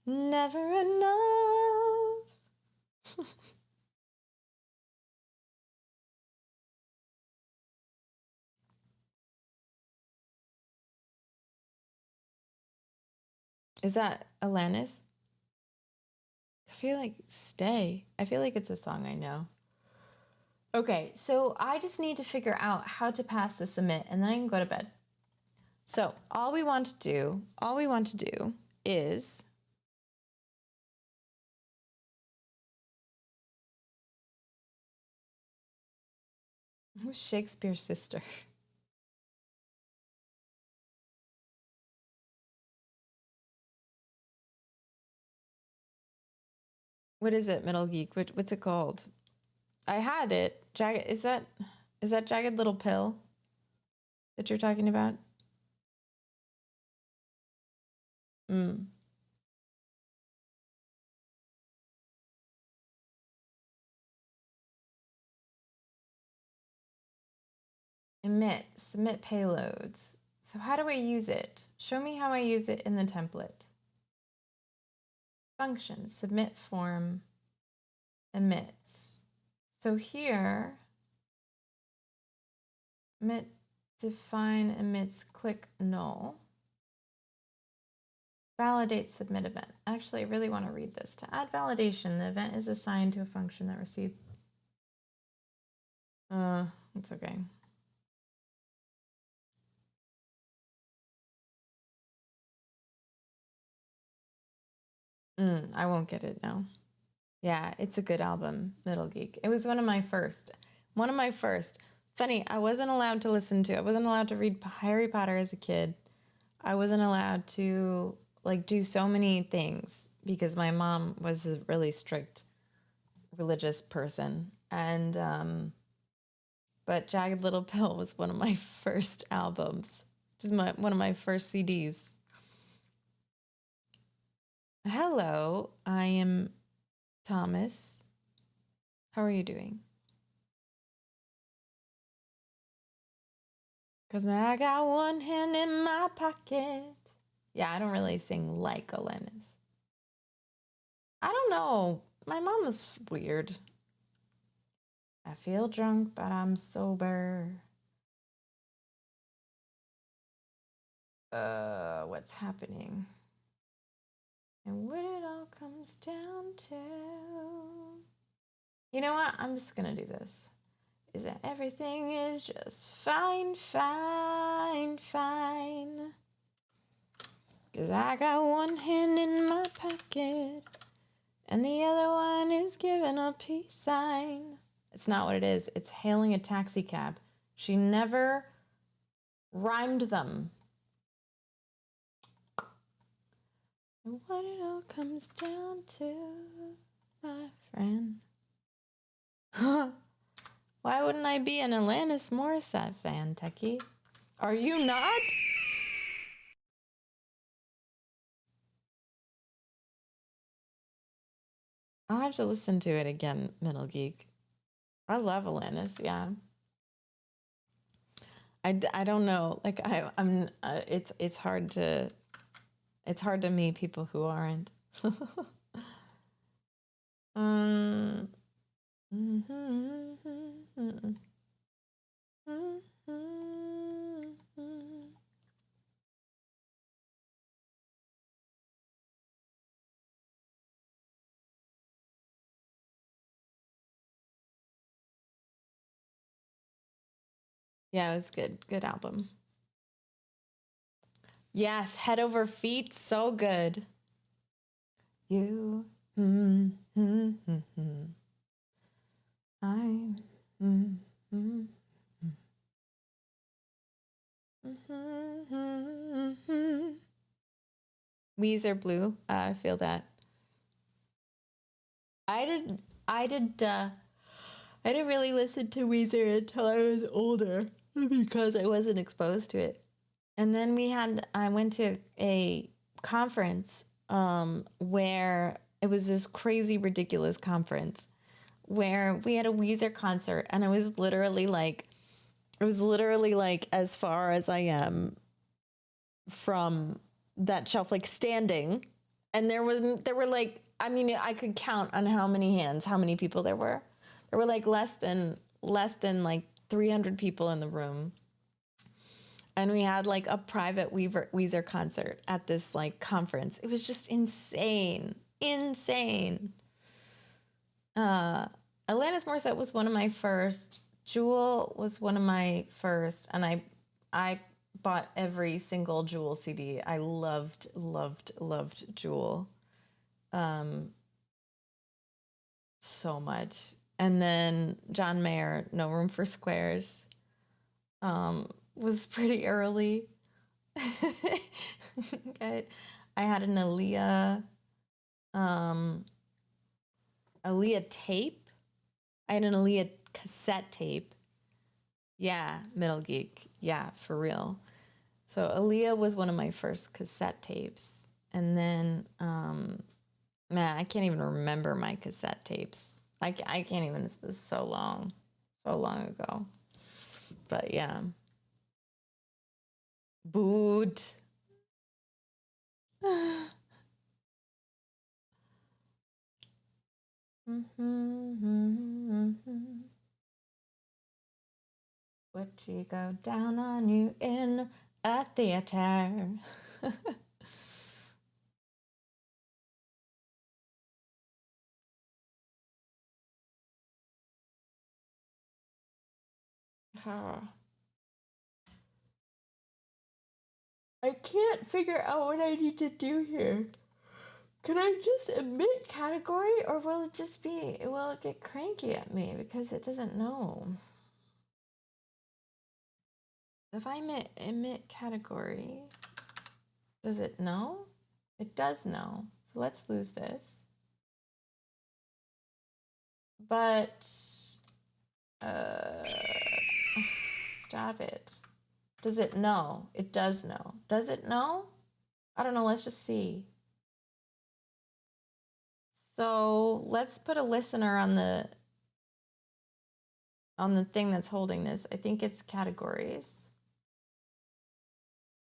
Never enough. Is that Alanis? I feel like Stay. I feel like it's a song I know. Okay, so I just need to figure out how to pass the submit and then I can go to bed. So all we want to do is who's Shakespeare's sister? What is it, Middle Geek? What's it called? I had it. Jagged. Is that Jagged Little Pill that you're talking about? Submit payloads. So how do I use it? Show me how I use it in the template. Function, submit form, emit. So here, emit, define, emits, click null. Validate submit event. Actually, I really want to read this. To add validation, the event is assigned to a function that received. It's okay. I won't get it now. Yeah, it's a good album, Middle Geek. It was one of my first. Funny, I wasn't allowed to read Harry Potter as a kid. I wasn't allowed to do so many things because my mom was a really strict religious person. And but Jagged Little Pill was one of my first albums. Just one of my first CDs. Hello, I am Thomas. How are you doing? Cause I got one hand in my pocket. Yeah, I don't really sing like Alanis. I don't know. My mom is weird. I feel drunk, but I'm sober. What's happening? And what it all comes down to. You know what? I'm just gonna do this. Is that everything is just fine, fine, fine. Cause I got one hand in my pocket and the other one is giving a peace sign. It's not what it is. It's hailing a taxi cab. She never rhymed them. And what it all comes down to, my friend. Why wouldn't I be an Alanis Morissette fan, Techie? Are you not? I'll have to listen to it again, Middle Geek. I love Alanis, yeah. I don't know, like I'm it's hard to meet people who aren't. Yeah, it was good. Good album. Yes, Head Over Feet, so good. You, I, Weezer Blue, I feel that. I didn't really listen to Weezer until I was older because I wasn't exposed to it. And then I went to a conference where it was this crazy, ridiculous conference where we had a Weezer concert, and it was literally like as far as I am from that shelf, like standing. And there were like, I mean, I could count on how many hands, how many people there were. There were like less than like 300 people in the room. And we had like a private Weezer concert at this like conference. It was just insane. Insane. Alanis Morissette was one of my first. Jewel was one of my first. And I bought every single Jewel CD. I loved Jewel. So much. And then John Mayer, No Room for Squares, was pretty early. I had an Aaliyah tape. I had an Aaliyah cassette tape. Yeah, Middle Geek. Yeah, for real. So Aaliyah was one of my first cassette tapes. And then, man, I can't even remember my cassette tapes. I can't even, it was so long ago. But yeah. Boot. Would she go down on you in a theater? I can't figure out what I need to do here. Can I just admit category, or will it get cranky at me because it doesn't know? If I emit category, does it know? It does know. So let's lose this. But, stop it. Does it know? It does know. Does it know? I don't know. Let's just see. So let's put a listener on the thing that's holding this. I think it's categories.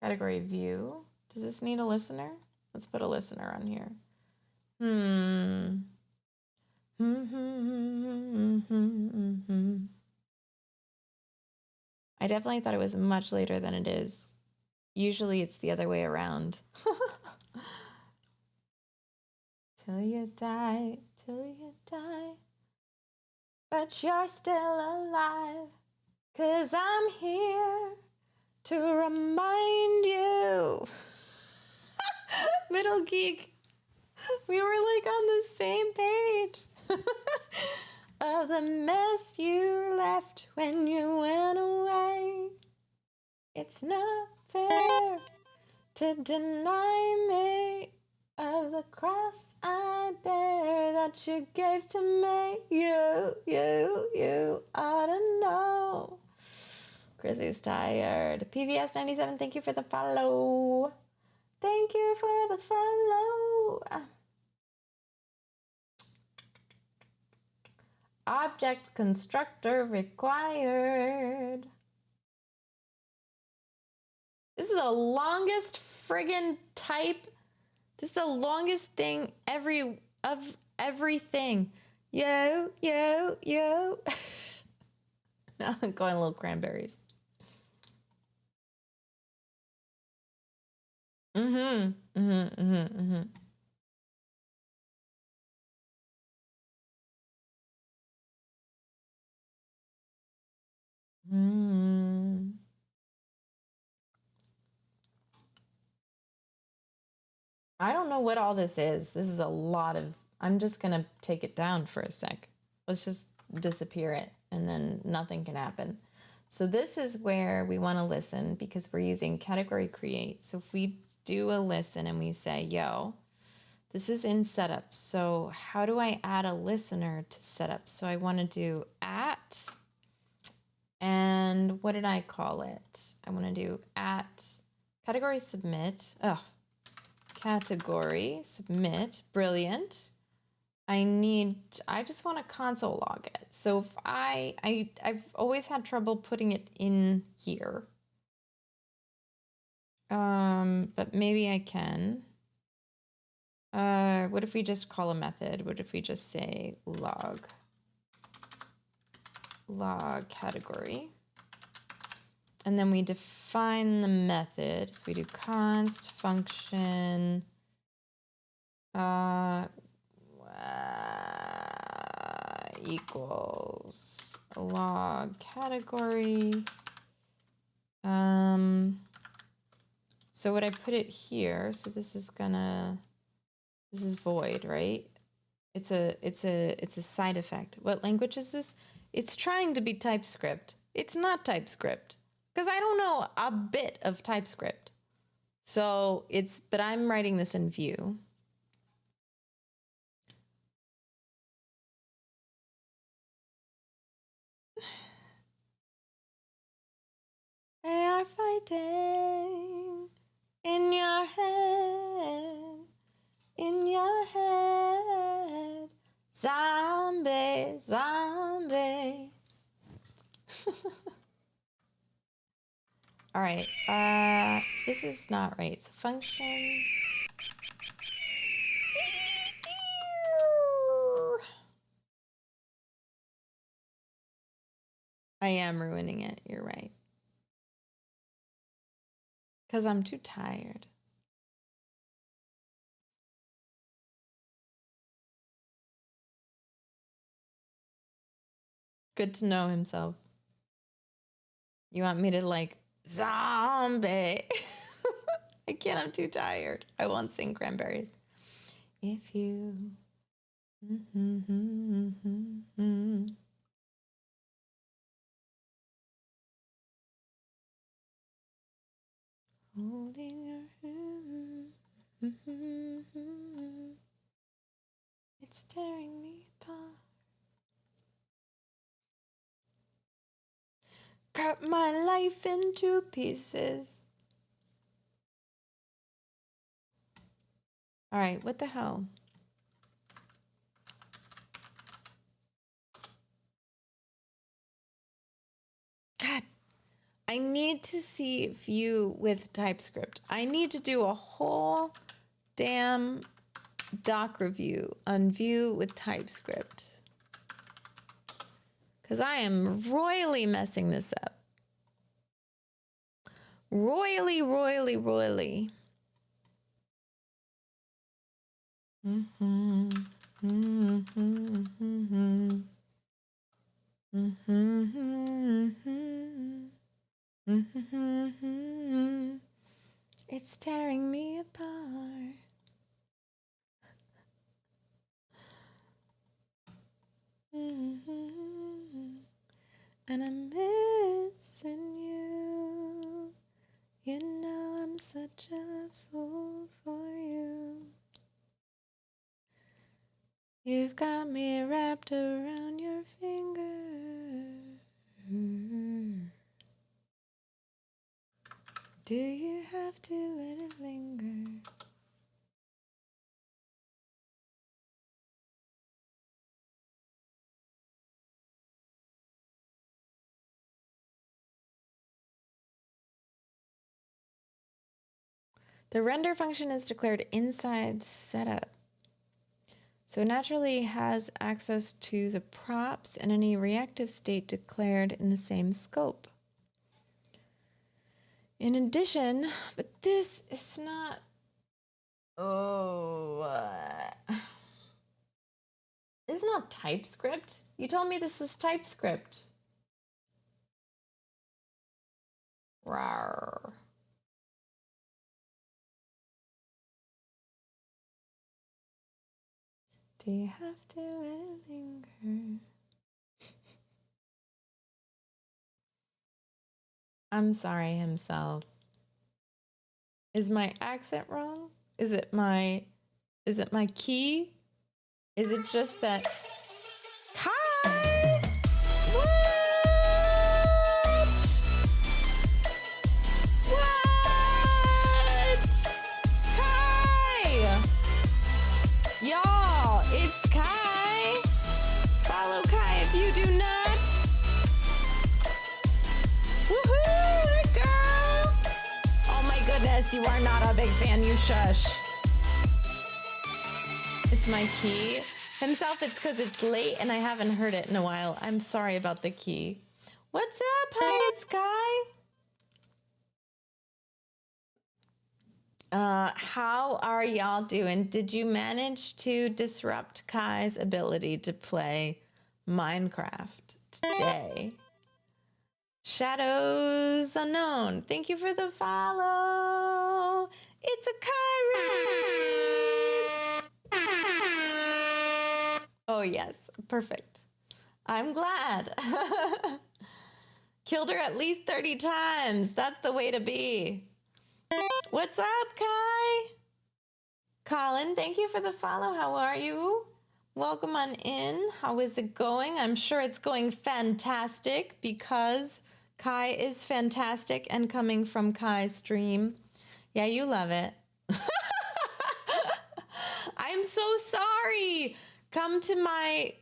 Category view. Does this need a listener? Let's put a listener on here. I definitely thought it was much later than it is. Usually it's the other way around. Till you die. But you're still alive. 'Cause I'm here to remind you. Middle Geek. We were like on the same page. Of the mess you left when you went away. It's not fair to deny me of the cross I bear that you gave to me. You ought to know. Chrissy's tired. PVS 97, thank you for the follow. Thank you for the follow. Object constructor required. This is the longest friggin' type. This is the longest thing of everything. Yo. Now I'm going a little cranberries. I don't know what all this is. This is a lot of, I'm just going to take it down for a sec. Let's just disappear it and then nothing can happen. So this is where we want to listen because we're using category create. So if we do a listen and we say, yo, this is in setup. So how do I add a listener to setup? So I want to do at, and what did I call it? I want to do at category submit. Oh, category submit. Brilliant. I just want to console log it. So if I've always had trouble putting it in here. But maybe I can. What if we just call a method? What if we just say log category? And then we define the method. So we do const function equals log category. So would I put it here? So this is void, right? It's a side effect. What language is this? It's trying to be TypeScript. It's not TypeScript because I don't know a bit of TypeScript. So but I'm writing this in Vue. They are fighting in your head, zombie. All right, this is not right. So function. I am ruining it, you're right. Because I'm too tired. Good to know himself. You want me to like zombie? I can't, I'm too tired. I won't sing cranberries. If you holding your hand, it's tearing me apart. Cut my life into pieces. All right, what the hell? God, I need to see Vue with TypeScript. I need to do a whole damn doc review on Vue with TypeScript. Because I am royally messing this up. Royally. It's tearing me apart. And I'm missing you. You've got me wrapped around your finger. Do you have to let it linger? The render function is declared inside setup. So it naturally has access to the props and any reactive state declared in the same scope. In addition, but this is not... This is not TypeScript. You told me this was TypeScript. Rawr. Do you have to let it linger? I'm sorry, himself. Is my accent wrong? Is it my key? Is it just that? Hi! What? Hi! Y'all, it's Kai. Follow Kai if you do not. Woohoo, girl! Oh my goodness, you are not a big fan, you shush. It's my key. Himself, it's because it's late and I haven't heard it in a while. I'm sorry about the key. What's up? Hi, it's Kai. How are y'all doing? Did you manage to disrupt Kai's ability to play Minecraft today? Shadows Unknown, thank you for the follow. It's a Kai read. Oh yes, perfect. I'm glad. Killed her at least 30 times. That's the way to be. What's up, Kai? Colin, thank you for the follow. How are you? Welcome on in. How is it going? I'm sure it's going fantastic because Kai is fantastic and coming from Kai's stream. Yeah, you love it. I'm so sorry. Come to my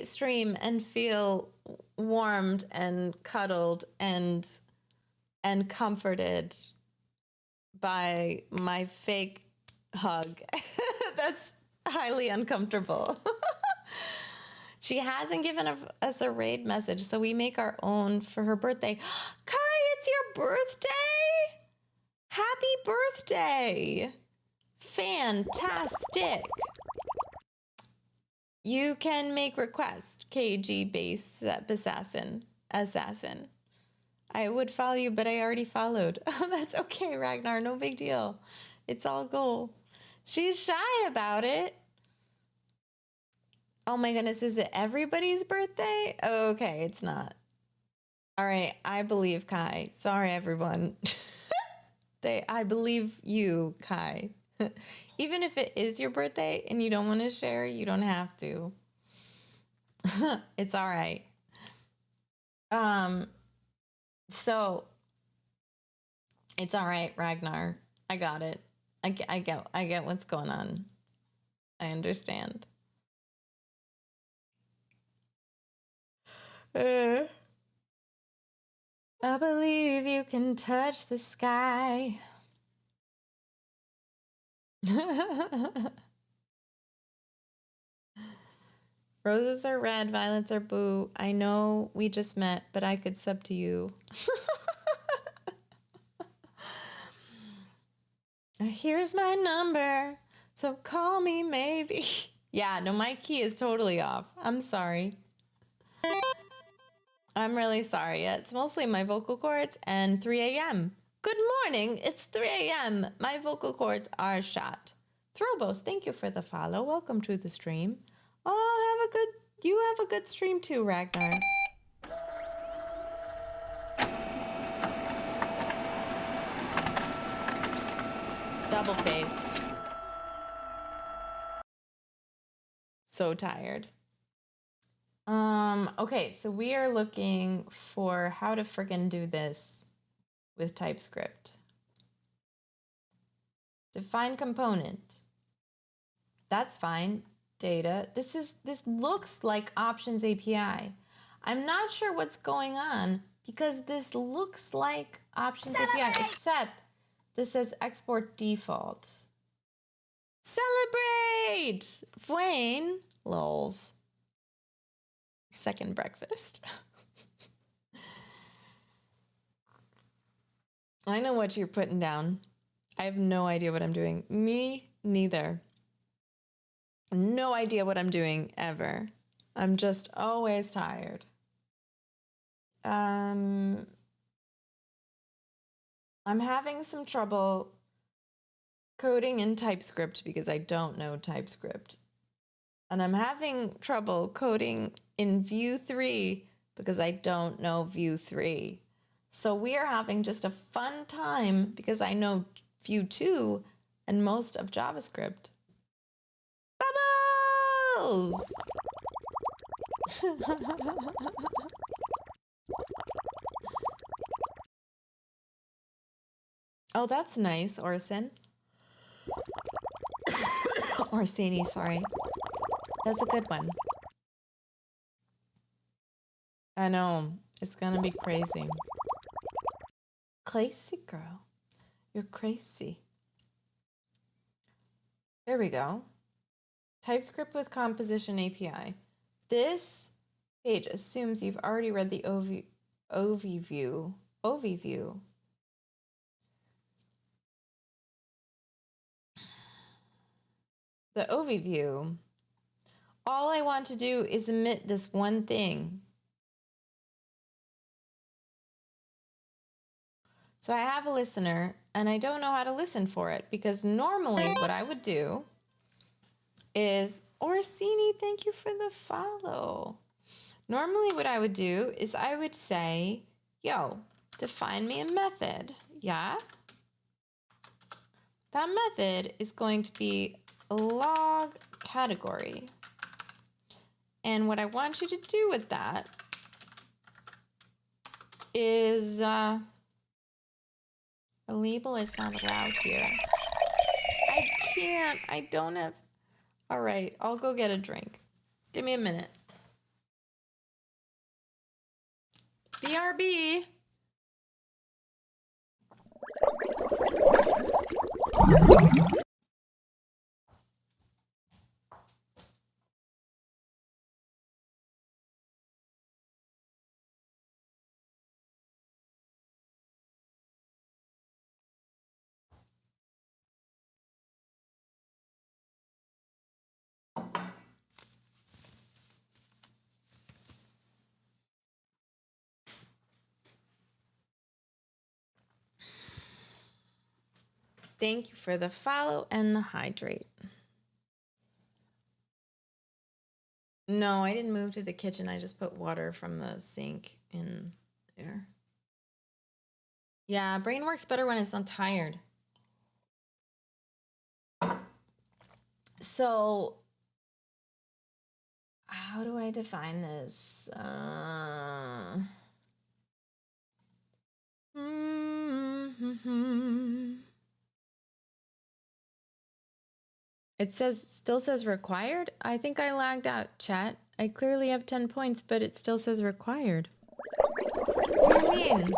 stream and feel warmed and cuddled and comforted by my fake hug. That's highly uncomfortable. She hasn't given us a raid message, so we make our own for her birthday. Kai, it's your birthday? Happy birthday. Fantastic. You can make request, KG base assassin. I would follow you, but I already followed. Oh, that's okay, Ragnar. No big deal. It's all cool. She's shy about it. Oh my goodness, is it everybody's birthday? Okay, it's not. All right, I believe Kai. Sorry, everyone. I believe you, Kai. Even if it is your birthday and you don't want to share, you don't have to. It's all right. So it's all right, Ragnar. I got it. I get what's going on. I understand. I believe you can touch the sky. Roses are red, violets are blue. I know we just met, but I could sub to you. Here's my number, so call me maybe. Yeah, no, my key is totally off. I'm sorry. I'm really sorry. It's mostly my vocal cords and 3 a.m. Good morning. It's 3 a.m. My vocal cords are shot. Throbos, thank you for the follow. Welcome to the stream. Oh, you have a good stream too, Ragnar. Double face. so tired. Okay, so we are looking for how to friggin' do this with TypeScript. Define component. That's fine. Data. This looks like Options API. I'm not sure what's going on because this looks like Options API, except this says export default. Celebrate! Wayne. Lols. Second breakfast. I know what you're putting down. I have no idea what I'm doing. Me neither. No idea what I'm doing ever. I'm just always tired. I'm having some trouble coding in TypeScript because I don't know TypeScript. And I'm having trouble coding in Vue 3 because I don't know Vue 3. So we are having just a fun time because I know Vue 2 and most of JavaScript. Bubbles! Oh, that's nice, Orson. Orsini, sorry. That's a good one. I know. It's gonna be crazy. Crazy girl. You're crazy. There we go. TypeScript with Composition API. This page assumes you've already read the overview. The overview. All I want to do is omit this one thing. So I have a listener and I don't know how to listen for it because normally what I would do is, Orsini, thank you for the follow. Normally what I would do is I would say, yo, define me a method. Yeah? That method is going to be a log category. And what I want you to do with that is a label is not allowed here. I can't. I don't have. All right, I'll go get a drink. Give me a minute. BRB. Thank you for the follow and the hydrate. No, I didn't move to the kitchen. I just put water from the sink in there. Yeah, brain works better when it's not tired. So, how do I define this? It still says required. I think I lagged out, chat. I clearly have 10 points, but it still says required. What do you mean?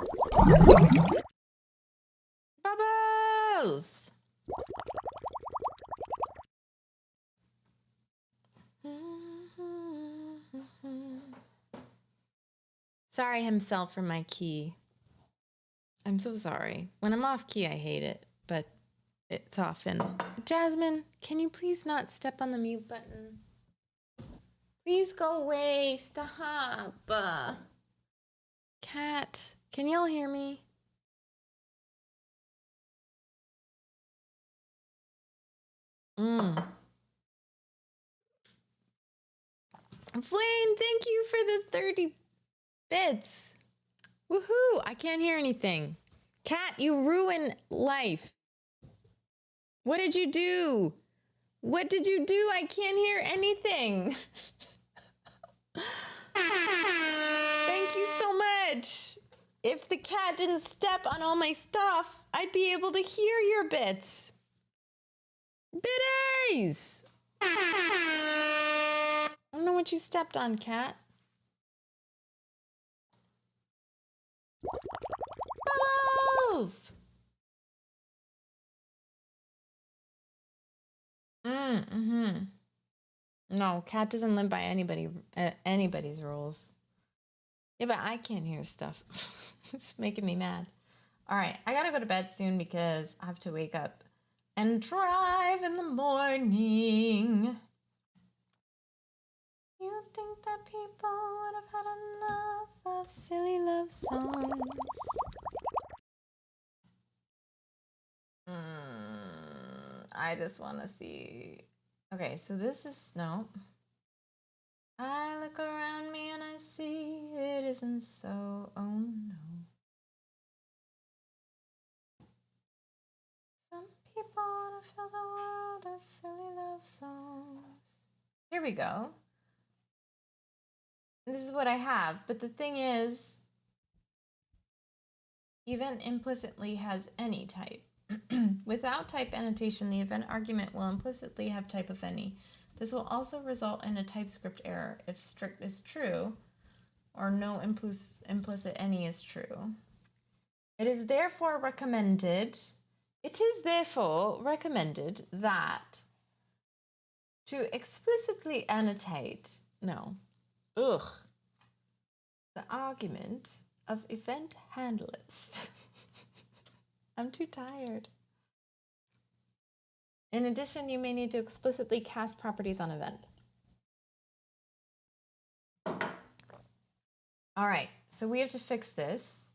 Bubbles! Sorry himself for my key. I'm so sorry. When I'm off key, I hate it, but it's often. Jasmine, can you please not step on the mute button? Please go away. Stop. Cat, can y'all hear me? Flame, thank you for the 30 bits. Woohoo! I can't hear anything. Cat, you ruin life. What did you do? What did you do? I can't hear anything. Thank you so much. If the cat didn't step on all my stuff, I'd be able to hear your bits. Biddies! I don't know what you stepped on, cat. Bubbles! No, cat doesn't live by anybody's rules. Yeah, but I can't hear stuff. It's making me mad. All right, I gotta go to bed soon because I have to wake up and drive in the morning. You think that people would have had enough of silly love songs? I just want to see. Okay, so this is no. I look around me and I see it isn't so. Oh no. Some people want to fill the world with silly love songs. Here we go. This is what I have, but the thing is, event implicitly has any type. Without type annotation, the event argument will implicitly have type of any. This will also result in a TypeScript error if strict is true or no implicit any is true. It is therefore recommended that to explicitly annotate, the argument of event handlers. I'm too tired. In addition, you may need to explicitly cast properties on event. All right, so we have to fix this.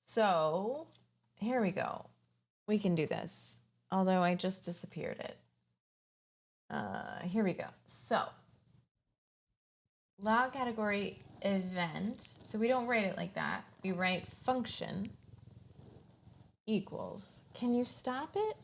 So here we go. We can do this, although I just disappeared it. Here we go. So log category event. So we don't write it like that. We write function equals. Can you stop it?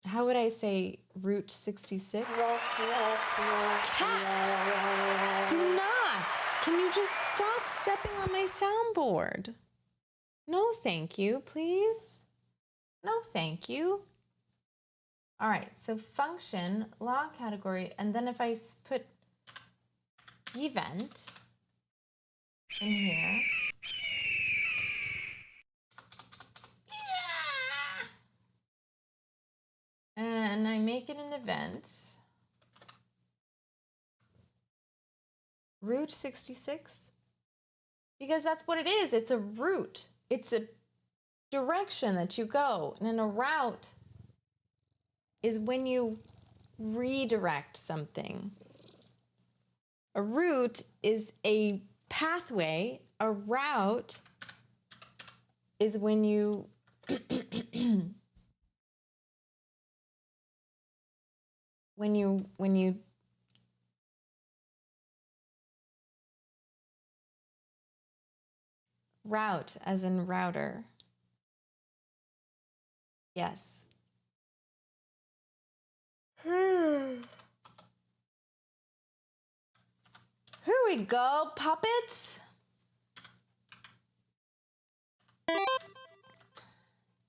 How would I say Route 66? Cat! Do not! Can you just stop stepping on my soundboard? No, thank you, please. No, thank you. All right, so function, log category, and then if I put event in here. And I make it an event. Route 66. Because that's what it is. It's a route. It's a direction that you go. And then a route is when you redirect something. A route is a pathway. A route is when you when you route as in router. Yes. Here we go, puppets.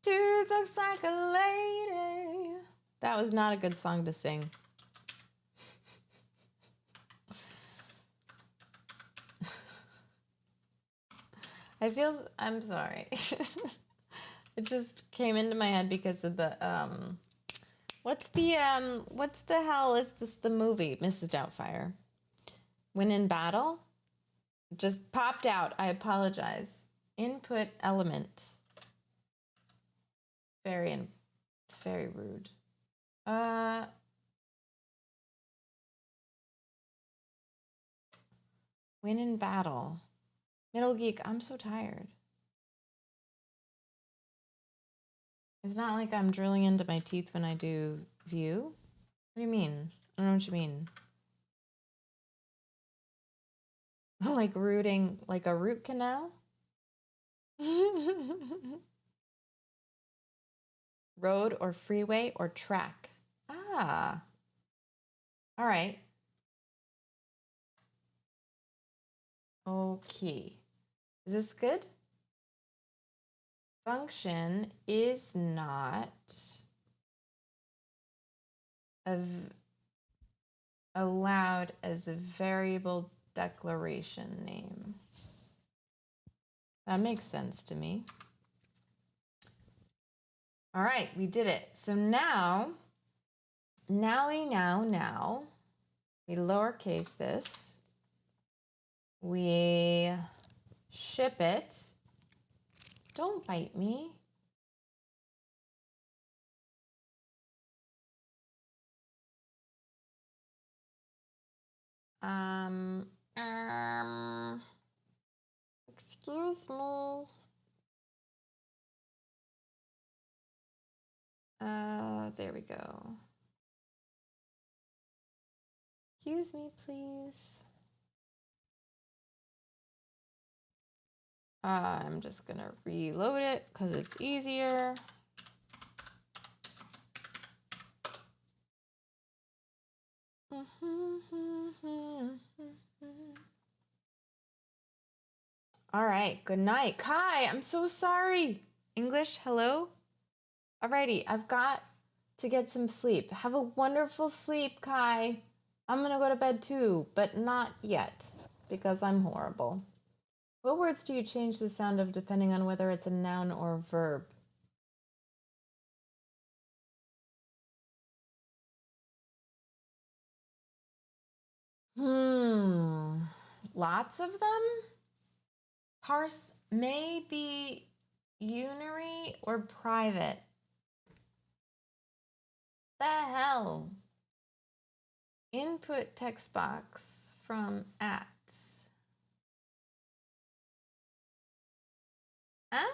Dude looks like a lady. That was not a good song to sing. I'm sorry. It just came into my head because of the, what's the hell is this, the movie, Mrs. Doubtfire? When in Battle? It just popped out. I apologize. Input element. It's very rude. When in Battle. Middle Geek, I'm so tired. It's not like I'm drilling into my teeth when I do view. What do you mean? I don't know what you mean. Like rooting, like a root canal? Road or freeway or track? Ah, all right. Okay. Is this good? Function is not allowed as a variable declaration name. That makes sense to me. All right, we did it. So now, we lowercase this. We ship it. Don't bite me. Excuse me. There we go. Excuse me, please. I'm just gonna reload it because it's easier. All right, good night. Kai, I'm so sorry. English, hello? Alrighty, I've got to get some sleep. Have a wonderful sleep, Kai. I'm gonna go to bed too, but not yet, because I'm horrible. What words do you change the sound of depending on whether it's a noun or a verb? Lots of them? Parse may be unary or private. The hell? Input text box from at. Huh?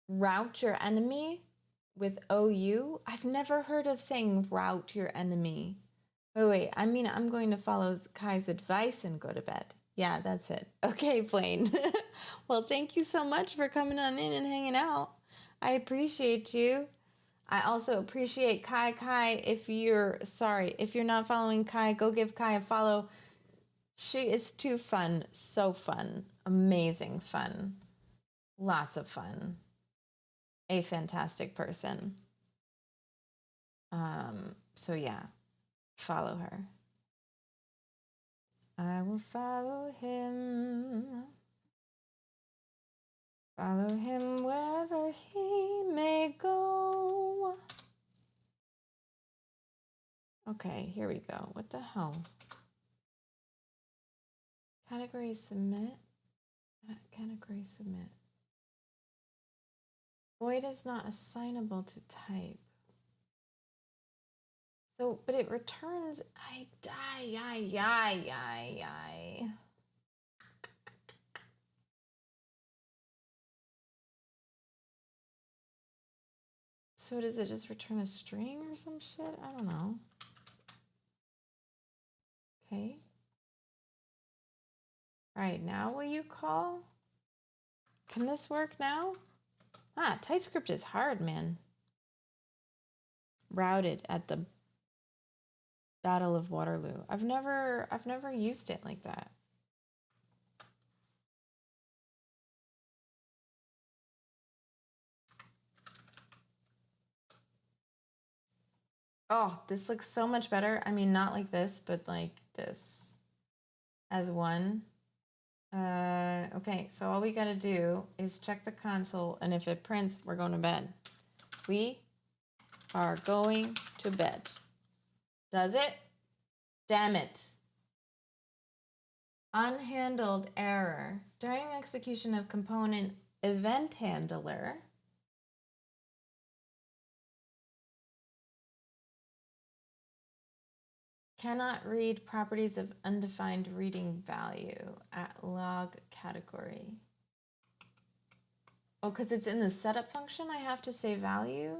Route your enemy with OU? I've never heard of saying route your enemy. Wait, I mean, I'm going to follow Kai's advice and go to bed. Yeah, that's it. Okay, Blaine. Well, thank you so much for coming on in and hanging out. I appreciate you. I also appreciate Kai. Kai, if you're not following Kai, go give Kai a follow. She is too fun. So fun. Amazing fun. Lots of fun. A fantastic person. So yeah, follow her. I will follow him. Follow him wherever he may go. Okay, here we go. What the hell? Category submit. Category submit. Void is not assignable to type. So, but it returns. So does it just return a string or some shit? I don't know. Okay. All right, now will you call? Can this work now? Ah, TypeScript is hard, man. Routed at the Battle of Waterloo. I've never used it like that. Oh, this looks so much better. I mean, not like this, but like this. As one. Okay, so all we gotta do is check the console, and if it prints, we're going to bed. We are going to bed. Does it? Damn it. Unhandled error. During execution of component event handler, Cannot read properties of undefined reading value at log category. Oh, because it's in the setup function, I have to say value?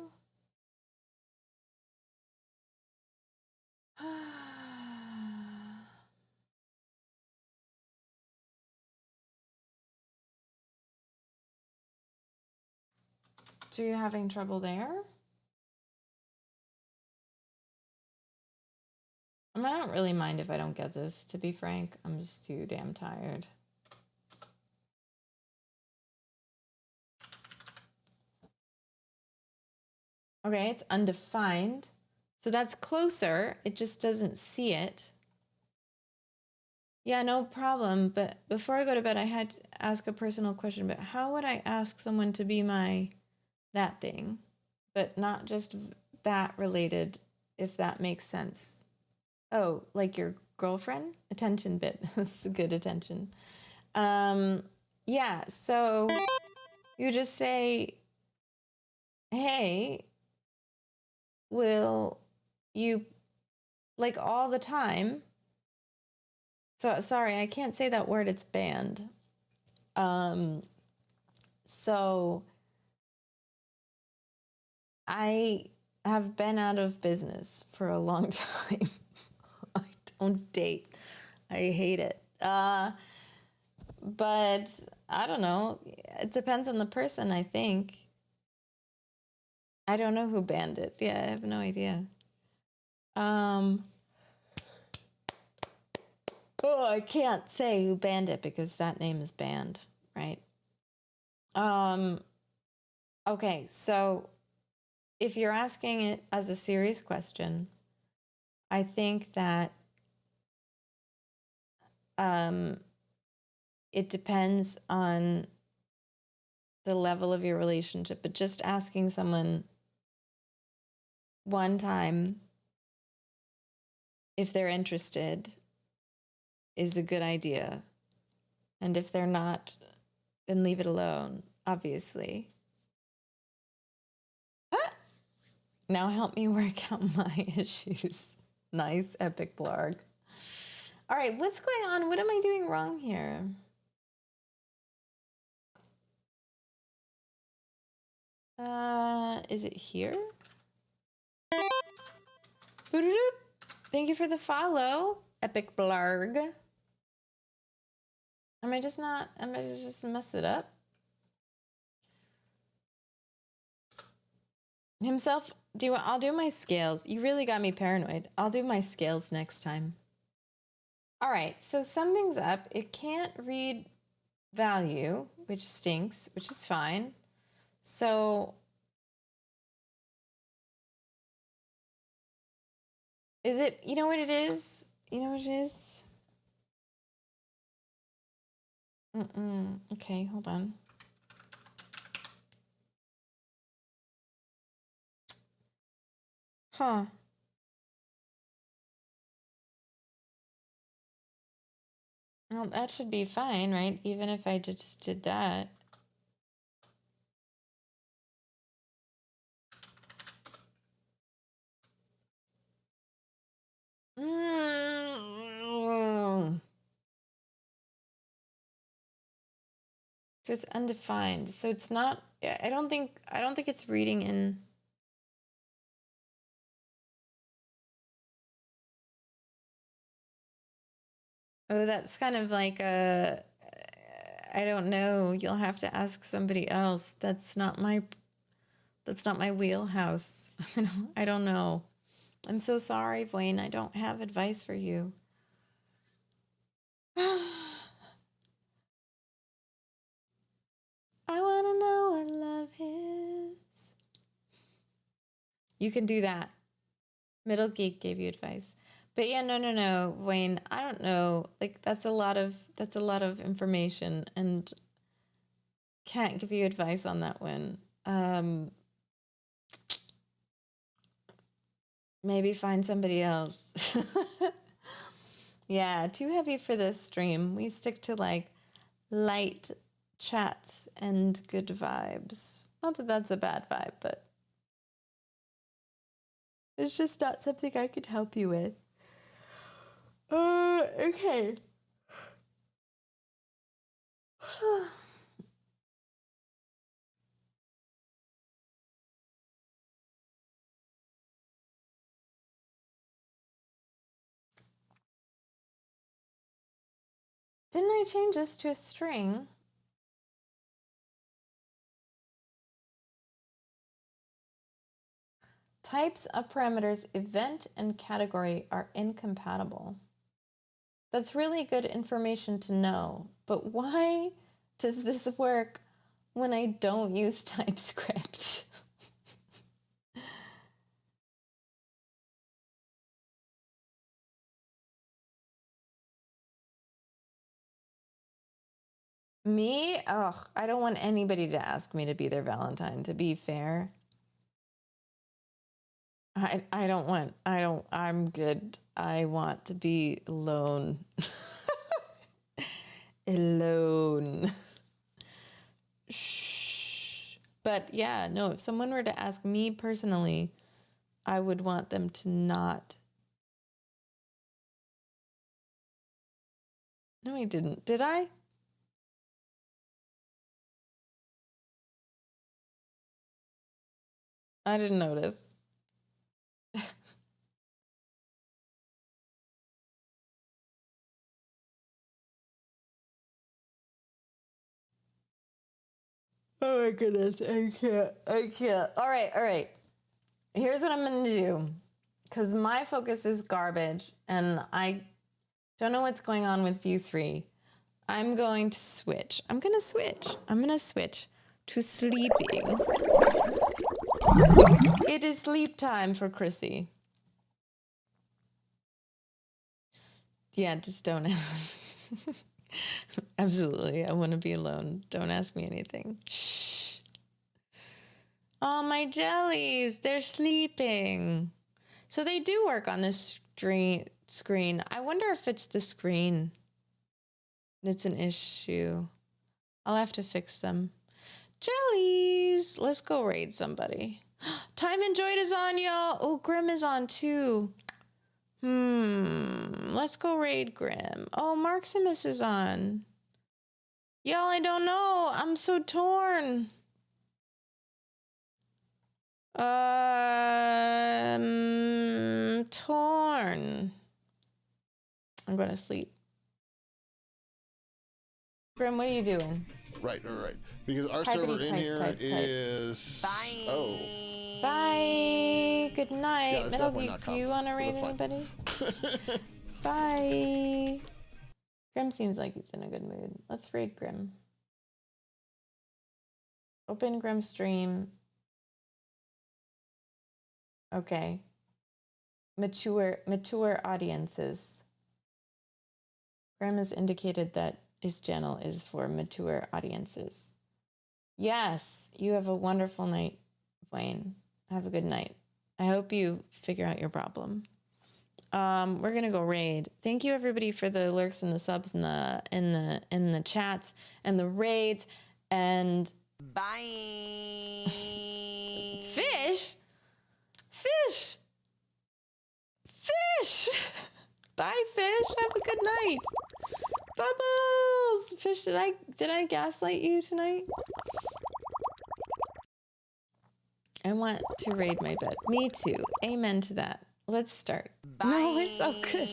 So you're having trouble there? I mean, I don't really mind if I don't get this, to be frank. I'm just too damn tired. Okay, it's undefined. So that's closer. It just doesn't see it. Yeah, no problem. But before I go to bed, I had to ask a personal question. But how would I ask someone to be my that thing? But not just that related, if that makes sense. Oh, like your girlfriend? Attention bit. This is good attention. Yeah, so you just say, hey, will you, like all the time. So sorry, I can't say that word, it's banned. So I have been out of business for a long time. I don't date. I hate it. But I don't know. It depends on the person, I think. I don't know who banned it. Yeah, I have no idea. Oh, I can't say who banned it because that name is banned, right? Okay, so if you're asking it as a serious question, I think that it depends on the level of your relationship, but just asking someone one time if they're interested is a good idea. And if they're not, then leave it alone, obviously. Ah! Now help me work out my issues. Nice, epic blarg. All right, what's going on? What am I doing wrong here? Is it here? Boop-a-doop. Thank you for the follow, epic blarg. Am I just mess it up? Himself, I'll do my scales. You really got me paranoid. I'll do my scales next time. All right, so something's up. It can't read value, which stinks, which is fine. So is it, you know what it is? You know what it is? Okay, hold on. Huh. Well, that should be fine, right? Even if I just did that. If it's undefined, so it's not. I don't think it's reading in. Oh, that's kind of like a. I don't know. You'll have to ask somebody else. That's not my wheelhouse. I don't know. I'm so sorry, Wayne. I don't have advice for you. I want to know what love is. You can do that. Middle Geek gave you advice. But yeah, no, Wayne, I don't know. Like that's a lot of information and can't give you advice on that one. Maybe find somebody else. Yeah, too heavy for this stream. We stick to like light chats and good vibes. Not that that's a bad vibe, but it's just not something I could help you with. Okay. Didn't I change this to a string? Types of parameters, event and category are incompatible. That's really good information to know, but why does this work when I don't use TypeScript? Me? Oh, I don't want anybody to ask me to be their Valentine, to be fair. I'm good. I want to be alone. Alone. Shh. But yeah, no, if someone were to ask me personally, I would want them to not. No, I didn't. Did I? I didn't notice. Oh my goodness, I can't. All right. Here's what I'm gonna do. Because my focus is garbage and I don't know what's going on with view 3. I'm going to switch. I'm gonna switch to sleeping. It is sleep time for Chrissy. Yeah, just don't ask. Absolutely, I want to be alone. Don't ask me anything. Shh. Oh, my jellies, they're sleeping. So they do work on this screen. I wonder if it's the screen that's an issue. I'll have to fix them. Jellies, let's go raid somebody. Time Enjoyed is on, y'all. Oh, Grim is on too. Let's go raid Grim. Oh, Marximus is on. Y'all, I don't know. I'm so torn. Torn. I'm going to sleep. Grim, what are you doing? Right. Because our Typity server in type, here type. is. Bye. Oh. Bye. Good night. Yeah, it's definitely not do you constant, want to but raid that's fine. anybody? Bye. Grim seems like he's in a good mood. Let's raid Grim. Open Grim stream. Okay. Mature audiences. Grim has indicated that his channel is for mature audiences. Yes, you have a wonderful night, Wayne. Have a good night. I hope you figure out your problem. We're gonna go raid. Thank you everybody for the lurks and the subs and the chats and the raids and Bye. fish. Bye, fish. Have a good night. Bubbles. Fish, did I gaslight you tonight? I want to raid my bed. Me too. Amen to that. Let's start. Bye. No, it's all good.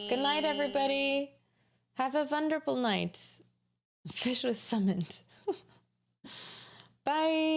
Good night, everybody. Have a wonderful night. Fish was summoned. Bye.